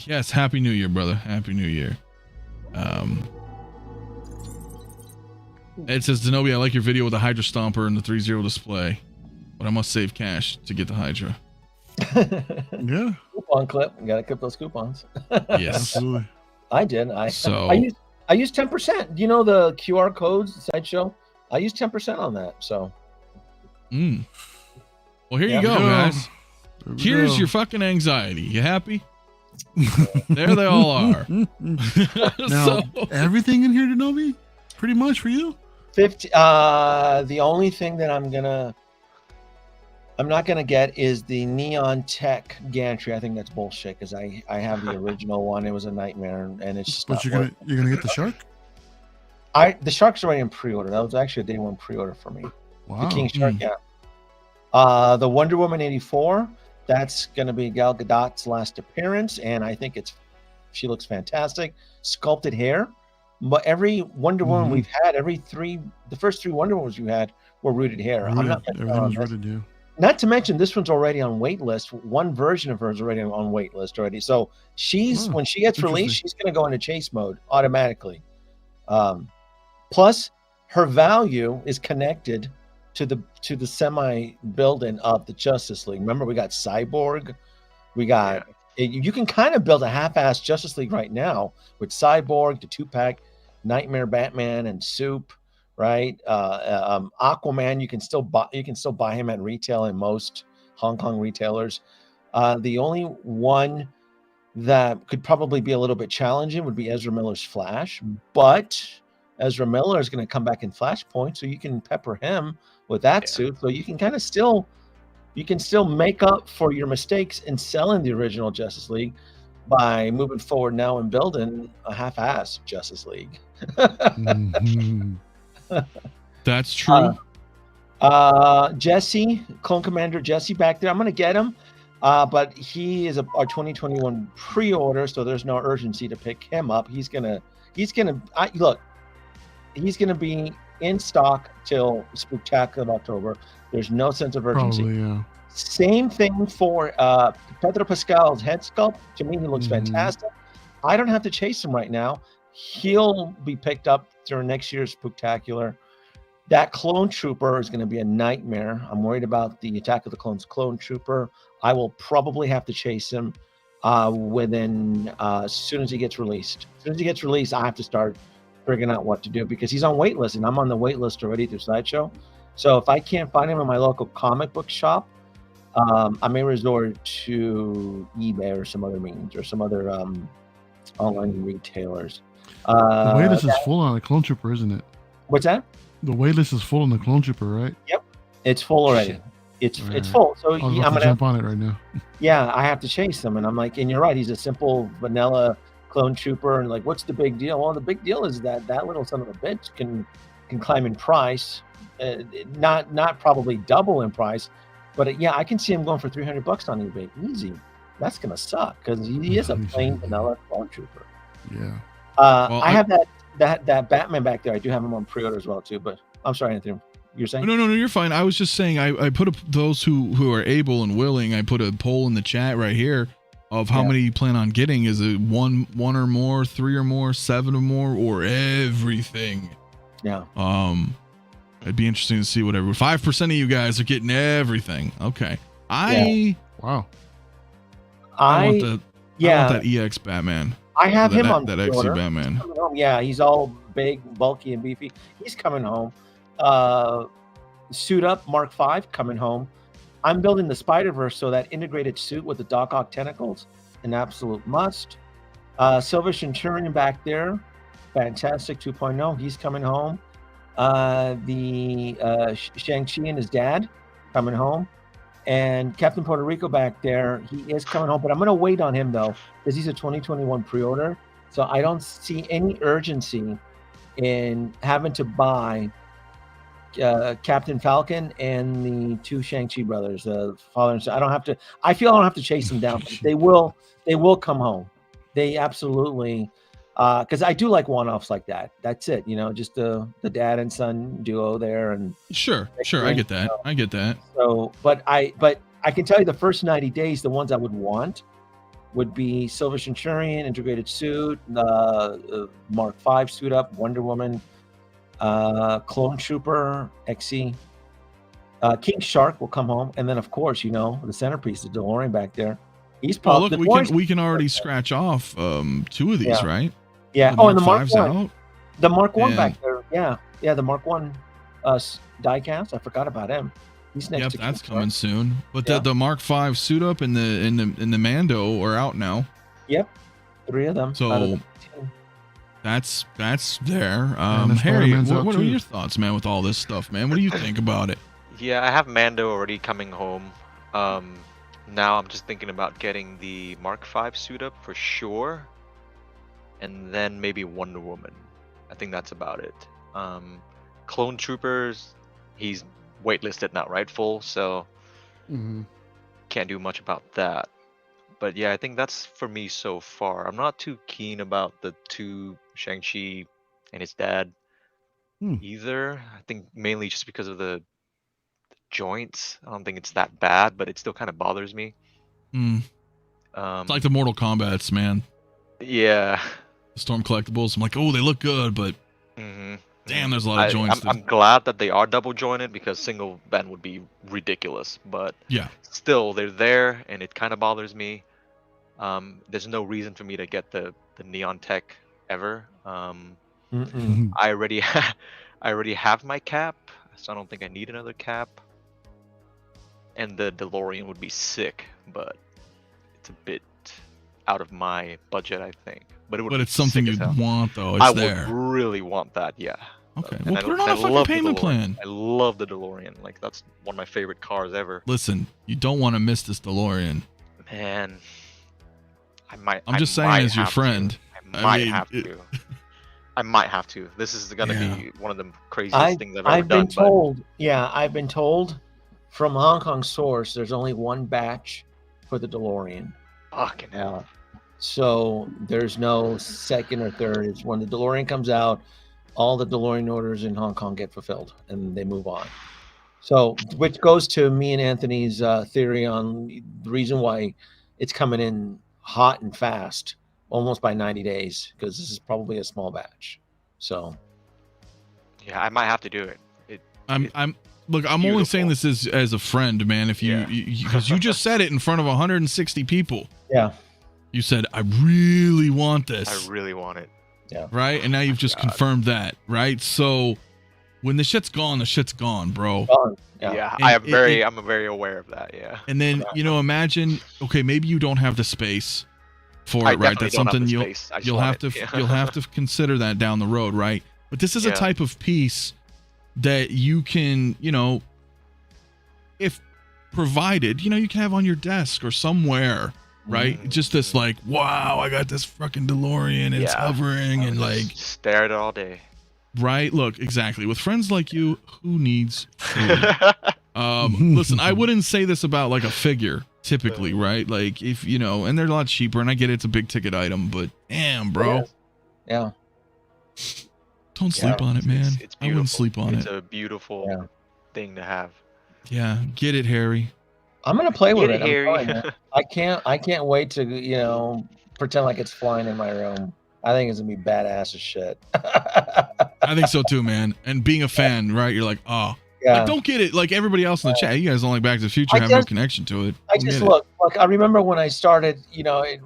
Speaker 1: Yes, happy new year, brother. Happy new year. It says, Denobi, I like your video with the Hydra Stomper and the 3-0 display, but I must save cash to get the Hydra.
Speaker 3: Yeah,
Speaker 4: coupon clip. You gotta clip those coupons.
Speaker 1: Yes.
Speaker 3: absolutely.
Speaker 4: I did.
Speaker 1: So
Speaker 4: I used 10%. You know the QR codes sideshow? I used 10% on that. So
Speaker 1: well, here
Speaker 4: Yeah.
Speaker 1: you go, guys.
Speaker 3: There we
Speaker 1: Here's
Speaker 3: go.
Speaker 1: your fucking anxiety. You happy? There they all are.
Speaker 3: Now,
Speaker 1: So,
Speaker 3: everything in here, Denobi, pretty much for you.
Speaker 4: 50. The only thing that I'm not gonna get is the Neon Tech gantry. I think that's bullshit because I have the original one. It was a nightmare, and it's just
Speaker 3: But
Speaker 4: not
Speaker 3: you're gonna get the shark.
Speaker 4: the Shark's already in pre-order. That was actually a day one pre-order for me.
Speaker 3: Wow.
Speaker 4: The King Shark, yeah. The Wonder Woman 84. That's gonna be Gal Gadot's last appearance, and I think she looks fantastic. Sculpted hair. But every Wonder Woman
Speaker 3: Mhm.
Speaker 4: we've had, the first 3 Wonder Womans we had were rooted hair. I'm not gonna
Speaker 3: Everything
Speaker 4: on
Speaker 3: was
Speaker 4: this.
Speaker 3: rooted, yeah.
Speaker 4: Not to mention, this one's already on waitlist. One version of her is already on waitlist already. So
Speaker 3: Oh,
Speaker 4: when she gets released,
Speaker 3: interesting.
Speaker 4: she's going to go into chase mode automatically. Plus, her value is connected to the semi building of the Justice League. Remember, we got Cyborg, we got. You can kind of build a half-assed Justice League right now with Cyborg, the 2-pack, Nightmare, Batman, and Soup. Right, Aquaman. You can still buy him at retail in most Hong Kong retailers. The only one that could probably be a little bit challenging would be Ezra Miller's Flash, but Ezra Miller is going to come back in Flashpoint, so you can pepper him with that suit. So you can kind of still make up for your mistakes in selling the original Justice League by moving forward now and building a half-assed Justice League.
Speaker 3: Mhm.
Speaker 1: that's true.
Speaker 4: Jesse, Clone Commander Jesse back there. I'm gonna get him, but he is our 2021 pre-order, so there's no urgency to pick him up. He's gonna be in stock till Spooktacular of October. There's no sense of urgency.
Speaker 3: Probably, yeah.
Speaker 4: Same thing for Pedro Pascal's head sculpt. To me, he looks
Speaker 3: Mhm.
Speaker 4: fantastic. I don't have to chase him right now. He'll be picked up during next year's Spooktacular. That Clone Trooper is going to be a nightmare. I'm worried about the Attack of the Clones Clone Trooper. I will probably have to chase him within as soon as he gets released. As soon as he gets released, I have to start figuring out what to do because he's on waitlist, and I'm on the waitlist already through Sideshow. So if I can't find him in my local comic book shop, I may resort to eBay or some other means or some other online retailers.
Speaker 3: The waitlist is full on the Clone Trooper, isn't it?
Speaker 4: What's that?
Speaker 3: The waitlist is full on the Clone Trooper, right?
Speaker 4: It's full already.
Speaker 3: Shit.
Speaker 4: It's
Speaker 3: Alright.
Speaker 4: full. So
Speaker 3: I was
Speaker 4: I'm
Speaker 3: about to
Speaker 4: gonna
Speaker 3: jump on it right now.
Speaker 4: yeah, I have to chase him, and I'm like, and you're right. He's a simple vanilla clone trooper, and like, what's the big deal? Well, the big deal is that that little son of a bitch can climb in price, not probably double in price, but yeah, I can see him going for $300 on eBay, easy. That's gonna suck because he is a plain vanilla clone trooper.
Speaker 3: Yeah.
Speaker 1: Well,
Speaker 4: I have that Batman back there. I do have him on pre-order as well too. But I'm sorry, Anthony. You're saying?
Speaker 1: No, you're fine. I was just saying I put those who are able and willing. I put a poll in the chat right here of how many you plan on getting. Is it one or more, 3 or more, 7 or more, or everything?
Speaker 4: Yeah.
Speaker 1: It'd be interesting to see whatever. 5% of you guys are getting everything. Okay.
Speaker 3: Wow.
Speaker 1: I want that EX Batman.
Speaker 4: I have him on
Speaker 1: that XC
Speaker 4: pre-order.
Speaker 1: Batman.
Speaker 4: He's coming home. Yeah, he's all big, bulky, and beefy. He's coming home. Suit up Mark V coming home. I'm building the Spider-Verse, so that integrated suit with the Doc Ock tentacles, an absolute must. Silver Centurion back there, fantastic 2.0. He's coming home. The Shang-Chi and his dad coming home. And Captain Puerto Rico back there, he is coming home, but I'm going to wait on him though, because he's a 2021 pre-order. So I don't see any urgency in having to buy Captain Falcon and the 2 Shang-Chi brothers, father and son. I feel I don't have to chase them down. They will come home. They absolutely, because I do like one-offs like that. That's it, just the dad and son duo there. And
Speaker 1: sure, I get that. I get that.
Speaker 4: So, but I can tell you the first 90 days, the ones I would want would be Silver Centurion, integrated suit, Mark V suit up, Wonder Woman, Clone Trooper, XC, King Shark will come home, and then of course, the centerpiece, the DeLorean back there. He's probably
Speaker 1: we can already scratch off 2 of these, right?
Speaker 4: Yeah.
Speaker 1: The
Speaker 4: and the Mark
Speaker 1: 5's out.
Speaker 4: The Mark 1 back there. Yeah, the Mark 1 diecast. I forgot about him. He's next.
Speaker 1: Yep,
Speaker 4: to
Speaker 1: that's
Speaker 4: King
Speaker 1: coming
Speaker 4: Shark.
Speaker 1: soon. But the Mark V suit up and the Mando are out now.
Speaker 4: Yep, 3 of them.
Speaker 1: So
Speaker 4: out of the 15.
Speaker 1: that's there.
Speaker 3: the
Speaker 1: Harry,
Speaker 3: Spider-Man's out
Speaker 1: what are
Speaker 3: too.
Speaker 1: your thoughts, man, with all this stuff, man? What do you think about it?
Speaker 2: Yeah, I have Mando already coming home. Now I'm just thinking about getting the Mark V suit up for sure, and then maybe Wonder Woman. I think that's about it. Clone Troopers, he's waitlisted, not right, full, so can't do much about that. But yeah, I think that's for me so far. I'm not too keen about the 2 Shang-Chi and his dad either. I think mainly just because of the joints. I don't think it's that bad, but it still kind of bothers me.
Speaker 1: It's like the Mortal Kombats, man.
Speaker 2: Yeah.
Speaker 1: The Storm collectibles. I'm like, oh, they look good, but damn, there's a lot of joints.
Speaker 2: I'm glad that they are double jointed because single bend would be ridiculous. But
Speaker 1: yeah,
Speaker 2: still, they're there, and it kind of bothers me. There's no reason for me to get the Neon Tech ever. I already have my cap, so I don't think I need another cap. And the DeLorean would be sick, but it's a bit out of my budget, I think. But it's
Speaker 1: something
Speaker 2: sick as
Speaker 1: you'd
Speaker 2: hell.
Speaker 1: want, though. It's
Speaker 2: I
Speaker 1: there.
Speaker 2: would really want that, yeah.
Speaker 1: Okay,
Speaker 2: And
Speaker 1: well, put it on
Speaker 2: I
Speaker 1: a fucking
Speaker 2: love the
Speaker 1: payment
Speaker 2: DeLorean.
Speaker 1: plan.
Speaker 2: I love the DeLorean. Like, that's one of my favorite cars ever.
Speaker 1: Listen, you don't want to miss this DeLorean.
Speaker 2: Man, I'm
Speaker 1: just saying as your friend.
Speaker 2: I might have to. I might have to. This is gonna be one of the craziest things I've ever
Speaker 4: I've
Speaker 2: done.
Speaker 4: been told. Yeah, I've been told from Hong Kong source. There's only one batch for the DeLorean.
Speaker 2: Fucking hell.
Speaker 4: So there's no second or third. It's when the DeLorean comes out, all the DeLorean orders in Hong Kong get fulfilled and they move on. So, which goes to me and Anthony's theory on the reason why it's coming in hot and fast, almost by 90 days, because this is probably a small batch. So,
Speaker 2: yeah, I might have to do it.
Speaker 1: I'm only saying this as a friend, man. If because you just said it in front of 160 people.
Speaker 4: Yeah.
Speaker 1: You said, I really want this.
Speaker 2: I really want it.
Speaker 4: Yeah.
Speaker 1: Right? And now you've just confirmed that, right? So when the shit's gone, bro.
Speaker 2: Yeah,
Speaker 1: And
Speaker 2: I'm very aware of that, yeah.
Speaker 1: And then, imagine, okay, maybe you don't have the space for
Speaker 2: I
Speaker 1: it, right?
Speaker 2: definitely
Speaker 1: That's
Speaker 2: don't have
Speaker 1: something
Speaker 2: the
Speaker 1: you'll
Speaker 2: space. I just
Speaker 1: you'll
Speaker 2: want
Speaker 1: have to
Speaker 2: it. Yeah.
Speaker 1: you'll have to consider that down the road, right? But this is a
Speaker 2: Yeah.
Speaker 1: type of piece that you can, if provided, you can have on your desk or somewhere, right? Just this like, wow, I got this fucking DeLorean, it's
Speaker 2: Yeah.
Speaker 1: hovering
Speaker 2: I
Speaker 1: and
Speaker 2: would
Speaker 1: like,
Speaker 2: just stare at it all day.
Speaker 1: right? Look, exactly. With friends like you, who needs food? Listen, I wouldn't say this about like a figure typically, right? Like if, and they're a lot cheaper and I get it's a big ticket item, but damn, bro,
Speaker 4: Yeah.
Speaker 1: don't sleep on it, man.
Speaker 2: It's
Speaker 1: I wouldn't sleep on
Speaker 2: it's
Speaker 1: it.
Speaker 2: a beautiful
Speaker 4: Yeah.
Speaker 2: thing to have.
Speaker 1: Yeah, get it, Harry.
Speaker 4: I'm gonna play with
Speaker 2: Get
Speaker 4: it.
Speaker 2: it,
Speaker 4: I'm telling
Speaker 2: Harry.
Speaker 4: you. I can't wait to pretend like it's flying in my room. I think it's gonna be badass as shit.
Speaker 1: I think so too, man. And being a fan, right? You're like, oh,
Speaker 4: Yeah.
Speaker 1: like, don't get it. Like everybody else in the chat, you guys don't like Back to the Future,
Speaker 4: I
Speaker 1: have no
Speaker 4: just-
Speaker 1: connection to it.
Speaker 4: I
Speaker 1: Don't
Speaker 4: just
Speaker 1: get it.
Speaker 4: look like I remember when I started,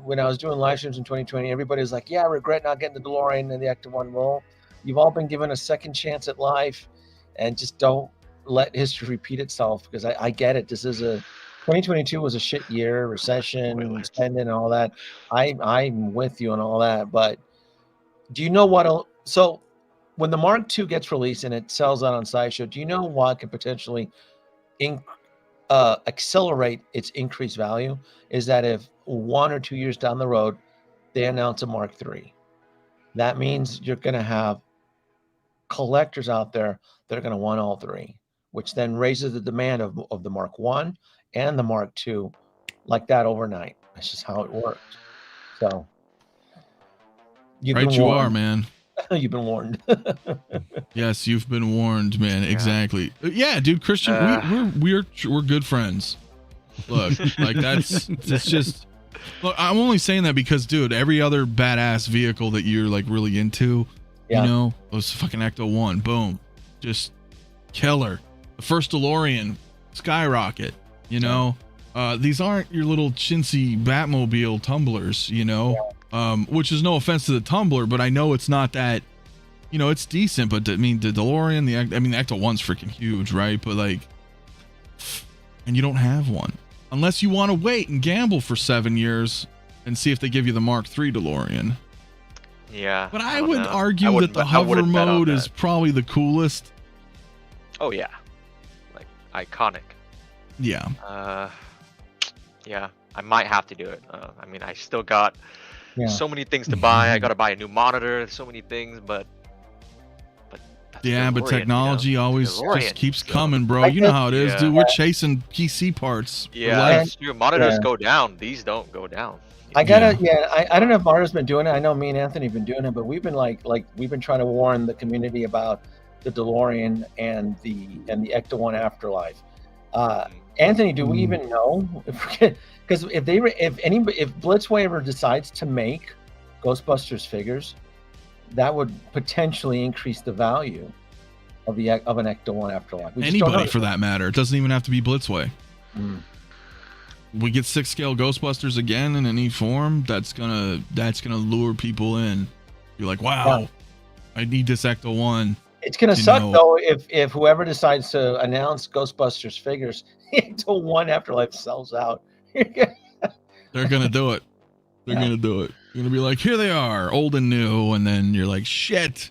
Speaker 4: when I was doing live streams in 2020, everybody was like, "Yeah, I regret not getting the DeLorean and the Ecto One roll." You've all been given a second chance at life, and just don't let history repeat itself. Because I get it. This is 2022 was a shit year, recession,
Speaker 2: Spoilers.
Speaker 4: spending, and all that. I'm with you on all that, but do you know what? So when the Mark II gets released and it sells out on Sideshow, do you know what could potentially accelerate its increased value? Is that if 1 or 2 years down the road they announce a Mark III, that means you're going to have collectors out there that are going to want all three, which then raises the demand of the Mark I and the Mark II like that overnight. That's just how it works. So you've
Speaker 1: Right,
Speaker 4: been
Speaker 1: you
Speaker 4: warned.
Speaker 1: are, man.
Speaker 4: You've been warned.
Speaker 1: Yes, you've been warned, man.
Speaker 2: Yeah.
Speaker 1: Exactly. Yeah, dude, Christian, we're good friends. Look, like it's just. Look, I'm only saying that because, dude, every other badass vehicle that you're like really into,
Speaker 4: Yeah.
Speaker 1: was fucking Ecto One, boom, just killer. The first DeLorean, skyrocket. These aren't your little chintzy Batmobile tumblers, which is no offense to the tumbler, but I know it's not that. It's decent, but I mean, the DeLorean, the Ecto One's freaking huge, right? But like, and you don't have one unless you want to wait and gamble for 7 years and see if they give you the Mark III DeLorean.
Speaker 2: Yeah.
Speaker 1: But I
Speaker 2: don't
Speaker 1: would
Speaker 2: know.
Speaker 1: argue
Speaker 2: I
Speaker 1: that
Speaker 2: wouldn't
Speaker 1: the
Speaker 2: bet- I
Speaker 1: hover
Speaker 2: wouldn't bet on
Speaker 1: mode is
Speaker 2: that.
Speaker 1: probably the coolest.
Speaker 2: Oh yeah, like iconic.
Speaker 1: Yeah.
Speaker 2: Yeah, I might have to do it. I mean, I still got
Speaker 4: Yeah.
Speaker 2: so many things to buy. I gotta buy a new monitor. So many things, but that's
Speaker 1: Yeah, but
Speaker 2: DeLorean,
Speaker 1: technology always
Speaker 2: DeLorean,
Speaker 1: just keeps
Speaker 2: so-
Speaker 1: coming, bro.
Speaker 4: I
Speaker 1: You know
Speaker 4: guess-
Speaker 1: how it is,
Speaker 2: Yeah.
Speaker 1: dude. We're chasing PC parts. for
Speaker 2: Yeah,
Speaker 1: life.
Speaker 2: that's true. Monitors
Speaker 4: Yeah.
Speaker 2: go down. These don't go down.
Speaker 4: I gotta, I don't know if Mario's been doing it. I know me and Anthony have been doing it, but we've been we've been trying to warn the community about the DeLorean and the Ecto One Afterlife. Anthony, do we even know? Because if Blitzway ever decides to make Ghostbusters figures, that would potentially increase the value of an Ecto One Afterlife. We just don't
Speaker 1: Anybody
Speaker 4: know.
Speaker 1: for that matter. It doesn't even have to be Blitzway.
Speaker 4: Mm.
Speaker 1: We get 6 scale Ghostbusters again in any form. That's gonna lure people in. You're like, wow,
Speaker 4: Yeah.
Speaker 1: I need this Ecto One.
Speaker 4: It's gonna
Speaker 1: You
Speaker 4: suck
Speaker 1: know-
Speaker 4: though if whoever decides to announce Ghostbusters figures Ecto One Afterlife sells out.
Speaker 1: They're gonna do it. They're gonna do it. You're gonna be like, here they are, old and new, and then you're like, shit.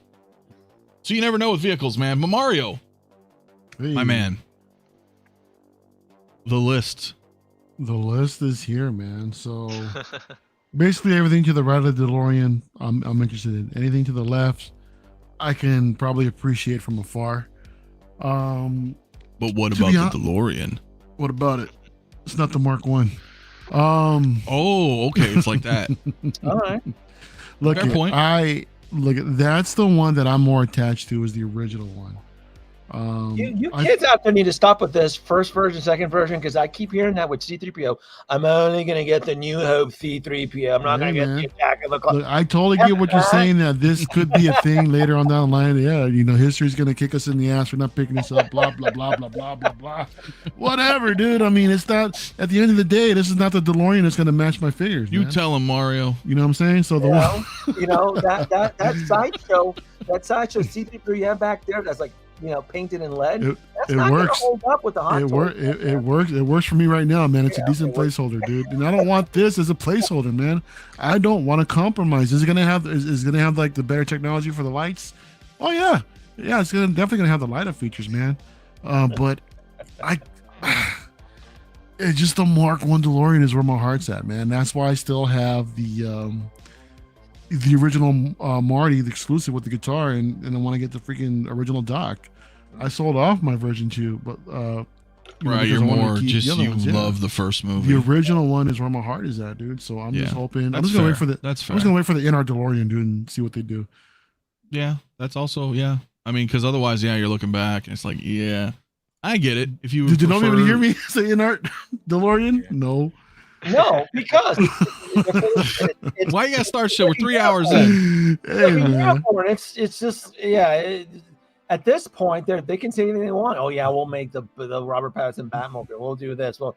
Speaker 1: So you never know with vehicles, man. But Mario,
Speaker 3: Hey,
Speaker 1: my man, the list.
Speaker 3: The list is here, man. So basically everything to the right of the DeLorean, I'm interested in. Anything to the left, I can probably appreciate from afar.
Speaker 1: But what
Speaker 3: To
Speaker 1: about
Speaker 3: be
Speaker 1: the
Speaker 3: hon-
Speaker 1: DeLorean?
Speaker 3: What about it? It's not the Mark One.
Speaker 1: Oh, okay, it's like that.
Speaker 4: All right.
Speaker 3: Look,
Speaker 1: Fair point.
Speaker 3: that's the one that I'm more attached to is the original one.
Speaker 4: You
Speaker 3: I-
Speaker 4: kids out there need to stop with this first version, second version, because I keep hearing that with C-3PO. I'm only going to get the New Hope C-3PO. I'm not going to
Speaker 3: Yeah,
Speaker 4: get
Speaker 3: man.
Speaker 4: the Attack of the Clones.
Speaker 3: Look, I totally get what you're saying, that this could be a thing later on down the line. Yeah, history's gonna kick us in the ass for not picking this up. Blah blah blah blah blah blah blah. Whatever, dude. I mean, it's not. At the end of the day, this is not the DeLorean that's gonna match my figures.
Speaker 1: You
Speaker 3: man.
Speaker 1: tell him, Mario.
Speaker 3: You know what I'm saying? So the one.
Speaker 4: That sideshow C-3PO you have back there that's like painted in lead.
Speaker 3: It-
Speaker 4: That's
Speaker 3: It
Speaker 4: not gonna
Speaker 3: works.
Speaker 4: hold up with the hot toys.
Speaker 3: It works. It works for me right now, man. It's a decent placeholder, dude. And I don't want this as a placeholder, man. I don't want to compromise. Is it gonna have? Is it gonna have like the better technology for the lights? Oh yeah, yeah. It's definitely gonna have the light up features, man. But it's just the Mark I DeLorean is where my heart's at, man. That's why I still have the original Marty, the exclusive with the guitar, and I want to get the freaking original dock. I sold off my version 2, but
Speaker 1: Right, you're more just you love the first movie.
Speaker 3: The original one is where my heart is at, dude. So I'm just hoping. I'm just gonna wait for the.
Speaker 1: That's fair.
Speaker 3: I'm just gonna wait for the NR DeLorean, dude, and see what they do.
Speaker 1: Yeah, that's also I mean, because otherwise, you're looking back and it's like, yeah, I get it. If you
Speaker 3: did you not even hear me say NR DeLorean? No.
Speaker 4: No, because
Speaker 1: why you gotta start shit? We're 3 hours in.
Speaker 3: Hey, man.
Speaker 4: It's just at this point they can say anything they want. Oh yeah, we'll make the Robert Pattinson Batmobile. We'll do this. Well,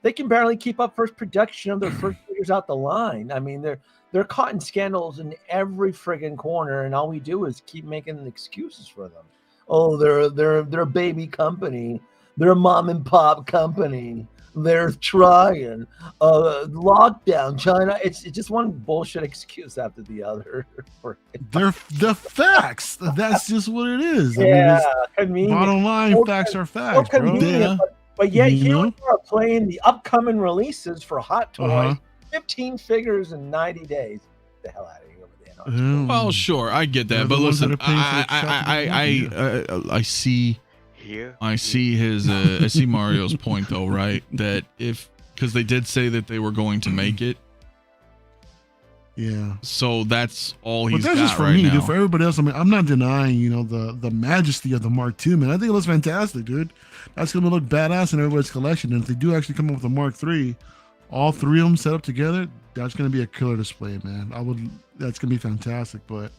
Speaker 4: they can barely keep up first production of their first figures out the line. I mean, they're caught in scandals in every friggin' corner, and all we do is keep making excuses for them. Oh, they're a baby company. They're a mom and pop company. They're trying lockdown China. It's just one bullshit excuse after the other.
Speaker 3: They're the facts. That's just what it is.
Speaker 4: Yeah,
Speaker 3: I mean, bottom line, facts are facts, bro.
Speaker 4: Yeah. But yet here we are playing the upcoming releases for Hot Toys. 15 figures in 90 days. Get the hell out of here over there.
Speaker 1: Well, sure, I get that, but listen, I see.
Speaker 2: Here.
Speaker 1: I see I see Mario's point though, right? That because they did say that they were going to make it.
Speaker 3: Yeah.
Speaker 1: So that's all he's
Speaker 3: got right now. But that's just for me, dude. For everybody else, I mean, I'm not denying, the majesty of the Mark II, man. I think it looks fantastic, dude. That's gonna look badass in everybody's collection. And if they do actually come up with a Mark III, all three of them set up together, that's gonna be a killer display, man. That's gonna be fantastic. But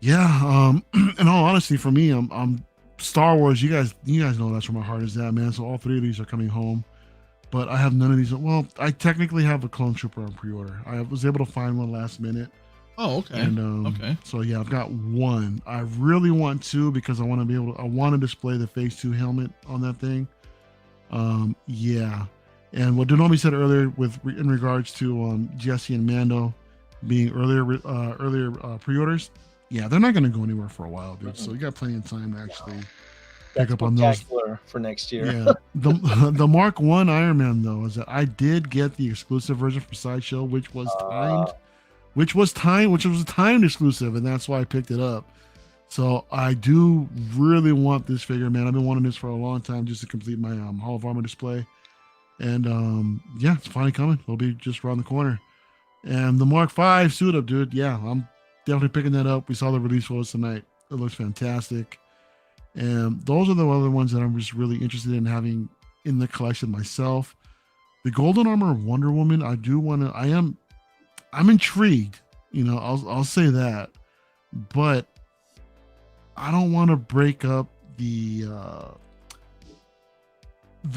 Speaker 3: yeah, in all honesty, for me, I'm Star Wars, you guys know that's where my heart is at, man. So all three of these are coming home, but I have none of these. Well, I technically have a Clone Trooper on pre-order. I was able to find one last minute.
Speaker 1: Oh, okay.
Speaker 3: And
Speaker 1: okay.
Speaker 3: So yeah, I've got one. I really want two because I want to display the Phase 2 helmet on that thing. Yeah. And what Denomi said earlier in regards to Jesse and Mando being earlier pre-orders. Yeah, they're not going to go anywhere for a while, dude. So you got plenty of time to actually pick up on those
Speaker 4: for next year.
Speaker 3: Yeah, the Mark I Iron Man though is that I did get the exclusive version from Sideshow, which was a timed exclusive, and that's why I picked it up. So I do really want this figure, man. I've been wanting this for a long time just to complete my Hall of Armor display, and yeah, it's finally coming. It'll be just around the corner. And the Mark V suit up, dude. Yeah, I'm definitely picking that up. We saw the release photos tonight. It looks fantastic. And those are the other ones that I'm just really interested in having in the collection myself. The Golden Armor of Wonder Woman, I'm intrigued. I'll say that. But I don't want to break up the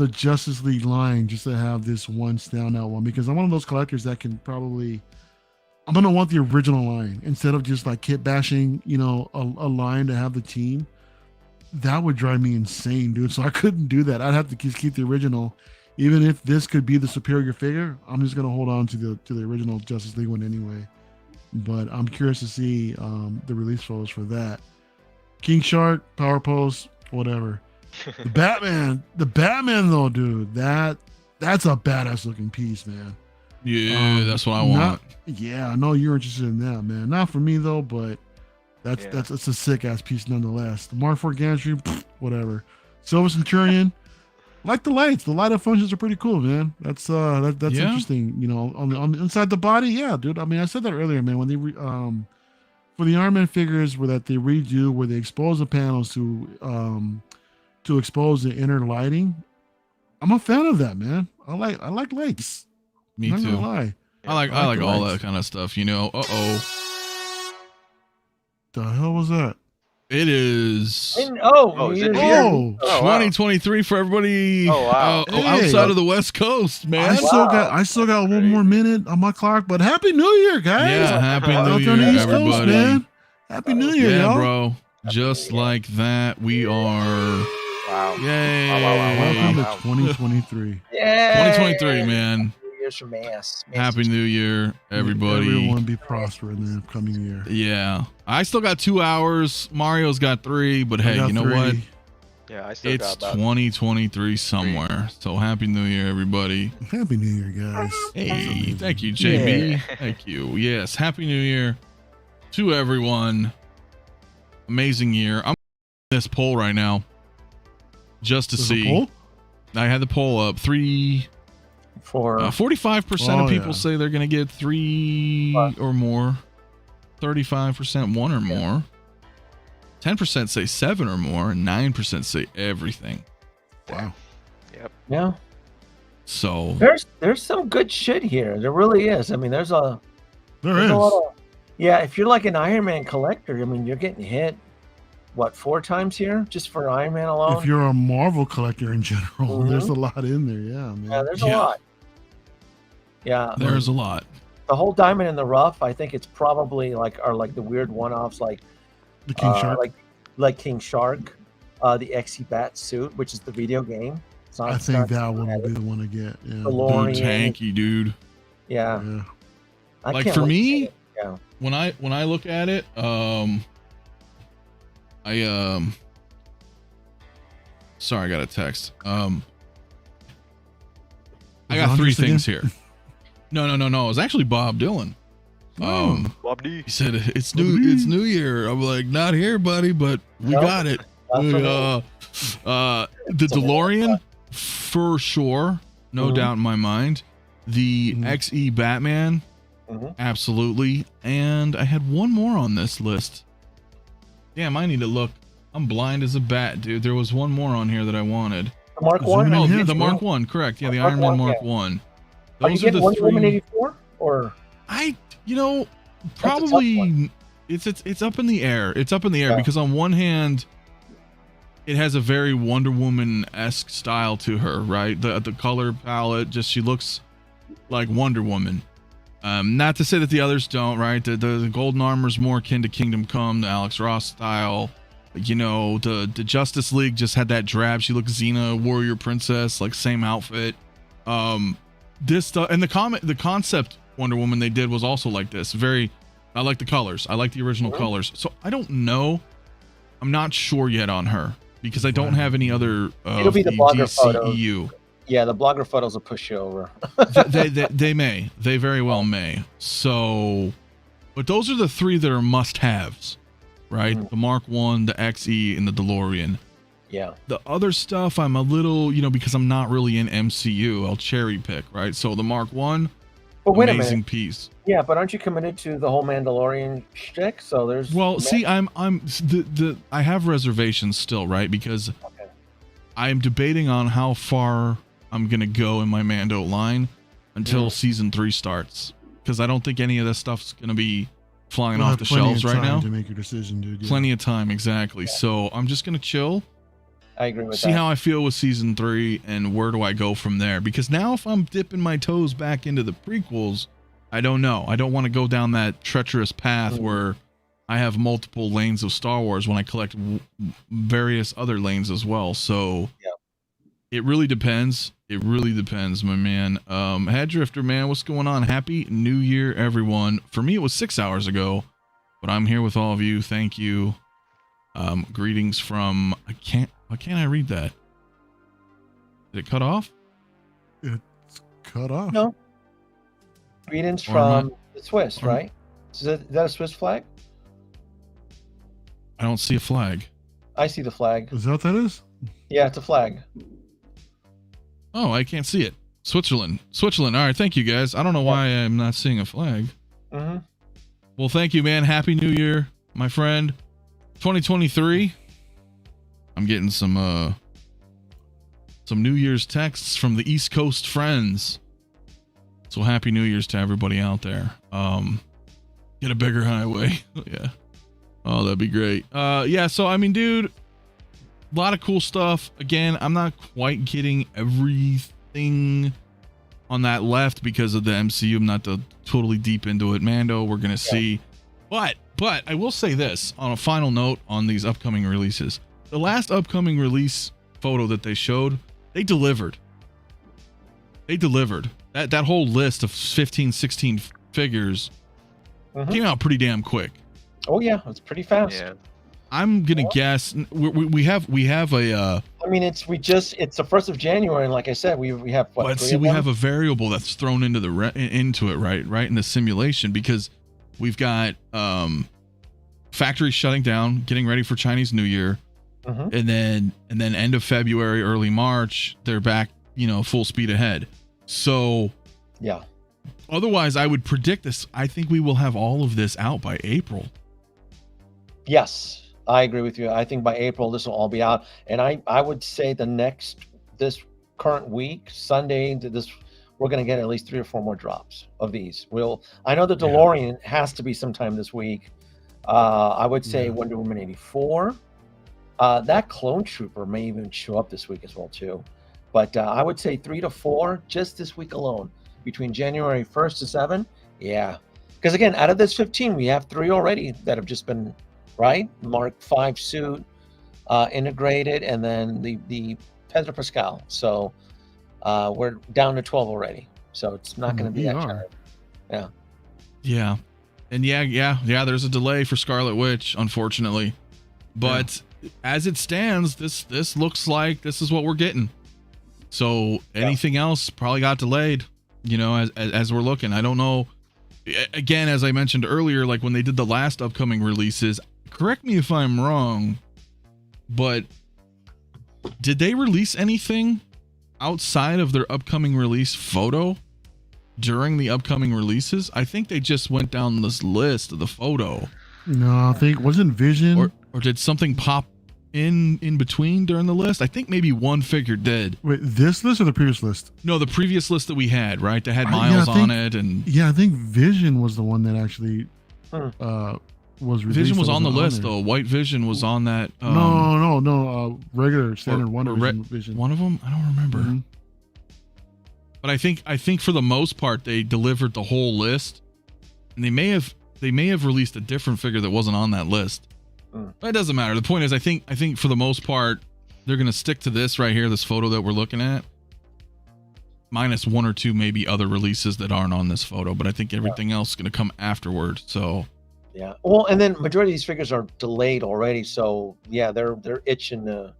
Speaker 3: Justice League line just to have this one standout one, because I'm one of those collectors that can probably, I'm going to want the original line instead of just like kit bashing, a line to have the team. That would drive me insane, dude. So I couldn't do that. I'd have to keep the original. Even if this could be the superior figure, I'm just going to hold on to the original Justice League one anyway. But I'm curious to see the release photos for that. King Shark, Power Pose, whatever. The Batman though, dude, that's a badass looking piece, man.
Speaker 1: Yeah, that's what I want.
Speaker 3: I know you're interested in that, man. Not for me though, but that's a sick ass piece nonetheless. The Mark IV Gantry, whatever. Silver Centurion, like the lights. The light up functions are pretty cool, man. That's interesting. On the inside the body, yeah, dude. I mean, I said that earlier, man. When they for the Iron Man figures, where they redo, where they expose the panels to expose the inner lighting, I'm a fan of that, man. I like lights.
Speaker 1: Me
Speaker 3: I'm
Speaker 1: too.
Speaker 3: Not gonna lie.
Speaker 1: I like all that kind of stuff.
Speaker 3: The hell was that?
Speaker 1: It is.
Speaker 2: Is it here?
Speaker 1: 2023 for everybody.
Speaker 2: Oh, wow.
Speaker 1: Outside of the West Coast, man.
Speaker 3: I still got one more minute on my clock, but Happy New Year, guys.
Speaker 1: Yeah, Happy New
Speaker 3: Out
Speaker 1: Year,
Speaker 3: there on the East
Speaker 1: everybody.
Speaker 3: Coast, man. Happy New Year,
Speaker 1: yeah,
Speaker 3: y'all.
Speaker 1: bro. just like that, we are.
Speaker 2: Wow.
Speaker 1: Yay!
Speaker 3: Welcome
Speaker 2: wow.
Speaker 3: to 2023.
Speaker 4: Yeah.
Speaker 1: 2023, man.
Speaker 4: Years from Mace.
Speaker 1: Happy New Year, everybody.
Speaker 3: Everyone be prosperous in the upcoming year.
Speaker 1: Yeah, I still got 2 hours. Mario's got 3, but
Speaker 3: I
Speaker 1: hey,
Speaker 3: got
Speaker 1: you know
Speaker 3: 3.
Speaker 1: what?
Speaker 2: Yeah, I still
Speaker 1: It's
Speaker 2: got about
Speaker 1: 2023 somewhere. So happy New Year, everybody.
Speaker 3: Happy New Year, guys.
Speaker 1: Hey, thank you, JB.
Speaker 4: Yeah.
Speaker 1: Thank you. Yes, happy New Year to everyone. Amazing year. I'm this poll right now just to
Speaker 3: There's a
Speaker 1: see.
Speaker 3: poll?
Speaker 1: I had the poll up. 45% of people say they're going to get 3 or more. 35% 1 or more. 10% say 7 or more. And 9% say everything.
Speaker 3: Wow.
Speaker 2: Yep.
Speaker 4: Yeah.
Speaker 1: So
Speaker 4: There's some good shit here. There really is. I mean, there's a
Speaker 3: There is.
Speaker 4: lot of, yeah. If you're like an Iron Man collector, I mean, you're getting hit. What, 4 times here just for Iron Man alone?
Speaker 3: If you're a Marvel collector in general,
Speaker 4: Mhm.
Speaker 3: there's a lot in there. Yeah, man.
Speaker 4: yeah, there's a
Speaker 1: Yeah.
Speaker 4: lot. Yeah.
Speaker 1: there's a lot.
Speaker 4: The whole Diamond in the Rough, I think it's probably like the weird one-offs like
Speaker 3: The King Shark.
Speaker 4: like King Shark, the XE Bat suit, which is the video game. It's not,
Speaker 3: I
Speaker 4: it's
Speaker 3: think
Speaker 4: not-
Speaker 3: that one will be the one to get. Yeah.
Speaker 4: The Lord.
Speaker 1: Dude,
Speaker 4: Lorian.
Speaker 1: tanky, dude.
Speaker 4: Yeah.
Speaker 3: Yeah.
Speaker 4: I
Speaker 1: Like
Speaker 4: can't
Speaker 1: for
Speaker 4: wait to
Speaker 1: me,
Speaker 4: see it. Yeah.
Speaker 1: when I look at it, sorry, I got a text. I
Speaker 3: Was it
Speaker 1: got 3
Speaker 3: Hunters
Speaker 1: things
Speaker 3: again?
Speaker 1: here. No. It was actually Bob Dylan.
Speaker 2: Bob D.
Speaker 1: He said it's New Year. I'm like, not here, buddy, but we
Speaker 4: Nope.
Speaker 1: got it.
Speaker 4: Not
Speaker 1: We,
Speaker 4: for me.
Speaker 1: the DeLorean for sure, no
Speaker 4: Mhm.
Speaker 1: doubt in my mind. The
Speaker 3: Mhm.
Speaker 1: XE Batman,
Speaker 4: Mhm.
Speaker 1: absolutely. And I had one more on this list. Damn, I need to look. I'm blind as a bat, dude. There was one more on here that I wanted.
Speaker 4: The Mark
Speaker 3: Zoom
Speaker 4: One.
Speaker 3: in
Speaker 1: Oh,
Speaker 3: here,
Speaker 1: the
Speaker 3: bro.
Speaker 1: Mark 1, correct. Yeah, the
Speaker 4: Mark
Speaker 1: Iron Man
Speaker 4: 1,
Speaker 1: Mark
Speaker 4: yeah.
Speaker 1: 1.
Speaker 4: Are you
Speaker 1: Those are
Speaker 4: getting
Speaker 1: the
Speaker 4: Wonder Woman
Speaker 1: 3.
Speaker 4: 84 or?
Speaker 1: Probably it's up in the air. It's up in the air
Speaker 4: Yeah.
Speaker 1: because on one hand, it has a very Wonder Woman-esque style to her, right? The color palette, just she looks like Wonder Woman. Not to say that the others don't, right? The golden armor's more akin to Kingdom Come, the Alex Ross style. You know, the Justice League just had that drab. She looked Xena, warrior princess, like same outfit. This stuff and the concept Wonder Woman they did was also like this. I like the colors. I like the original colors. So I don't know. I'm not sure yet on her because I don't have any other
Speaker 4: It'll be the blogger
Speaker 1: DCEU.
Speaker 4: Yeah, the blogger photos will push you over.
Speaker 1: They very well may. So, but those are the 3 that are must-haves, right?
Speaker 4: Mhm.
Speaker 1: The Mark 1, the XE, and the DeLorean.
Speaker 4: Yeah.
Speaker 1: The other stuff I'm a little, because I'm not really in MCU, I'll cherry pick, right? So the Mark 1,
Speaker 4: But wait a
Speaker 1: amazing
Speaker 4: minute.
Speaker 1: piece.
Speaker 4: Yeah, but aren't you committed to the whole Mandalorian shtick? So there's.
Speaker 1: Well, see, I have reservations still, right? Because
Speaker 4: Okay.
Speaker 1: I'm debating on how far I'm gonna go in my Mando line until
Speaker 4: Mhm.
Speaker 1: season 3 starts, because I don't think any of this stuff's gonna be flying
Speaker 3: You'll
Speaker 1: off
Speaker 3: have
Speaker 1: the
Speaker 3: plenty
Speaker 1: shelves
Speaker 3: of
Speaker 1: right
Speaker 3: time
Speaker 1: now.
Speaker 3: to make your decision, dude. Yeah.
Speaker 1: Plenty of time, exactly. So I'm just gonna chill,
Speaker 4: I agree with
Speaker 1: see
Speaker 4: that.
Speaker 1: how I feel with season 3, and where do I go from there? Because now, if I'm dipping my toes back into the prequels, I don't know. I don't want to go down that treacherous path
Speaker 4: Mhm.
Speaker 1: where I have multiple lanes of Star Wars when I collect various other lanes as well. So
Speaker 4: Yeah.
Speaker 1: it really depends. It really depends, my man. Head Drifter, man, what's going on? Happy New Year, everyone. For me, it was 6 hours ago, but I'm here with all of you. Thank you. Greetings from, why can't I read that? Did it cut off?
Speaker 3: It's cut off.
Speaker 4: No. Greetings
Speaker 1: Or am
Speaker 4: from the Swiss,
Speaker 1: or-
Speaker 4: right? Is that a Swiss flag?
Speaker 1: I don't see a flag.
Speaker 4: I see the flag.
Speaker 3: Is that what that is?
Speaker 4: Yeah, it's a flag.
Speaker 1: Oh, I can't see it. Switzerland. All right, thank you guys. I don't know why I'm not seeing a flag.
Speaker 4: Mm-hmm.
Speaker 1: Well, thank you, man. Happy New Year, my friend. 2023. I'm getting some New Year's texts from the East Coast friends. So happy New Year's to everybody out there. Get a bigger highway. Yeah. Oh, that'd be great. Yeah, so I mean, dude, a lot of cool stuff. Again, I'm not quite getting everything on that left because of the MCU. I'm not totally deep into it. Mando, we're gonna see. But But I will say this on a final note on these upcoming releases. The last upcoming release photo that they showed, they delivered. They delivered. That whole list of 15, 16 figures came out pretty damn quick.
Speaker 4: Oh yeah, it's pretty fast.
Speaker 2: Yeah.
Speaker 1: I'm gonna guess we have a.
Speaker 4: I mean, it's the 1st of January, and like I said, we have what?
Speaker 1: But
Speaker 4: 3
Speaker 1: see,
Speaker 4: of
Speaker 1: we
Speaker 4: them?
Speaker 1: have a variable that's thrown into into it, right in the simulation, because we've got factories shutting down, getting ready for Chinese New Year, and then end of February, early March, they're back, full speed ahead. So
Speaker 4: yeah.
Speaker 1: Otherwise, I would predict this. I think we will have all of this out by April.
Speaker 4: Yes, I agree with you. I think by April this will all be out, and I would say this current week, Sunday to this, we're going to get at least 3 or 4 more drops of these. I know the DeLorean has to be sometime this week. I would say Wonder Woman 84. That Clone Trooper may even show up this week as well too. But I would say 3 to 4 just this week alone, between January 1st to 7. Yeah, because again, out of this 15, we have 3 already that have just been Mark 5 suit integrated, and then the Pedro Pascal. So we're down to 12 already. So it's not going to be that challenging.
Speaker 1: Yeah. And there's a delay for Scarlet Witch, unfortunately. But as it stands, this looks like this is what we're getting. So anything else probably got delayed, as we're looking. I don't know. Again, as I mentioned earlier, like when they did the last upcoming releases, correct me if I'm wrong, but did they release anything outside of their upcoming release photo during the upcoming releases? I think they just went down this list of the photo.
Speaker 3: No, I think wasn't Vision
Speaker 1: or did something pop in between during the list? I think maybe one figure did.
Speaker 3: Wait, this list or the previous list?
Speaker 1: No, the previous list that we had, right? That had Miles on it, and
Speaker 3: I think Vision was the one that actually was released.
Speaker 1: Vision was on the list though. White Vision was on that.
Speaker 3: No. Regular standard Wonder Vision.
Speaker 1: One of them, I don't remember. But I think for the most part they delivered the whole list, and they may have released a different figure that wasn't on that list. But it doesn't matter. The point is, I think for the most part they're gonna stick to this right here, this photo that we're looking at, minus 1 or 2 maybe other releases that aren't on this photo. But I think everything else is gonna come afterward. So.
Speaker 4: Yeah. Well, and then majority of these figures are delayed already, so yeah, they're itching to,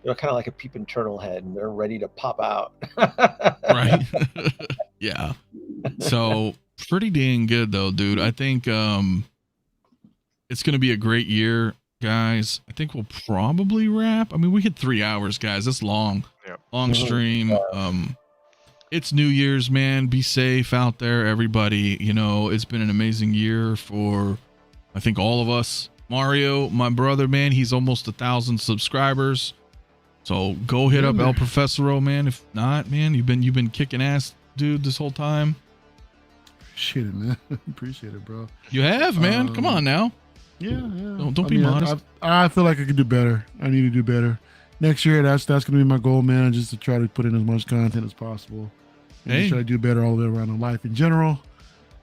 Speaker 4: kind of like a peeping turtle head, and they're ready to pop out.
Speaker 1: Right. Yeah. So pretty dang good though, dude. I think it's gonna be a great year, guys. I think we'll probably wrap. I mean, we hit 3 hours, guys. That's long. Long stream. It's New Year's, man. Be safe out there, everybody. It's been an amazing year for, I think, all of us. Mario, my brother, man, he's almost 1,000 subscribers. So go hit up El Professoro, man. If not, man, you've been kicking ass, dude, this whole time.
Speaker 3: Appreciate it, man. Appreciate it, bro.
Speaker 1: You have, man. Come on now.
Speaker 3: Yeah.
Speaker 1: Don't be modest.
Speaker 3: I feel like I could do better. I need to do better. Next year, that's going to be my goal, man, just to try to put in as much content as possible. And just try to do better all the way around in life in general.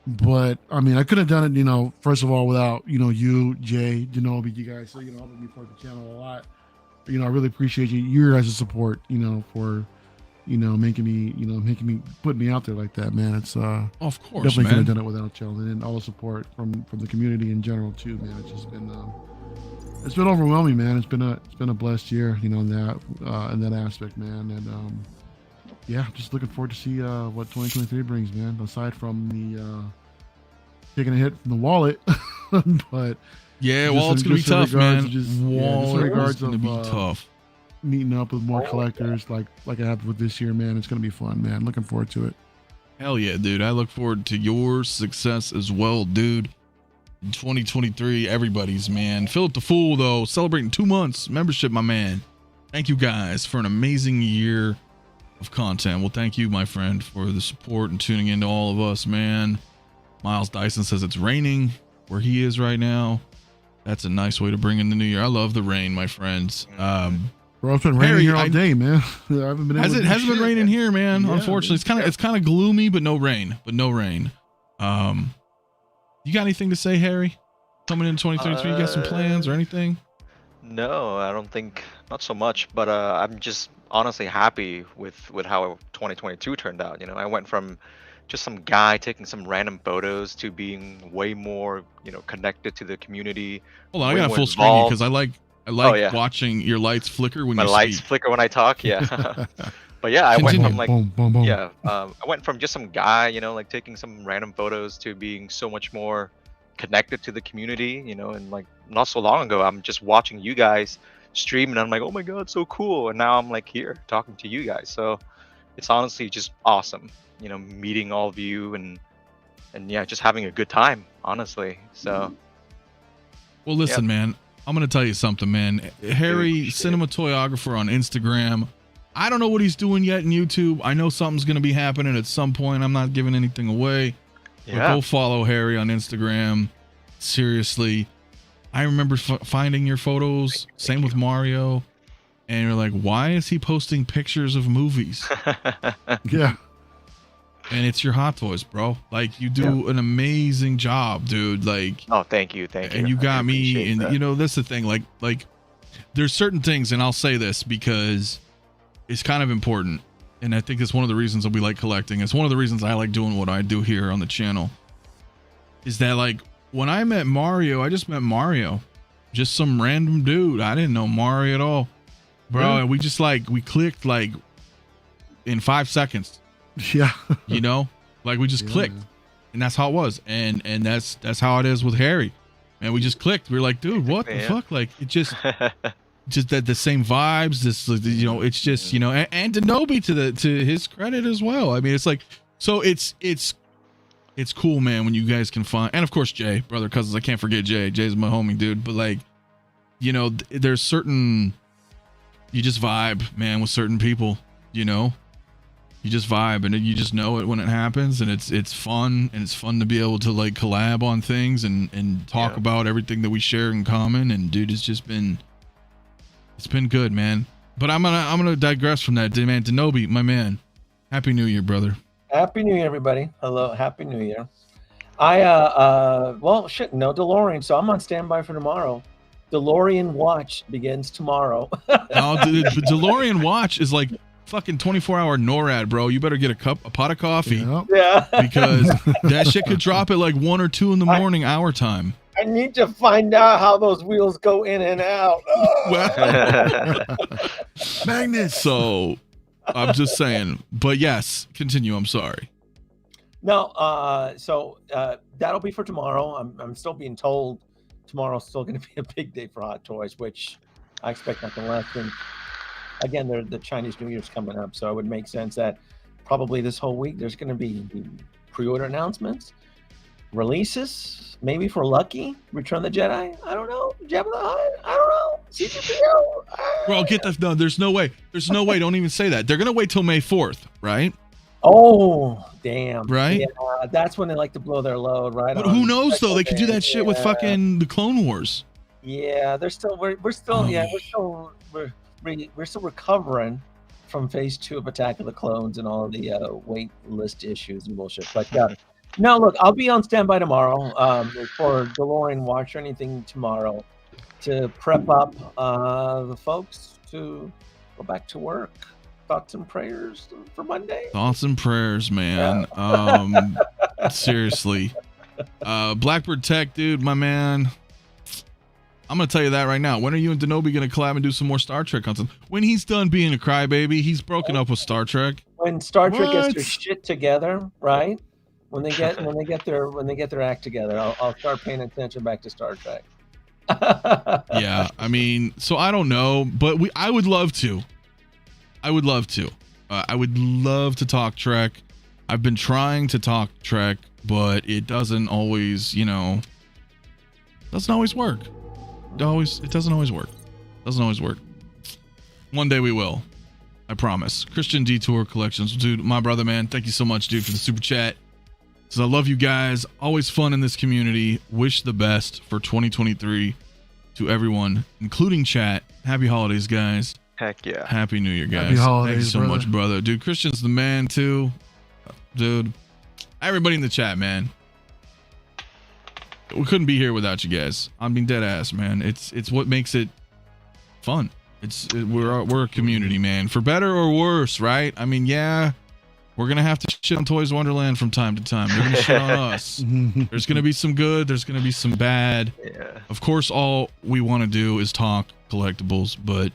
Speaker 3: But I mean, I could have done it, first of all, without, you, Jay, Genobi, you guys, so, helping me support the channel a lot. I really appreciate your guys' support, for, making me, putting me out there like that, man. It's,
Speaker 1: of course,
Speaker 3: definitely
Speaker 1: man.
Speaker 3: could have done it without y'all, and all the support from the community in general too, man. It's just been, it's been overwhelming, man. It's been a blessed year, in that aspect, man. And, just looking forward to see what 2023 brings, man. Aside from the taking a hit from the wallet, but
Speaker 1: wallet's gonna be tough, man.
Speaker 3: Wallet's
Speaker 1: gonna be tough.
Speaker 3: Meeting up with more collectors, like I have with this year, man. It's gonna be fun, man. Looking forward to it.
Speaker 1: Hell yeah, dude. I look forward to your success as well, dude. In 2023, everybody's, man. Philip the Fool, though, celebrating 2 months membership, my man. Thank you guys for an amazing year of content. Well, thank you, my friend, for the support and tuning in to all of us, man. Miles Dyson says it's raining where he is right now. That's a nice way to bring in the new year. I love the rain, my friends.
Speaker 3: Bro, it's been raining here all day, man. I haven't been
Speaker 1: hasn't been raining here, man.
Speaker 3: Yeah,
Speaker 1: unfortunately, it's kind of gloomy, but no rain. You got anything to say, Harry? coming in 2023? You got some plans or anything?
Speaker 2: No, I don't think not so much. But I'm just honestly happy with how 2022 turned out. You know, I went from just some guy taking some random photos to being way more, connected to the community.
Speaker 1: Hold on, I
Speaker 2: way
Speaker 1: got a
Speaker 2: more
Speaker 1: full screen
Speaker 2: involved.
Speaker 1: because I like
Speaker 2: yeah.
Speaker 1: watching your lights flicker when
Speaker 2: My
Speaker 1: you
Speaker 2: lights
Speaker 1: speak.
Speaker 2: flicker when I talk. Yeah. But yeah, I went
Speaker 1: Continue.
Speaker 2: from like
Speaker 3: boom, boom, boom.
Speaker 2: yeah, I went from just some guy, like taking some random photos to being so much more connected to the community, and like not so long ago, I'm just watching you guys stream and I'm like, oh my God, so cool. And now I'm like here talking to you guys. So it's honestly just awesome, meeting all of you and yeah, just having a good time, honestly. So
Speaker 1: Well, listen, man, I'm going to tell you something, man. Harry, cinematographer on Instagram. I don't know what he's doing yet in YouTube. I know something's going to be happening at some point. I'm not giving anything away. But go follow Harry on Instagram. Seriously. I remember finding your photos. Same with Mario. And you're like, why is he posting pictures of movies?
Speaker 3: Yeah.
Speaker 1: And it's your Hot Toys, bro. Like, you do an amazing job, dude. Like,
Speaker 2: oh, thank you.
Speaker 1: And you got me. And, that's the thing. Like, there's certain things, and I'll say this because it's kind of important. And I think it's one of the reasons that we like collecting. It's one of the reasons I like doing what I do here on the channel. Is that, like, when I met Mario, I just met Mario. Just some random dude. I didn't know Mario at all. Bro, and we just, like, we clicked, like, in 5 seconds.
Speaker 3: Yeah.
Speaker 1: Like, we just clicked. And that's how it was. And that's how it is with Harry. And we just clicked. We were like, dude, what the fuck? Like, it just that the same vibes, it's just, and Denobi to his credit as well. I mean, it's like, so it's cool, man, when you guys can find, and of course, Jay, brother, cousins, I can't forget Jay. Jay's my homie, dude. But like, there's certain, you just vibe, man, with certain people, you just vibe and you just know it when it happens, and it's fun, and it's fun to be able to like collab on things and talk about everything that we share in common. And dude, it's been good, man. But I'm gonna digress from that, man. Denobi, my man, Happy New Year, brother.
Speaker 4: Happy New Year, everybody. Hello, Happy New Year. Well, shit, no DeLorean, so I'm on standby for tomorrow. DeLorean watch begins tomorrow.
Speaker 1: The DeLorean watch is like fucking 24-hour NORAD, bro. You better get a pot of coffee.
Speaker 4: Yeah.
Speaker 1: Because that shit could drop at like 1 or 2 in the morning, our time.
Speaker 4: I need to find out how those wheels go in and out.
Speaker 3: Magnets.
Speaker 1: So I'm just saying, but yes, continue. I'm sorry.
Speaker 4: No, so that'll be for tomorrow. I'm still being told tomorrow's still going to be a big day for Hot Toys, which I expect nothing less than. Again, the Chinese New Year's coming up, so it would make sense that probably this whole week there's going to be pre-order announcements, releases, maybe for Lucky, Return of the Jedi. I don't know. Jabba the Hutt. I don't know. C-3PO.
Speaker 1: Bro, get the no. There's no way. There's no way. Don't even say that. They're gonna wait till May 4th, right?
Speaker 4: Oh, damn.
Speaker 1: Right?
Speaker 4: Yeah, that's when they like to blow their load, right?
Speaker 1: But who knows though? They could do that shit with fucking the Clone Wars.
Speaker 4: Yeah, we're still recovering from phase 2 of Attack of the Clones and all of the wait list issues and bullshit. But no, look, I'll be on standby tomorrow for DeLorean watch or anything tomorrow to prep up the folks to go back to work. Thoughts and prayers for Monday.
Speaker 1: Thoughts and prayers, man. Seriously. Blackbird Tech, dude, my man. I'm gonna tell you that right now. When are you and Denobi gonna collab and do some more Star Trek content? When he's done being a crybaby, he's broken up with Star Trek.
Speaker 4: When Star Trek gets their shit together, right? When they get their act together, I'll start paying attention back to Star Trek.
Speaker 1: Yeah, I mean, so I don't know, but I would love to. I would love to. I would love to talk Trek. I've been trying to talk Trek, but it doesn't always, doesn't always work. It doesn't always work. Doesn't always work. One day we will. I promise. Christian Detour Collections. Dude, my brother, man, thank you so much, dude, for the super chat. Says, I love you guys. Always fun in this community. Wish the best for 2023 to everyone, including chat. Happy holidays, guys.
Speaker 2: Heck yeah.
Speaker 1: Happy New Year, guys.
Speaker 3: Happy holidays,
Speaker 1: thank you so
Speaker 3: brother.
Speaker 1: much, brother. Dude, Christian's the man, too. Dude. Everybody in the chat, man. we couldn't be here without you guys. I mean, dead ass, man. It's what makes it fun. We're a community, man, for better or worse, right? I mean, yeah, we're gonna have to shit on Toys Wonderland from time to time. They're gonna shit on us. There's gonna be some good. There's gonna be some bad.
Speaker 2: Yeah.
Speaker 1: Of course, all we want to do is talk collectibles, but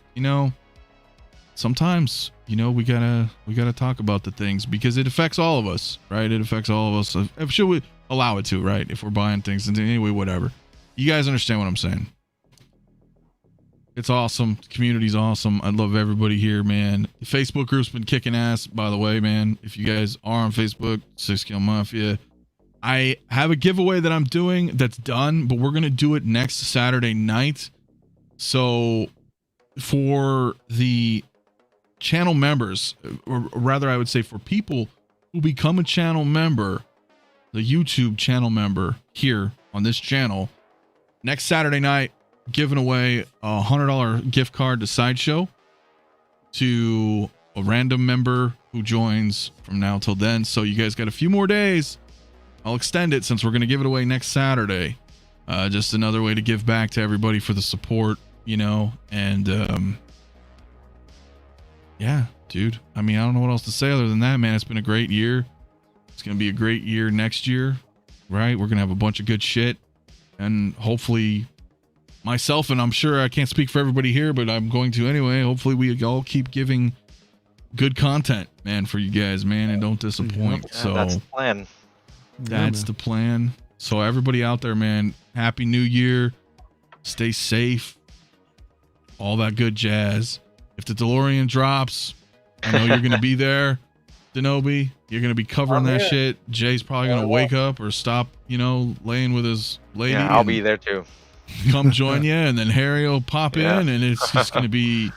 Speaker 1: sometimes we gotta talk about the things because it affects all of us, right? It affects all of us. Should we allow it to, right? If we're buying things, and anyway, whatever. You guys understand what I'm saying? It's awesome. The community's awesome. I love everybody here, man. The Facebook group's been kicking ass, by the way, man. If you guys are on Facebook, 6 Kill Mafia, I have a giveaway that I'm doing that's done, but we're gonna do it next Saturday night. So for the channel members, or rather I would say for people who become a channel member, the YouTube channel member here on this channel, next Saturday night, giving away a $100 gift card to Sideshow to a random member who joins from now till then. So you guys got a few more days. I'll extend it since we're going to give it away next Saturday. Just another way to give back to everybody for the support, and yeah, dude. I mean, I don't know what else to say other than that, man. It's been a great year. It's going to be a great year next year, right? We're going to have a bunch of good shit, and hopefully myself, and I'm sure I can't speak for everybody here, but I'm going to anyway. Hopefully we all keep giving good content, man, for you guys, man, and don't disappoint.
Speaker 2: Yeah,
Speaker 1: so
Speaker 2: that's the plan.
Speaker 1: That's the plan. So everybody out there, man, happy new year. Stay safe. All that good jazz. If the DeLorean drops, I know you're going to be there, Denobi. You're going to be covering that shit. Jay's probably going to wake up or stop, laying with his lady.
Speaker 2: Yeah, I'll be there too.
Speaker 1: Come join you, and then Harry will pop in, and it's just going to be,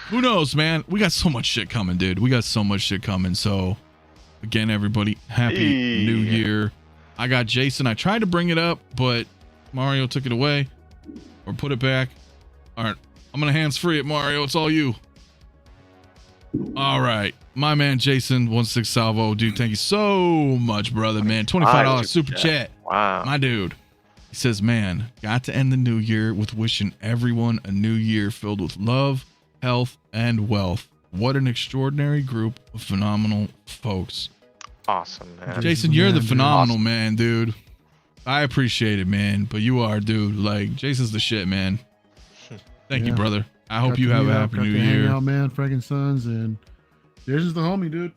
Speaker 1: who knows, man. We got so much shit coming, dude. We got so much shit coming. So again, everybody, happy new year. I got Jason. I tried to bring it up, but Mario took it away or put it back. All right, I'm going to hands free it, Mario. It's all you. All right, my man Jason 16 Salvo, dude, thank you so much, brother, man. $25 super chat.
Speaker 2: Wow,
Speaker 1: my dude. He says, man, got to end the new year with wishing everyone a new year filled with love, health, and wealth. What an extraordinary group of phenomenal folks.
Speaker 2: Awesome, man.
Speaker 1: Jason, you're the phenomenal man, dude. I appreciate it, man. But you are, dude. Like, Jason's the shit, man. Thank you, brother. I hope you have a happy new year.
Speaker 3: Hang out, man. Franken Sons, and Jason's the homie, dude.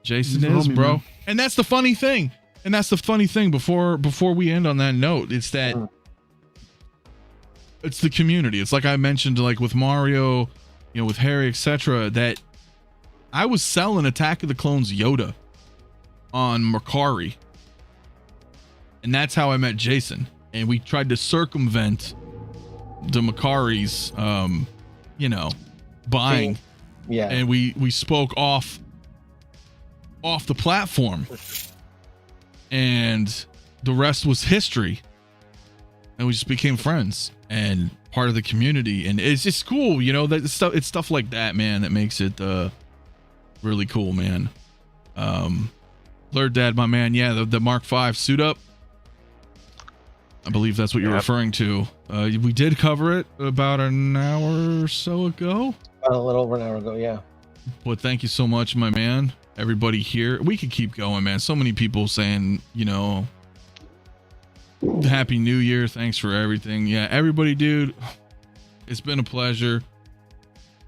Speaker 1: Jason is,
Speaker 3: homie,
Speaker 1: bro.
Speaker 3: Man.
Speaker 1: And that's the funny thing. Before we end on that note, it's that it's the community. It's like I mentioned, like with Mario, with Harry, etc., that I was selling Attack of the Clones Yoda on Mercari, and that's how I met Jason. And we tried to circumvent the Macari's, buying.
Speaker 4: Yeah.
Speaker 1: And we spoke off the platform. And the rest was history, and we just became friends and part of the community. And it's just cool, that stuff. It's stuff like that, man, that makes it really cool, man. Blurred Dad, my man, yeah, the Mark V suit up, I believe that's what you're referring to. We did cover it about an hour or so ago.
Speaker 4: A little over an hour ago, yeah.
Speaker 1: But thank you so much, my man. Everybody here, we could keep going, man. So many people saying, happy new year, thanks for everything. Yeah, everybody, dude, it's been a pleasure.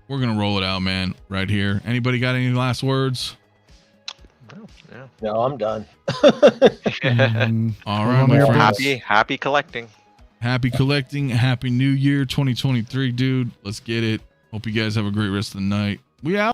Speaker 1: We're gonna roll it out, man, right here. Anybody got any last words?
Speaker 4: No, I'm done.
Speaker 1: All right, my friends.
Speaker 2: Happy collecting.
Speaker 1: Happy collecting. Happy new year 2023, dude. Let's get it. Hope you guys have a great rest of the night. We out.